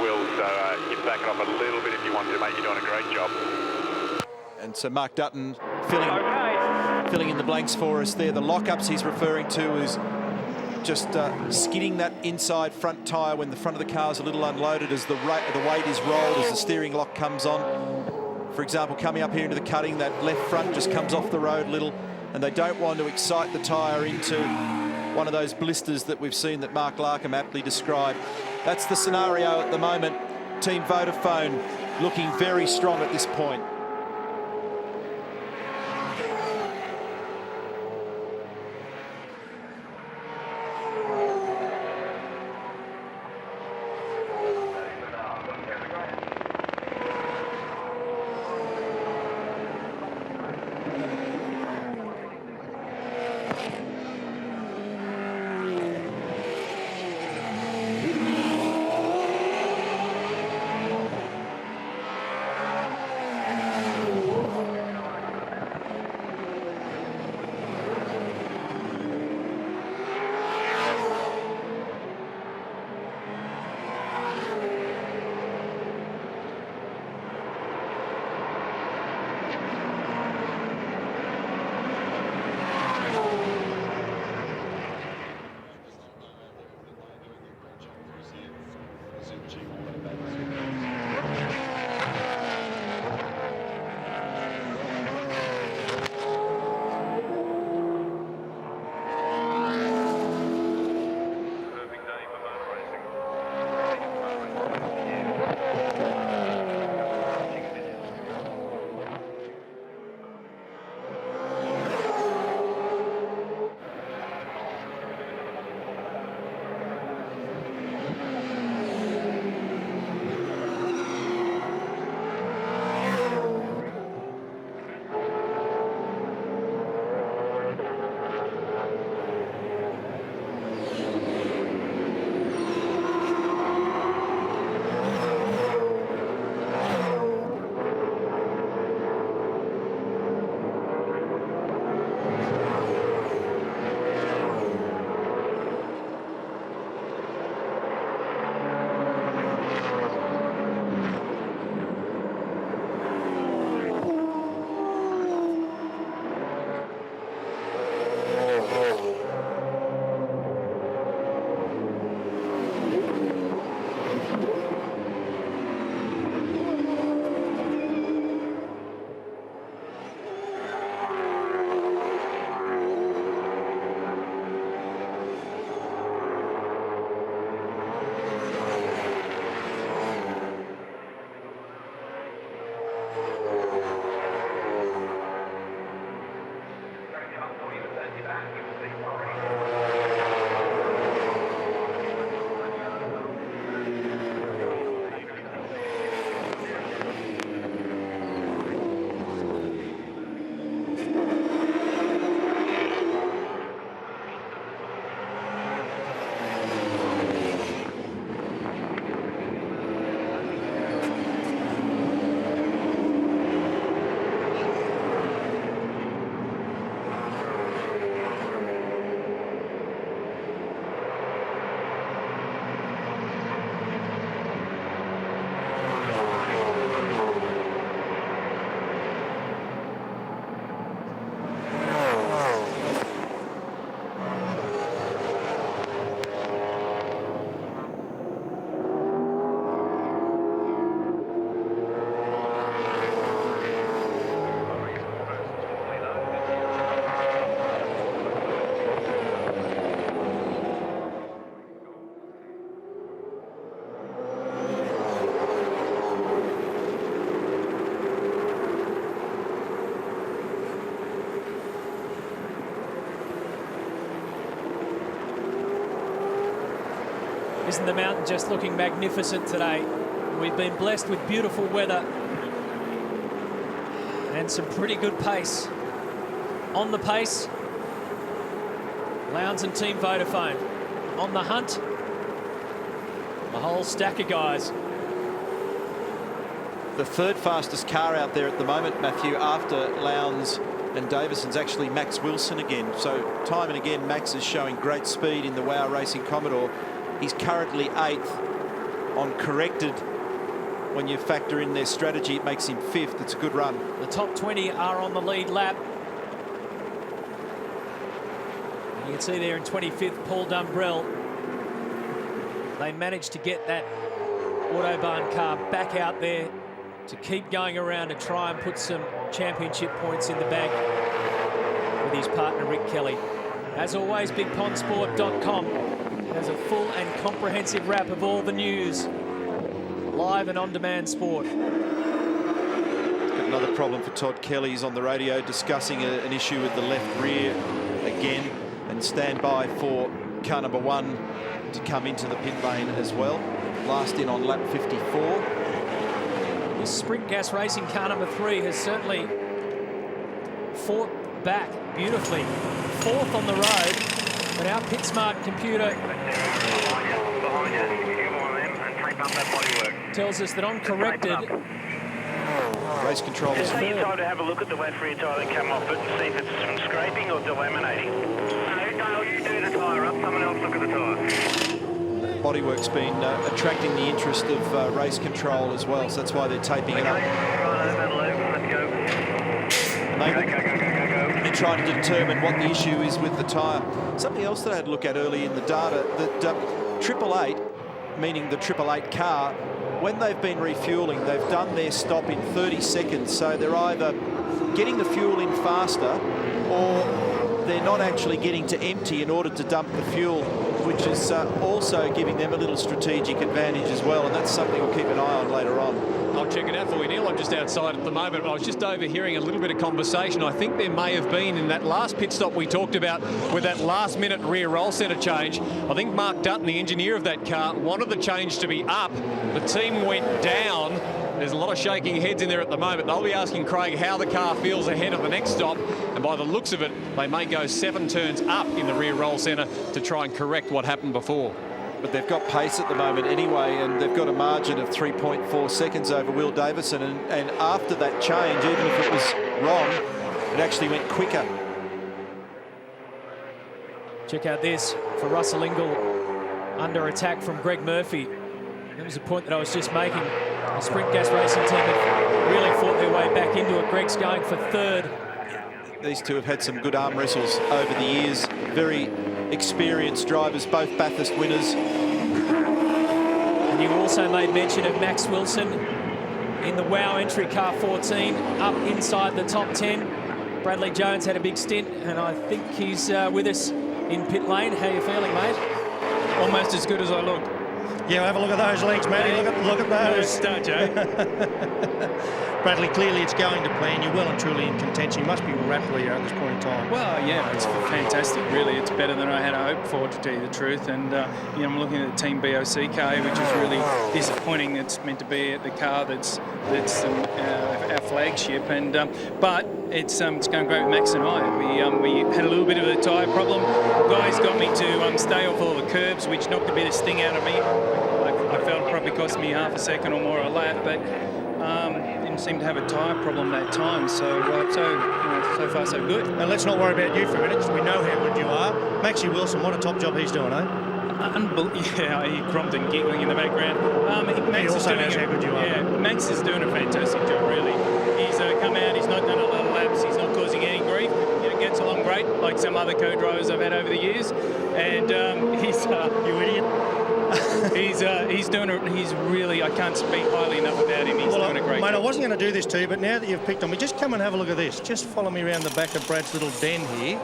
Will, so you can back it up a little bit if you want to, mate. You're doing a great job. And so Mark Dutton filling in the blanks for us there. The lock-ups he's referring to is just skidding that inside front tyre when the front of the car is a little unloaded as the weight is rolled as the steering lock comes on. For example, coming up here into the cutting, that left front just comes off the road a little, and they don't want to excite the tyre into one of those blisters that we've seen that Mark Larkham aptly described. That's the scenario at the moment. Team Vodafone looking very strong at this point. Isn't the mountain just looking magnificent today? We've been blessed with beautiful weather and some pretty good pace. On the pace, Lowndes and Team Vodafone. On the hunt, a whole stack of guys. The third fastest car out there at the moment, Matthew, after Lowndes and Davison's actually Max Wilson again. So time and again, Max is showing great speed in the WOW Racing Commodore. He's currently 8th on corrected. When you factor in their strategy, it makes him 5th. It's a good run. The top 20 are on the lead lap. And you can see there in 25th, Paul Dumbrell. They managed to get that Autobahn car back out there to keep going around and try and put some championship points in the bank with his partner Rick Kelly. As always, BigPondSport.com has a full and comprehensive wrap of all the news. Live and on-demand sport. Got another problem for Todd Kelly. He's on the radio discussing an issue with the left rear again, and stand by for car number 1 to come into the pit lane as well. Last in on lap 54. The Sprint Gas Racing car number 3 has certainly fought back beautifully. 4th on the road, but our PitSmart computer tells us that on corrected, race control is Take your time to have a look at the left rear tyre that came off it and see if it's from scraping or delaminating. No, you do the tyre up, someone else look at the tyre. Bodywork's been attracting the interest of race control as well, so that's why they're taping it up. They're trying to determine what the issue is with the tyre. Something else that I had to look at early in the data, that 888, meaning the 888 car, when they've been refueling, they've done their stop in 30 seconds. So they're either getting the fuel in faster or they're not actually getting to empty in order to dump the fuel, which is also giving them a little strategic advantage as well. And that's something we'll keep an eye on later on. I'll check it out for you, Neil. I'm just outside at the moment, but I was just overhearing a little bit of conversation. I think there may have been in that last pit stop we talked about with that last-minute rear roll centre change. I think Mark Dutton, the engineer of that car, wanted the change to be up. The team went down. There's a lot of shaking heads in there at the moment. They'll be asking Craig how the car feels ahead of the next stop, and by the looks of it, they may go 7 turns up in the rear roll centre to try and correct what happened before. But they've got pace at the moment anyway, and they've got a margin of 3.4 seconds over Will Davison. And after that change, even if it was wrong, it actually went quicker. check out this for Russell Ingall under attack from Greg Murphy. That was a point that I was just making. The Sprint Gas Racing team have really fought their way back into it. Greg's going for 3rd. These two have had some good arm wrestles over the years. Very experienced drivers, both Bathurst winners. And you also made mention of Max Wilson in the WOW entry car 14, up inside the top 10. Bradley Jones had a big stint, and I think he's with us in pit lane. How are you feeling, mate? Almost as good as I look. Yeah, have a look at those legs, Matty. Look at those. Start, Joe. Bradley, clearly it's going to plan. You're well and truly in contention. You must be rapidly at this point in time. Well, yeah, it's fantastic, really. It's better than I had hoped for, to tell you the truth. And, you know, I'm looking at the Team BOC car, which is really disappointing. It's meant to be the car that's our flagship. And but it's going great with Max and I. We had a little bit of a tyre problem. The guys got me to stay off all the curbs, which knocked a bit of sting out of me. I felt it probably cost me half a second or more a lap, but didn't seem to have a tyre problem that time. So so far so good. And let's not worry about you for a minute, because we know how good you are. Maxie Wilson, what a top job he's doing, eh? Yeah, he grumped and giggling in the background. He also knows how good you are. Yeah, Max is doing a fantastic job, really. He's come out, he's not done a lot of laps, he's not causing any grief. You know, gets along great, like some other co-drivers I've had over the years. And he's... you idiot. he's doing it. He's really, I can't speak highly enough about him. He's doing a great job. Mate, I wasn't going to do this to you, but now that you've picked on me, just come and have a look at this. Just follow me around the back of Brad's little den here.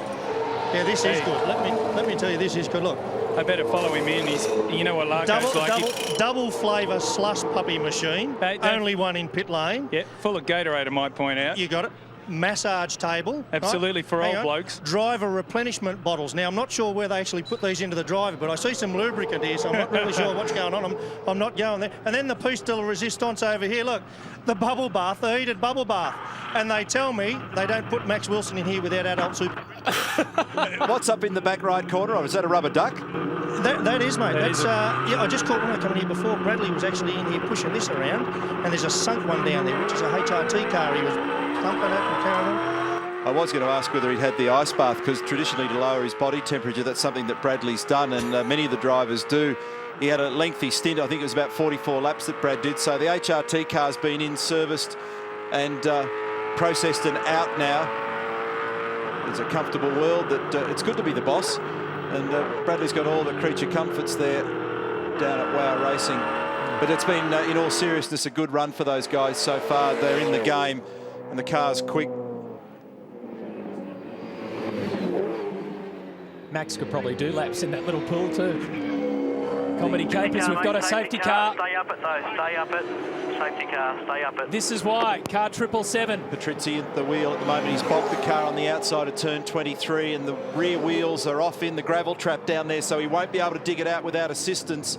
Yeah, this is good. Let me tell you, this is good. Look. I better follow him in. He's, you know what Largo's like. Double flavour slush puppy machine. Only one in pit lane. Yeah, full of Gatorade, I might point out. You got it. massage table. Absolutely, right? for Hang old on. blokes. Driver replenishment bottles. Now, I'm not sure where they actually put these into the driver, but I see some lubricant here, so I'm not really sure what's going on. I'm not going there. And then the piece de la resistance over here, look, the bubble bath, the heated bubble bath. And they tell me they don't put Max Wilson in here without adult super. What's up in the back right corner? Or is that a rubber duck? That is, mate. That's yeah. I just caught one coming here before. Bradley was actually in here pushing this around, and there's a sunk one down there, which is a HRT car. He was thumping it and carrying on. I was going to ask whether he'd had the ice bath, because traditionally to lower his body temperature, that's something that Bradley's done, and many of the drivers do. He had a lengthy stint. I think it was about 44 laps that Brad did. So the HRT car's been in, serviced, and processed and out now. It's a comfortable world that it's good to be the boss. And Bradley's got all the creature comforts there down at Wow Racing. But it's been, in all seriousness, a good run for those guys so far. They're in the game and the car's quick. Max could probably do laps in that little pool too. Comedy Capers, we've got a safety car. Stay up it though, stay up it. Safety car, stay up it. This is why, car 777. Patrizzi at the wheel at the moment. He's bogged the car on the outside of turn 23, and the rear wheels are off in the gravel trap down there, so he won't be able to dig it out without assistance.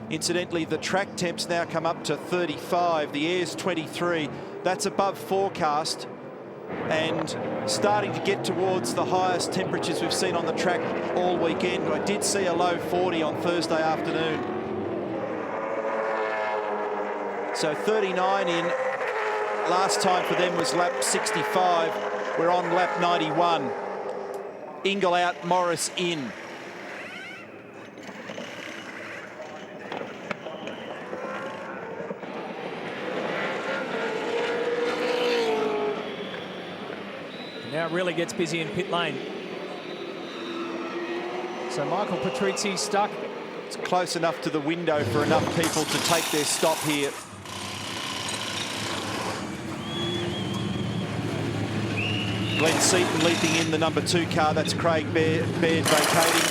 Incidentally, the track temps now come up to 35. The air's 23. That's above forecast, and starting to get towards the highest temperatures we've seen on the track all weekend. I did see a low 40 on Thursday afternoon. So 39 in. Last time for them was lap 65. We're on lap 91. Ingle out, Morris in. Now it really gets busy in pit lane. So Michael Patrizzi stuck. It's close enough to the window for enough people to take their stop here. Glenn Seaton leaping in the number 2 car. That's Craig Baird vacating.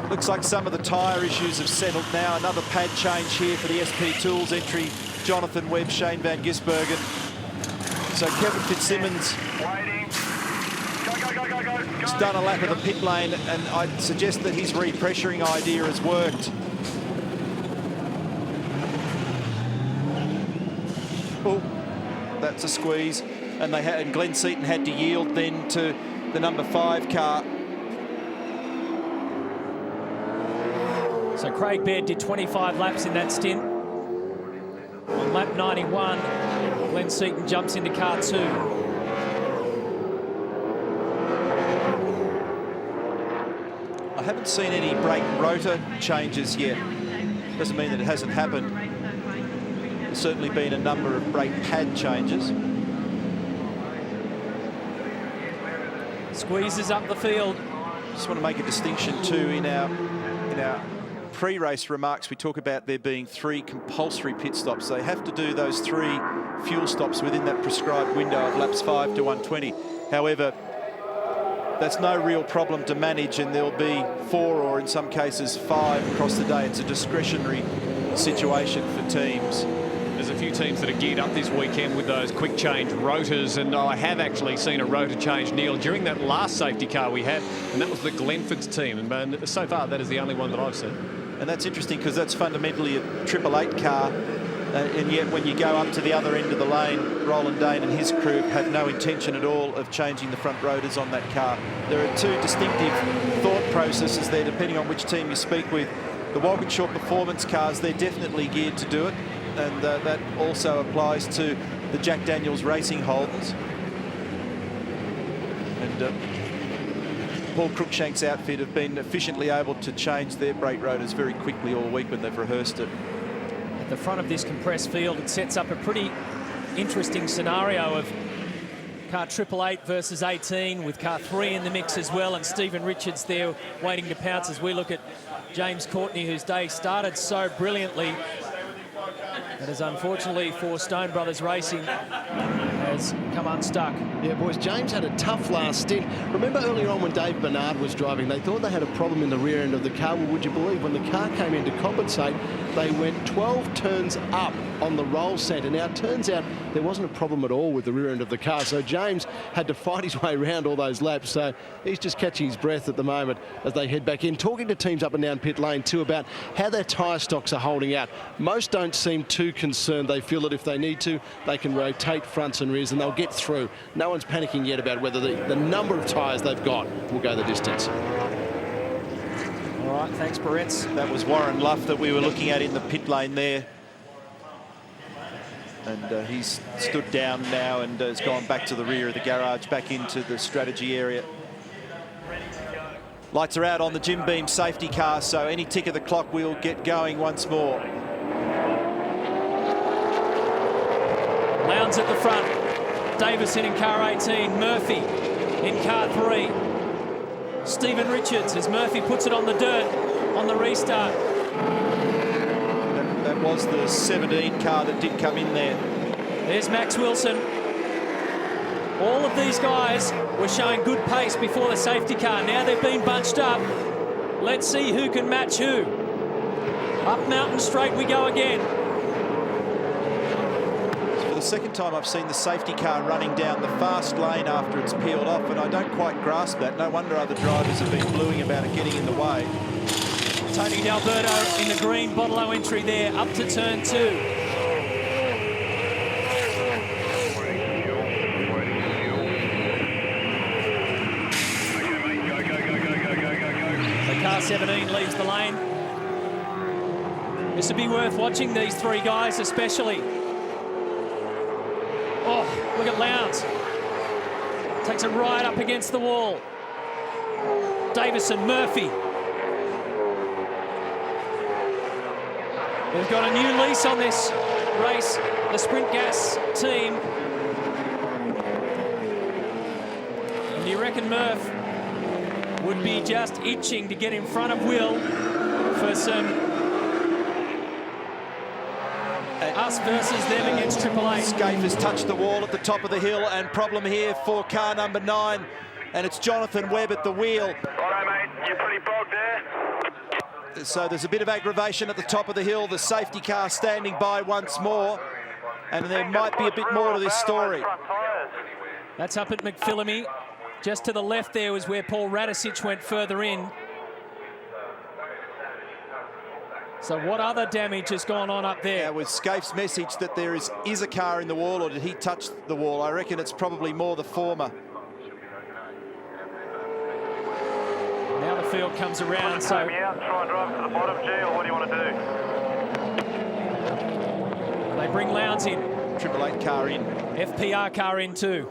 Looks like some of the tyre issues have settled now. Another pad change here for the SP Tools entry. Jonathan Webb, Shane Van Gisbergen. So Kevin Fitzsimmons has done a lap of the pit lane, and I'd suggest that his repressuring idea has worked. Oh, that's a squeeze. And Glenn Seaton had to yield then to the number 5 car. So Craig Baird did 25 laps in that stint. On lap 91, Glenn Seaton jumps into car 2. I haven't seen any brake rotor changes yet. Doesn't mean that it hasn't happened. There's certainly been a number of brake pad changes. Squeezes up the field. Just want to make a distinction too in our pre-race remarks. We talk about there being 3 compulsory pit stops. They have to do those 3 fuel stops within that prescribed window of laps 5 to 120. However, that's no real problem to manage, and there'll be 4 or in some cases 5 across the day. It's a discretionary situation for teams. There's a few teams that are geared up this weekend with those quick change rotors, and I have actually seen a rotor change, Neil, during that last safety car we had, and that was the Glenford's team, and so far that is the only one that I've seen. And that's interesting because that's fundamentally a 888 car, and yet when you go up to the other end of the lane, Roland Dane and his crew had no intention at all of changing the front rotors on that car. There are 2 distinctive thought processes there depending on which team you speak with. The Walkinshaw performance cars, they're definitely geared to do it, and that also applies to the Jack Daniels Racing Holdens. And Paul Cruikshank's outfit have been efficiently able to change their brake rotors very quickly all week when they've rehearsed it. At the front of this compressed field, it sets up a pretty interesting scenario of car 888 versus 18, with car 3 in the mix as well, and Stephen Richards there waiting to pounce as we look at James Courtney, whose day started so brilliantly. That is unfortunately for Stone Brothers Racing has come unstuck. Yeah, boys, James had a tough last stint. Remember earlier on when Dave Bernard was driving, they thought they had a problem in the rear end of the car. Well, would you believe when the car came in to compensate, they went 12 turns up on the roll centre. Now, it turns out there wasn't a problem at all with the rear end of the car, so James had to fight his way around all those laps. So he's just catching his breath at the moment as they head back in, talking to teams up and down pit lane too about how their tyre stocks are holding out. Most don't seem too concerned. They feel that if they need to, they can rotate fronts and rears and they'll get through. No one's panicking yet about whether the number of tyres they've got will go the distance. All right, thanks, Barretts. That was Warren Luff that we were looking at in the pit lane there. And he's stood down now and has gone back to the rear of the garage, back into the strategy area. Lights are out on the Jim Beam safety car, so any tick of the clock we'll get going once more. Lowndes at the front. Davison in car 18. Murphy in car 3. Stephen Richards as Murphy puts it on the dirt on the restart. That was the 17 car that did come in there. There's Max Wilson. All of these guys were showing good pace before the safety car. Now they've been bunched up. Let's see who can match who. Up Mountain Straight we go again. For the second time I've seen the safety car running down the fast lane after it's peeled off, and I don't quite grasp that. No wonder other drivers have been bluing about it getting in the way. Tony D'Alberto in the green Bottle entry there, up to turn 2. Car 17 leaves the lane. This would be worth watching, these three guys especially. Oh, look at Lowndes. Takes it right up against the wall. Davison, Murphy. We've got a new lease on this race, the Sprint Gas team. And do you reckon Murph would be just itching to get in front of Will for some us versus them against Triple Eight. Scaife has touched the wall at the top of the hill, and problem here for car number 9, and it's Jonathan Webb at the wheel. Righto, mate, you're pretty bogged there. So there's a bit of aggravation at the top of the hill. The safety car standing by once more, and there might be a bit more to this story. That's up at McPhillamy. Just to the left there was where Paul Radicic went further in. So what other damage has gone on up there? Now, with Scaife's message that there is a car in the wall, or did he touch the wall? I reckon it's probably more the former. Now the field comes around, so... Try and drive to the bottom, G, or what do you want to do? They bring Lowndes in. Triple Eight car in. FPR car in too.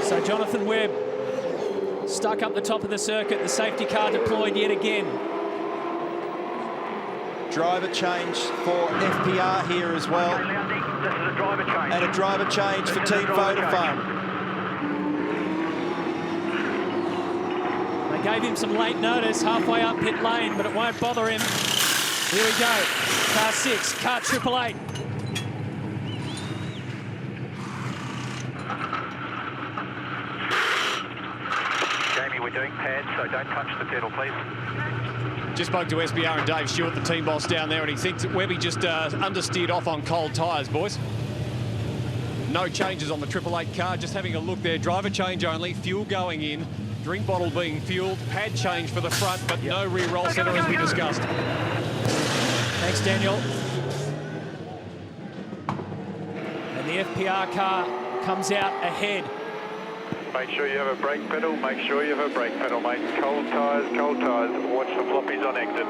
So Jonathan Webb stuck up the top of the circuit. The safety car deployed yet again. Driver change for FPR here as well. This is a driver change. And a driver change for Team Vodafone. They gave him some late notice halfway up pit lane, but it won't bother him. Here we go. Car 6, car 888. We're doing pads, so don't touch the pedal, please. Just spoke to SBR and Dave Stewart, the team boss down there, and he thinks that Webby just understeered off on cold tyres, boys. No changes on the 888 car, just having a look there. Driver change only, fuel going in, drink bottle being fueled, pad change for the front, but no rear roll centre as we discussed. Thanks, Daniel. And the FPR car comes out ahead. Make sure you have a brake pedal. Make sure you have a brake pedal, mate. Cold tyres, cold tyres. Watch the floppies on exit.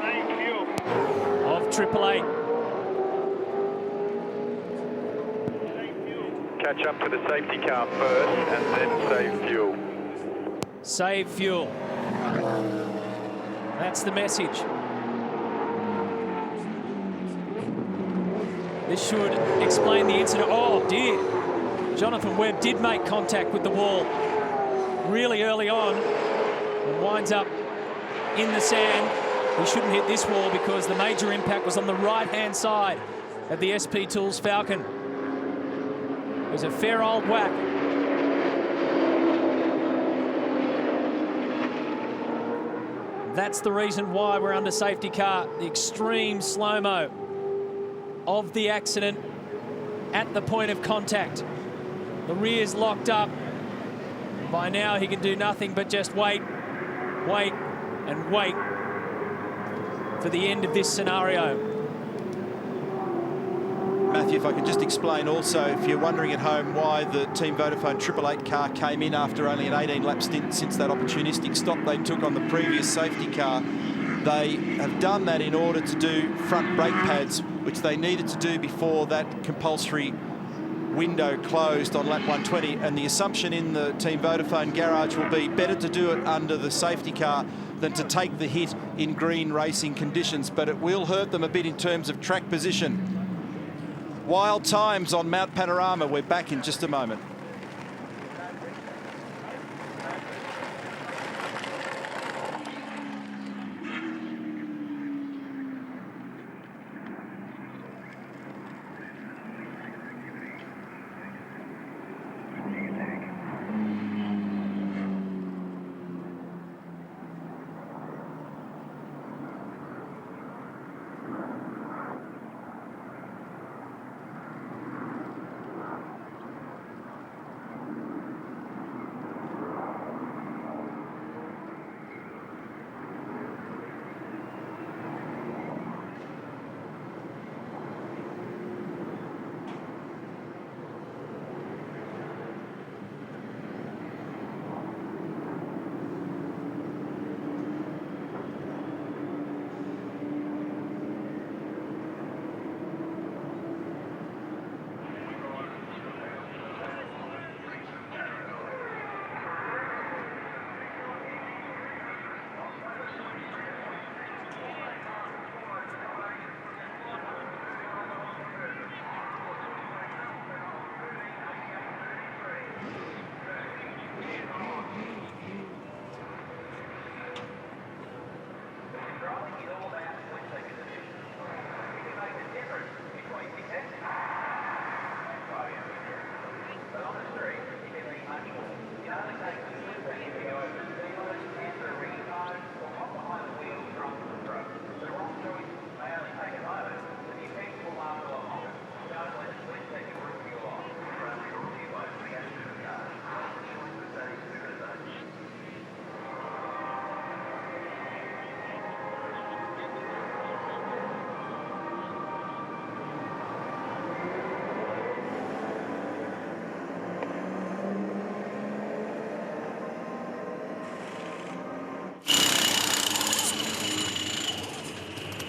Of 888. Catch up to the safety car first and then save fuel. Save fuel. That's the message. This should explain the incident. Oh, dear. Jonathan Webb did make contact with the wall really early on and winds up in the sand. He shouldn't hit this wall because the major impact was on the right-hand side of the SP Tools Falcon. It was a fair old whack. That's the reason why we're under safety car. The extreme slow-mo of the accident at the point of contact. The rear's locked up. By now he can do nothing but just wait, wait, and wait for the end of this scenario. Matthew, if I could just explain also, if you're wondering at home why the Team Vodafone 888 car came in after only an 18-lap stint since that opportunistic stop they took on the previous safety car, they have done that in order to do front brake pads, which they needed to do before that compulsory window closed on lap 120, and the assumption in the Team Vodafone garage will be better to do it under the safety car than to take the hit in green racing conditions, but it will hurt them a bit in terms of track position. Wild times on Mount Panorama. We're back in just a moment.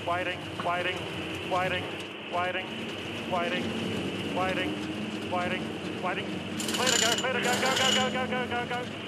Waiting, waiting, waiting, waiting, waiting, waiting, waiting, waiting. Clear to go, clear to go, go, go, go, go, go, go, go.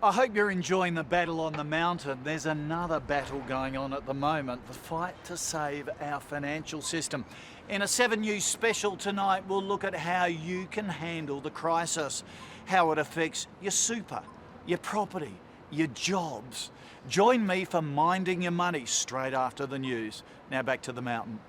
I hope you're enjoying the battle on the mountain. There's another battle going on at the moment, the fight to save our financial system. In a 7 News special tonight, we'll look at how you can handle the crisis, how it affects your super, your property, your jobs. Join me for Minding Your Money straight after the news. Now back to the mountain.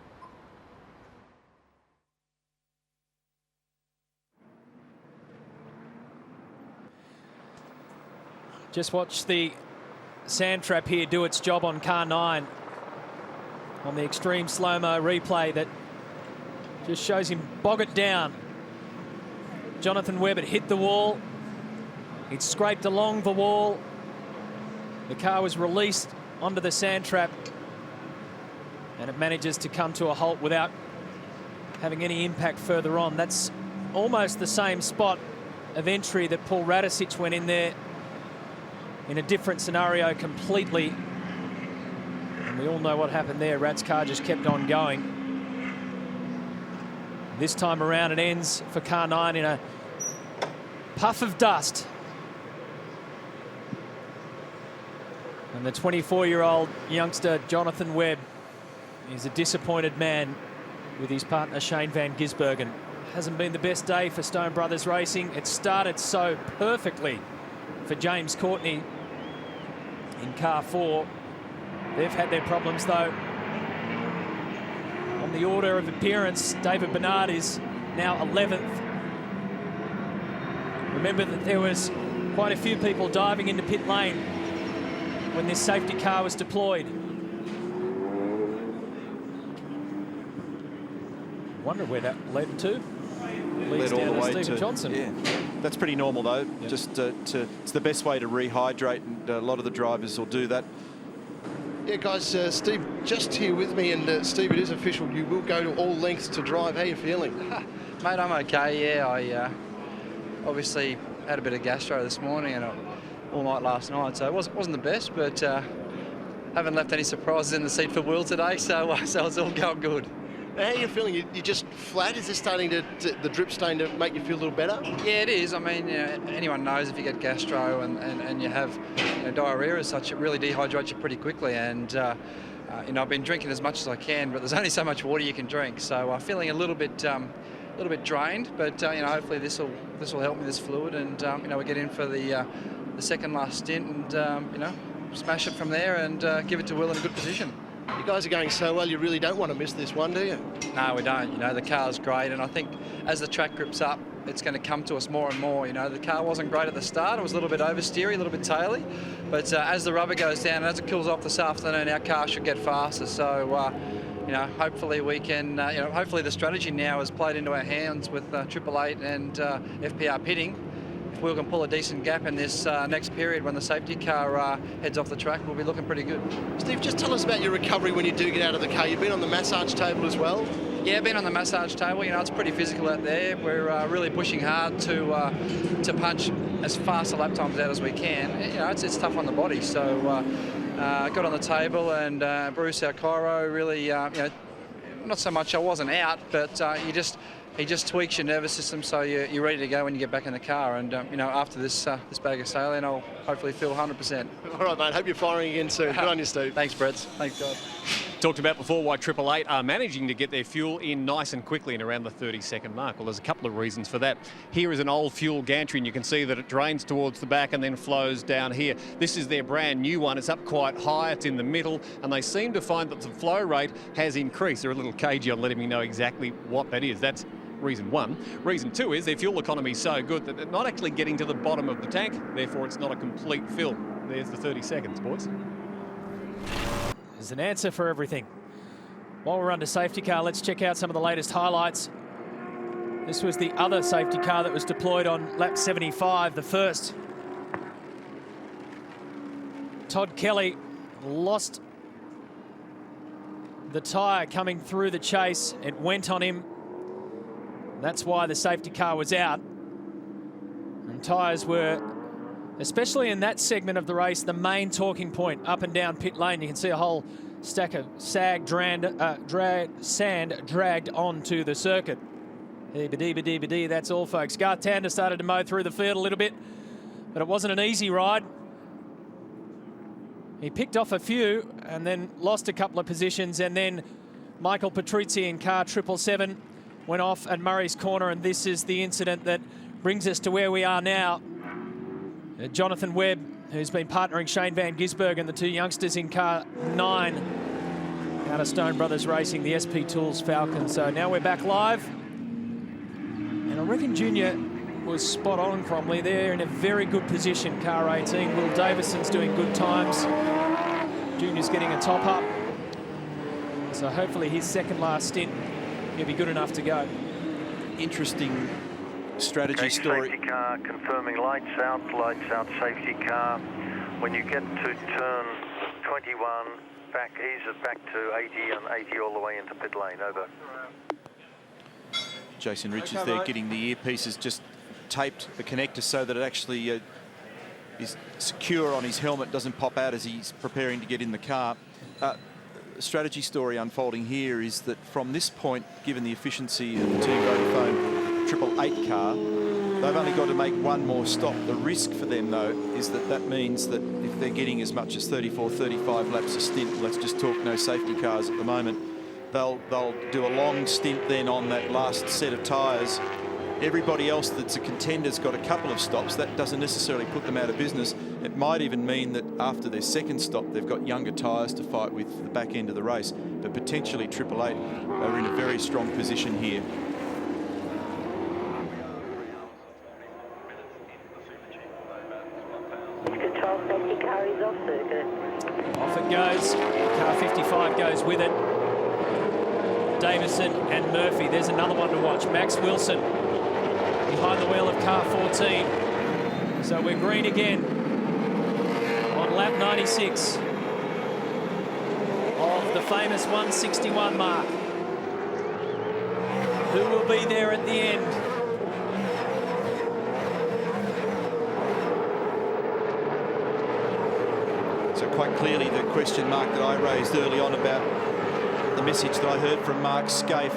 Just watch the sand trap here do its job on car 9 on the extreme slow-mo replay that just shows him bog it down. Jonathan Webb had hit the wall. He'd scraped along the wall. The car was released onto the sand trap and it manages to come to a halt without having any impact further on. That's almost the same spot of entry that Paul Radicic went in there in a different scenario completely. And we all know what happened there. Rat's car just kept on going. This time around it ends for car 9 in a puff of dust. And the 24-year-old youngster Jonathan Webb is a disappointed man with his partner Shane Van Gisbergen. Hasn't been the best day for Stone Brothers Racing. It started so perfectly for James Courtney in car 4. They've had their problems though. On the order of appearance, David Bernard is now 11th. Remember that there was quite a few people diving into pit lane when this safety car was deployed. Wonder where that led to. Led all the way Stephen to Johnson. Yeah, that's pretty normal though. Yep. Just it's the best way to rehydrate, and a lot of the drivers will do that. Yeah, guys, Steve just here with me, and Steve, it is official. You will go to all lengths to drive. How are you feeling? Mate, I'm okay. Yeah, I obviously had a bit of gastro this morning and all night last night, so it wasn't the best, but haven't left any surprises in the seat for Will today, so it's all going good. How are you feeling? You just flat? Is this starting the drip starting to make you feel a little better? Yeah, it is. I mean, anyone knows if you get gastro and you have diarrhea as such, it really dehydrates you pretty quickly. And I've been drinking as much as I can, but there's only so much water you can drink. So I'm feeling a little bit drained. But hopefully this will help me, this fluid, and we get in for the second last stint, and smash it from there and give it to Will in a good position. You guys are going so well, you really don't want to miss this one, do you? No, we don't. The car's great, and I think as the track grips up, it's going to come to us more and more. The car wasn't great at the start. It was a little bit oversteery, a little bit taily. But as the rubber goes down and as it cools off this afternoon, our car should get faster. So, hopefully we can, hopefully the strategy now has played into our hands with 888 and FPR pitting. If Will can pull a decent gap in this next period when the safety car heads off the track, we'll be looking pretty good. Steve, just tell us about your recovery when you do get out of the car. You've been on the massage table as well? Yeah, been on the massage table. It's pretty physical out there. We're really pushing hard to punch as fast a lap times out as we can. It's tough on the body. So got on the table, and Bruce, our chiro, really, not so much I wasn't out, but he just tweaks your nervous system so you're ready to go when you get back in the car. And after this bag of saline, I'll hopefully feel 100%. All right, mate. Hope you're firing again soon. Good on you, Steve. Thanks, Brett. Thanks, God. Talked about before why 888 are managing to get their fuel in nice and quickly and around the 30-second mark. Well, there's a couple of reasons for that. Here is an old fuel gantry, and you can see that it drains towards the back and then flows down here. This is their brand new one. It's up quite high. It's in the middle, and they seem to find that the flow rate has increased. They're a little cagey on letting me know exactly what that is. That's reason one. Reason two is their fuel economy is so good that they're not actually getting to the bottom of the tank, therefore it's not a complete fill. There's the 30 seconds, boys. There's an answer for everything. While we're under safety car, let's check out some of the latest highlights. This was the other safety car that was deployed on lap 75, the first. Todd Kelly lost the tyre coming through the chase. It went on him. That's why the safety car was out. And tyres were, especially in that segment of the race, the main talking point up and down pit lane. You can see a whole stack of sand dragged onto the circuit. That's all, folks. Garth Tander started to mow through the field a little bit, but it wasn't an easy ride. He picked off a few and then lost a couple of positions, and then Michael Patrizzi in car 777 went off at Murray's Corner, and this is the incident that brings us to where we are now. Jonathan Webb, who's been partnering Shane Van Gisbergen, the two youngsters in car 9 out of Stone Brothers Racing, the SP Tools Falcon. So now we're back live. And I reckon Junior was spot on, Cromley. They're in a very good position, car 18. Will Davison's doing good times. Junior's getting a top up. So hopefully his second last stint, he'll be good enough to go. Interesting strategy story. Safety car confirming lights out, safety car. When you get to turn 21, ease it back to 80 and 80 all the way into pit lane, over. Jason Richards there getting the earpieces just taped, the connector, so that it actually is secure on his helmet, doesn't pop out as he's preparing to get in the car. Strategy story unfolding here is that from this point, given the efficiency of the Team Vodafone 888 car, they've only got to make one more stop. The risk for them, though, is that means that if they're getting as much as 34, 35 laps a stint, let's just talk no safety cars at the moment, they'll do a long stint then on that last set of tyres. Everybody else that's a contender's got a couple of stops. That doesn't necessarily put them out of business. It might even mean that after their second stop, they've got younger tyres to fight with the back end of the race. But potentially 888 are in a very strong position here. Control safety car is off circuit. Off it goes. Car 55 goes with it. Davison and Murphy. There's another one to watch. Max Wilson behind the wheel of car 14. So we're green again on lap 96 of the famous 161 mark. Who will be there at the end? So quite clearly the question mark that I raised early on about the message that I heard from Mark Scaife,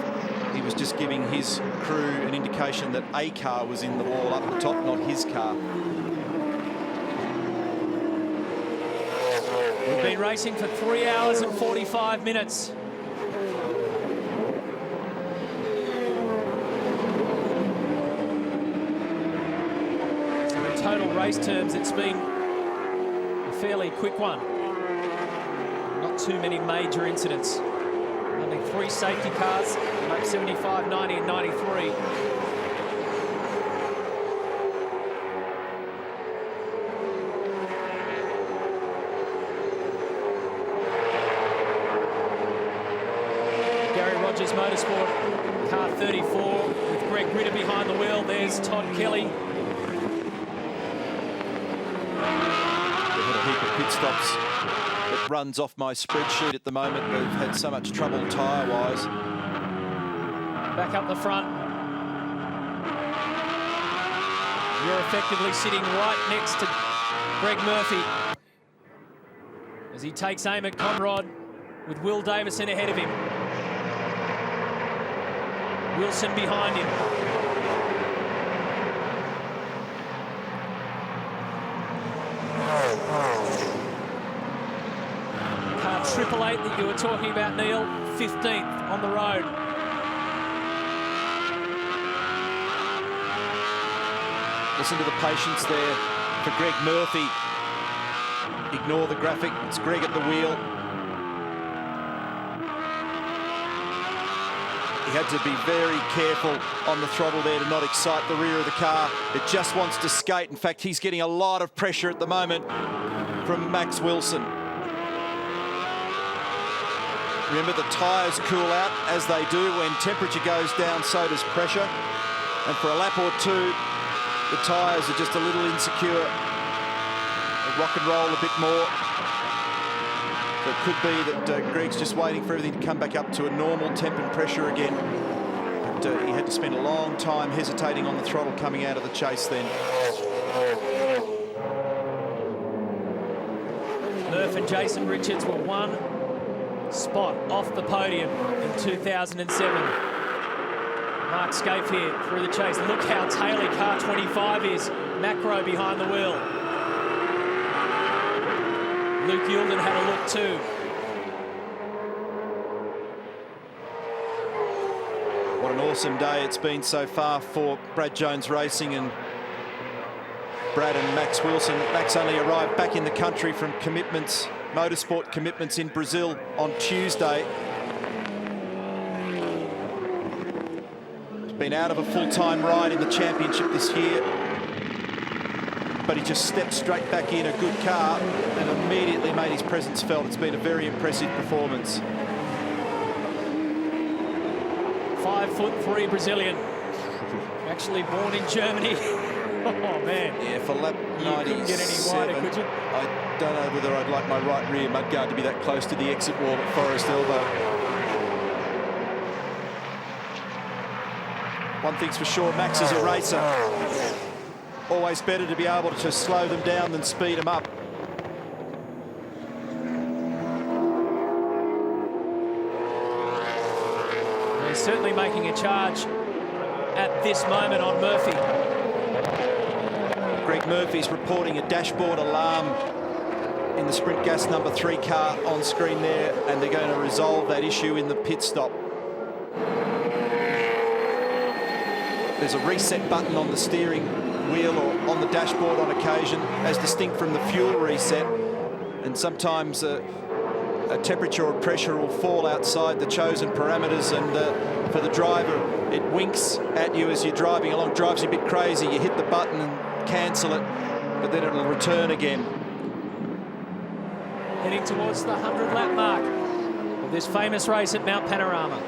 he was just giving his crew an indication that a car was in the wall up the top, not his car. We've been racing for 3 hours and 45 minutes. In total race terms, it's been a fairly quick one. Not too many major incidents. Only 3 safety cars, lap 75, 90 and 93. Gary Rogers Motorsport, car 34, with Greg Ritter behind the wheel. There's Todd Kelly. We've had a heap of pit stops. It runs off my spreadsheet at the moment. We've had so much trouble tyre-wise. Back up the front. You're effectively sitting right next to Greg Murphy as he takes aim at Conrad with Will Davison ahead of him. Wilson behind him. Car 888 that you were talking about, Neil, 15th on the road. Listen to the patience there for Greg Murphy. Ignore the graphic, it's Greg at the wheel. He had to be very careful on the throttle there to not excite the rear of the car. It just wants to skate. In fact, he's getting a lot of pressure at the moment from Max Wilson. Remember, the tyres cool out as they do. When temperature goes down, so does pressure. And for a lap or two, the tyres are just a little insecure. They rock and roll a bit more. So it could be that Greg's just waiting for everything to come back up to a normal temp and pressure again. But he had to spend a long time hesitating on the throttle coming out of the chase then. Murph and Jason Richards were one spot off the podium in 2007. Mark Scaife here through the chase. Look how tailored car 25 is. Macro behind the wheel. Luke Yulden had a look too. What an awesome day it's been so far for Brad Jones Racing and Brad and Max Wilson. Max only arrived back in the country from commitments, motorsport commitments in Brazil on Tuesday. He's been out of a full-time ride in the championship this year, but he just stepped straight back in a good car and immediately made his presence felt. It's been a very impressive performance. 5'3" Brazilian, actually born in Germany. Oh man! Yeah, for lap 97, couldn't get any wider, could you? I don't know whether I'd like my right rear mudguard to be that close to the exit wall at Forest Elbow. One thing's for sure, Max is a racer. Always better to be able to slow them down than speed them up. He's certainly making a charge at this moment on Murphy. Greg Murphy's reporting a dashboard alarm in the Sprint Gas number 3 car on screen there, and they're going to resolve that issue in the pit stop. There's a reset button on the steering wheel or on the dashboard on occasion, as distinct from the fuel reset, and sometimes a temperature or pressure will fall outside the chosen parameters, and for the driver it winks at you as you're driving along, drives you a bit crazy. You hit the button and cancel it, but then it'll return again. Heading towards the 100-lap mark of this famous race at Mount Panorama.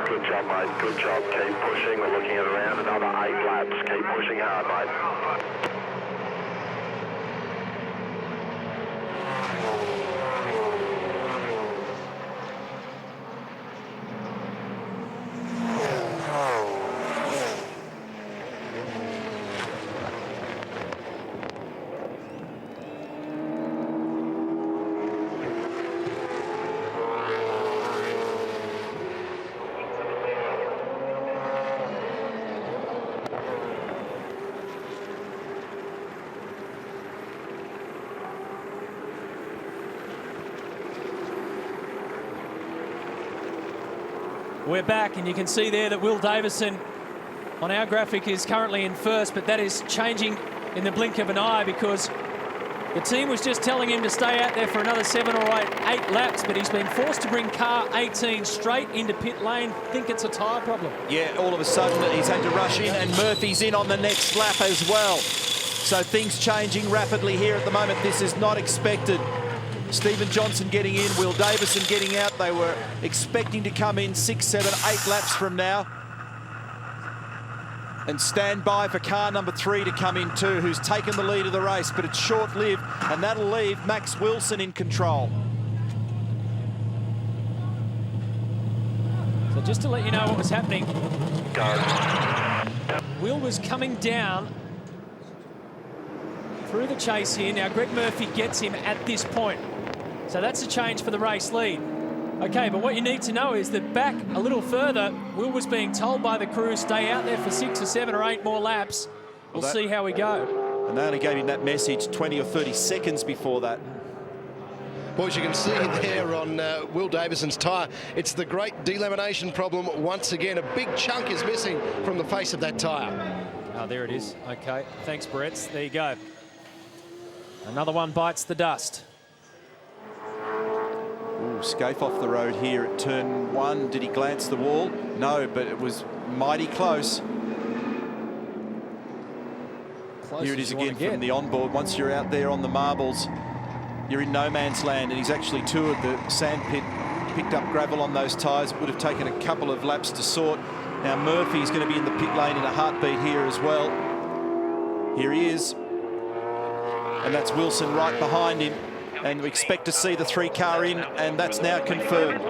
Good job, mate. Good job. Keep pushing. We're looking at around another 8 laps. Keep pushing hard, mate. We're back, and you can see there that Will Davison on our graphic is currently in first, but that is changing in the blink of an eye because the team was just telling him to stay out there for another 7 or 8 laps, but he's been forced to bring car 18 straight into pit lane. Think it's a tyre problem. Yeah, all of a sudden he's had to rush in, and Murphy's in on the next lap as well. So things changing rapidly here at the moment. This is not expected. Stephen Johnson getting in, Will Davison getting out. They were expecting to come in 6, 7, 8 laps from now. And stand by for car number 3 to come in too, who's taken the lead of the race, but it's short-lived, and that'll leave Max Wilson in control. So just to let you know what was happening, Will was coming down through the chase here. Now Greg Murphy gets him at this point. So that's a change for the race lead. Okay, but what you need to know is that back a little further, Will was being told by the crew, stay out there for 6 or 7 or 8 more laps. We'll see how we go. And they only gave him that message 20 or 30 seconds before that. Boys, you can see there on Will Davison's tyre, it's the great delamination problem once again. A big chunk is missing from the face of that tyre. Oh, there it is. Okay, thanks, Brett. There you go. Another one bites the dust. Ooh, Scaife off the road here at turn 1. Did he glance the wall? No, but it was mighty close. Here it is again from the onboard. Once you're out there on the marbles, you're in no man's land, and he's actually toured the sand pit, picked up gravel on those tyres. It would have taken a couple of laps to sort. Now Murphy's going to be in the pit lane in a heartbeat here as well. Here he is. And that's Wilson right behind him. And we expect to see the 3 car in, and that's now confirmed.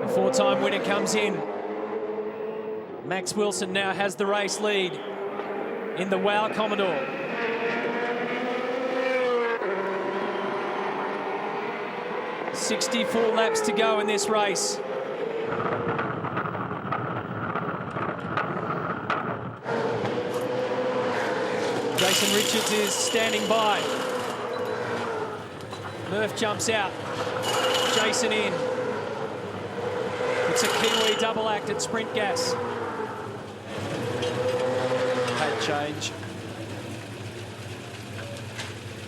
A 4-time winner comes in. Max Wilson now has the race lead in the WOW Commodore. .64 laps to go in this race. Jason Richards is standing by. Murph jumps out. Jason in. It's a Kiwi double act at Sprint Gas. Pad change.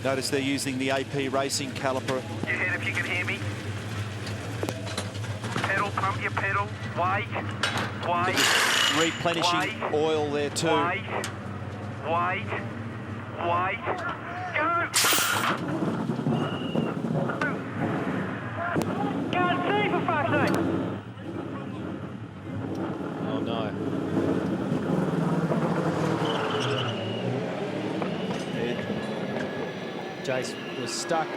Notice they're using the AP Racing caliper. Your head if you can hear me. Pedal, pump your pedal. Wait. Replenishing oil there too. Wait. Go! Can't see for fuck's sake! Oh no. Jace was stuck.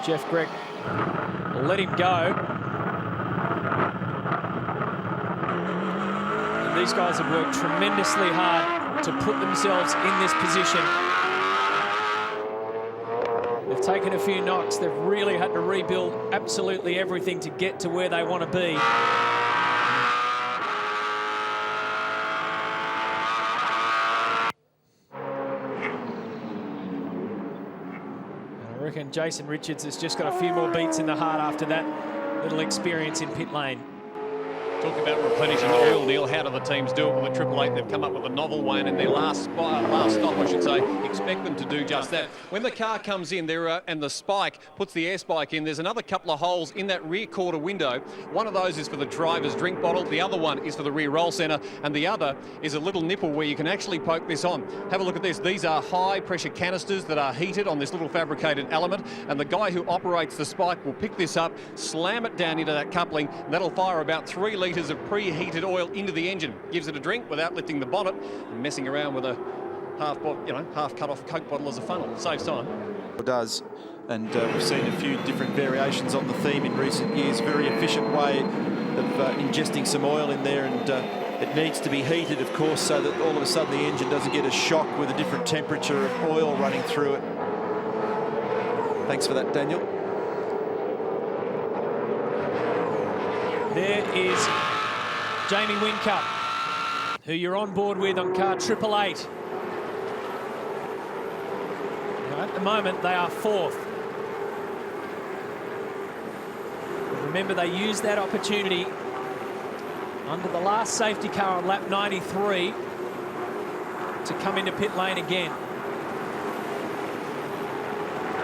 Jeff Grech let him go. And these guys have worked tremendously hard to put themselves in this position. They've taken a few knocks. They've really had to rebuild absolutely everything to get to where they want to be. I reckon Jason Richards has just got a few more beats in the heart after that little experience in pit lane. Talk about replenishing oil, Neil. How do the teams do it with the Triple Eight? They've come up with a novel way, and in their last stop, I should say, expect them to do just that. When the car comes in there and the spike puts the air spike in, there's another couple of holes in that rear quarter window. One of those is for the driver's drink bottle. The other one is for the rear roll centre, and the other is a little nipple where you can actually poke this on. Have a look at this. These are high pressure canisters that are heated on this little fabricated element, and the guy who operates the spike will pick this up, slam it down into that coupling, and that'll fire about 3 litres of preheated oil into the engine. Gives it a drink without lifting the bonnet and messing around with a half cut off Coke bottle as a funnel. It saves time. It does, and we've seen a few different variations on the theme in recent years. Very efficient way of ingesting some oil in there, and it needs to be heated, of course, so that all of a sudden the engine doesn't get a shock with a different temperature of oil running through it. Thanks for that, Daniel. There is Jamie Whincup, who you're on board with on car 888. Now, at the moment, they are 4th. Remember, they used that opportunity under the last safety car on lap 93 to come into pit lane again.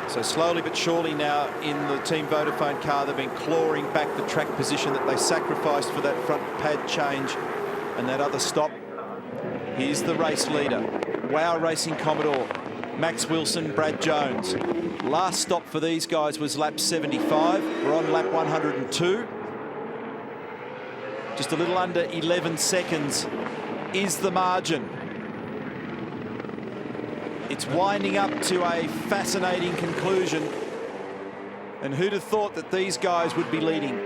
So slowly but surely now in the Team Vodafone car, they've been clawing back the track position that they sacrificed for that front pad change and that other stop. Here's the race leader, Wow Racing Commodore, Max Wilson, Brad Jones. Last stop for these guys was lap 75. We're on lap 102. Just a little under 11 seconds is the margin. It's winding up to a fascinating conclusion. And who'd have thought that these guys would be leading?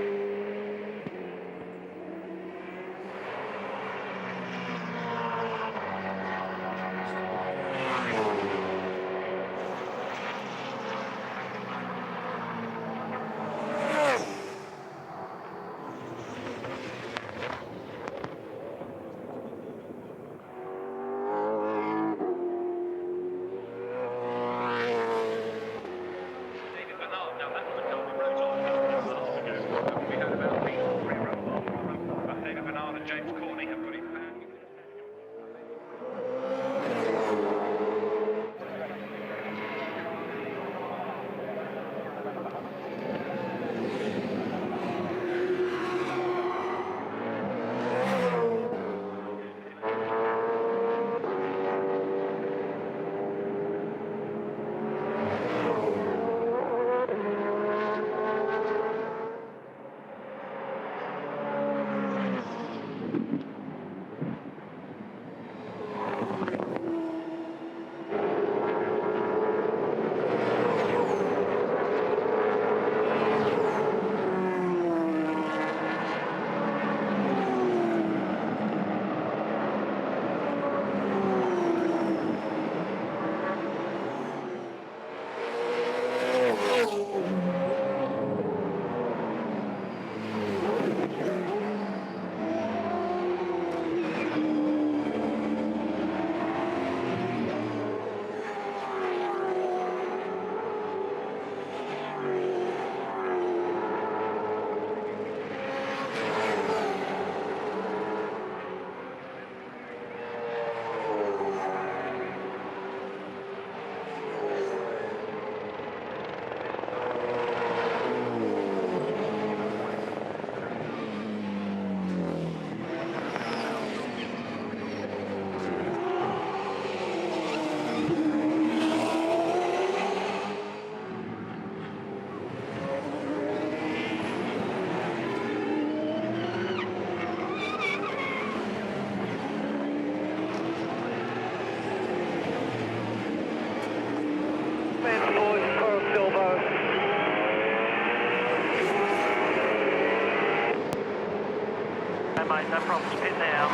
Mate, no problem, pit now.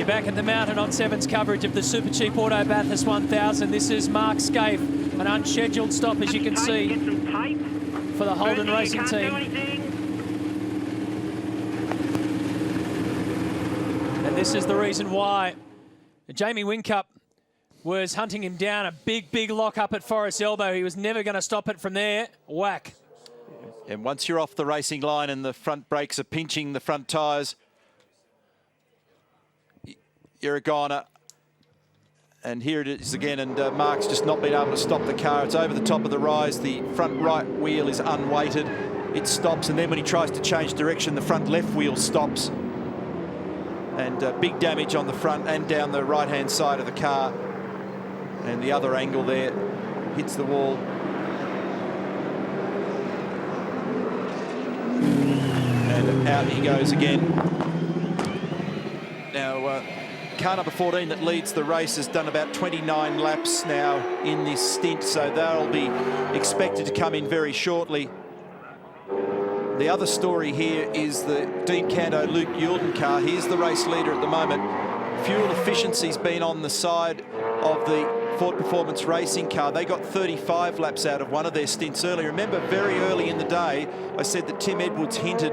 You're back at the mountain on Seven's coverage of the Super Cheap Auto Bathurst 1000. This is Mark Scaife, an unscheduled stop, as you can see, for the Holden Racing team. And this is the reason why Jamie Whincup was hunting him down. A big lock up at Forest Elbow. He was never going to stop it from there. Whack. And once you're off the racing line and the front brakes are pinching the front tyres, you're a goner. And here it is again, and Mark's just not been able to stop the car. It's over the top of the rise. The front right wheel is unweighted. It stops, and then when he tries to change direction, the front left wheel stops. And big damage on the front and down the right-hand side of the car. And the other angle there hits the wall. And out he goes again. Now, car number 14 that leads the race has done about 29 laps now in this stint, so they'll be expected to come in very shortly. The other story here is the Dean Canto Luke Youlden car. He's the race leader at the moment. Fuel efficiency's been on the side of the Ford Performance Racing car. They got 35 laps out of one of their stints earlier. Remember, very early in the day, I said that Tim Edwards hinted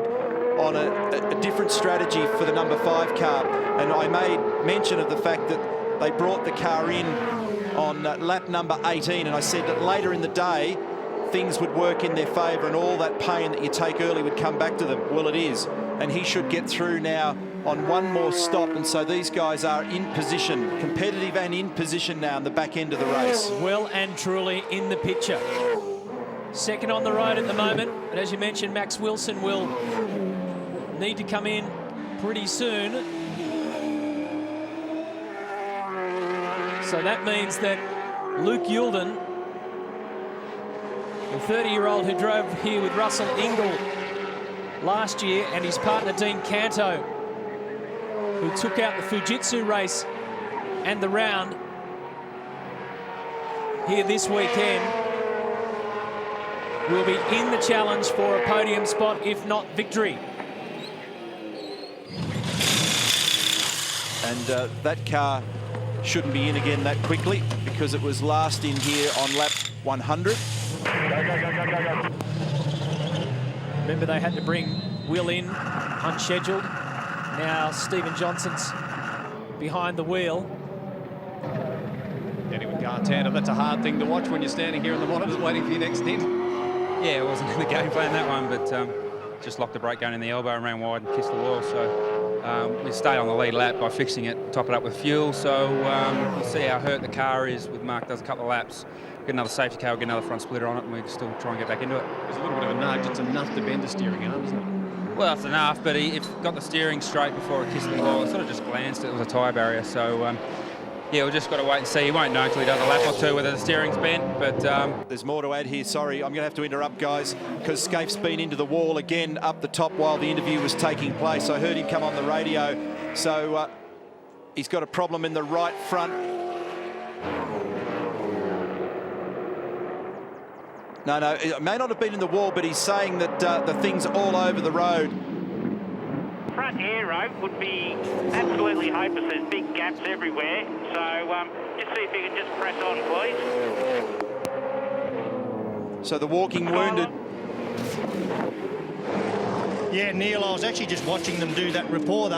on a different strategy for the number 5 car. And I made mention of the fact that they brought the car in on lap number 18. And I said that later in the day, things would work in their favour and all that pain that you take early would come back to them. Well, it is. And he should get through now on one more stop. And so these guys are in position, competitive and in position now in the back end of the race. Well and truly in the picture. Second on the road at the moment. But as you mentioned, Max Wilson will need to come in pretty soon. So that means that Luke Youlden, the 30-year-old who drove here with Russell Ingall last year, and his partner Dean Canto, who took out the Fujitsu race and the round here this weekend, will be in the challenge for a podium spot, if not victory. And that car shouldn't be in again that quickly because it was last in here on lap 100. Go. Remember, they had to bring Will in unscheduled. Now Stephen Johnson's behind the wheel. Danny with Gartanda, that's a hard thing to watch when you're standing here in the monitors waiting for your next stint. Yeah, it wasn't in the game plan, that one, but just locked the brake gun in the elbow and ran wide and kissed the wall. So we stayed on the lead lap by fixing it, top it up with fuel. So we'll see how hurt the car is with Mark does a couple of laps. Get another safety car, get another front splitter on it, and we can still try and get back into it. There's a little bit of a nudge. It's enough to bend the steering arm, isn't it? Well, that's enough, but he got the steering straight before it kissed the wall. It sort of just glanced. It was a tyre barrier. So, yeah, we've just got to wait and see. He won't know until he does a lap or two whether the steering's bent, but... There's more to add here. Sorry, I'm going to have to interrupt, guys, because Scaife's been into the wall again up the top while the interview was taking place. I heard him come on the radio. So he's got a problem in the right front. No, it may not have been in the wall, but he's saying that the thing's all over the road. Front aero would be absolutely hopeless. There's big gaps everywhere. So just see if you can just press on, please. So the walking wounded. Yeah, Neil, I was actually just watching them do that repair.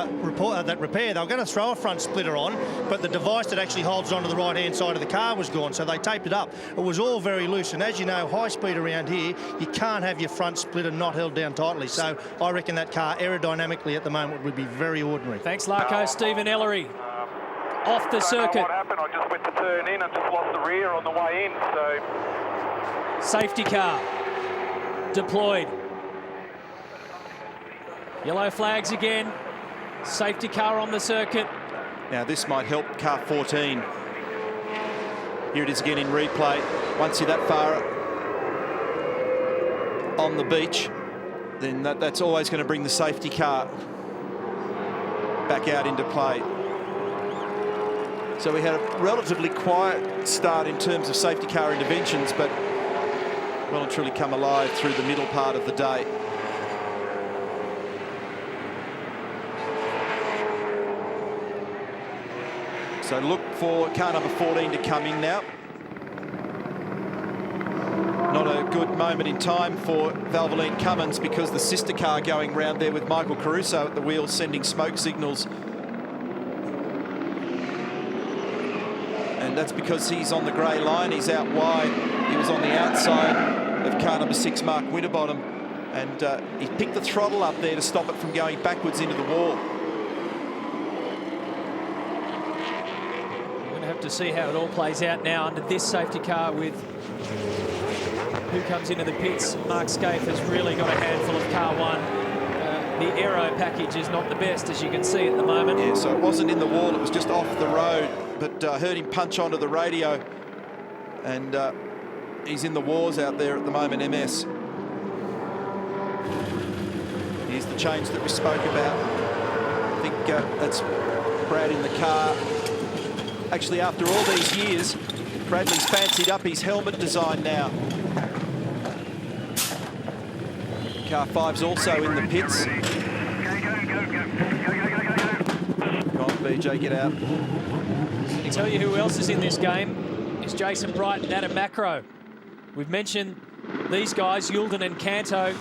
They were going to throw a front splitter on, but the device that actually holds onto the right-hand side of the car was gone, so they taped it up. It was all very loose, and as you know, high speed around here, you can't have your front splitter not held down tightly. So I reckon that car aerodynamically at the moment would be very ordinary. Thanks, Larko. Stephen Ellery off the circuit. What happened? I just went to turn in and just lost the rear on the way in. So safety car deployed. Yellow flags again. Safety car on the circuit. Now this might help car 14. Here it is again in replay. Once you're that far on the beach, then that's always going to bring the safety car back out into play. So we had a relatively quiet start in terms of safety car interventions, but well and truly come alive through the middle part of the day. So look for car number 14 to come in now. Not a good moment in time for Valvoline Cummins because the sister car going round there with Michael Caruso at the wheel sending smoke signals. And that's because he's on the grey line, he's out wide. He was on the outside of car number 6, Mark Winterbottom, and he picked the throttle up there to stop it from going backwards into the wall. We're going to have to see how it all plays out now under this safety car with who comes into the pits. Mark Scaife has really got a handful of car 1. The aero package is not the best, as you can see at the moment. Yeah, so it wasn't in the wall, it was just off the road, but heard him punch onto the radio, and he's in the wars out there at the moment, MS. Here's the change that we spoke about. I think that's Brad in the car. Actually, after all these years, Bradley's fancied up his helmet design now. Car 5's also in the pits. Come on, BJ, get out. I tell you who else is in this game is Jason Bright and Adam Macro. We've mentioned these guys, Yulden and Canto.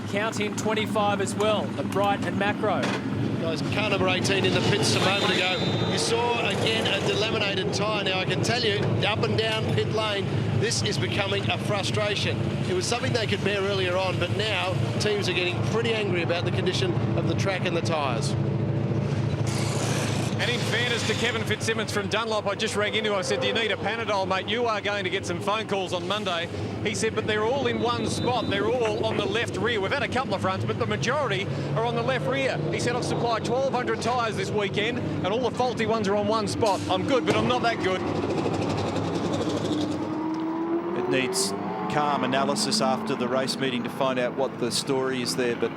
Count in 25 as well, of Bright and Macro. Guys, car number 18 in the pits a moment ago. You saw, again, a delaminated tyre. Now, I can tell you, up and down pit lane, this is becoming a frustration. It was something they could bear earlier on, but now teams are getting pretty angry about the condition of the track and the tyres. And in fairness to Kevin Fitzsimmons from Dunlop, I just rang into him. I said, do you need a Panadol, mate? You are going to get some phone calls on Monday. He said, but they're all in one spot. They're all on the left rear. We've had a couple of fronts, but the majority are on the left rear. He said, I've supplied 1,200 tyres this weekend, and all the faulty ones are on one spot. I'm good, but I'm not that good. It needs calm analysis after the race meeting to find out what the story is there, but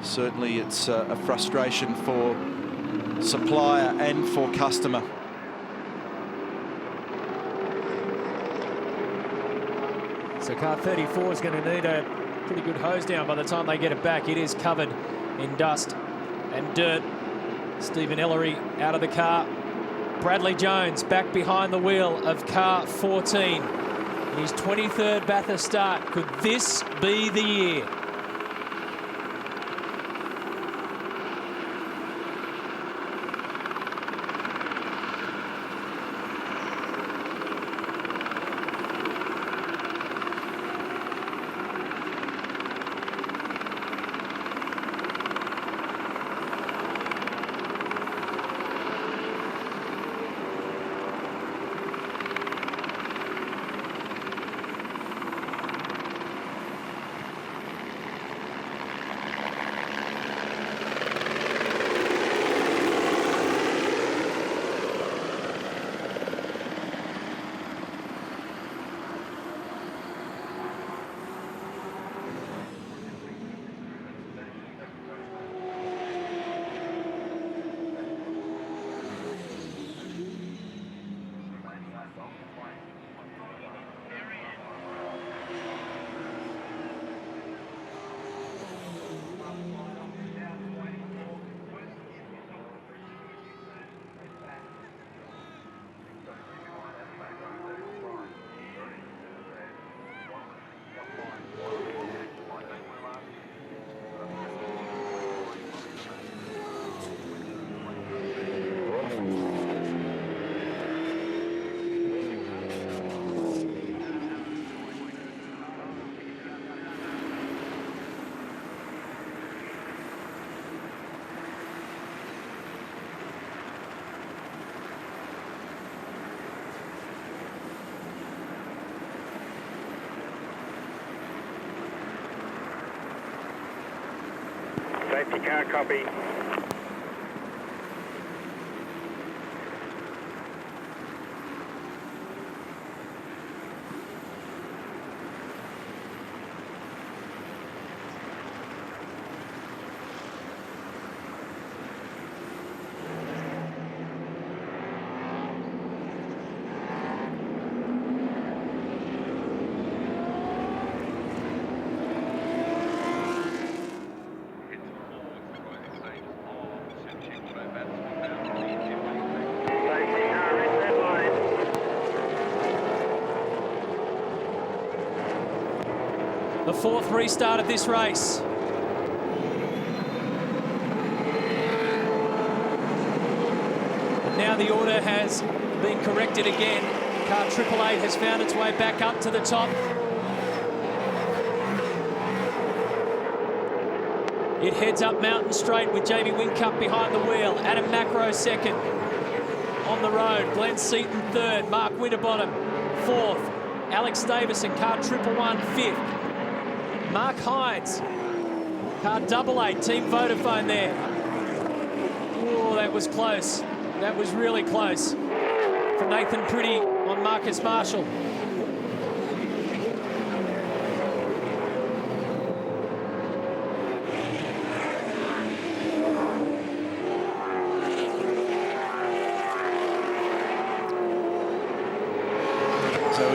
certainly it's a frustration for supplier and for customer. So car 34 is going to need a pretty good hose down by the time they get it back. It is covered in dust and dirt. Stephen Ellery out of the car. Bradley Jones back behind the wheel of car 14. In his 23rd Bathurst start. Could this be the year? Safety car, copy. The fourth restart of this race. And now the order has been corrected again. Car 888 has found its way back up to the top. It heads up Mountain Straight with Jamie Whincup behind the wheel. Adam Macro second. On the road, Glenn Seaton third. Mark Winterbottom fourth. Alex Davison, car 111 fifth. Mark Hines, car 88, Team Vodafone there. Oh, that was close. That was really close. For Nathan Pretty on Marcus Marshall.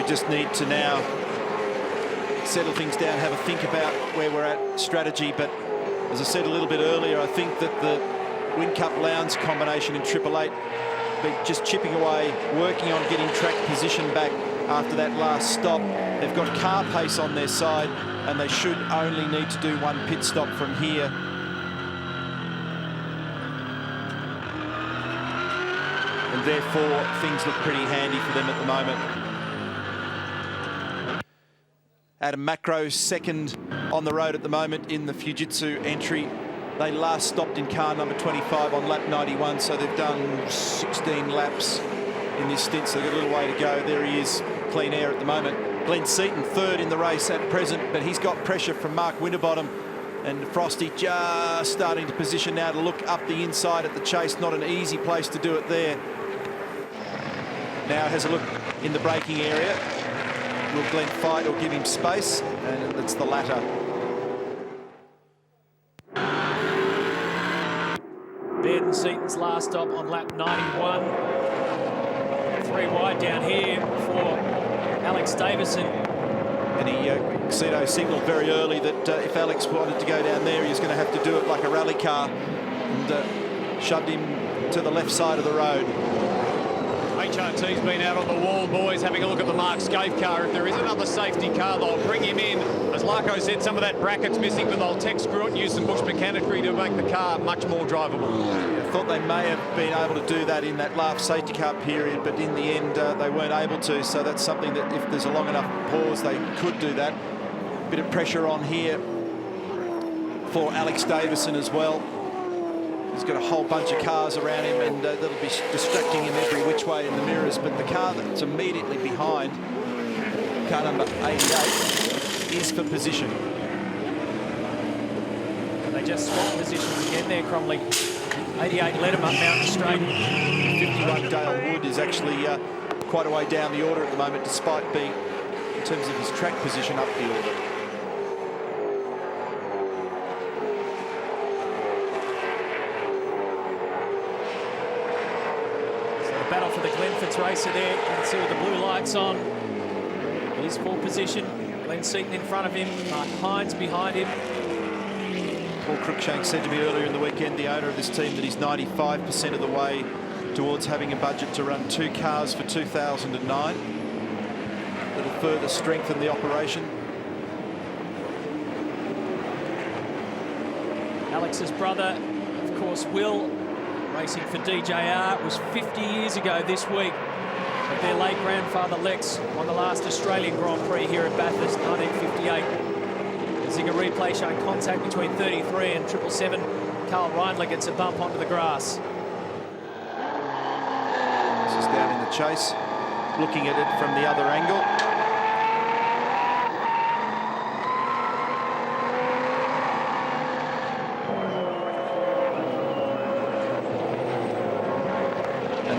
Just need to now settle things down, have a think about where we're at strategy. But as I said a little bit earlier, I think that the Whincup Lowndes combination in 888 be just chipping away, working on getting track position back after that last stop. They've got car pace on their side, and they should only need to do one pit stop from here. And therefore, things look pretty handy for them at the moment. Adam Macro second on the road at the moment in the Fujitsu entry. They last stopped in car number 25 on lap 91, so they've done 16 laps in this stint, so they've got a little way to go. There he is, clean air at the moment. Glenn Seaton third in the race at present, but he's got pressure from Mark Winterbottom, and Frosty just starting to position now to look up the inside at the chase. Not an easy place to do it there. Now has a look in the braking area. Will Glenn fight or give him space? And it's the latter. Baird and Seaton's last stop on lap 91. 3 wide down here for Alex Davison. And he, Cito signalled very early that if Alex wanted to go down there, he was going to have to do it like a rally car, and shoved him to the left side of the road. HRT's been out on the wall, boys, having a look at the Mark Scaife car. If there is another safety car, they'll bring him in. As Larko said, some of that bracket's missing, but they'll tech screw it and use some bush mechanicry to make the car much more drivable. I thought they may have been able to do that in that last safety car period, but in the end, they weren't able to. So that's something that if there's a long enough pause, they could do that. Bit of pressure on here for Alex Davison as well. He's got a whole bunch of cars around him, and that'll be distracting him every which way in the mirrors. But the car that's immediately behind, car number 88, is for position. And they just swapped positions again there, Cromley. 88 led him up Mountain Straight. 51 Dale Wood is actually quite a way down the order at the moment, despite being, in terms of his track position, up the order. Battle for the Glenfords racer there. You can see with the blue lights on. He's full position. Glenn Seaton in front of him. Mark Hines behind him. Paul Cruikshank said to me earlier in the weekend, the owner of this team, that he's 95% of the way towards having a budget to run 2 cars for 2009. That'll further strengthen the operation. Alex's brother, of course, Will, racing for DJR. It was 50 years ago this week that their late grandfather Lex won the last Australian Grand Prix here at Bathurst, 1958. The Zinger replay showing contact between 33 and 777. Carl Reindler gets a bump onto the grass. This is down in the chase, looking at it from the other angle.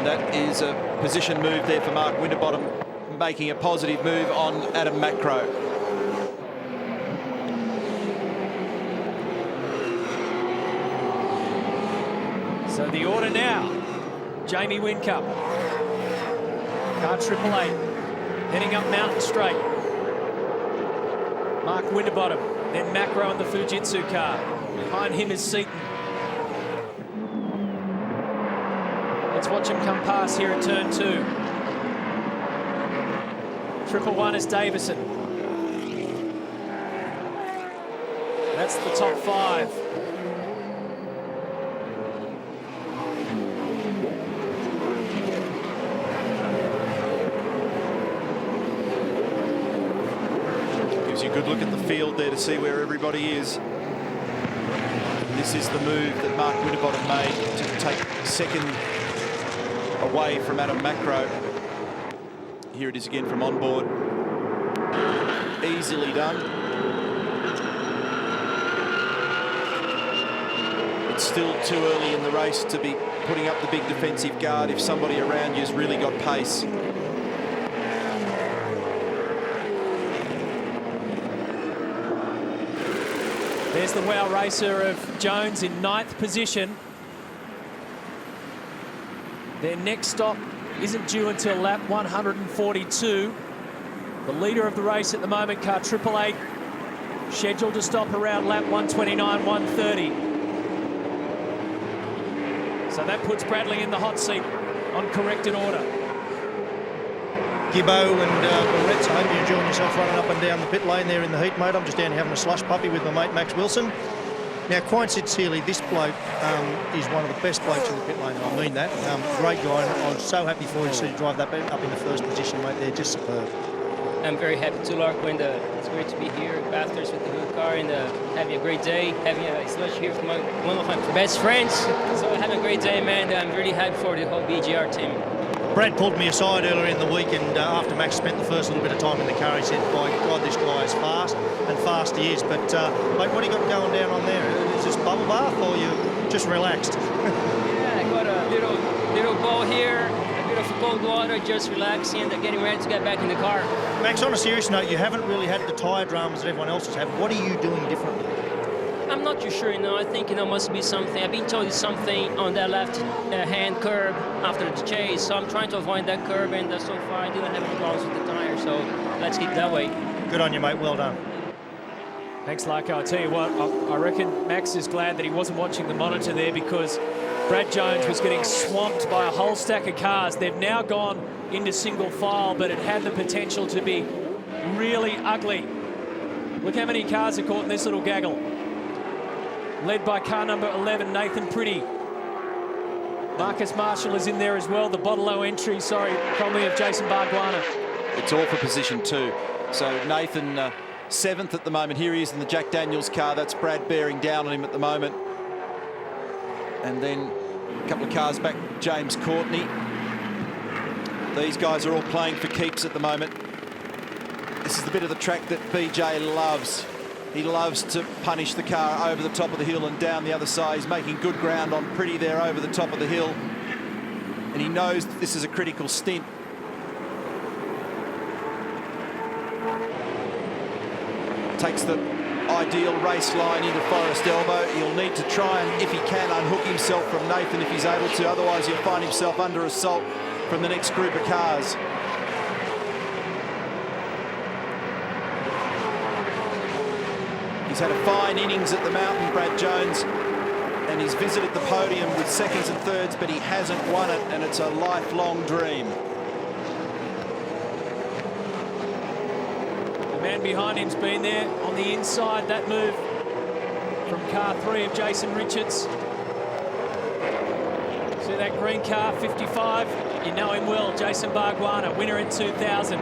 That is a position move there for Mark Winterbottom, making a positive move on Adam Macro. So the order now, Jamie Whincup, car 888, heading up Mountain Straight. Mark Winterbottom, then Macro in the Fujitsu car. Behind him is Seaton. Let's watch him come past here at turn 2. 111 is Davison. That's the top 5. Gives you a good look at the field there to see where everybody is. This is the move that Mark Winterbottom made to take second away from Adam Macro. Here it is again from on board. Easily done. It's still too early in the race to be putting up the big defensive guard if somebody around you's really got pace. There's the wow racer of Jones in 9th position. Their next stop isn't due until lap 142. The leader of the race at the moment, car 888, scheduled to stop around lap 129, 130. So that puts Bradley in the hot seat on corrected order. Gibbo and Barretts, I hope you're enjoying yourself running up and down the pit lane there in the heat, mate. I'm just down here having a slush puppy with my mate Max Wilson. Now, quite sincerely, this bloke is one of the best blokes in the pit lane, and I mean that. Great guy, and I'm so happy for him to drive that up in the first position, mate. They're just superb. I'm very happy to Lark when it's great to be here at Bathurst with the good car and having a great day, having a slush here with one of my best friends. So having a great day, man. I'm really happy for the whole BGR team. Brad pulled me aside earlier in the week, and after Max spent the first little bit of time in the car, he said, by God, this guy is fast, and fast he is. But, mate, what do you got going down on there? Is this bubble bath, or you just relaxed? Yeah, I got a little bowl here, a bit of cold water, just relaxing and getting ready to get back in the car. Max, on a serious note, you haven't really had the tyre dramas that everyone else has had. What are you doing differently? I'm not too sure, I think, must be something. I've been told it's something on that left-hand curb after the chase, so I'm trying to avoid that curb, and so far I didn't have any problems with the tyre, so let's keep that way. Good on you, mate. Well done. Thanks, Larko. I'll tell you what, I reckon Max is glad that he wasn't watching the monitor there, because Brad Jones was getting swamped by a whole stack of cars. They've now gone into single file, but it had the potential to be really ugly. Look how many cars are caught in this little gaggle. Led by car number 11, Nathan Pretty. Marcus Marshall is in there as well. The Bottle-O entry, probably of Jason Barguana. It's all for position 2. So Nathan 7th at the moment. Here he is in the Jack Daniels car. That's Brad bearing down on him at the moment. And then a couple of cars back, James Courtney. These guys are all playing for keeps at the moment. This is the bit of the track that BJ loves. He loves to punish the car over the top of the hill and down the other side. He's making good ground on Pretty there over the top of the hill. And he knows that this is a critical stint. Takes the ideal race line into Forest Elbow. He'll need to try and, if he can, unhook himself from Nathan if he's able to. Otherwise, he'll find himself under assault from the next group of cars. He's had a fine innings at the mountain, Brad Jones, and he's visited the podium with seconds and thirds, but he hasn't won it, and it's a lifelong dream. The man behind him's been there on the inside. That move from car 3 of Jason Richards. See that green car, 55? You know him well, Jason Barguana, winner in 2000.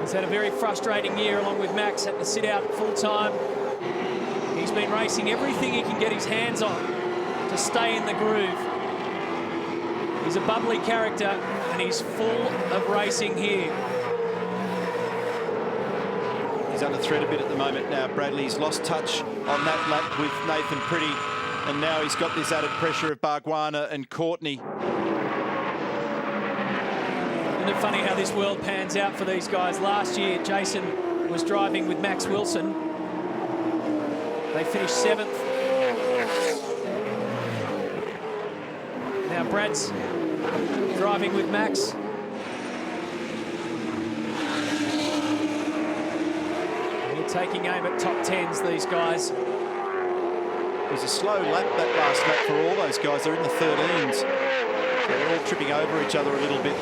He's had a very frustrating year along with Max at the sit-out full-time. He's been racing everything he can get his hands on to stay in the groove. He's a bubbly character, and he's full of racing here. He's under threat a bit at the moment now. Bradley's lost touch on that lap with Nathan Pretty, and now he's got this added pressure of Barguana and Courtney. Isn't it funny how this world pans out for these guys? Last year, Jason was driving with Max Wilson. They finished 7th. Now Brad's driving with Max. They're taking aim at top 10s, these guys. It was a slow lap, that last lap, for all those guys. They're in the 13s. They're all tripping over each other a little bit.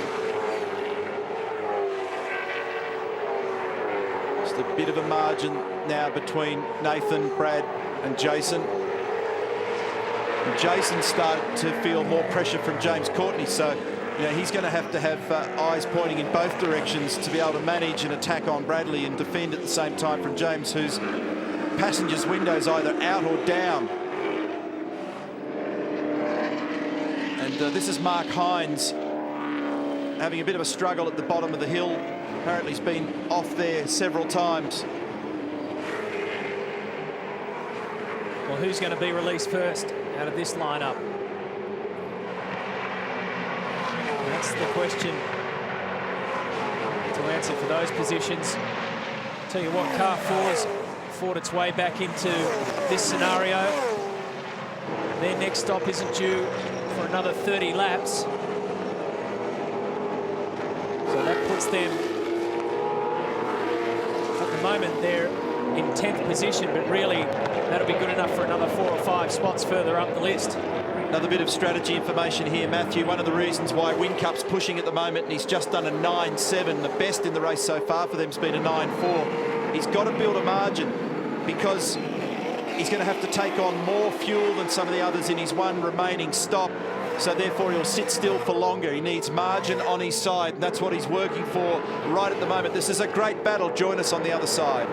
Just a bit of a margin now between Nathan, Brad and Jason. And Jason started to feel more pressure from James Courtney, so you know, he's going to have eyes pointing in both directions to be able to manage an attack on Bradley and defend at the same time from James, whose passenger's window's either out or down. And this is Mark Hines having a bit of a struggle at the bottom of the hill. Apparently he's been off there several times. Well, who's going to be released first out of this lineup? That's the question to answer for those positions. Tell you what, car 4's fought its way back into this scenario. Their next stop isn't due for another 30 laps. So that puts them, at the moment, they're in 10th position, but really that'll be good enough for another 4 or 5 spots further up the list. Another bit of strategy information here, Matthew. One of the reasons why Whincup's pushing at the moment, and he's just done a 9.7. The best in the race so far for them has been a 9.4. He's got to build a margin because he's going to have to take on more fuel than some of the others in his one remaining stop. So therefore he'll sit still for longer. He needs margin on his side, and that's what he's working for right at the moment. This is a great battle. Join us on the other side.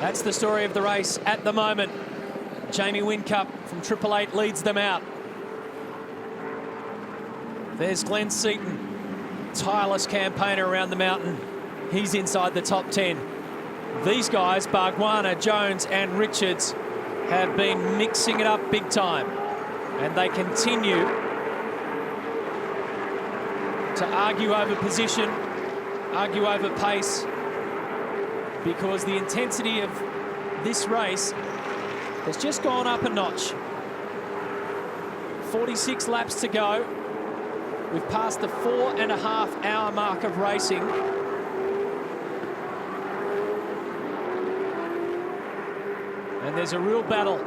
That's the story of the race at the moment. Jamie Whincup from 888 leads them out. There's Glenn Seaton, tireless campaigner around the mountain. He's inside the top 10. These guys, Bargwanna, Jones and Richards, have been mixing it up big time. And they continue to argue over position, argue over pace, because the intensity of this race has just gone up a notch. 46 laps to go. We've passed the 4.5-hour mark of racing. And there's a real battle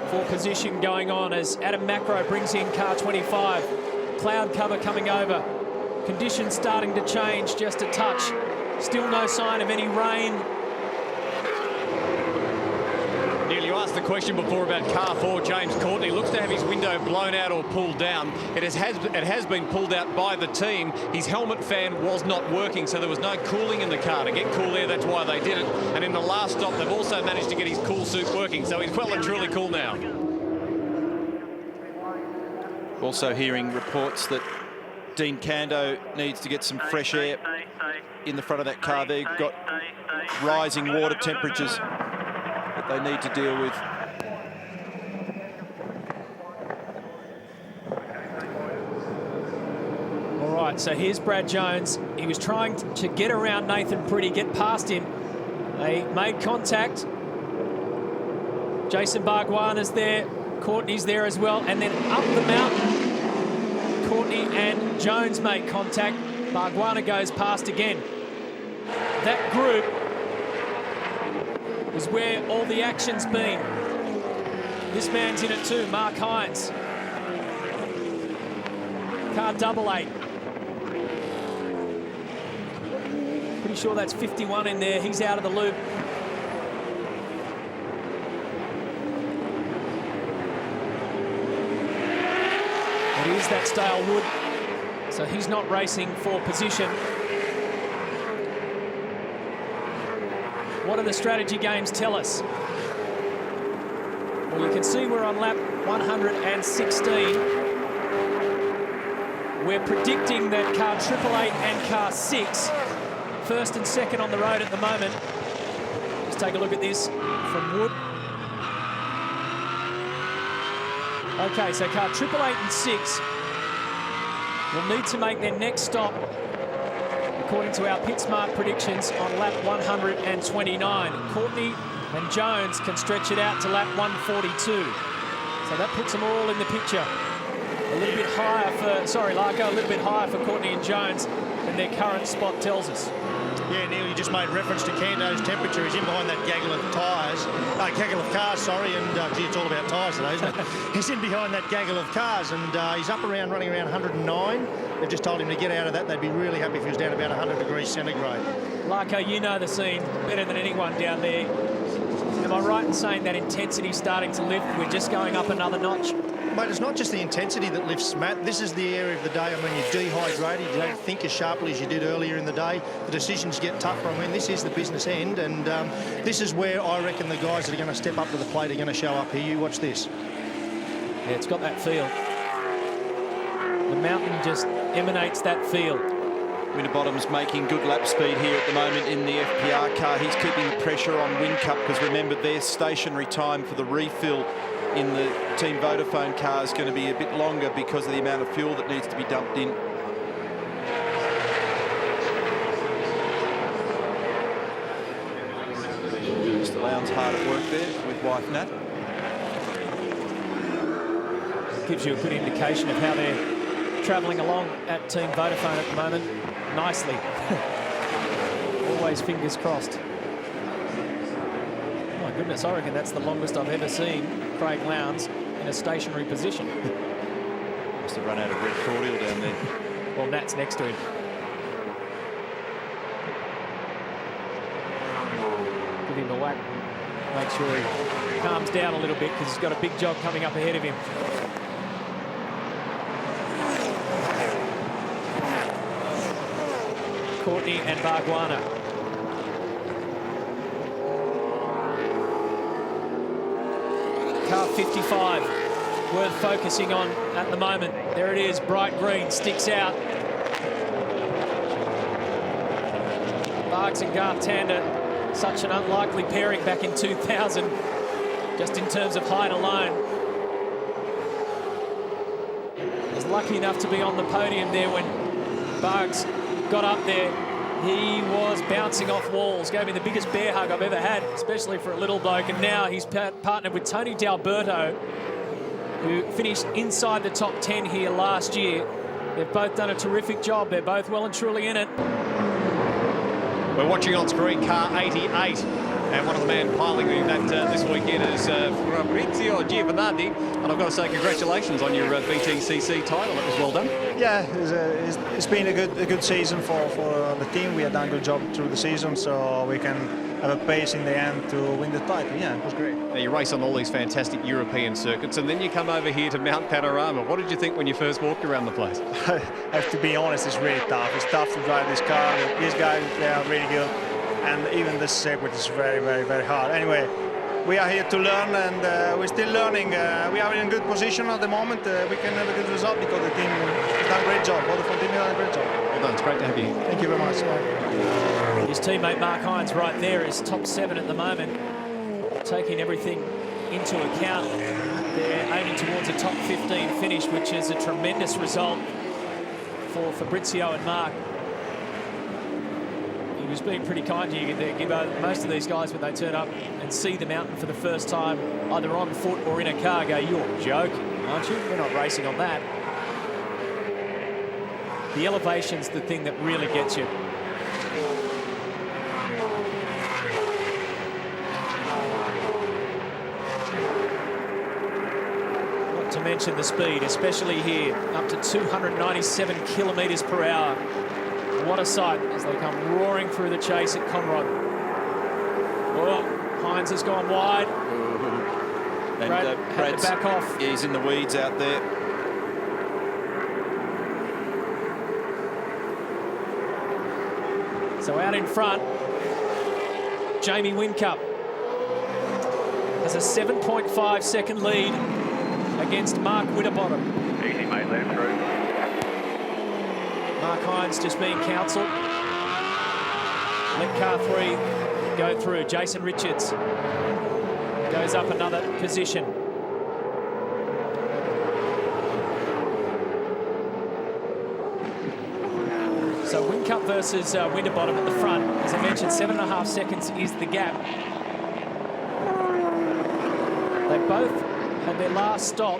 for position going on as Adam Macro brings in car 25. Cloud cover coming over. Conditions starting to change just a touch. Still no sign of any rain. Neil, you asked the question before about car 4, James Courtney. Looks to have his window blown out or pulled down. It has been pulled out by the team. His helmet fan was not working, so there was no cooling in the car. To get cool air, that's why they did it. And in the last stop, they've also managed to get his cool suit working, so he's well and truly cool now. Also hearing reports that Dean Cando needs to get some fresh air in the front of that car there. Got rising water temperatures that they need to deal with. All right, so here's Brad Jones. He was trying to get around Nathan Pretty, get past him. They made contact. Jason Bargwanna's there. Courtney's there as well. And then up the mountain, Courtney and Jones make contact. Bargwanna goes past again. That group is where all the action's been. This man's in it too, Mark Hines. Car 88. Pretty sure that's 51 in there. He's out of the loop. It is that stale wood, so he's not racing for position. What do the strategy games tell us? Well, you can see we're on lap 116. We're predicting that car 888 and car 6, first and second on the road at the moment. Let's take a look at this from Wood. Okay, so car 888 and 6 will need to make their next stop, according to our PitSmart predictions, on lap 129. Courtney and Jones can stretch it out to lap 142. So that puts them all in the picture. A little bit higher for, sorry, Larko, a little bit higher for Courtney and Jones than their current spot tells us. Yeah, Neil, you just made reference to Cando's temperature. He's in behind that gaggle of tyres, gaggle of cars, sorry, and gee, it's all about tyres today, isn't it? He's in behind that gaggle of cars, and he's up around, running around 109. They've just told him to get out of that. They'd be really happy if he was down about 100 degrees centigrade. Larko, you know the scene better than anyone down there. Am I right in saying that intensity's starting to lift? We're just going up another notch? Mate, it's not just the intensity that lifts, Matt. This is the area of the day. I mean, you're dehydrated. You don't think as sharply as you did earlier in the day. The decisions get tougher. I mean, this is the business end, and this is where I reckon the guys that are going to step up to the plate are going to show up here. You watch this. Yeah, it's got that feel. The mountain just emanates that feel. Winterbottom's making good lap speed here at the moment in the FPR car. He's keeping the pressure on Whincup because remember their stationary time for the refill in the Team Vodafone car is going to be a bit longer because of the amount of fuel that needs to be dumped in. Mr. Lowndes hard at work there with wife Nat. Gives you a good indication of how they're travelling along at Team Vodafone at the moment. Nicely. Always fingers crossed. Oh my goodness, I reckon that's the longest I've ever seen Craig Lowndes in a stationary position. Must have run out of red cordial down there. Well, Nat's next to him. Give him a whack. Make sure he calms down a little bit because he's got a big job coming up ahead of him. Courtney and Bargwanna. 55 worth focusing on at the moment. There it is, bright green, sticks out. Barks and Garth Tander, such an unlikely pairing back in 2000, just in terms of height alone. Was lucky enough to be on the podium there when Barks got up there. He was bouncing off walls, gave me the biggest bear hug I've ever had, especially for a little bloke. And now he's partnered with Tony D'Alberto, who finished inside the top 10 here last year. They've both done a terrific job. They're both well and truly in it. We're watching on screen car 88, and one of the men piloting that this weekend is Fabrizio Giovanardi. And I've got to say congratulations on your BTCC title. It was well done. Yeah, it's been a good season for the team. We have done a good job through the season, so we can have a pace in the end to win the title. Yeah, it was great. Now you race on all these fantastic European circuits, and then you come over here to Mount Panorama. What did you think when you first walked around the place? I have to be honest, it's really tough. It's tough to drive this car. These guys, they are really good, and even this circuit is very, very, very hard. Anyway, we are here to learn, and we're still learning. We are in a good position at the moment. We can have a good result because the team has done a great job. Both of the team have done a great job. Well done. It's great to have you. Thank you very much. His teammate Mark Hines right there is top 7 at the moment, taking everything into account. They're aiming towards a top 15 finish, which is a tremendous result for Fabrizio and Mark. He was being pretty kind to you there, Gibbo. Most of these guys, when they turn up and see the mountain for the first time, either on foot or in a car, go, "You're joking, aren't you? We're not racing on that." The elevation's the thing that really gets you. Not to mention the speed, especially here, up to 297 kilometres per hour. What a sight as they come roaring through the chase at Conrod. Oh, Hines has gone wide. And Brad had to back off. Yeah, he's in the weeds out there. So out in front, Jamie Whincup has a 7.5 second lead against Mark Winterbottom. Easy, mate, let him through. Mark Hines just being counselled. Let car 3 go through. Jason Richards goes up another position. So Whincup versus Winterbottom at the front. As I mentioned, 7.5 seconds is the gap. They both had their last stop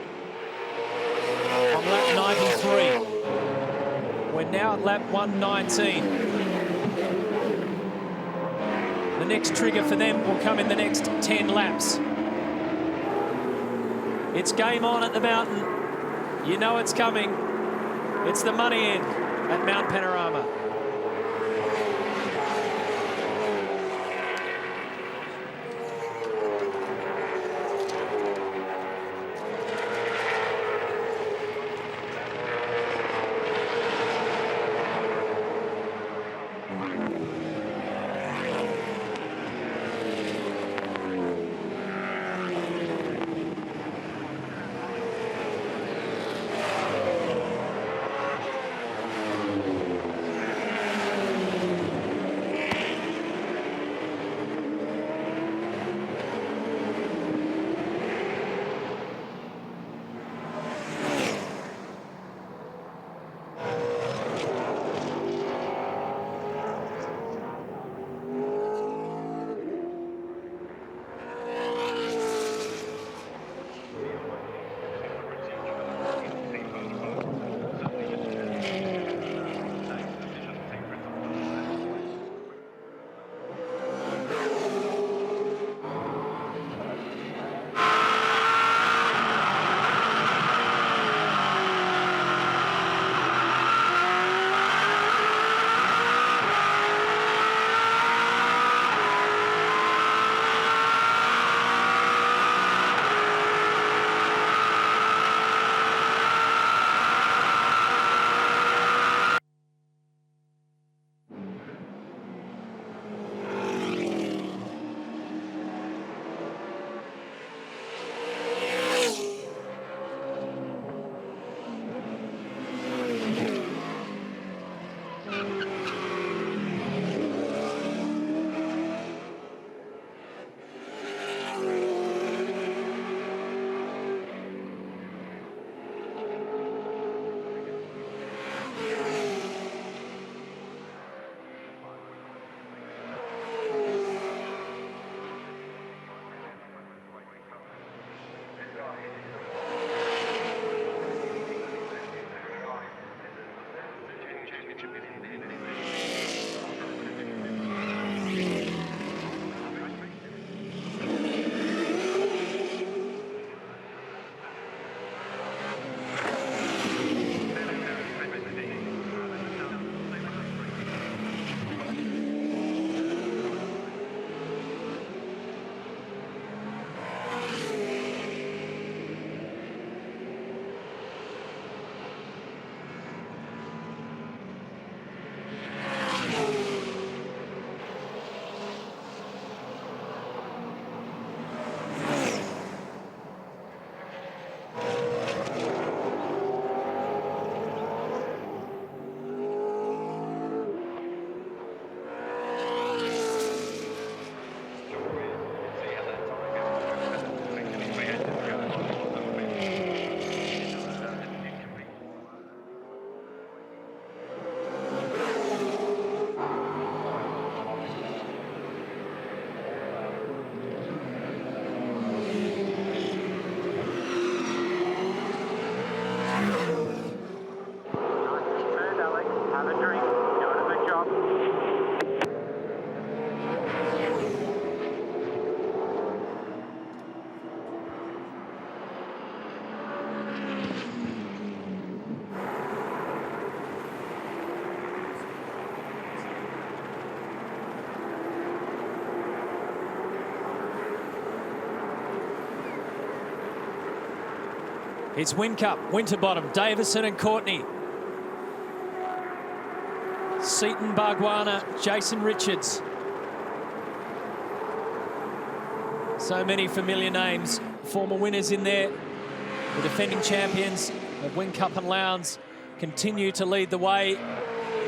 on lap 93. We're now at lap 119. The next trigger for them will come in the next 10 laps. It's game on at the mountain. You know it's coming. It's the money in at Mount Panorama. Have a drink. Doing a good job. It's Whincup, Winterbottom, Davison and Courtney. Seaton, Bargwanna, Jason Richards. So many familiar names, former winners in there. The defending champions of Whincup and Lowndes continue to lead the way.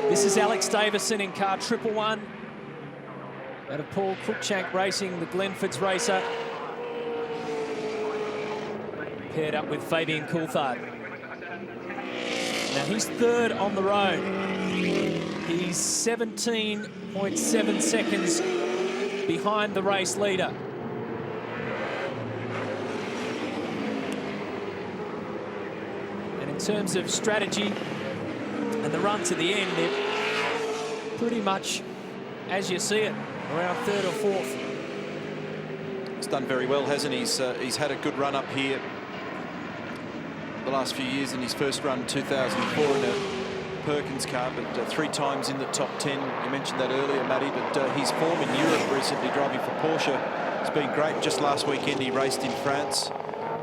This is Alex Davison in car 111. Out of Paul Cruikshank Racing, the Glenfords racer. Paired up with Fabian Coulthard. Now he's third on the road. He's 17.7 seconds behind the race leader. And in terms of strategy and the run to the end, it pretty much as you see it, around third or fourth. He's done very well, hasn't he? He's had a good run up here the last few years. In his first run, 2004, in a Perkins car, but 3 times in the top 10. You mentioned that earlier, Matty, but his form in Europe recently, driving for Porsche, has been great. Just last weekend, he raced in France,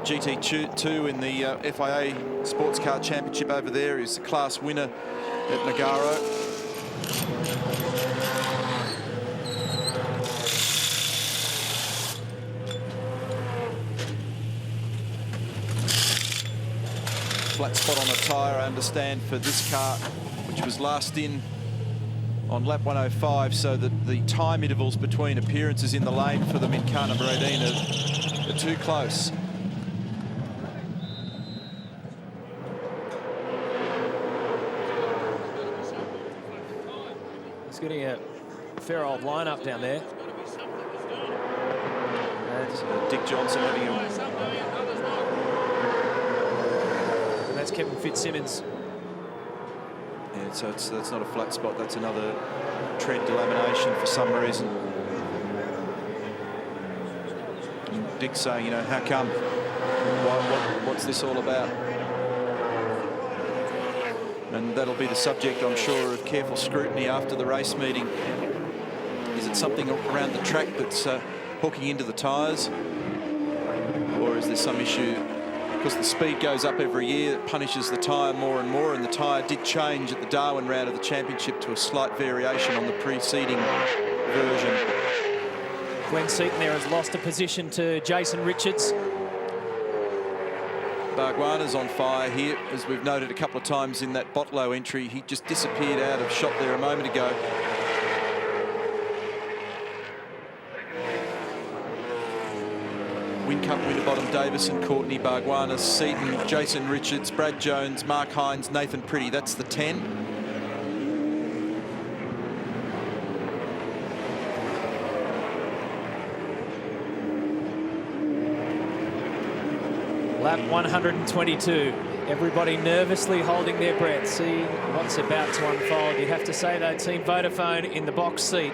GT2 in the FIA Sports Car Championship over there. He's a class winner at Nogaro. Flat spot on the tyre, I understand, for this car, which was last in on lap 105, so that the time intervals between appearances in the lane for them in car number 18 are too close. He's getting a fair old lineup down there. And Dick Johnson having a... That's Kevin Fitzsimmons. Yeah, so that's not a flat spot. That's another tread delamination for some reason. And Dick's saying, you know, how come? What's this all about? And that'll be the subject, I'm sure, of careful scrutiny after the race meeting. Is it something around the track that's hooking into the tyres? Or is there some issue? Because the speed goes up every year, it punishes the tyre more and more, and the tyre did change at the Darwin round of the championship to a slight variation on the preceding version. Glenn Seaton there has lost a position to Jason Richards. Bargwanna's on fire here, as we've noted a couple of times in that Botlow entry. He just disappeared out of shot there a moment ago. Whincup, Winterbottom, Davison, Courtney, Bargwanna, Seaton, Jason Richards, Brad Jones, Mark Hines, Nathan Pretty. That's the 10. Lap 122. Everybody nervously holding their breath, seeing what's about to unfold. You have to say, though, Team Vodafone in the box seat.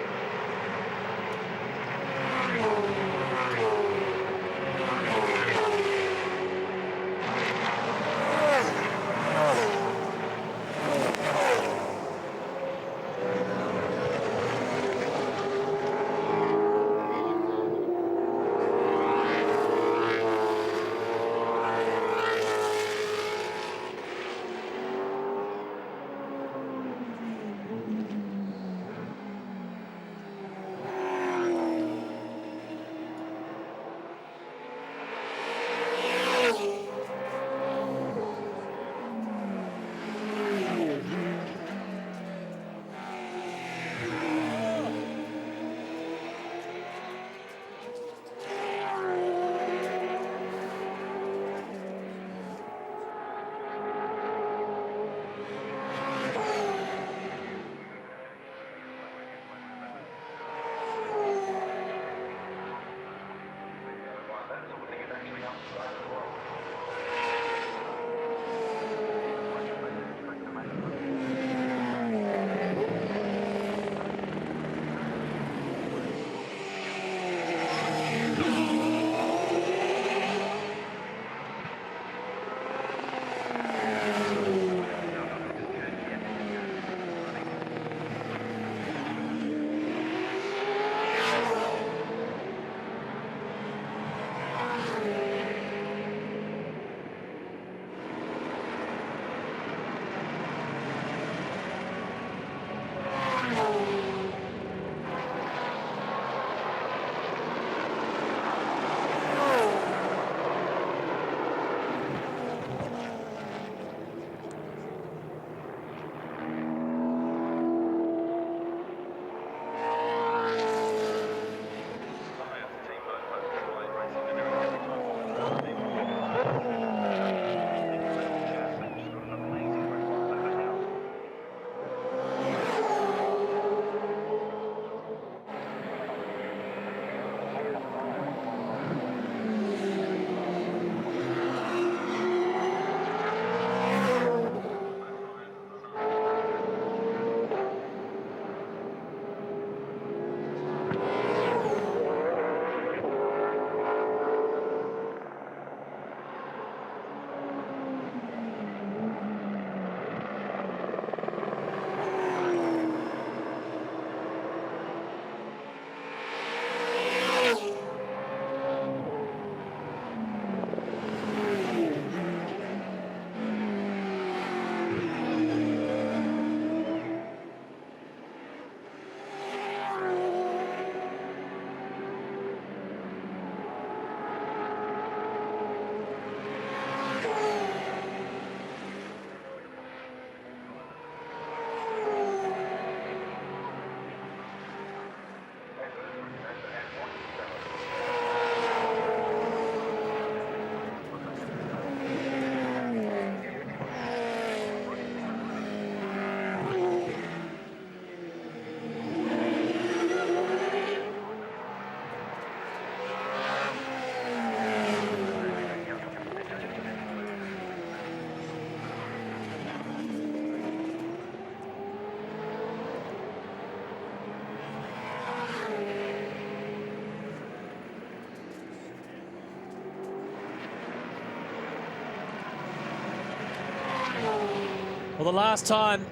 Well, the last time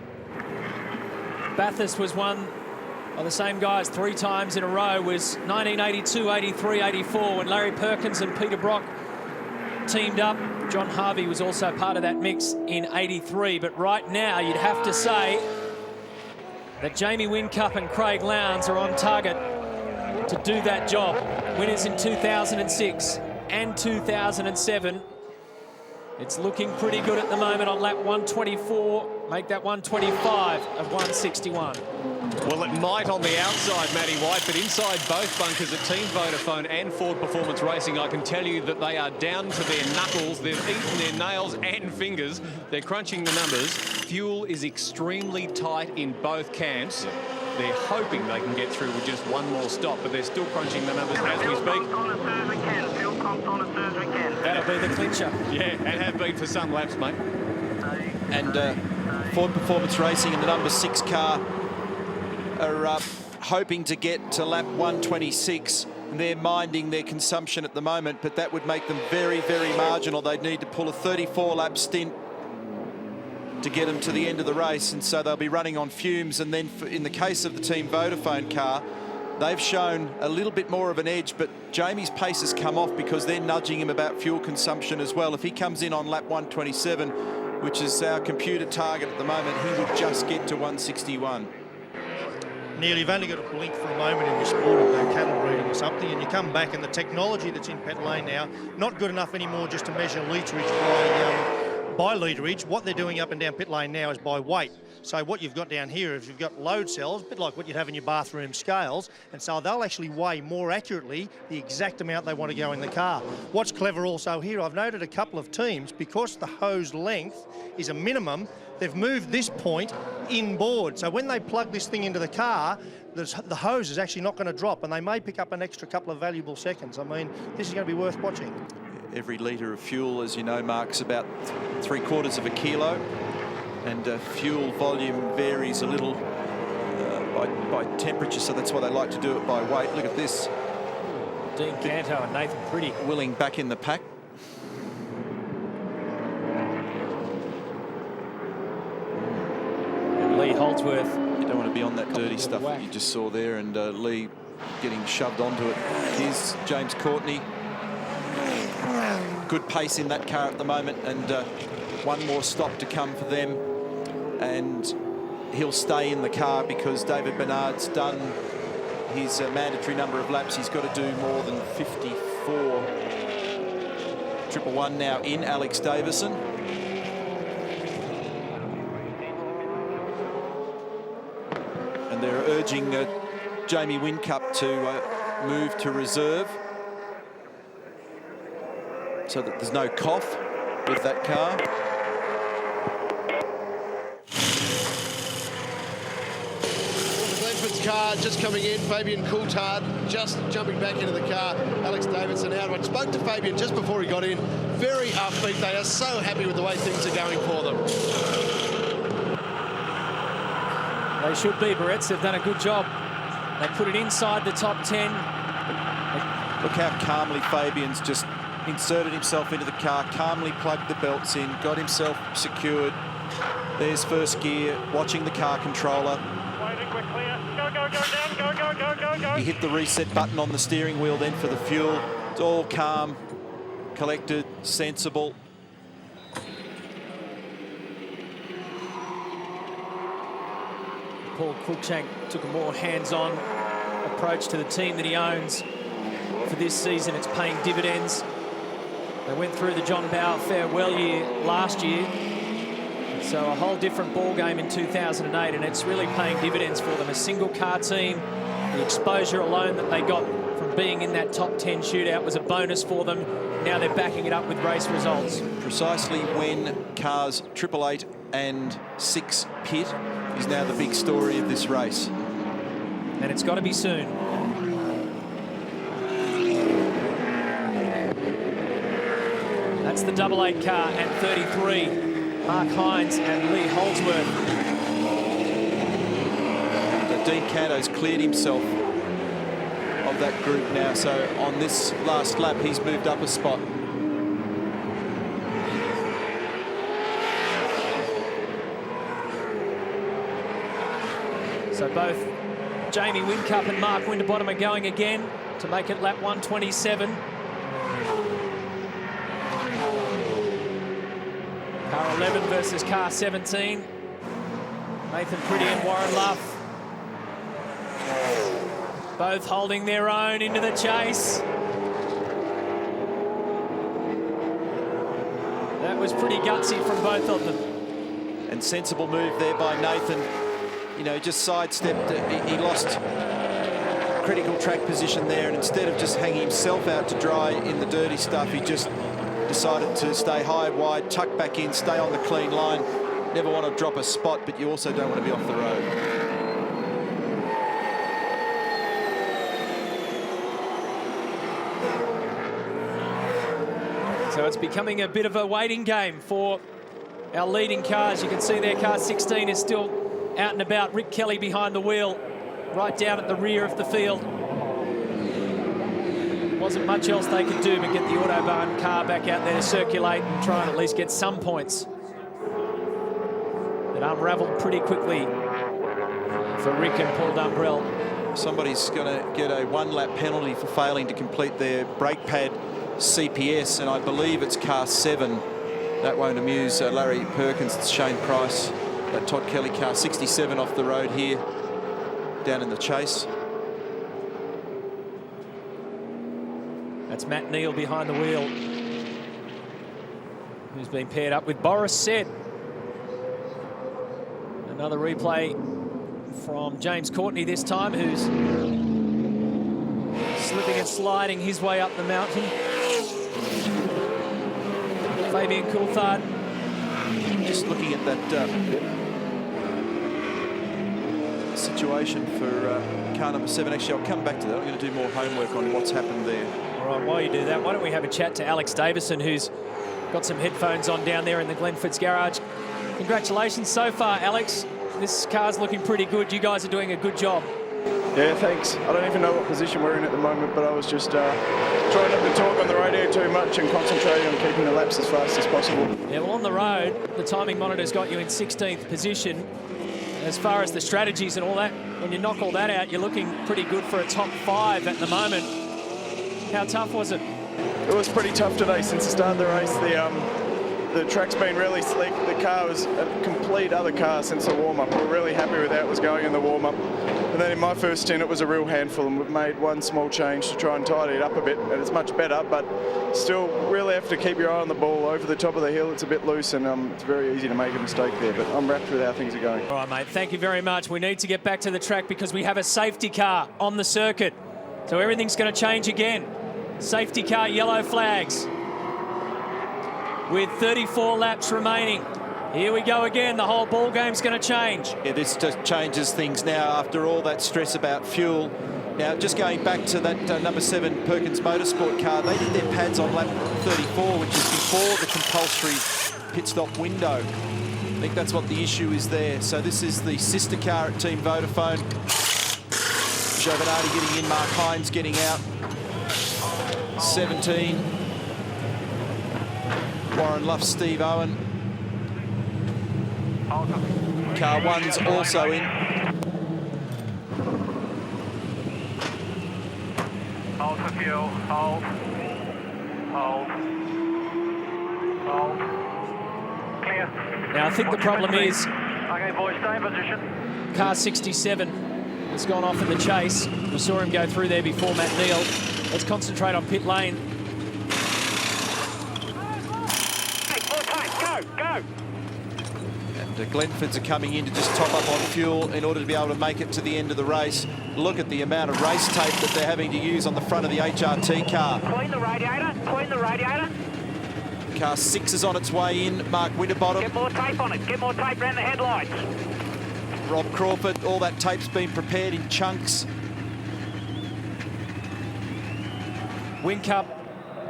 Bathurst was won by the same guys 3 times in a row was 1982, 83, 84, when Larry Perkins and Peter Brock teamed up. John Harvey was also part of that mix in 83. But right now, you'd have to say that Jamie Whincup and Craig Lowndes are on target to do that job. Winners in 2006 and 2007. It's looking pretty good at the moment on lap 124. Make that 125 of 161. Well, it might on the outside, Matty White, but inside both bunkers at Team Vodafone and Ford Performance Racing, I can tell you that they are down to their knuckles. They've eaten their nails and fingers. They're crunching the numbers. Fuel is extremely tight in both camps. They're hoping they can get through with just one more stop, but they're still crunching the numbers as we speak. That'll be the clincher. Yeah, and have been for some laps, mate. And Ford Performance Racing and the number 6 car are hoping to get to lap 126. They're minding their consumption at the moment, but that would make them very, very marginal. They'd need to pull a 34-lap stint to get them to the end of the race, and so they'll be running on fumes. And then in the case of the Team Vodafone car, they've shown a little bit more of an edge, but Jamie's pace has come off because they're nudging him about fuel consumption as well. If he comes in on lap 127, which is our computer target at the moment, he would just get to 161. Neil, you've only got to blink for a moment in your sport of cattle breeding or something, and you come back and the technology that's in pit lane now, not good enough anymore just to measure literage by literage. What they're doing up and down pit lane now is by weight. So what you've got down here is you've got load cells, a bit like what you'd have in your bathroom scales, and so they'll actually weigh more accurately the exact amount they want to go in the car. What's clever also here, I've noted a couple of teams, because the hose length is a minimum, they've moved this point inboard. So when they plug this thing into the car, the hose is actually not going to drop, and they may pick up an extra couple of valuable seconds. I mean, this is going to be worth watching. Every litre of fuel, as you know, Mark's about 3/4 of a kilo, and fuel volume varies a little by temperature, so that's why they like to do it by weight. Look at this. Dean Canto and Nathan Pretty. Willing back in the pack. And Lee Holdsworth. You don't want to be on that dirty stuff that you just saw there, and Lee getting shoved onto it. Here's James Courtney. Good pace in that car at the moment, and one more stop to come for them, and he'll stay in the car because David Bernard's done his mandatory number of laps. He's got to do more than 54. 111 now in Alex Davison. And they're urging Jamie Whincup to move to reserve, so that there's no cough with that car. Glenford's car just coming in. Fabian Coulthard just jumping back into the car. Alex Davidson out. I spoke to Fabian just before he got in. Very upbeat. They are so happy with the way things are going for them. They should be, Barretts. They've done a good job. They put it inside the top 10. Look how calmly Fabian's just inserted himself into the car, calmly plugged the belts in, got himself secured. There's first gear, watching the car controller. He hit the reset button on the steering wheel then for the fuel. It's all calm, collected, sensible. Paul Cruikshank took a more hands-on approach to the team that he owns. For this season, it's paying dividends. They went through the John Bower farewell year last year, so a whole different ball game in 2008, and it's really paying dividends for them. A single car team, the exposure alone that they got from being in that top 10 shootout was a bonus for them. Now they're backing it up with race results. Precisely when cars 888 and 6 pit is now the big story of this race. And it's got to be soon. That's the 88 car at 33. Mark Hines and Lee Holdsworth. And Dean Canto's cleared himself of that group now, so on this last lap he's moved up a spot. So both Jamie Whincup and Mark Winterbottom are going again to make it lap 127. Car 11 versus car 17. Nathan Pretty and Warren Luff. Both holding their own into the chase. That was pretty gutsy from both of them. And sensible move there by Nathan. You know, just sidestepped. He lost critical track position there, and instead of just hanging himself out to dry in the dirty stuff, he just decided to stay high, wide, tuck back in, stay on the clean line. Never want to drop a spot, but you also don't want to be off the road. So it's becoming a bit of a waiting game for our leading cars. You can see their car 16 is still out and about. Rick Kelly behind the wheel, right down at the rear of the field. Wasn't much else they could do but get the Autobahn car back out there to circulate and try and at least get some points. It unravelled pretty quickly for Rick and Paul Dumbrell. Somebody's going to get a one-lap penalty for failing to complete their brake pad CPS, and I believe it's car 7. That won't amuse Larry Perkins, Shane Price. That Todd Kelly car 67 off the road here, down in the chase. That's Matt Neal behind the wheel, who's been paired up with Boris Said. Another replay from James Courtney this time, who's slipping and sliding his way up the mountain. Fabian Coulthard. Just looking at that situation for car number 7. Actually, I'll come back to that. I'm going to do more homework on what's happened there. All right, while you do that, why don't we have a chat to Alex Davison, who's got some headphones on down there in the Glenford's garage. Congratulations so far, Alex. This car's looking pretty good. You guys are doing a good job. Yeah, thanks. I don't even know what position we're in at the moment, but I was just trying not to talk on the radio too much and concentrating on keeping the laps as fast as possible. Yeah, well, on the road, the timing monitor's got you in 16th position. As far as the strategies and all that, when you knock all that out, you're looking pretty good for a top 5 at the moment. How tough was it? It was pretty tough today since the start of the race. The track's been really slick. The car was a complete other car since the warm-up. We're really happy with how it was going in the warm-up. And then in my first stint, it was a real handful, and we've made one small change to try and tidy it up a bit, and it's much better, but still really have to keep your eye on the ball. Over the top of the hill, it's a bit loose, and it's very easy to make a mistake there, but I'm wrapped with how things are going. All right, mate, thank you very much. We need to get back to the track because we have a safety car on the circuit. So everything's going to change again. Safety car, yellow flags. With 34 laps remaining. Here we go again. The whole ball game's going to change. Yeah, this just changes things now after all that stress about fuel. Now, just going back to that number 7 Perkins Motorsport car, they did their pads on lap 34, which is before the compulsory pit stop window. I think that's what the issue is there. So this is the sister car at Team Vodafone. Giovanardi getting in, Mark Hines getting out. 17. Warren Luff, Steve Owen. Car 1's also in. Hold for fuel. Hold. Hold. Hold. Clear. Now, I think the problem is... Okay, boys, stay in position. Car 67 has gone off in the chase. We saw him go through there before Matt Neal. Let's concentrate on pit lane. Go! And the Glenfords are coming in to just top up on fuel in order to be able to make it to the end of the race. Look at the amount of race tape that they're having to use on the front of the HRT car. Clean the radiator. Clean the radiator. Car 6 is on its way in. Mark Winterbottom. Get more tape on it. Get more tape around the headlights. Rob Crawford. All that tape's been prepared in chunks. Whincup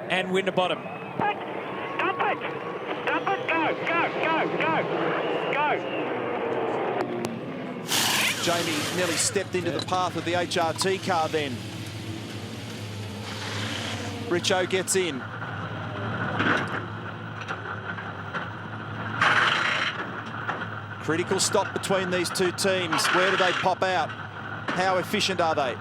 and Winterbottom. Dump it. Dump it. Go. Jamie nearly stepped into the path of the HRT car then. Richo gets in. Critical stop between these two teams. Where do they pop out? How efficient are they?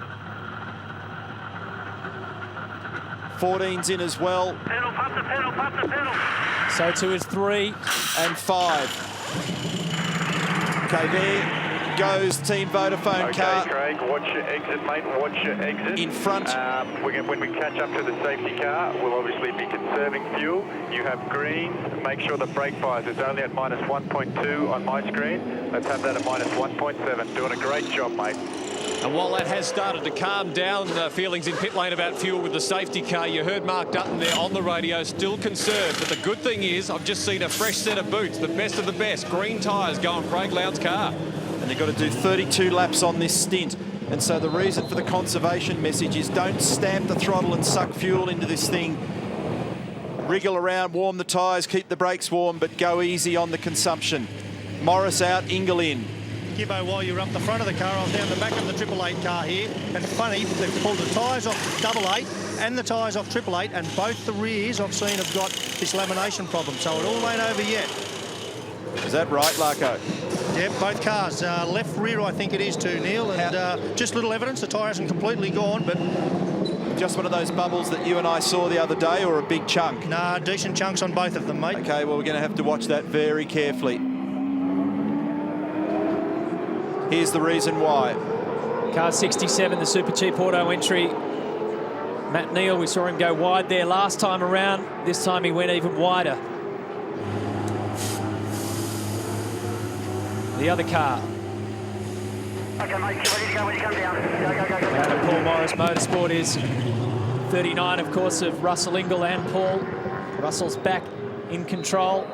14's in as well. Pedal, pump the pedal, pump the pedal. So too is 3 and 5. Okay, there goes Team Vodafone car. Okay, Craig, watch your exit, mate. Watch your exit. In front. When we catch up to the safety car, we'll obviously be conserving fuel. You have green. Make sure the brake fires is only at minus 1.2 on my screen. Let's have that at minus 1.7. Doing a great job, mate. And while that has started to calm down feelings in pit lane about fuel with the safety car, you heard Mark Dutton there on the radio, still concerned. But the good thing is, I've just seen a fresh set of boots, the best of the best. Green tyres go on Craig Lowndes' car. And they've got to do 32 laps on this stint. And so the reason for the conservation message is don't stamp the throttle and suck fuel into this thing. Wriggle around, warm the tyres, keep the brakes warm, but go easy on the consumption. Morris out, Ingle in. Gibbo, while you're up the front of the car, I was down the back of the 888 car here, and funny, they've pulled the tyres off 88 and the tyres off 888, and both the rears I've seen have got this lamination problem, so it all ain't over yet. Is that right, Larko? Yep, both cars. Left rear, I think it is too, Neil, and just little evidence, the tyre isn't completely gone, but... Just one of those bubbles that you and I saw the other day, or a big chunk? Nah, decent chunks on both of them, mate. Okay, well, we're going to have to watch that very carefully. Here's the reason why. Car 67, the Super Cheap Auto entry. Matt Neal, we saw him go wide there last time around. This time he went even wider. The other car. Okay, mate, ready to go when you come down. Go. And Paul Morris Motorsport is 39, of course, of Russell Ingle and Paul. Russell's back in control.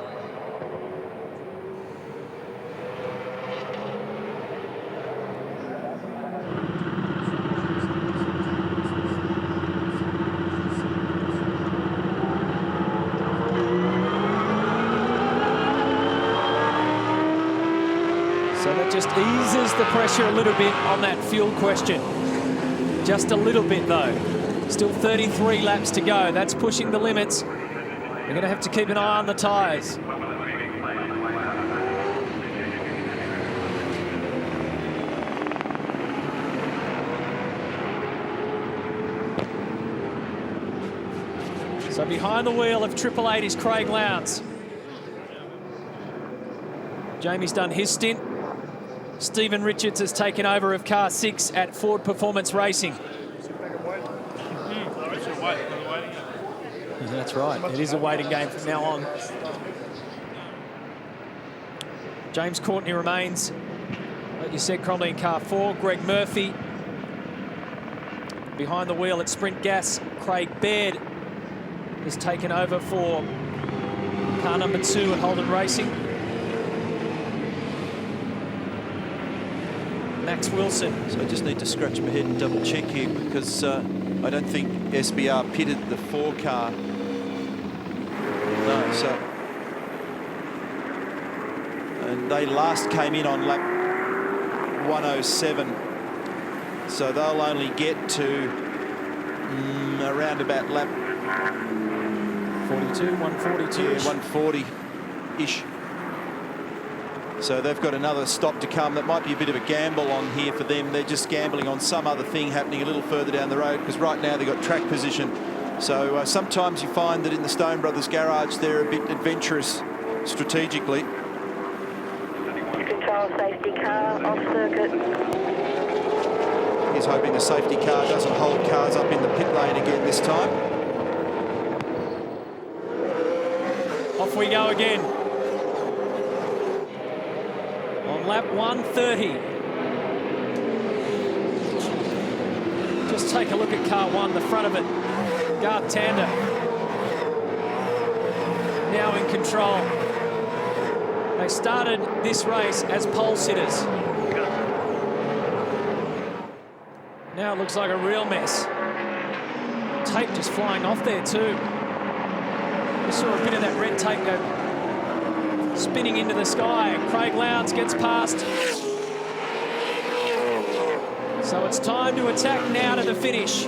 So that just eases the pressure a little bit on that fuel question. Just a little bit, though. Still 33 laps to go. That's pushing the limits. We're going to have to keep an eye on the tyres. So behind the wheel of 888 is Craig Lowndes. Jamie's done his stint. Stephen Richards has taken over of car 6 at Ford Performance Racing. That's right, it is a waiting game from now on. James Courtney remains, like you said, Cromley in car 4. Greg Murphy. Behind the wheel at Sprint Gas, Craig Baird has taken over for car number 2 at Holden Racing. Max Wilson. So I just need to scratch my head and double check here, because I don't think SBR pitted the 4 car. No, so... And they last came in on lap 107. So they'll only get to around about lap 42, 142. Yeah, 140-ish. So they've got another stop to come. That might be a bit of a gamble on here for them. They're just gambling on some other thing happening a little further down the road, because right now they've got track position. So sometimes you find that in the Stone Brothers garage they're a bit adventurous strategically. Control safety car off circuit. He's hoping the safety car doesn't hold cars up in the pit lane again this time. Off we go again. On lap 130. Just take a look at car 1, the front of it. Garth Tander now in control. They started this race as pole sitters. Now it looks like a real mess. Tape just flying off there too. We saw a bit of that red tape go spinning into the sky. Craig Lowndes gets past. So it's time to attack now to the finish.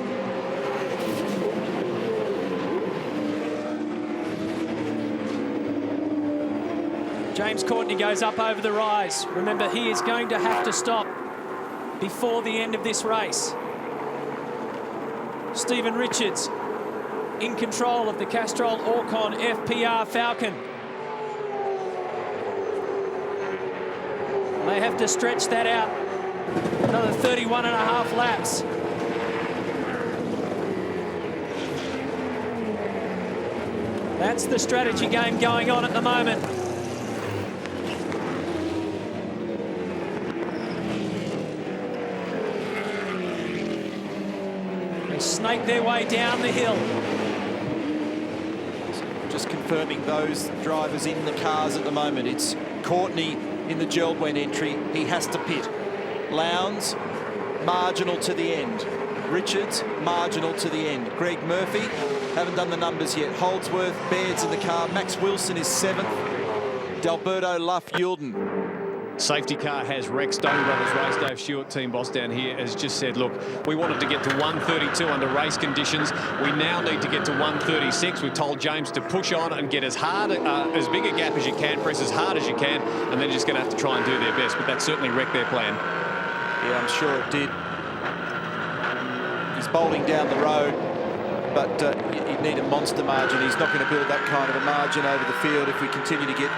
James Courtney goes up over the rise. Remember, he is going to have to stop before the end of this race. Stephen Richards in control of the Castrol Orcon FPR Falcon. They have to stretch that out. Another 31.5 laps. That's the strategy game going on at the moment. They snake their way down the hill. Just confirming those drivers in the cars at the moment. It's Courtney in the Geraldwet entry. He has to pit. Lowndes, marginal to the end. Richards, marginal to the end. Greg Murphy, haven't done the numbers yet. Holdsworth, Baird's in the car. Max Wilson is 7th. D'Alberto Luff-Yulden. Safety car has Rex, Stone Brothers race. Dave Stewart, team boss down here, has just said, look, we wanted to get to 132 under race conditions. We now need to get to 136. We've told James to push on and get as hard, as big a gap as you can, press as hard as you can, and they're just going to have to try and do their best. But that certainly wrecked their plan. Yeah, I'm sure it did. He's bowling down the road, but you need a monster margin. He's not going to build that kind of a margin over the field if we continue to get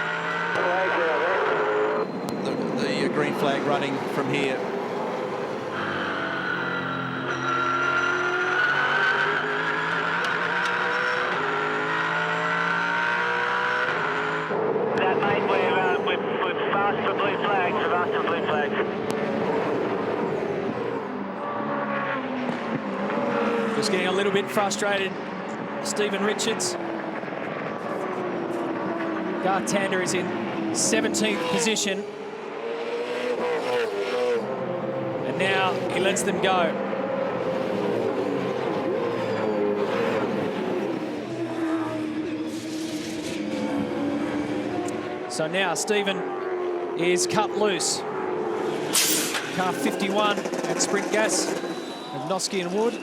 the green flag running from here. That mate, we're fast for blue flags, fast for blue flags. Just getting a little bit frustrated. Stephen Richards. Garth Tander is in 17th position. And now he lets them go. So now Stephen is cut loose. Car 51 at Sprint Gas of Noski and Wood.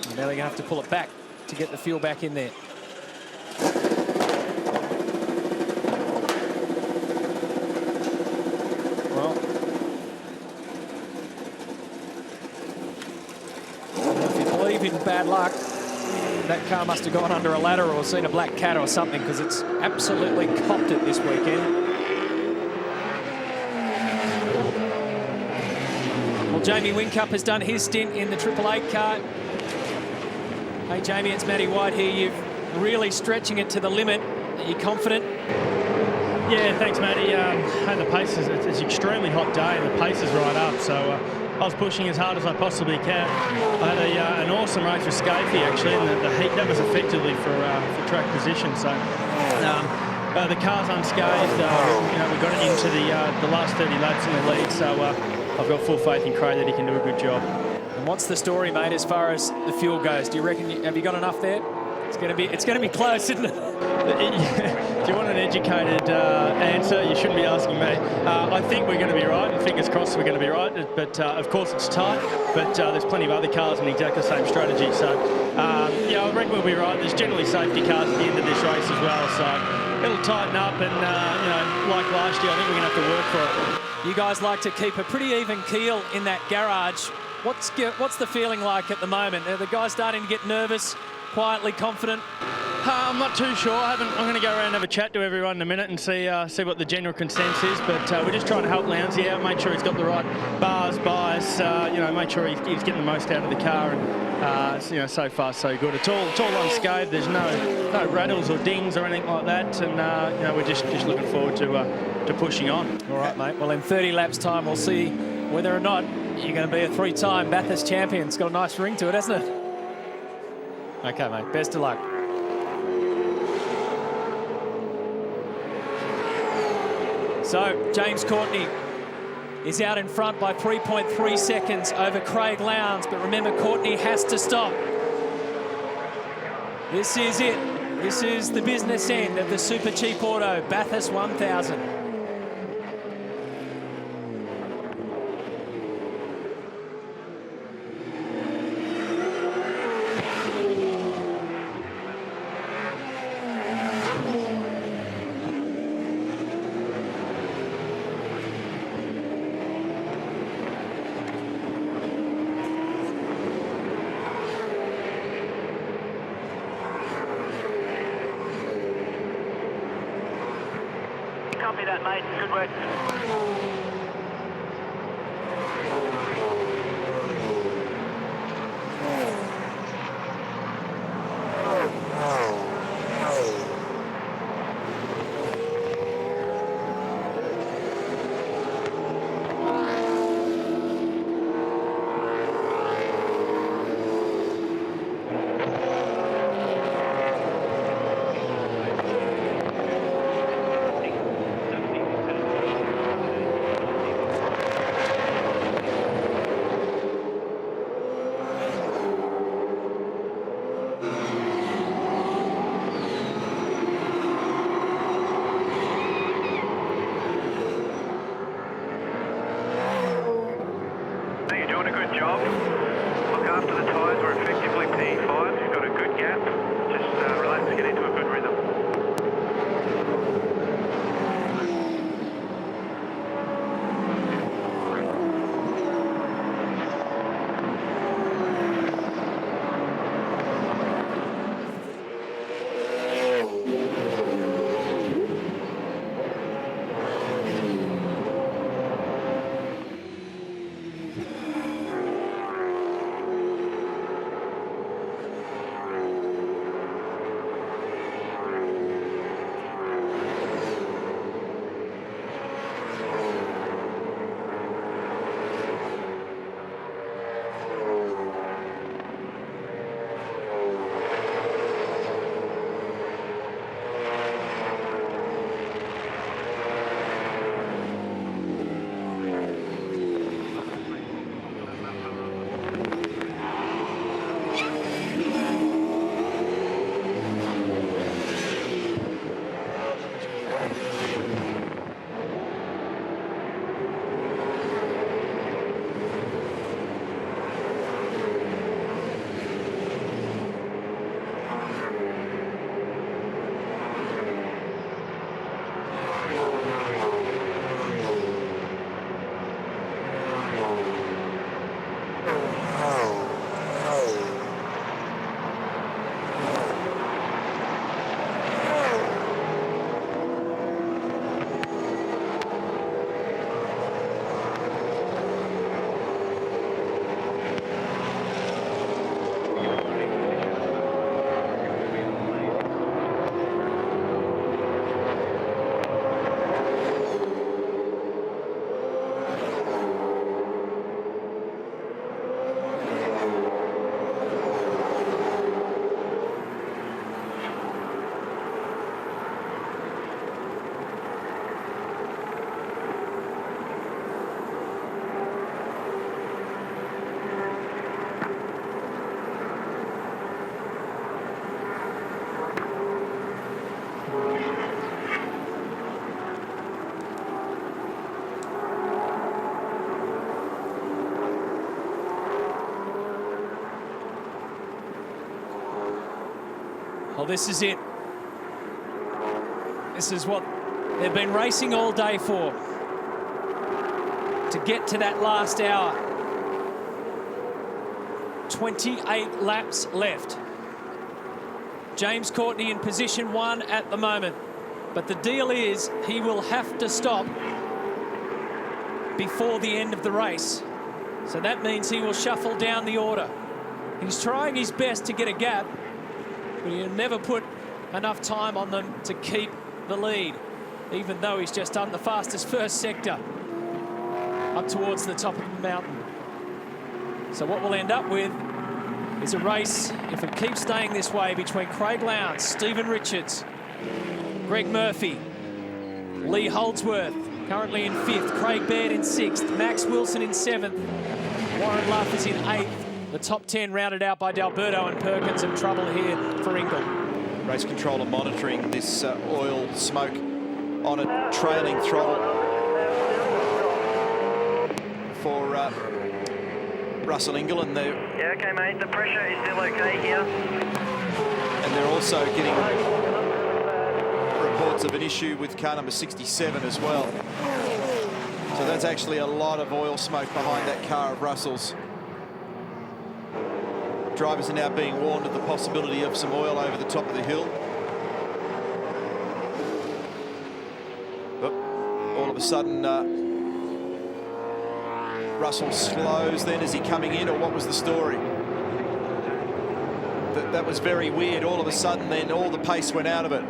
And now they're going to have to pull it back to get the fuel back in there. Well, if you believe in bad luck, that car must have gone under a ladder or seen a black cat or something, because it's absolutely copped it this weekend. Well, Jamie Whincup has done his stint in the 888 car. Hey, Jamie, it's Matty White here. You're really stretching it to the limit. Are you confident? Yeah, thanks, Matty. The pace is, it's an extremely hot day and the pace is right up, so I was pushing as hard as I possibly can. I had an awesome race with Scafie, actually, and the heat, that was effectively for track position, so the car's unscathed. We got it into the last 30 laps in the lead, so I've got full faith in Craig that he can do a good job. And what's the story, mate, as far as the fuel goes? Do you reckon, have you got enough there? It's going to be close, isn't it? Do you want an educated answer? You shouldn't be asking me. I think we're going to be right, and fingers crossed we're going to be right. But of course it's tight, but there's plenty of other cars in exactly the same strategy. So yeah, I reckon we'll be right. There's generally safety cars at the end of this race as well, so it'll tighten up. And like last year, I think we're going to have to work for it. You guys like to keep a pretty even keel in that garage. What's the feeling like at the moment? Are the guys starting to get nervous? Quietly confident? I'm not too sure. I'm going to go around and have a chat to everyone in a minute and see what the general consensus is. But we're just trying to help Lowndes out, make sure he's got the right bars, bias, make sure he's getting the most out of the car. And so far so good. It's all unscathed. There's no rattles or dings or anything like that. And we're just looking forward to pushing on. All right, mate. Well, in 30 laps time, we'll see whether or not you're going to be a 3-time Bathurst champion. It's got a nice ring to it, hasn't it? Okay, mate. Best of luck. So, James Courtney is out in front by 3.3 seconds over Craig Lowndes. But remember, Courtney has to stop. This is it. This is the business end of the Super Cheap Auto Bathurst 1000. Good, mate. Good work. Well, this is it. This is what they've been racing all day for, to get to that last hour. 28 laps left. James Courtney in position 1 at the moment. But the deal is he will have to stop before the end of the race. So that means he will shuffle down the order. He's trying his best to get a gap, but he'll never put enough time on them to keep the lead, even though he's just done the fastest first sector up towards the top of the mountain. So what we'll end up with is a race, if it keeps staying this way, between Craig Lowndes, Stephen Richards, Greg Murphy, Lee Holdsworth, currently in 5th, Craig Baird in 6th, Max Wilson in 7th, Warren Luff is in 8th. The top 10 rounded out by D'Alberto and Perkins, and trouble here for Ingle. Race controller monitoring this oil smoke on a trailing throttle for Russell Ingle, and they're... Yeah, okay, mate. The pressure is still okay here. And they're also getting reports of an issue with car number 67 as well. So that's actually a lot of oil smoke behind that car of Russell's. Drivers are now being warned of the possibility of some oil over the top of the hill. Oh, all of a sudden, Russell slows then. Is he coming in, or what was the story? That was very weird. All of a sudden then all the pace went out of it.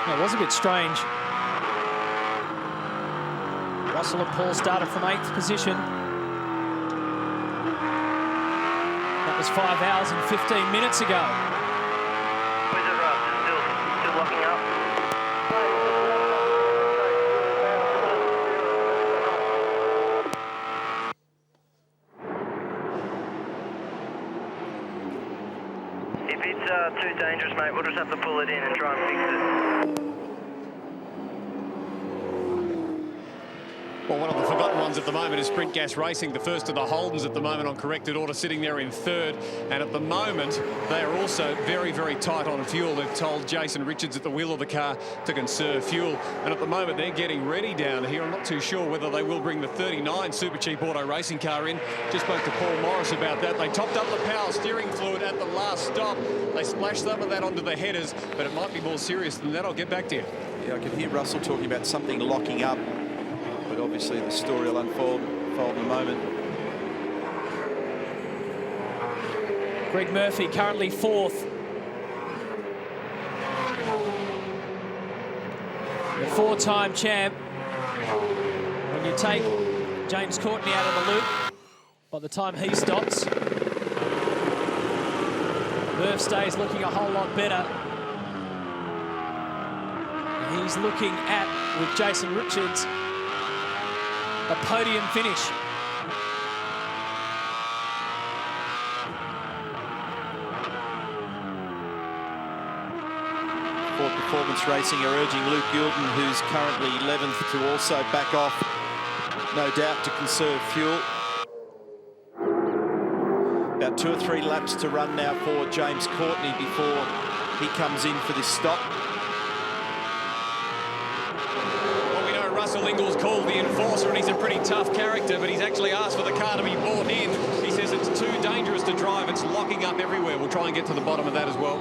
It was a bit strange. Russell and Paul started from 8th position. That was 5 hours and 15 minutes ago. Where's it, Russ? Still locking up? If it's too dangerous, mate, we'll just have to pull it in and try and fix it. Well, one of the forgotten ones at the moment is Sprint Gas Racing, the first of the Holdens at the moment on corrected order, sitting there in 3rd. And at the moment, they are also very, very tight on fuel. They've told Jason Richards at the wheel of the car to conserve fuel. And at the moment, they're getting ready down here. I'm not too sure whether they will bring the 39 Super Cheap Auto racing car in. Just spoke to Paul Morris about that. They topped up the power steering fluid at the last stop. They splashed some of that onto the headers, but it might be more serious than that. I'll get back to you. Yeah, I can hear Russell talking about something locking up. But obviously the story will unfold in a moment. Greg Murphy currently 4th. The 4-time champ. When you take James Courtney out of the loop, by the time he stops, Murph stays looking a whole lot better. He's looking at, with Jason Richards, a podium finish. Ford Performance Racing are urging Luke Gilden, who's currently 11th, to also back off, no doubt to conserve fuel. About 2 or 3 laps to run now for James Courtney before he comes in for this stop. Russell Ingall's called the enforcer, and he's a pretty tough character, but he's actually asked for the car to be brought in. He says it's too dangerous to drive. It's locking up everywhere. We'll try and get to the bottom of that as well.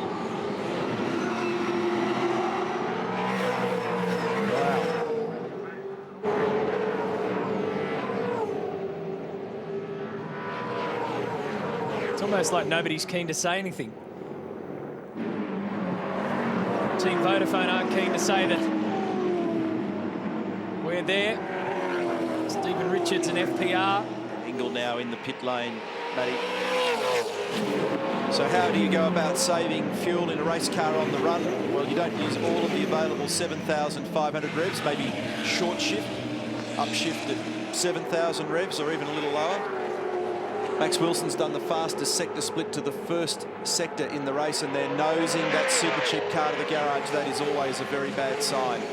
It's almost like nobody's keen to say anything. Team Vodafone aren't keen to say that we're there. Stephen Richards and FPR. Ingall now in the pit lane, Matty. So how do you go about saving fuel in a race car on the run? Well, you don't use all of the available 7,500 revs, maybe short shift, upshift at 7,000 revs or even a little lower. Max Wilson's done the fastest sector split to the first sector in the race, and they're nosing that super cheap car to the garage. That is always a very bad sign.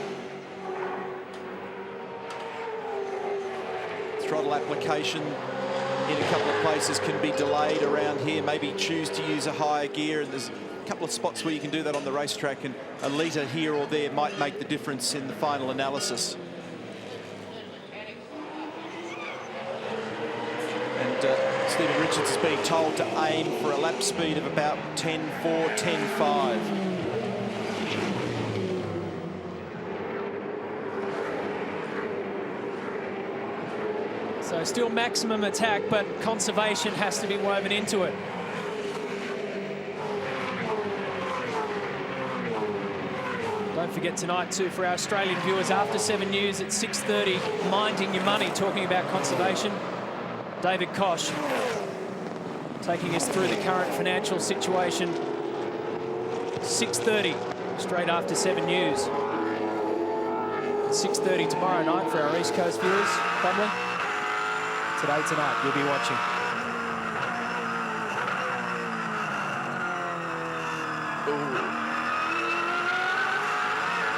Throttle application in a couple of places can be delayed around here. Maybe choose to use a higher gear, and there's a couple of spots where you can do that on the racetrack, and a litre here or there might make the difference in the final analysis. And Stephen Richards is being told to aim for a lap speed of about 10.4, 10.5. So still maximum attack, but conservation has to be woven into it. Don't forget tonight too, for our Australian viewers, after 7 News at 6:30, Minding Your Money, talking about conservation. David Koch taking us through the current financial situation. 6:30, straight after 7 News. 6:30 tomorrow night for our East Coast viewers, Cromwell. Today, tonight, you'll be watching.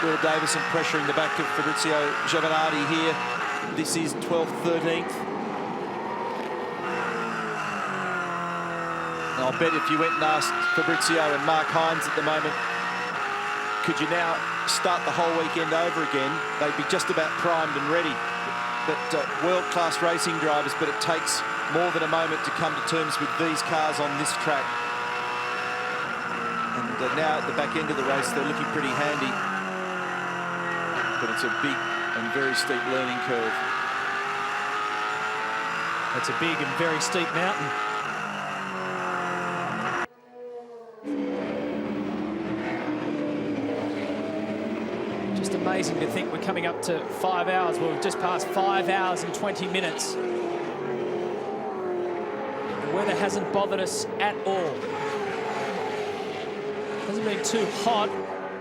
Will Davison pressuring the back of Fabrizio Giovanardi here. This is 12th, 13th. Now, I'll bet if you went and asked Fabrizio and Mark Hines at the moment, could you now start the whole weekend over again, they'd be just about primed and ready. But world-class racing drivers, but it takes more than a moment to come to terms with these cars on this track. And now at the back end of the race, they're looking pretty handy. But it's a big and very steep learning curve. It's a big and very steep mountain. Just amazing to think we're coming up to 5 hours. Well, we've just passed 5 hours and 20 minutes. The weather hasn't bothered us at all. Hasn't been too hot.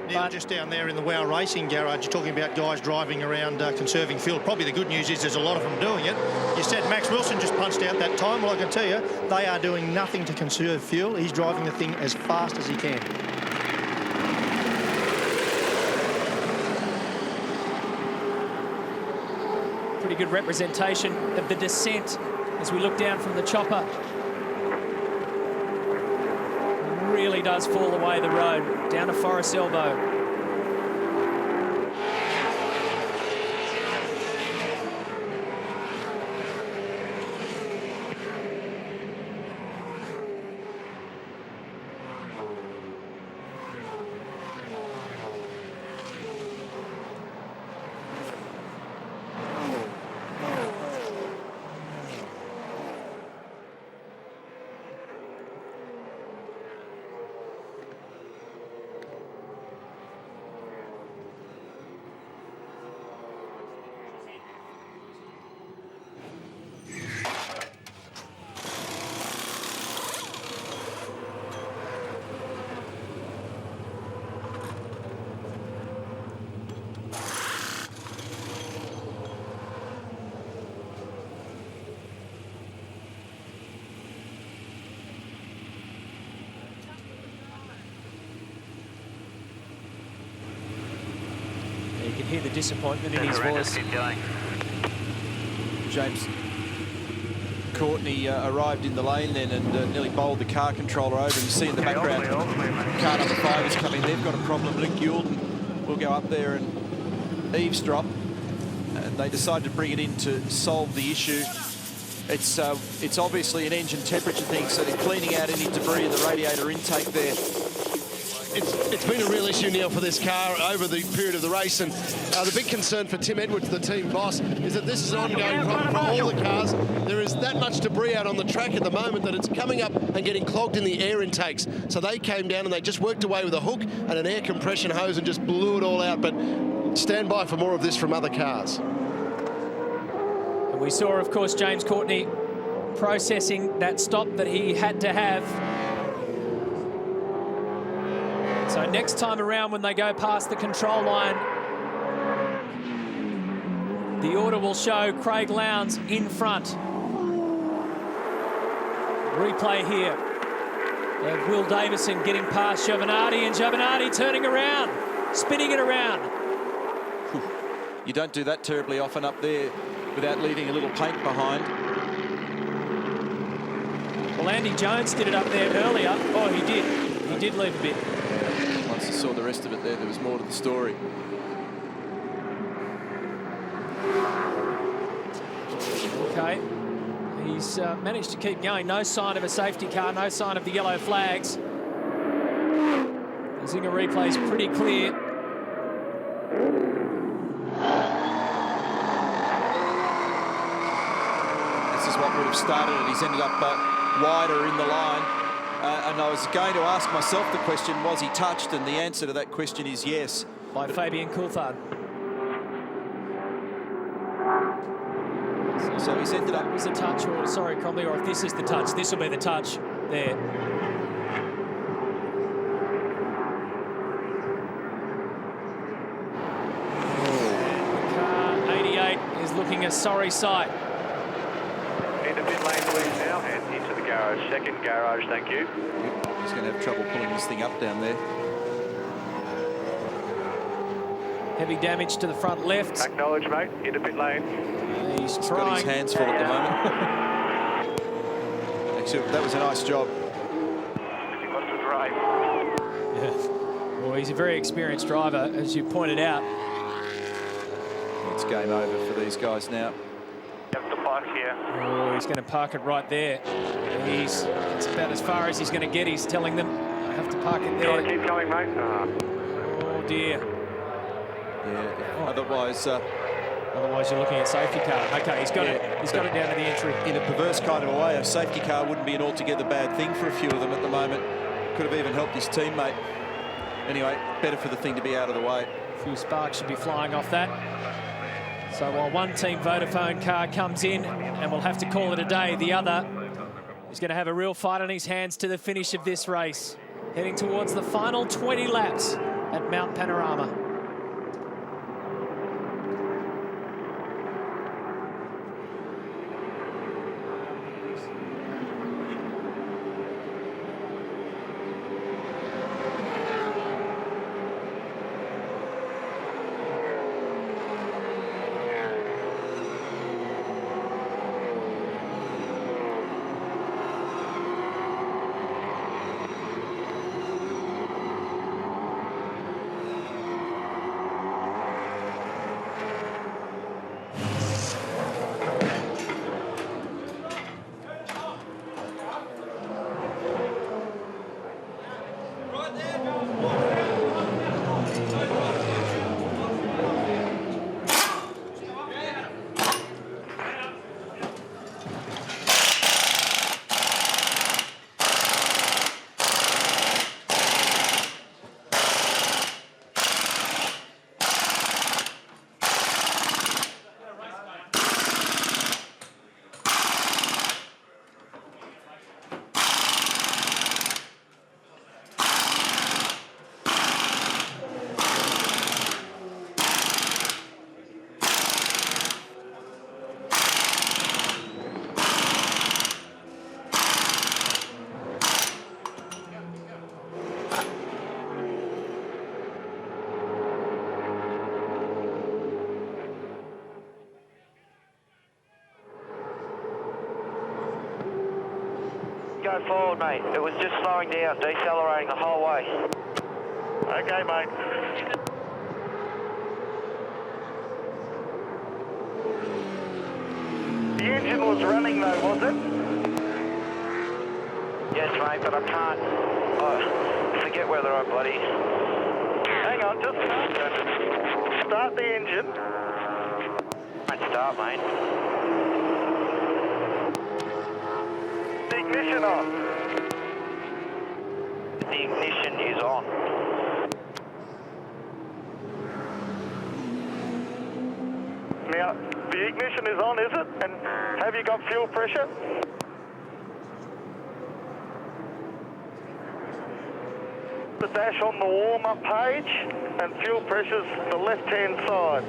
Neil, just down there in the WOW Racing garage, you're talking about guys driving around conserving fuel. Probably the good news is there's a lot of them doing it. You said Max Wilson just punched out that time. Well, I can tell you, they are doing nothing to conserve fuel. He's driving the thing as fast as he can. Pretty good representation of the descent as we look down from the chopper. Really does fall away the road down to Forest Elbow. You can hear the disappointment in his voice. James Courtney arrived in the lane then and nearly bowled the car controller over. And you see in the background, car number 5 is coming. They've got a problem. Luke Youlden will go up there and eavesdrop. And they decided to bring it in to solve the issue. It's obviously an engine temperature thing, so they're cleaning out any debris in the radiator intake there. It's been a real issue, Neil, for this car over the period of the race, and the big concern for Tim Edwards, the team boss, is that this is an ongoing problem for all the cars. There is that much debris out on the track at the moment that it's coming up and getting clogged in the air intakes. So they came down and they just worked away with a hook and an air compression hose and just blew it all out. But stand by for more of this from other cars. And we saw, of course, James Courtney processing that stop that he had to have. So next time around when they go past the control line, the order will show Craig Lowndes in front. Replay here of Will Davison getting past Giovinardi, and Giovinardi turning around, spinning it around. You don't do that terribly often up there without leaving a little paint behind. Well, Andy Jones did it up there earlier. Oh, he did. He did leave a bit. Once you saw the rest of it there was more to the story. Okay, he's managed to keep going. No sign of a safety car, no sign of the yellow flags. The Zinger replay is pretty clear. This is what would have started it. He's ended up wider in the line. And I was going to ask myself the question, was he touched? And the answer to that question is yes. By Fabian Coulthard. So he's ended up... That was a touch, or sorry, Cromley, or if this is the touch, this will be the touch there. The car 88 is looking a sorry sight. Into pit lane, please, now, and into the garage. Second garage, thank you. He's going to have trouble pulling this thing up down there. Heavy damage to the front left. Acknowledge, mate. Into pit lane. He's got trying. his hands full at the moment. Actually, that was a nice job. He wants to drive. Yeah. Well, he's a very experienced driver, as you pointed out. It's game over for these guys now. Have to park here. Oh, he's going to park it right there. It's about as far as he's going to get, he's telling them. have to park it Try there. to keep going, mate. Oh dear. Yeah, otherwise... Otherwise, you're looking at safety car. Okay, he's got it. He's got it down to the entry. In a perverse kind of a way, a safety car wouldn't be an altogether bad thing for a few of them at the moment. Could have even helped his teammate. Anyway, better for the thing to be out of the way. A few sparks should be flying off that. So while one Team Vodafone car comes in, and we'll have to call it a day, the other is going to have a real fight on his hands to the finish of this race, heading towards the final 20 laps at Mount Panorama. Go forward, mate. It was just slowing down, decelerating the whole way. Okay, mate. The engine was running though, was it? Yes, mate, but I can't... I forget whether I bloody... Hang on, just start the engine. Might start, mate. The ignition on. The ignition is on. Now, the ignition is on, is it? And have you got fuel pressure? The dash on the warm-up page, and fuel pressure's the left-hand side.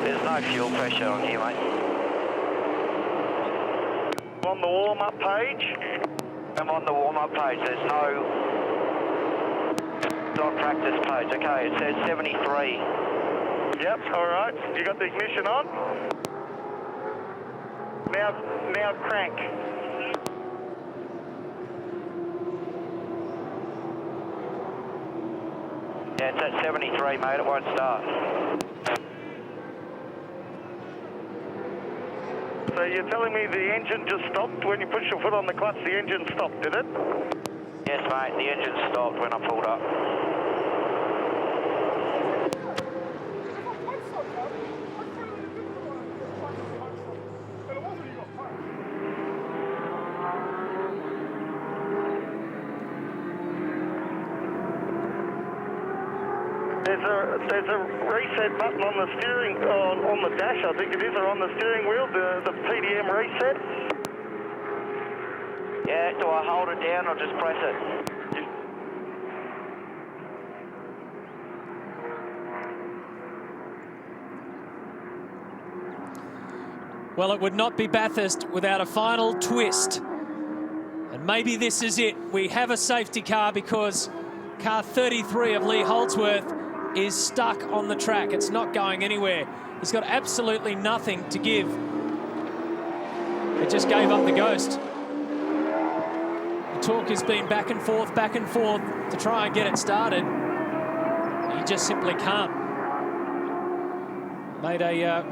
There's no fuel pressure on here, mate. On the warm-up page? I'm on the warm-up page. There's no... on practice page. Okay, it says 73. Yep, all right. You got the ignition on? Now crank. Yeah, it's at 73, mate. It won't start. So you're telling me the engine just stopped when you pushed your foot on the clutch? The engine stopped, did it? Yes, mate. The engine stopped when I pulled up. There's a reset button on the steering, on the dash, I think it is, or on the steering wheel, the PDM reset. Yeah, do I hold it down or just press it? Well, it would not be Bathurst without a final twist. And maybe this is it. We have a safety car because car 33 of Lee Holdsworth is stuck on the track. It's not going anywhere. He's got absolutely nothing to give. It just gave up the ghost. The talk has been back and forth to try and get it started. He just simply can't. Made a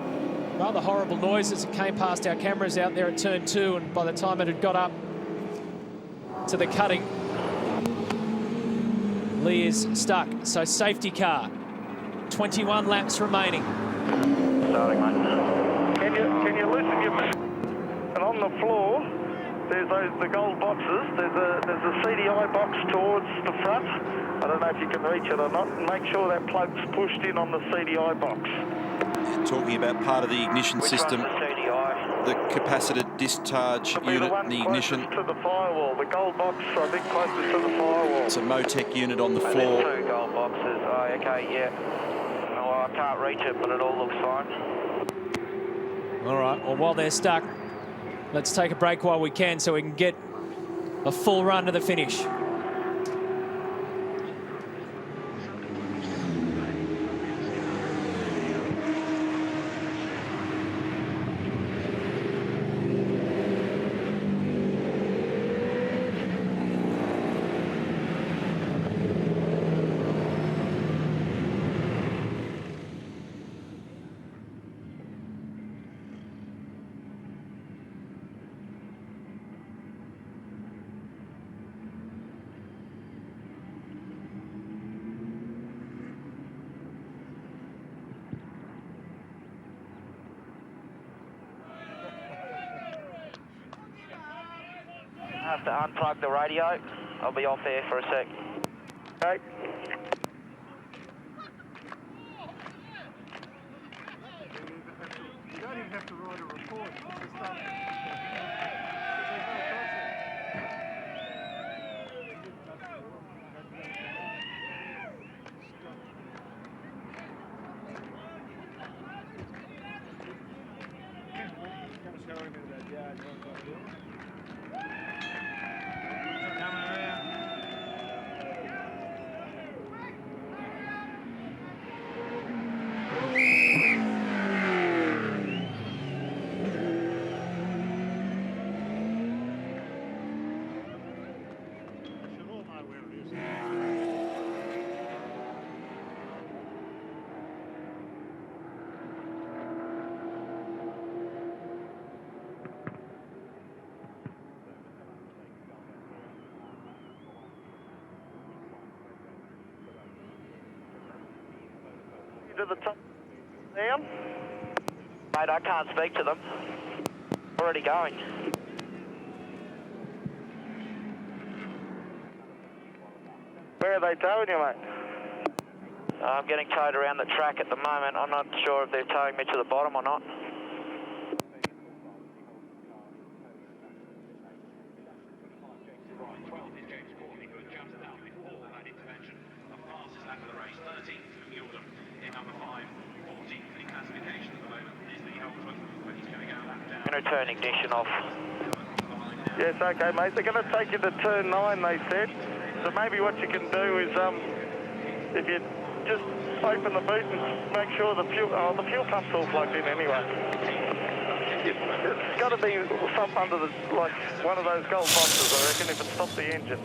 Rather horrible noise as it came past our cameras out there at turn 2, and by the time it had got up to the cutting, Lee is stuck. So safety car, 21 laps remaining. Starting, mate. Can you loosen your... And on the floor, there's the gold boxes. There's a CDI box towards the front. I don't know if you can reach it or not. Make sure that plug's pushed in on the CDI box. Talking about part of the ignition system, the capacitor discharge unit, the ignition. To the firewall, the gold box, I think, closest to the firewall. It's a Motec unit on the floor. There's 2 gold boxes. Oh, okay, yeah. Oh, I can't reach it, but it all looks fine. All right, well, while they're stuck, let's take a break while we can so we can get a full run to the finish. I have to unplug the radio. I'll be off there for a sec. Okay. You don't even have to write a report. To the top down? Mate, I can't speak to them. Already going. Where are they towing you, mate? I'm getting towed around the track at the moment. I'm not sure if they're towing me to the bottom or not. I'm going to turn ignition off. Yes, okay, mate. They're going to take you to turn 9, they said. So maybe what you can do is, if you just open the boot and make sure the fuel pump's all plugged in anyway. It's got to be something under the, like one of those gold boxes, I reckon, if it stops the engine.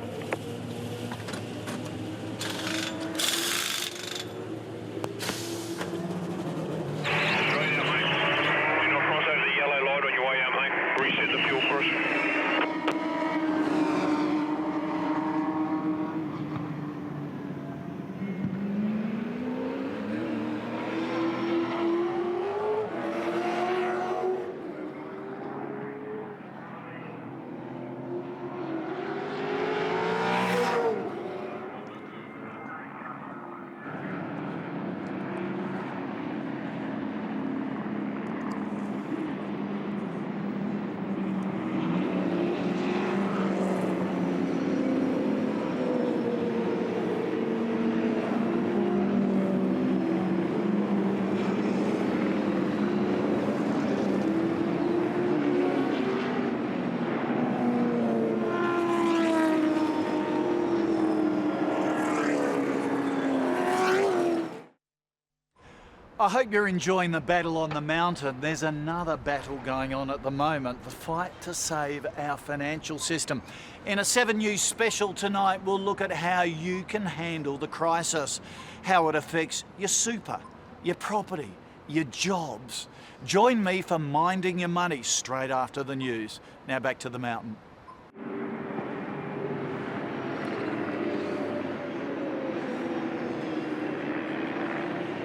I hope you're enjoying the battle on the mountain. There's another battle going on at the moment, the fight to save our financial system. In a 7 News special tonight, we'll look at how you can handle the crisis, how it affects your super, your property, your jobs. Join me for Minding Your Money straight after the news. Now back to the mountain.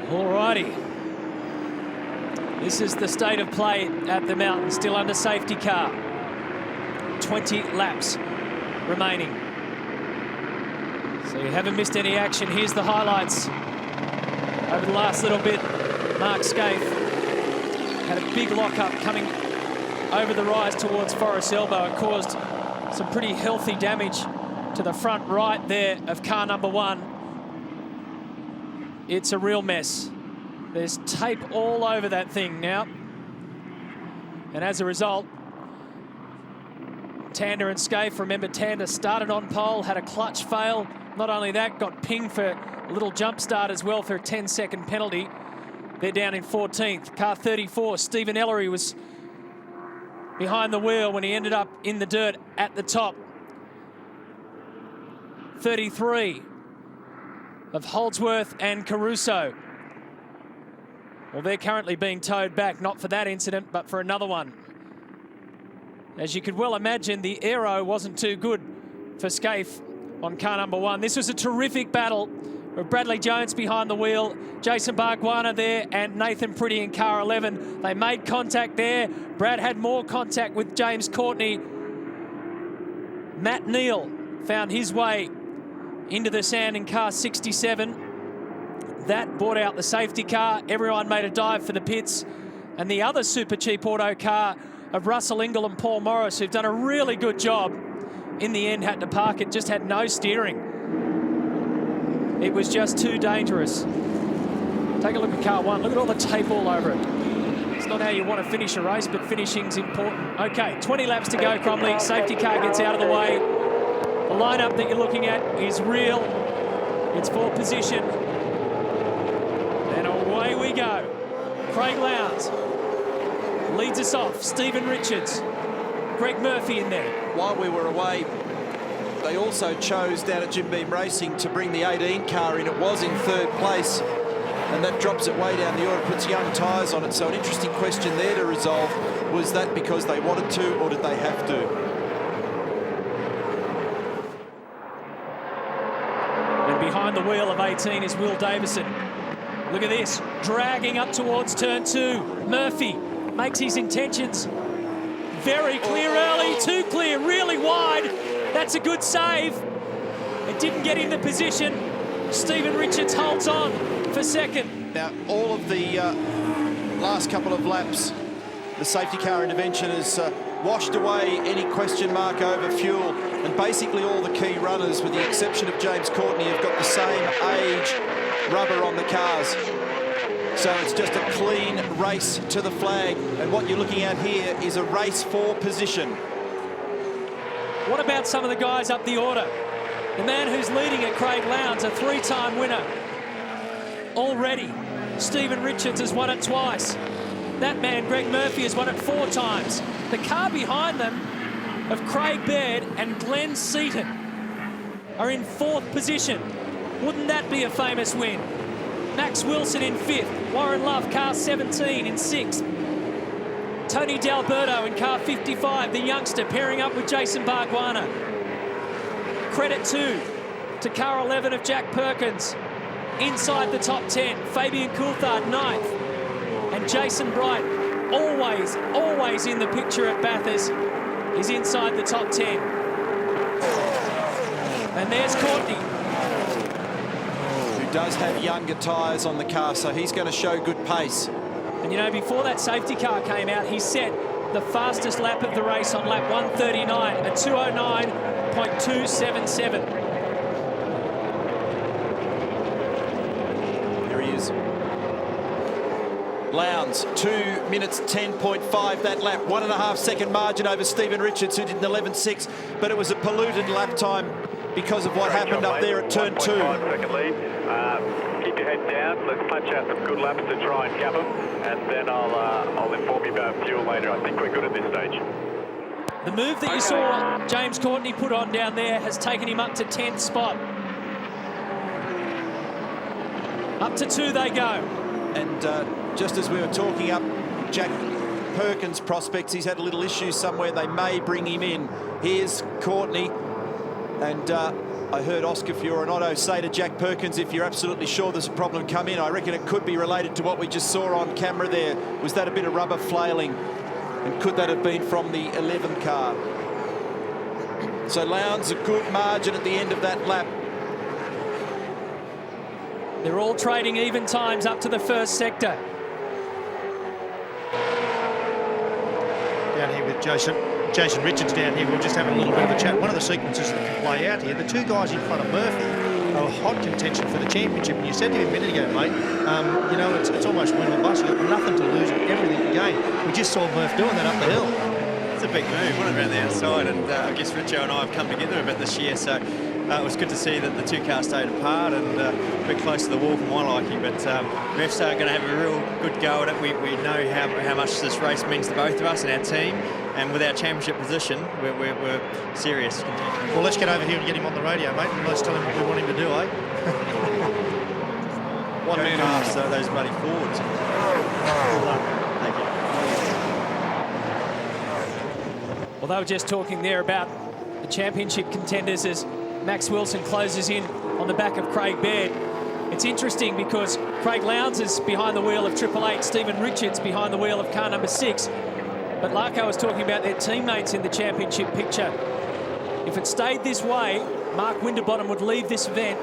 Alrighty. This is the state of play at the mountain, still under safety car. 20 laps remaining. So you haven't missed any action. Here's the highlights. Over the last little bit, Mark Scaife had a big lockup coming over the rise towards Forest Elbow. It caused some pretty healthy damage to the front right there of car number 1. It's a real mess. There's tape all over that thing now. And as a result, Tander and Scaife, remember Tander started on pole, had a clutch fail. Not only that, got pinged for a little jump start as well for a 10-second penalty. They're down in 14th. Car 34, Stephen Ellery was behind the wheel when he ended up in the dirt at the top. 33 of Holdsworth and Caruso. Well, they're currently being towed back, not for that incident, but for another one. As you could well imagine, the aero wasn't too good for Scaife on car number 1. This was a terrific battle with Bradley Jones behind the wheel, Jason Bargwanna there, and Nathan Pretty in car 11. They made contact there. Brad had more contact with James Courtney. Matt Neal found his way into the sand in car 67. That brought out the safety car. Everyone made a dive for the pits. And the other super cheap auto car of Russell Ingall and Paul Morris, who've done a really good job, in the end had to park it, just had no steering. It was just too dangerous. Take a look at car 1. Look at all the tape all over it. It's not how you want to finish a race, but finishing's important. Okay, 20 laps to go, Cromley. Safety car gets out of the way. The lineup that you're looking at is real. It's for position. And away we go. Craig Lowndes leads us off. Stephen Richards. Greg Murphy in there. While we were away, they also chose down at Jim Beam Racing to bring the 18 car in. It was in 3rd place, and that drops it way down the order, puts young tyres on it. So an interesting question there to resolve. Was that because they wanted to, or did they have to? And behind the wheel of 18 is Will Davison. Look at this, dragging up towards turn 2. Murphy makes his intentions very clear early, too clear, really wide. That's a good save. It didn't get into position. Stephen Richards holds on for second. Now, all of the last couple of laps, the safety car intervention has washed away any question mark over fuel, and basically all the key runners, with the exception of James Courtney, have got the same age rubber on the cars. So it's just a clean race to the flag, and what you're looking at here is a race for position. What about some of the guys up the order? The man who's leading it, Craig Lowndes, a 3-time winner already. Stephen Richards has won it twice. That man, Greg Murphy, has won it 4 times. The car behind them of Craig Baird and Glenn Seaton are in 4th position. Wouldn't that be a famous win? Max Wilson in 5th. Warren Love, car 17, in 6th. Tony D'Alberto in car 55, the youngster, pairing up with Jason Bargwanna. Credit too to car 11 of Jack Perkins. Inside the top 10, Fabian Coulthard 9th. And Jason Bright, always in the picture at Bathurst, is inside the top 10. And there's Courtney, does have younger tyres on the car, so he's going to show good pace. And you know, before that safety car came out, he set the fastest lap of the race on lap 139 at 209.277. Here he is. Lowndes, 2 minutes 10.5 that lap, 1.5 second margin over Stephen Richards, who did an 11.6, but it was a polluted lap time because of what happened up there at turn 2. Second lead. Keep your head down. Let's punch out some good laps to try and gap them, and then I'll inform you about fuel later. I think we're good at this stage. The move that you saw James Courtney put on down there has taken him up to 10th spot. Up to 2 they go. And just as we were talking up Jack Perkins' prospects, he's had a little issue somewhere. They may bring him in. Here's Courtney. And I heard Oscar Fiorinotto say to Jack Perkins, if you're absolutely sure there's a problem, come in. I reckon it could be related to what we just saw on camera there. Was that a bit of rubber flailing? And could that have been from the 11 car? So Lowndes, a good margin at the end of that lap. They're all trading even times up to the first sector. Down here with Jason Richards down here. We're just having a little bit of a chat. One of the sequences that can play out here, the two guys in front of Murphy are hot contention for the championship. And you said to him a minute ago, mate, you know, it's almost win or bust. You've got nothing to lose and everything to gain. We just saw Murph doing that up the hill. It's a big move, wasn't it, around the outside? And I guess Richo and I have come together a bit this year, so it was good to see that the two cars stayed apart and a bit close to the wall for my liking. But refs are going to have a real good go at it. We know how much this race means to both of us and our team. And with our championship position, we're serious. Well, let's get over here and get him on the radio, mate, and let's tell him what we want him to do, eh? One man past those bloody Fords. Thank you. Well, they were just talking there about the championship contenders as Max Wilson closes in on the back of Craig Baird. It's interesting because Craig Lowndes is behind the wheel of 888, Stephen Richards behind the wheel of car number 6. But Larko was talking about their teammates in the championship picture. If it stayed this way, Mark Winterbottom would leave this event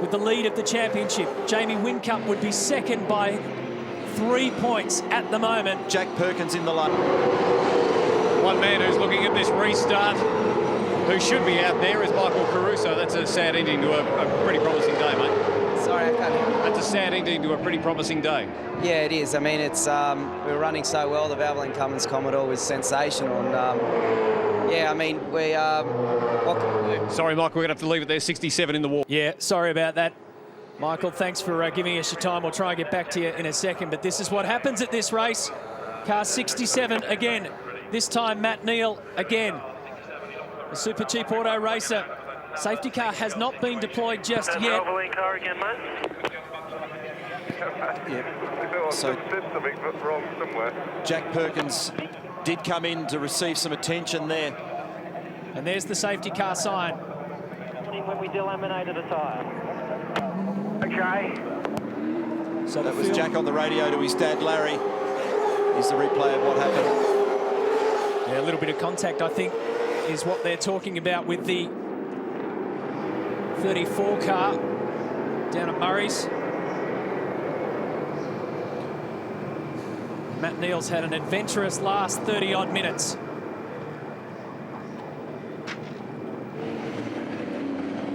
with the lead of the championship. Jamie Whincup would be second by 3 points at the moment. Jack Perkins in the line. One man who's looking at this restart, who should be out there, is Michael Caruso. That's a sad ending to a pretty promising day, mate. Sorry, I can't hear you. That's a sad ending to a pretty promising day. Yeah, it is. I mean, it's we were running so well. The Valvoline Cummins Commodore was sensational, and yeah, I mean, we what can we do? Sorry, Michael, we're going to have to leave it there. 67 in the wall. Yeah, sorry about that. Michael, thanks for giving us your time. We'll try and get back to you in a second, but this is what happens at this race. Car 67 again. This time, Matt Neal again. The Super Cheap Auto racer. Safety car has not been deployed just yet. Car again, mate. Yeah. So Jack Perkins did come in to receive some attention there. And there's the safety car sign. When we delaminated a tyre. Okay. So that was Jack on the radio to his dad, Larry. Here's the replay of what happened. Yeah, a little bit of contact, I think, is what they're talking about with the 34 car down at Murray's. Matt Neal's had an adventurous last 30-odd minutes.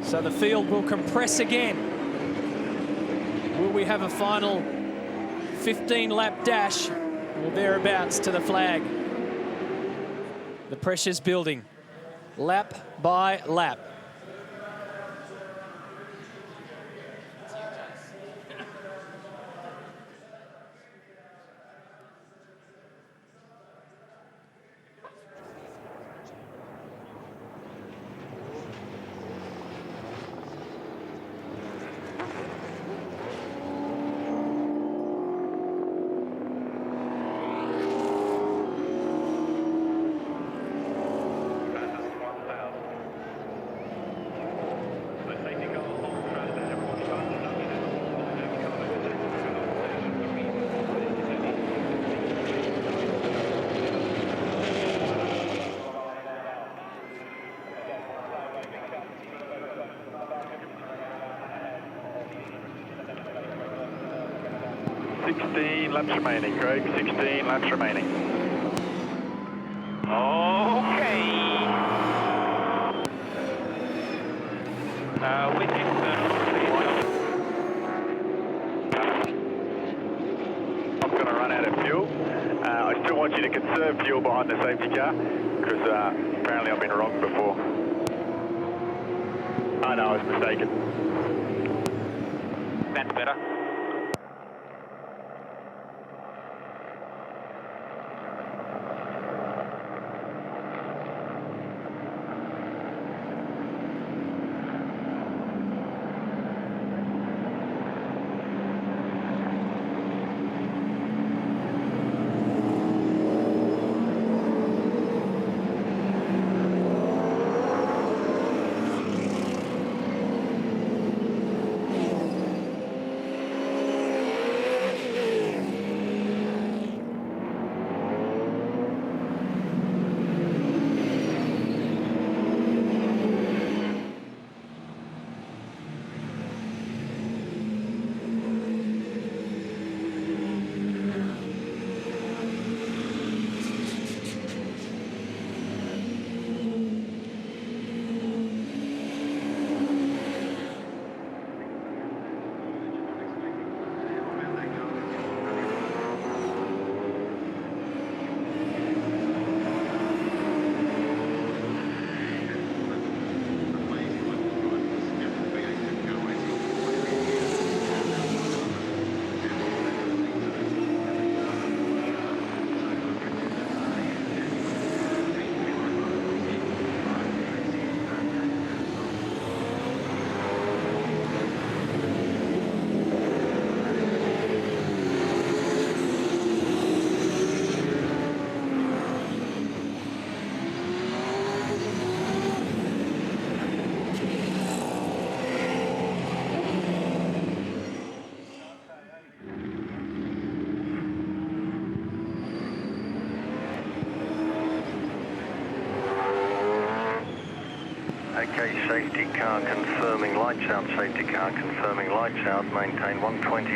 So the field will compress again. Will we have a final 15-lap dash or thereabouts to the flag? The pressure's building, lap by lap. Laps remaining, Craig. 16 laps remaining. Okay. I'm going to run out of fuel. I still want you to conserve fuel behind the safety car because apparently I've been wrong before. I know, I was mistaken. That's better. Okay, safety car confirming lights out, safety car confirming lights out, maintain 120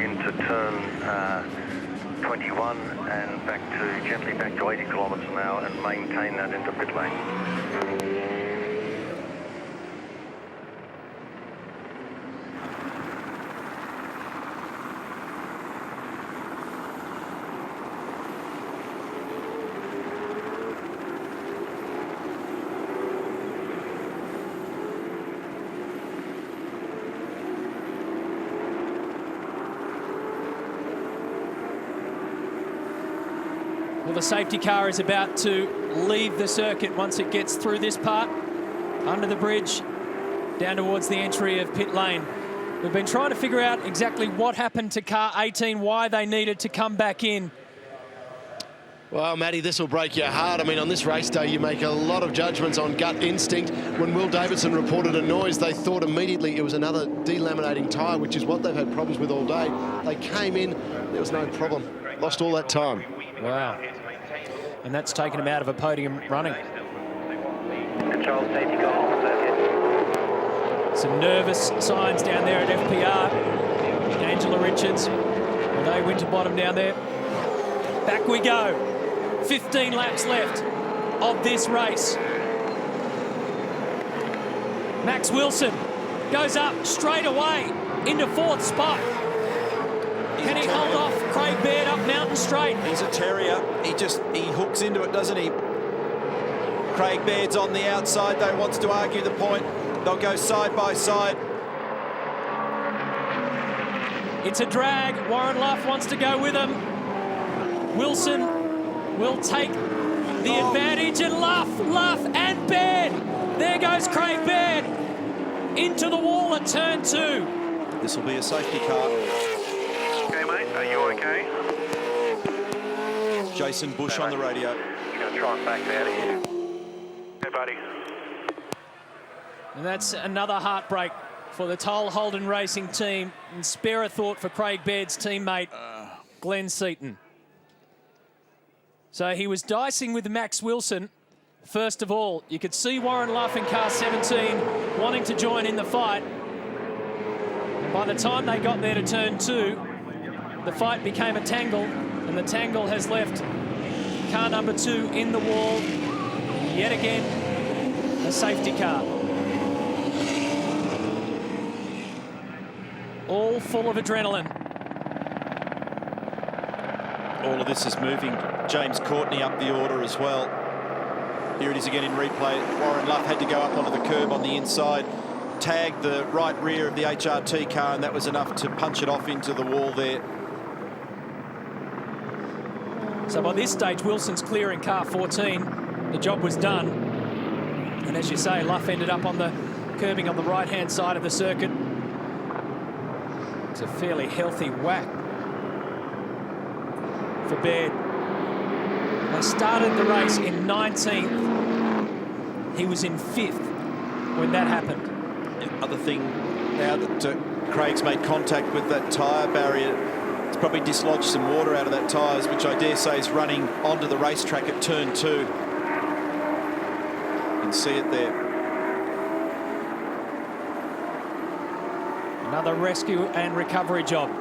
into turn 21 and gently back to 80 kilometres an hour and maintain that into pit lane. Well, the safety car is about to leave the circuit once it gets through this part, under the bridge, down towards the entry of pit lane. We've been trying to figure out exactly what happened to car 18, why they needed to come back in. Well, Matty, this will break your heart. I mean, on this race day, you make a lot of judgments on gut instinct. When Will Davidson reported a noise, they thought immediately it was another delaminating tyre, which is what they've had problems with all day. They came in, there was no problem. Lost all that time. Wow. And that's taken him out of a podium running. Control safety car on circuit. Some nervous signs down there at FPR. Angela Richards, Renee Winterbottom down there. Back we go. 15 laps left of this race. Max Wilson goes up straight away into 4th spot. Can he hold off Craig Baird up Mountain Straight? He's a terrier. He hooks into it, doesn't he? Craig Baird's on the outside, though, wants to argue the point. They'll go side by side. It's a drag. Warren Luff wants to go with him. Wilson will take the advantage, and Luff and Baird. There goes Craig Baird into the wall at turn 2. This will be a safety car. Okay, mate, are you okay? Jason Bush on the radio. Just going to try and back out of here. Hey, buddy. And that's another heartbreak for the Toll Holden Racing team, and spare a thought for Craig Baird's teammate, Glenn Seaton. So he was dicing with Max Wilson. First of all, you could see Warren Luff in car 17 wanting to join in the fight. And by the time they got there to turn 2, the fight became a tangle, and the tangle has left car number 2 in the wall. Yet again, a safety car. All full of adrenaline. All of this is moving James Courtney up the order as well. Here it is again in replay. Warren Luff had to go up onto the curb on the inside, tag the right rear of the HRT car, and that was enough to punch it off into the wall there. So by this stage, Wilson's clearing car 14. The job was done. And as you say, Luff ended up on the curbing on the right-hand side of the circuit. It's a fairly healthy whack for Baird. They started the race in 19th. He was in 5th when that happened. The other thing, now that Craig's made contact with that tyre barrier, it's probably dislodged some water out of that tyres, which I dare say is running onto the racetrack at turn 2. You can see it there. Another rescue and recovery job.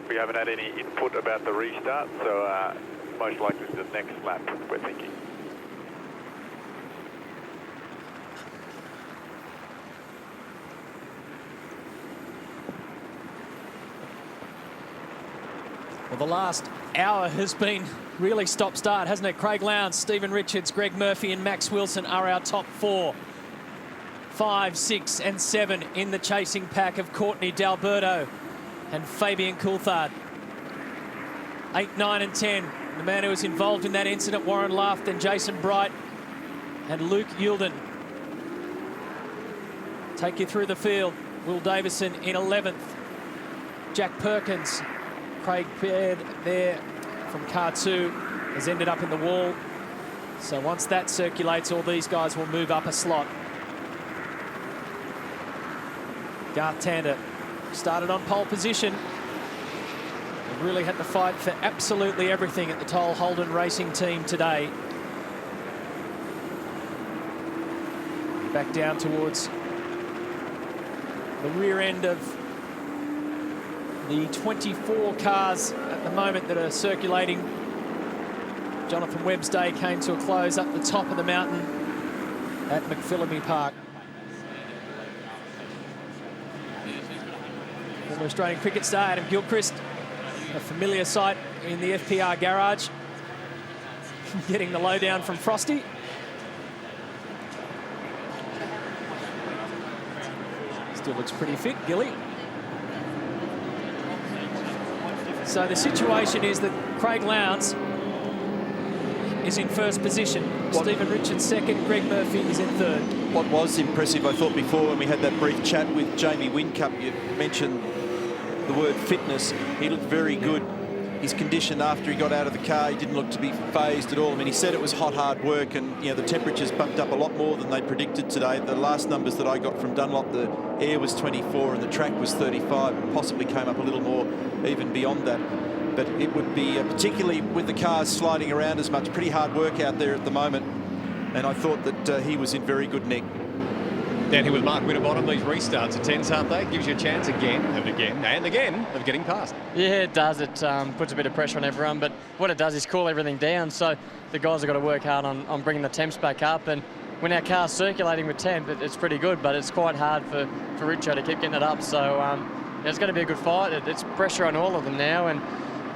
We haven't had any input about the restart, so most likely the next lap, we're thinking. Well, the last hour has been really stop-start, hasn't it? Craig Lowndes, Stephen Richards, Greg Murphy and Max Wilson are our top 4. 5, 6 and 7 in the chasing pack of Courtney D'Alberto and Fabian Coulthard. 8, 9 and 10. The man who was involved in that incident, Warren Luft, and Jason Bright and Luke Yilden. Take you through the field. Will Davison in 11th. Jack Perkins, Craig Baird there from car 2 has ended up in the wall. So once that circulates, all these guys will move up a slot. Garth Tander started on pole position. They really had to fight for absolutely everything at the Toll Holden Racing team today. Back down towards the rear end of the 24 cars at the moment that are circulating. Jonathan Webb's day came to a close up the top of the mountain at McPhillamy Park. Former Australian cricket star Adam Gilchrist, a familiar sight in the FPR garage, getting the lowdown from Frosty. Still looks pretty fit, Gilly. So the situation is that Craig Lowndes is in first position. Stephen Richards second, Greg Murphy is in third. What was impressive, I thought, before when we had that brief chat with Jamie Whincup, you mentioned the word fitness. He looked very good. His condition after he got out of the car, he didn't look to be phased at all. I mean, he said it was hot, hard work, and the temperatures bumped up a lot more than they predicted today. The last numbers that I got from Dunlop, the air was 24 and the track was 35, possibly came up a little more even beyond that. But it would be, particularly with the cars sliding around as much, pretty hard work out there at the moment. And I thought that he was in very good nick. Down here with Mark Winterbottom, these restarts are tense, aren't they? Gives you a chance again and again and again of getting past. Yeah, it does. It puts a bit of pressure on everyone, but what it does is cool everything down. So the guys have got to work hard on bringing the temps back up. And when our car's circulating with temp, it's pretty good, but it's quite hard for Richo to keep getting it up. So it's going to be a good fight. It's pressure on all of them now, and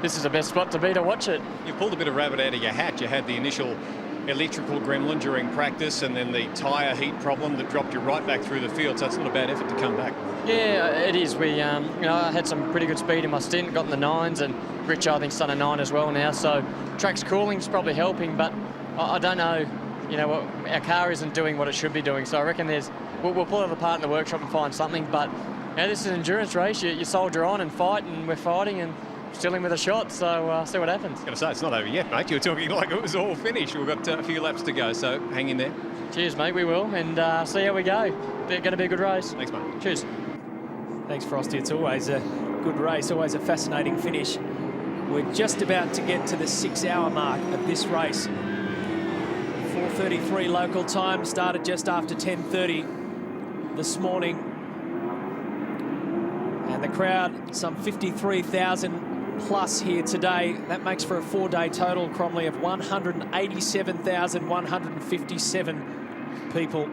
this is the best spot to be to watch it. You pulled a bit of rabbit out of your hat. You had the initial electrical gremlin during practice and then the tyre heat problem that dropped you right back through the field, so it's not a bad effort to come back. Yeah, it is. We, I had some pretty good speed in my stint, got in the 9s, and Richo, I think, done a 9 as well now, so track's cooling's probably helping, but I don't know, what our car isn't doing what it should be doing, so I reckon we'll pull it apart in the workshop and find something, but this is an endurance race. You soldier on and fight, and we're fighting, and still in with a shot, so see what happens. I was going to say, it's not over yet, mate. You were talking like it was all finished. We've got a few laps to go, so hang in there. Cheers, mate, we will, and see how we go. It's going to be a good race. Thanks, mate. Cheers. Thanks, Frosty. It's always a good race, always a fascinating finish. We're just about to get to the 6-hour mark of this race. 4:33 local time, started just after 10:30 this morning. And the crowd, some 53,000 plus here today. That makes for a 4-day total, Cromley, of 187,157 people.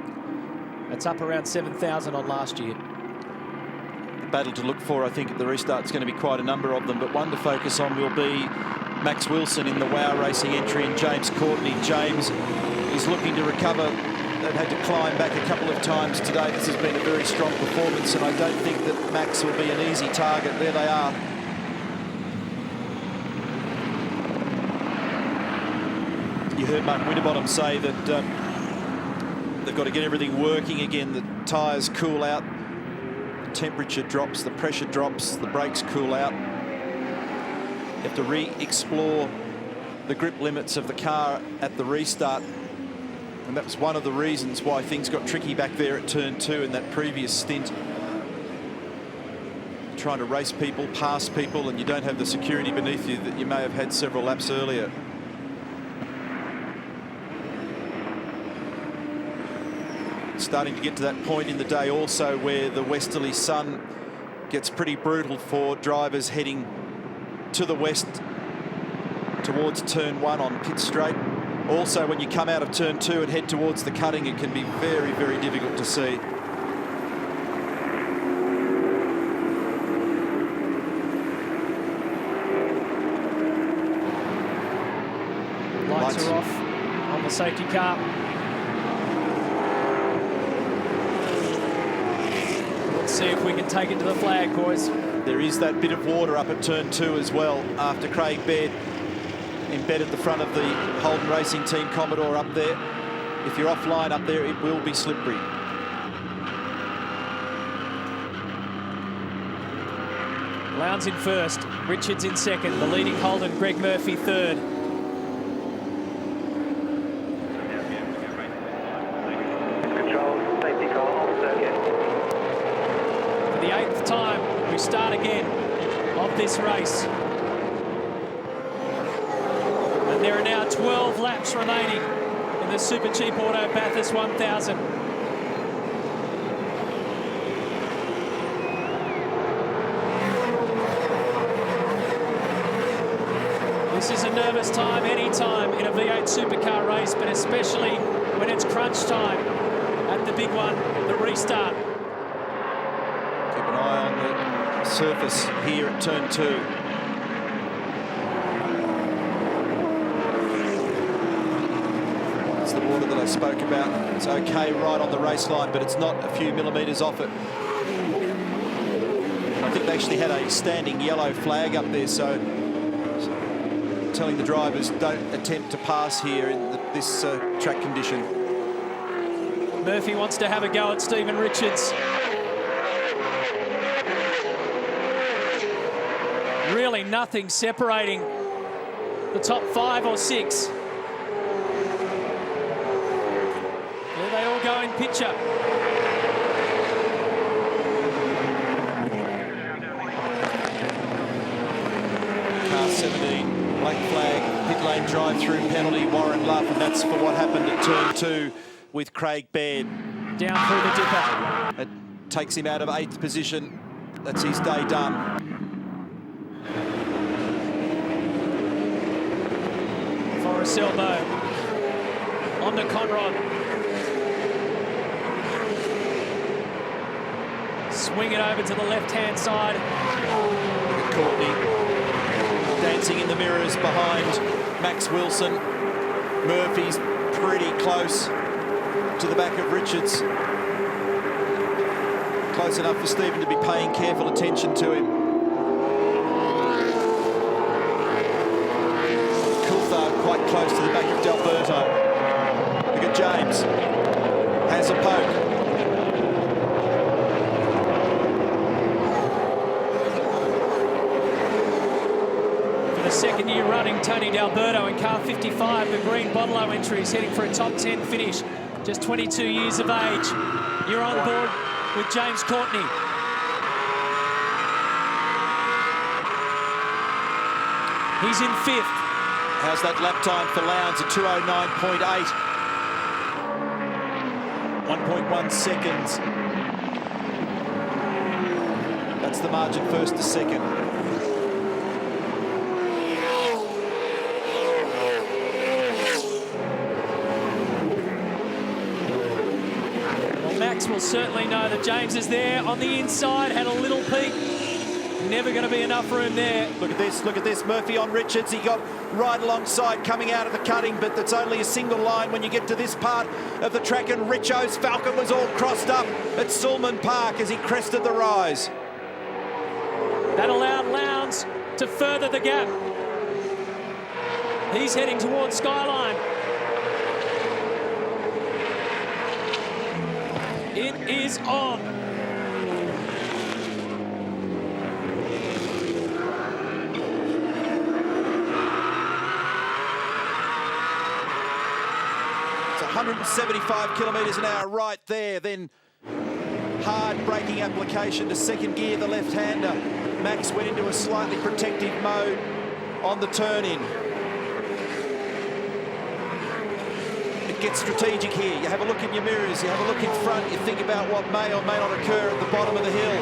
That's up around 7,000 on last year. The battle to look for, I think, at the restart is going to be quite a number of them, but one to focus on will be Max Wilson in the WOW Racing entry and James Courtney. James is looking to recover. They've had to climb back a couple of times today. This has been a very strong performance, and I don't think that Max will be an easy target. There they are. You heard Mark Winterbottom say that they've got to get everything working again. The tyres cool out, the temperature drops, the pressure drops, the brakes cool out. You have to re-explore the grip limits of the car at the restart. And that was one of the reasons why things got tricky back there at turn 2 in that previous stint. Trying to race people, pass people, and you don't have the security beneath you that you may have had several laps earlier. Starting to get to that point in the day also where the westerly sun gets pretty brutal for drivers heading to the west towards turn 1 on pit straight. Also, when you come out of turn 2 and head towards the cutting, it can be very, very difficult to see. Lights are off on the safety car. Let's see if we can take it to the flag, boys. There is that bit of water up at turn 2 as well, after Craig Baird embedded the front of the Holden Racing Team Commodore up there. If you're offline up there, it will be slippery. Lowndes in first, Richards in second, the leading Holden, Greg Murphy third. For the 8th time, we start again of this race. And there are now 12 laps remaining in the Super Cheap Auto Bathurst 1000. This is a nervous time any time in a V8 supercar race, but especially when it's crunch time at the big one, the restart. Keep an eye on the surface here at turn 2. It's the water that I spoke about. It's okay right on the race line, but it's not a few millimetres off it. I think they actually had a standing yellow flag up there, so telling the drivers don't attempt to pass here in this track condition. Murphy wants to have a go at Stephen Richards. Really nothing separating the top 5 or 6. There they all go in picture. Car 17. Black flag, pit lane drive-through penalty, Warren Love, and that's for what happened at turn 2 with Craig Baird. Down through the dipper. It takes him out of 8th position. That's his day done. Forrest Elbow. On to Conrod. Swing it over to the left-hand side. Courtney dancing in the mirrors behind Max Wilson. Murphy's pretty close to the back of Richards. Close enough for Stephen to be paying careful attention to him. Coulthard quite close to the back of D'Alberto. Look at James. Has a poke. Second year running, Tony D'Alberto in car 55, the green Botolo entry, is heading for a top 10 finish. Just 22 years of age. You're on board with James Courtney. He's in 5th. How's that lap time for Lowndes? A 2:09.8. 1.1 seconds. That's the margin first to second. Will certainly know that James is there on the inside, had a little peek. Never going to be enough room there. Look at this, look at this. Murphy on Richards. He got right alongside coming out of the cutting, but that's only a single line when you get to this part of the track, and Richo's Falcon was all crossed up at Sulman Park as he crested the rise. That allowed Lowndes to further the gap. He's heading towards Skyline. It is on. It's 175 kilometres an hour right there. Then hard braking application to second gear, the left-hander. Max went into a slightly protective mode on the turn-in. Get strategic here. You have a look in your mirrors, you have a look in front, you think about what may or may not occur at the bottom of the hill.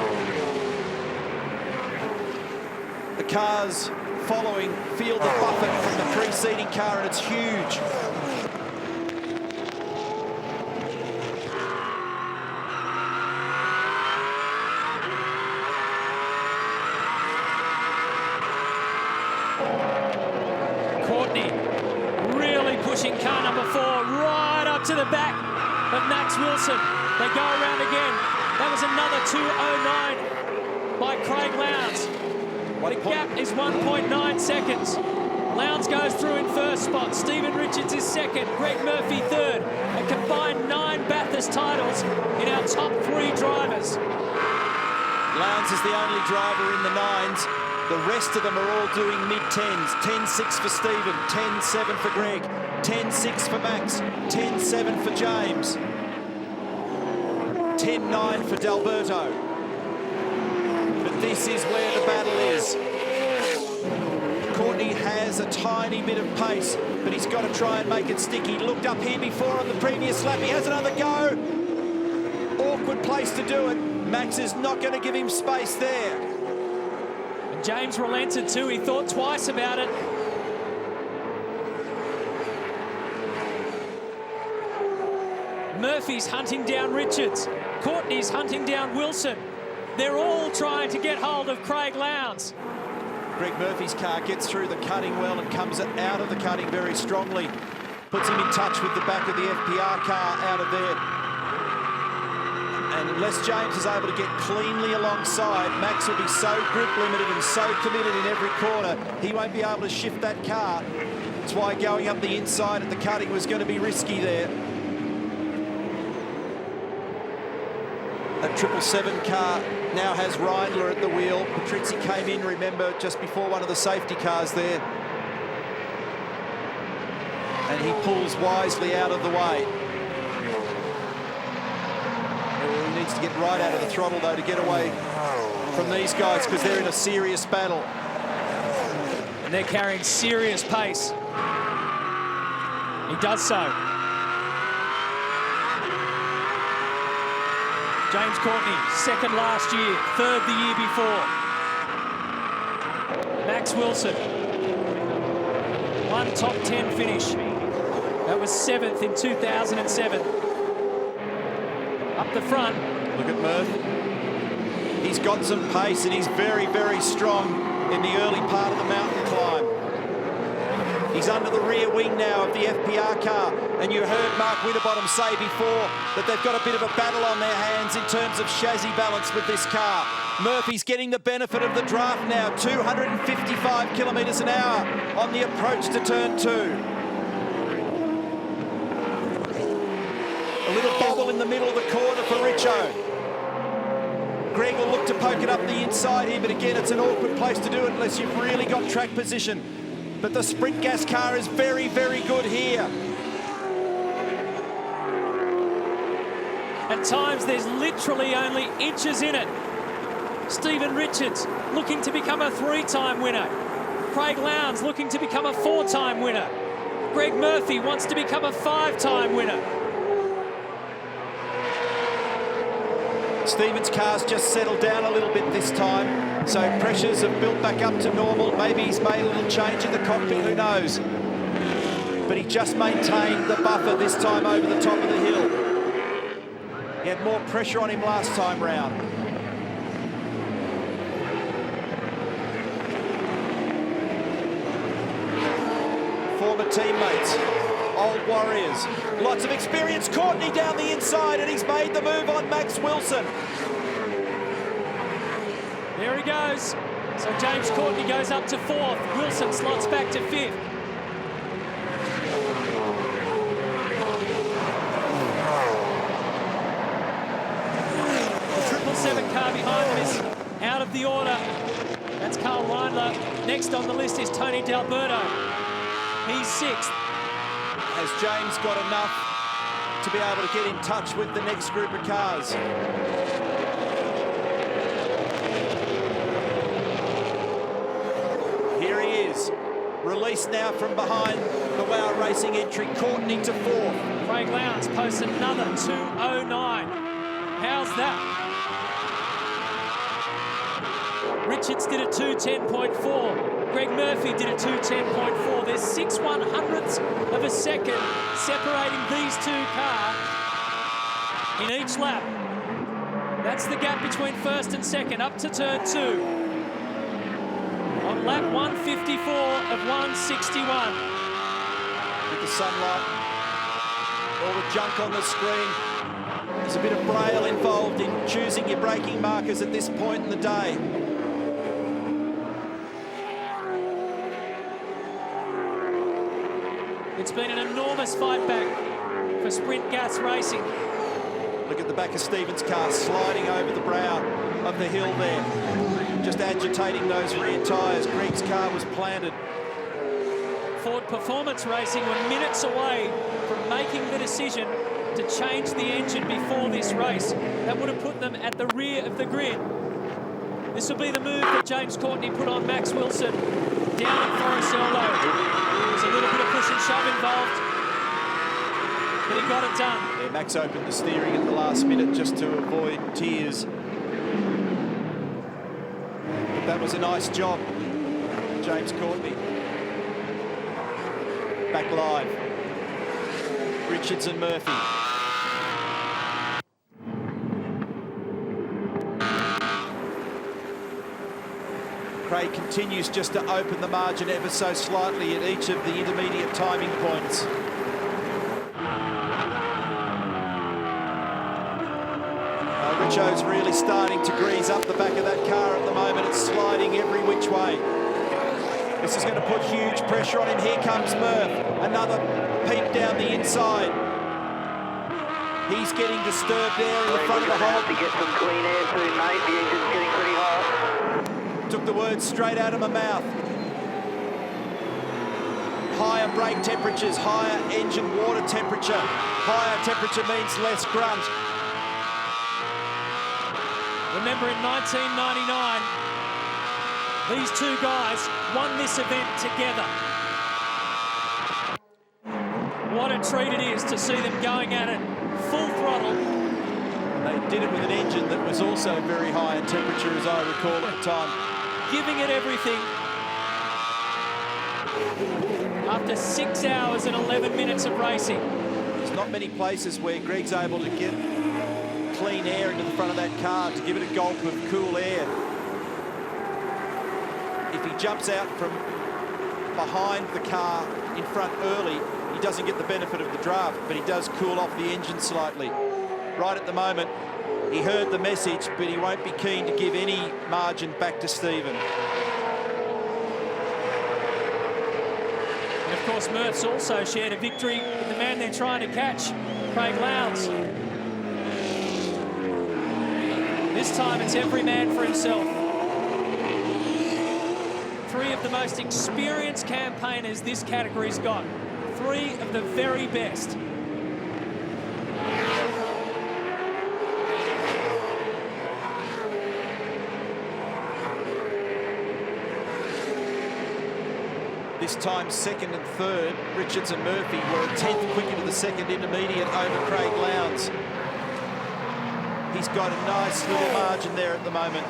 The cars following feel the buffet from the preceding car, and it's huge. Courtney really pushing car number 4 right up to the back of Max Wilson. They go around again. That was another 2:09 by Craig Lowndes. The gap is 1.9 seconds. Lowndes goes through in first spot. Stephen Richards is second. Greg Murphy third. A combined 9 Bathurst titles in our top 3 drivers. Lowndes is the only driver in the 9s. The rest of them are all doing mid-10s. 10.6 for Stephen, 10.7 for Greg, 10.6 for Max, 10.7 for James, 10.9 for D'Alberto. But this is where the battle is. Courtney has a tiny bit of pace, but he's got to try and make it sticky. He looked up here before on the previous lap. He has another go. Awkward place to do it. Max is not going to give him space there. And James relented too. He thought twice about it. Murphy's hunting down Richards. Courtney's hunting down Wilson. They're all trying to get hold of Craig Lowndes. Greg Murphy's car gets through the cutting well and comes out of the cutting very strongly. Puts him in touch with the back of the FPR car out of there. And unless James is able to get cleanly alongside, Max will be so grip limited and so committed in every corner, he won't be able to shift that car. That's why going up the inside at the cutting was going to be risky there. That 777 car now has Reindler at the wheel. Patrizzi came in, remember, just before one of the safety cars there. And he pulls wisely out of the way. He needs to get right out of the throttle, though, to get away from these guys, because they're in a serious battle. And they're carrying serious pace. He does so. James Courtney, second last year, third the year before. Max Wilson, one top 10 finish. That was 7th in 2007. Up the front. Look at Murph. He's got some pace and he's very, very strong in the early part of the mountain climb. He's under the rear wing now of the FPR car, and you heard Mark Winterbottom say before that they've got a bit of a battle on their hands in terms of chassis balance with this car. Murphy's getting the benefit of the draft now, 255 kilometres an hour on the approach to turn 2. A little bobble in the middle of the corner for Richo. Greg will look to poke it up the inside here, but again, it's an awkward place to do it unless you've really got track position. But the sprint gas car is very, very good here. At times, there's literally only inches in it. Stephen Richards looking to become a 3-time winner. Craig Lowndes looking to become a 4-time winner. Greg Murphy wants to become a 5-time winner. Stephen's car's just settled down a little bit this time, so pressures have built back up to normal. Maybe he's made a little change in the cockpit, who knows? But he just maintained the buffer this time over the top of the hill. He had more pressure on him last time round. Former teammates, old warriors, lots of experience. Courtney down the inside, and he's made the move on Max Wilson. There he goes. So James Courtney goes up to 4th. Wilson slots back to 5th. The 777 car behind them is out of the order. That's Carl Reindler. Next on the list is Tony D'Alberto. He's 6th. Has James got enough to be able to get in touch with the next group of cars? Here he is, released now from behind the Wow Racing entry. Courtney to 4th. Craig Lowndes posts another 2:09. How's that? Richards did a 2:10.4. Greg Murphy did a 2:10.4. There's 6/100ths of a second separating these two cars in each lap. That's the gap between first and second up to turn 2. On lap 154 of 161. With the sunlight, all the junk on the screen. There's a bit of braille involved in choosing your braking markers at this point in the day. It's been an enormous fight back for Sprint Gas Racing. Look at the back of Stephen's car sliding over the brow of the hill there. Just agitating those rear tyres. Greg's car was planted. Ford Performance Racing were minutes away from making the decision to change the engine before this race. That would have put them at the rear of the grid. This will be the move that James Courtney put on Max Wilson down at Forest-Eldo. There's a little bit of push and shove involved, but he got it done. Yeah, Max opened the steering at the last minute just to avoid tears. But that was a nice job, James Courtney. Back live. Richards and Murphy. Craig continues just to open the margin ever so slightly at each of the intermediate timing points. Richo's really starting to grease up the back of that car at the moment. It's sliding every which way. This is going to put huge pressure on him. Here comes Murph. Another peep down the inside. He's getting disturbed there in the front of the hole. To get some clean air soon, mate. The engine's getting pretty hot. Took the words straight out of my mouth. Higher brake temperatures, higher engine water temperature. Higher temperature means less grunt. Remember in 1999, these two guys won this event together. What a treat it is to see them going at it full throttle. They did it with an engine that was also very high in temperature, as I recall at the time. Giving it everything. After 6 hours and 11 minutes of racing. There's not many places where Greg's able to get clean air into the front of that car to give it a gulp of cool air. If he jumps out from behind the car in front early, he doesn't get the benefit of the draft, but he does cool off the engine slightly. Right at the moment, he heard the message, but he won't be keen to give any margin back to Stephen. And of course, Murph's also shared a victory with the man they're trying to catch, Craig Lowndes. This time it's every man for himself. Three of the most experienced campaigners this category's got. Three of the very best. This time, second and third, Richards and Murphy were a tenth quicker to the second intermediate over Craig Lowndes. He's got a nice little margin there at the moment.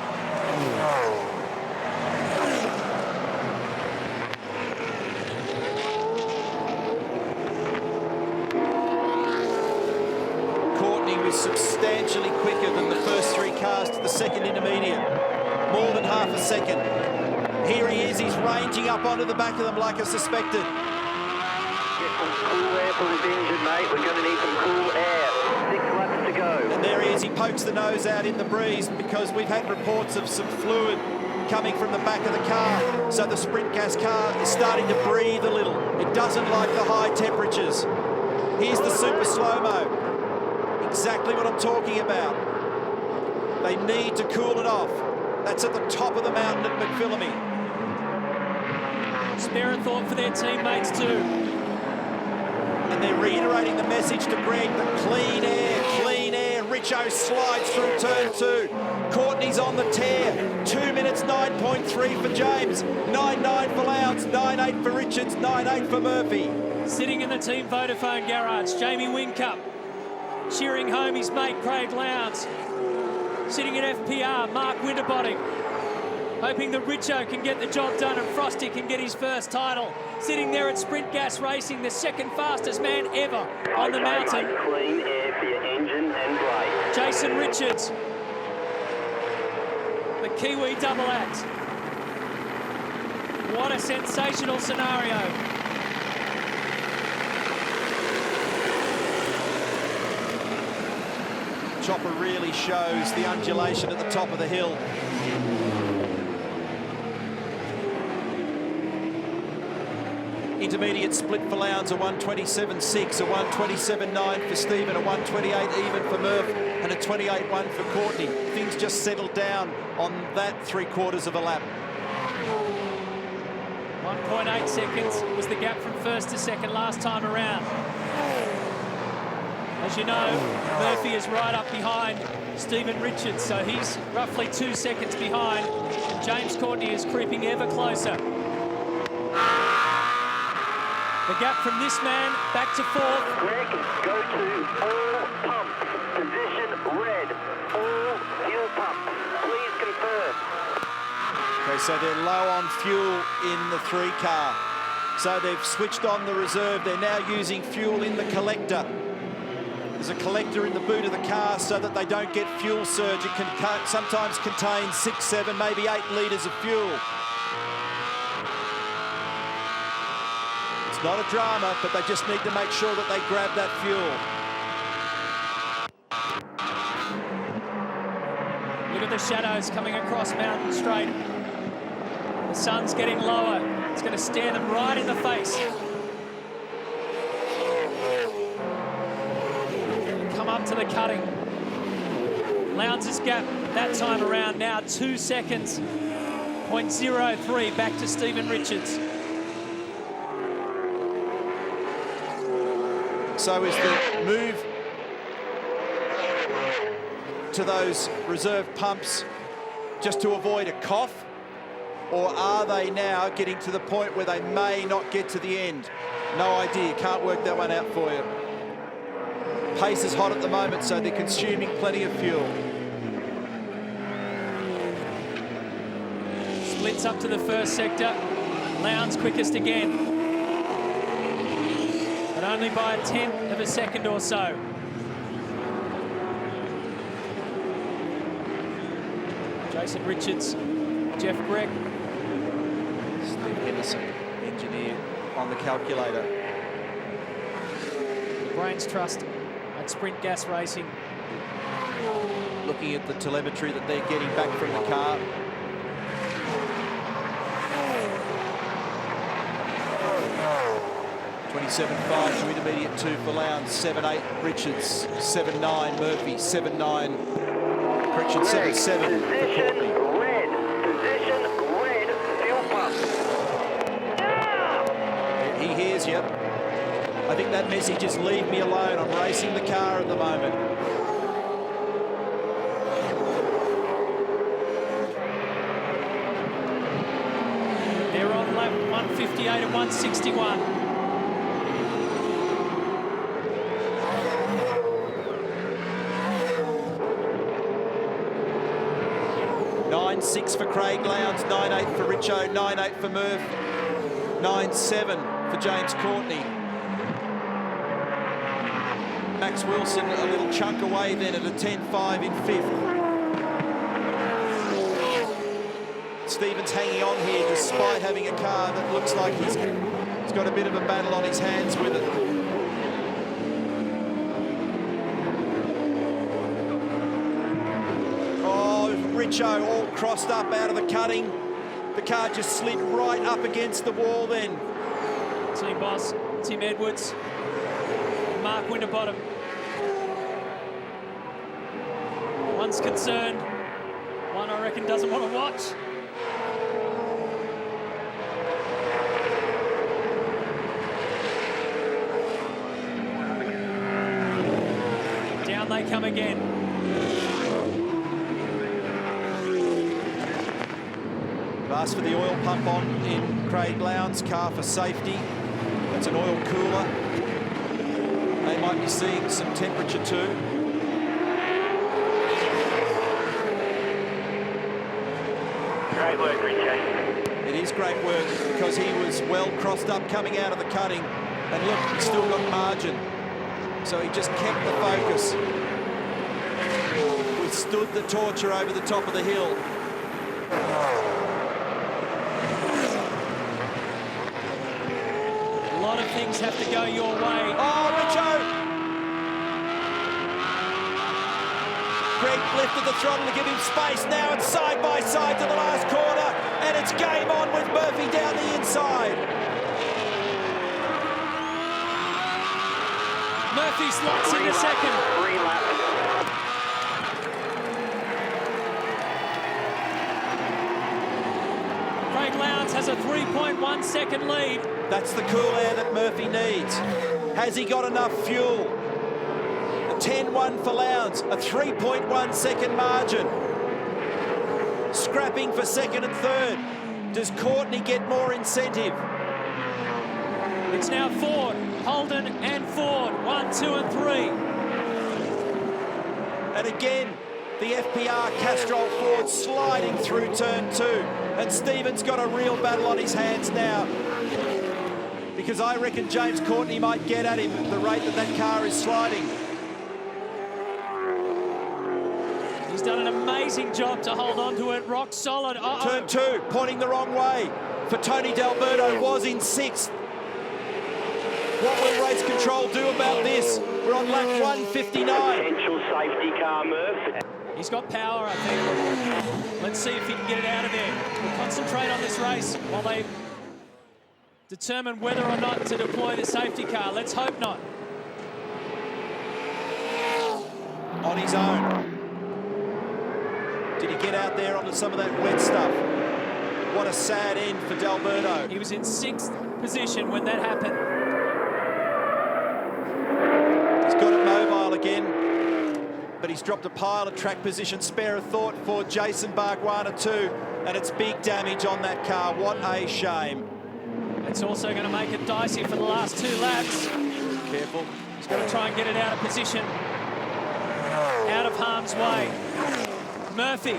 Courtney was substantially quicker than the first three cars to the second intermediate. More than half a second. Here he is, he's ranging up onto the back of them like I suspected. Get some cool air for this engine, mate. We're going to need some cool air. 6 laps to go. And there he is, he pokes the nose out in the breeze because we've had reports of some fluid coming from the back of the car. So the Sprint Gas car is starting to breathe a little. It doesn't like the high temperatures. Here's the super slow-mo. Exactly what I'm talking about. They need to cool it off. That's at the top of the mountain at McPhillamy. Spare a thought for their teammates too. And they're reiterating the message to Greg that clean air, clean air. Richo slides through turn 2. Courtney's on the tear. 2 minutes 9.3 for James. 9.9 for Lowndes. 9.8 for Richards. 9.8 for Murphy. Sitting in the Team Vodafone garage, Jamie Whincup cheering home his mate Craig Lowndes. Sitting in FPR, Mark Winterbottom. hoping that Richo can get the job done and Frosty can get his first title. Sitting there at Sprint Gas Racing, the second fastest man ever on the mountain. Clean air for your engine and brake. Jason Richards, the Kiwi double act. What a sensational scenario. Chopper really shows the undulation at the top of the hill. Intermediate split for Lowndes, a 127.6, a 127.9 for Stephen, a 128 even for Murph, and a 28.1 for Courtney. Things just settled down on that 3/4 of a lap. 1.8 seconds was the gap from first to second last time around. As you know, Murphy is right up behind Stephen Richards, so he's roughly 2 seconds behind. And James Courtney is creeping ever closer. The gap from this man back to fourth. Greg, go to all pumps. Position red. All fuel pumps. Please confirm. Okay, so they're low on fuel in the 3 car. So they've switched on the reserve. They're now using fuel in the collector. There's a collector in the boot of the car so that they don't get fuel surge. It can sometimes contain 6, 7, maybe 8 litres of fuel. It's not a drama, but they just need to make sure that they grab that fuel. Look at the shadows coming across Mountain Straight. The sun's getting lower. It's going to stare them right in the face. Come up to the cutting. Lowndes' gap that time around now 2 seconds. 0.03 back to Stephen Richards. So is the move to those reserve pumps just to avoid a cough? Or are they now getting to the point where they may not get to the end? No idea, can't work that one out for you. Pace is hot at the moment, so they're consuming plenty of fuel. Splits up to the first sector. Lowndes quickest again. But only by a 10th of a second or so. Jason Richards, Jeff Gregg. Steve Henderson, engineer on the calculator. The Brains Trust at Sprint Gas Racing. Looking at the telemetry that they're getting back from the car. .27.5 to intermediate 2 for Lowndes, 7.8 Richards, 7.9 Murphy, 7.9 Richards, 7.7 for Courtney. Red. Position red. Fuel pump. He hears you. I think that message is leave me alone. I'm racing the car at the moment. They're on lap 158 and 161. 9.6 for Craig Lowndes, 9.8 for Richo, 9.8 for Murph, 9.7 for James Courtney. Max Wilson a little chunk away then at a 10.5 in 5th. Stevens hanging on here despite having a car that looks like he's got a bit of a battle on his hands with it. Richo all crossed up out of the cutting. The car just slid right up against the wall then. Team boss, Tim Edwards, Mark Winterbottom. One's concerned, one I reckon doesn't want to watch. Down they come again. Asked for the oil pump on in Craig Lowndes' car for safety. That's an oil cooler. They might be seeing some temperature too. Great work, Richie. It is great work because he was well crossed up coming out of the cutting. And look, he's still got margin. So he just kept the focus. Withstood the torture over the top of the hill. A lot of things have to go your way. Oh, Richo! Greg lifted the throttle to give him space. Now it's side by side to the last corner, and it's game on with Murphy down the inside. Murphy slots into second. 3 laps. Craig Lowndes has a 3.1 second lead. That's the cool air that Murphy needs. Has he got enough fuel? A 10-1 for Lowndes, a 3.1 second margin. Scrapping for second and third. Does Courtney get more incentive? It's now Ford, Holden and Ford, 1, 2 and 3. And again, the FPR Castrol Ford sliding through turn 2. And Stephen's got a real battle on his hands now. Because I reckon James Courtney might get at him at the rate that that car is sliding. He's done an amazing job to hold on to it, rock solid. Turn 2, pointing the wrong way for Tony D'Alberto, was in 6th. What will race control do about this? We're on lap 159. Potential safety car, Murph. He's got power, I think. Let's see if he can get it out of there. We'll concentrate on this race while they determine whether or not to deploy the safety car. Let's hope not. On his own. Did he get out there onto some of that wet stuff? What a sad end for D'Alberto. He was in 6th position when that happened. He's got it mobile again, but he's dropped a pile of track position. Spare a thought for Jason Bargwanna too, and it's big damage on that car. What a shame. It's also going to make it dicey for the last 2 laps. Careful. He's got to try and get it out of position, out of harm's way. Murphy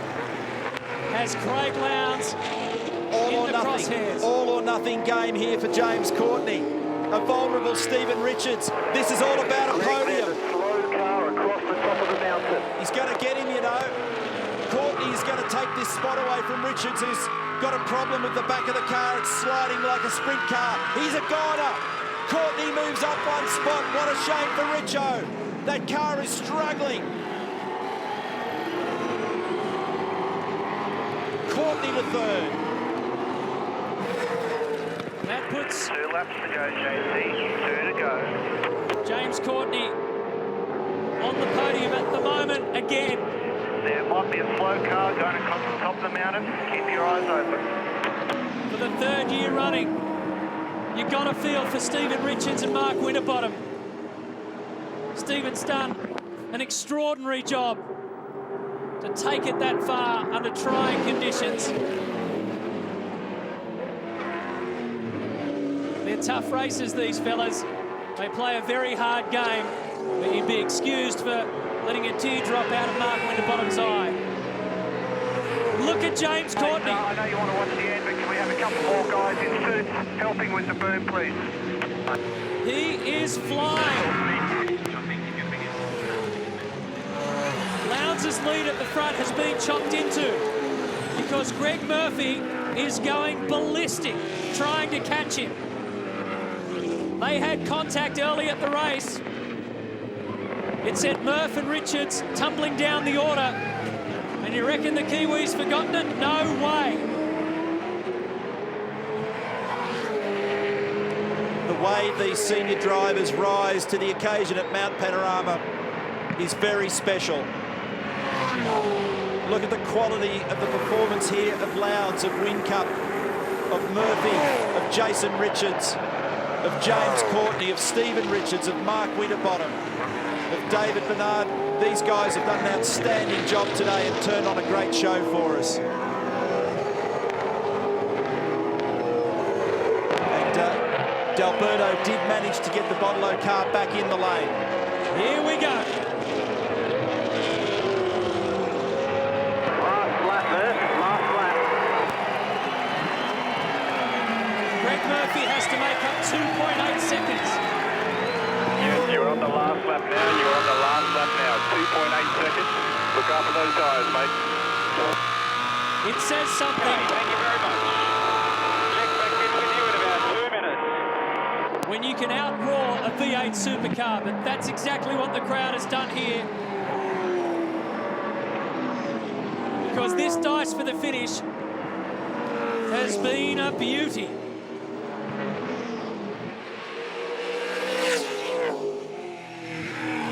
has Craig Lowndes in the crosshairs. All or nothing game here for James Courtney. A vulnerable Stephen Richards. This is all about a podium. Slow car across the top of the mountain. He's going to get him, you know. Courtney is going to take this spot away from Richards, who's got a problem with the back of the car. It's sliding like a sprint car. He's a goner. Courtney moves up 1 spot. What a shame for Richo. That car is struggling. Courtney to third. That puts 2 laps to go, JC. 2 to go. James Courtney on the podium at the moment again. There might be a slow car going across the top of the mountain. Keep your eyes open. For the 3rd year running, you've got to feel for Stephen Richards and Mark Winterbottom. Stephen's done an extraordinary job to take it that far under trying conditions. They're tough races, these fellas. They play a very hard game, but you'd be excused for letting a tear drop out of Mark Winterbottom's eye. Look at James Courtney. I know you want to watch the end, but can we have a couple more guys in suits helping with the boom, please? He is flying. Lowndes' lead at the front has been chopped into because Greg Murphy is going ballistic, trying to catch him. They had contact early at the race. It sent Murph and Richards tumbling down the order. And you reckon the Kiwis forgotten it? No way. The way these senior drivers rise to the occasion at Mount Panorama is very special. Look at the quality of the performance here of Lowndes, of Whincup, of Murphy, of Jason Richards, of James Courtney, of Stephen Richards, of Mark Winterbottom, of David Bernard. These guys have done an outstanding job today and turned on a great show for us. And D'Alberto did manage to get the Botolo car back in the lane. Here we go. Greg Murphy has to make up 2.8 seconds. Yes, you're on the last lap now. You're on the last lap now. 2.8 seconds. Look after those tyres, mate. It says something. Okay, thank you very much. Check back in with you in about 2 minutes. When you can outroar a V8 supercar, but that's exactly what the crowd has done here. Because this dice for the finish has been a beauty.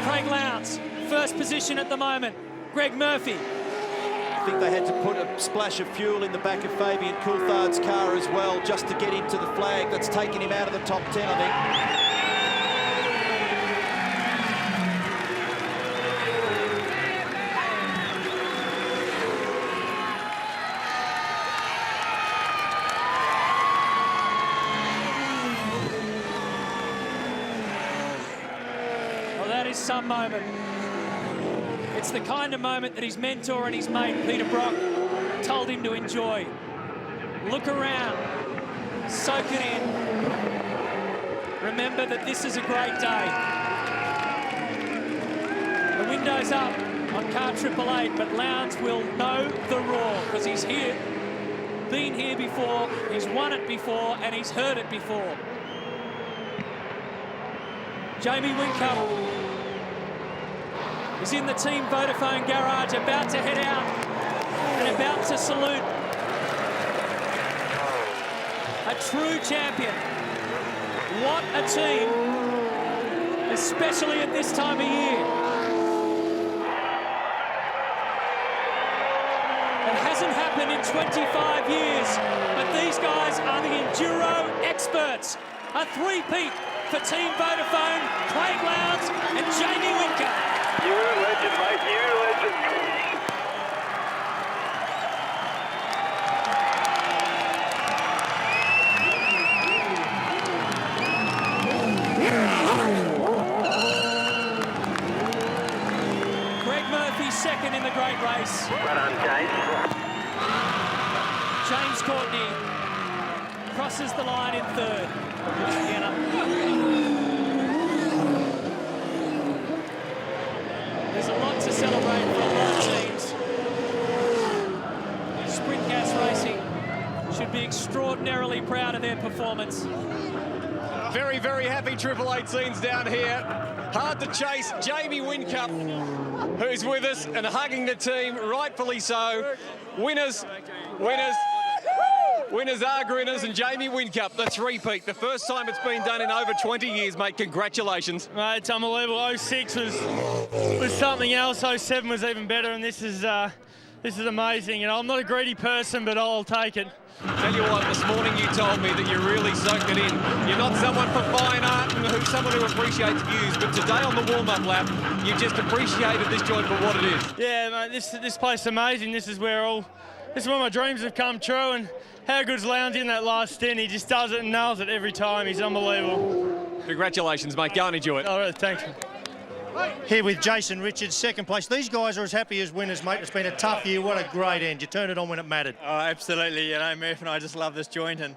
Craig Lowndes, first position at the moment. Greg Murphy. I think they had to put a splash of fuel in the back of Fabian Coulthard's car as well, just to get into the flag. That's taken him out of the top 10, I think. Well, that is some moment. It's the kind of moment that his mentor and his mate, Peter Brock, told him to enjoy. Look around, soak it in. Remember that this is a great day. The window's up on car 888, but Lowndes will know the roar because he's here, been here before, he's won it before, and he's heard it before. Jamie Whincup is in the Team Vodafone garage, about to head out and about to salute a true champion. What a team, especially at this time of year. It hasn't happened in 25 years, but these guys are the enduro experts. A three-peat for Team Vodafone, Craig Lowndes and Jamie Whincup. You're a legend, mate. You're a legend. Greg Murphy second in the great race. Well done, James. James Courtney crosses the line in third. There's a lot to celebrate for a lot of teams. Sprint Gas Racing should be extraordinarily proud of their performance. Very, very happy Triple Eight scenes down here. Hard to chase. Jamie Whincup, who's with us and hugging the team, rightfully so. Winners are Grinners and Jamie Whincup, the three-peat. The first time it's been done in over 20 years, mate. Congratulations. Mate, it's unbelievable. 06 was something else. 07 was even better, and this is amazing. You know, I'm not a greedy person, but I'll take it. Tell you what, this morning you told me that you really soaked it in. You're not someone for fine art and who's someone who appreciates views, but today on the warm-up lap, you just appreciated this joint for what it is. Yeah, mate, this place is amazing. This is where my dreams have come true, and how good's Lowndes in that last stint? He just does it and nails it every time. He's unbelievable. Congratulations, mate. Go and enjoy it. All right, thanks. Here with Jason Richards, second place. These guys are as happy as winners, mate. It's been a tough year. What a great end. You turned it on when it mattered. Oh, absolutely. You know, Murph and I just love this joint, and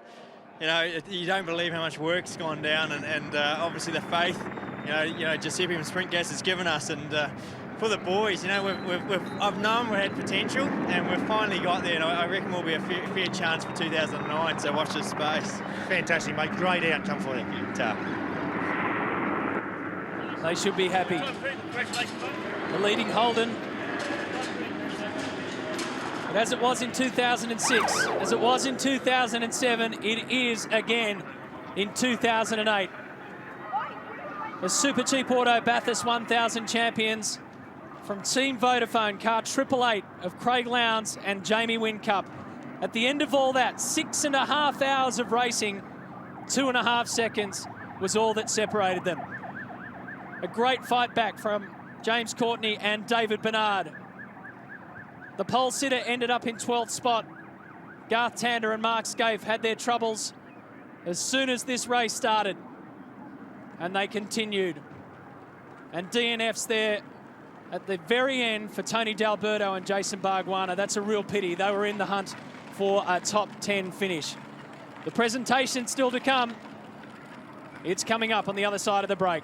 you know, you don't believe how much work's gone down, and obviously the faith, you know, Giuseppe from Sprint Gas has given us, and for the boys, you know, I've known we had potential, and we've finally got there, and I reckon we'll be a fair chance for 2009. So watch this space. Fantastic, mate. Great outcome for you. Tough. They should be happy. The leading Holden. But as it was in 2006, as it was in 2007, it is again in 2008. The Super Cheap Auto Bathurst 1000 champions from Team Vodafone, car 888 of Craig Lowndes and Jamie Whincup. At the end of all that, 6.5 hours of racing, 2.5 seconds was all that separated them. A great fight back from James Courtney and David Bernard. The pole sitter ended up in 12th spot. Garth Tander and Mark Scaife had their troubles as soon as this race started, and they continued. And DNF's there at the very end for Tony D'Alberto and Jason Barguana. That's a real pity. They were in the hunt for a top 10 finish. The presentation still to come. It's coming up on the other side of the break.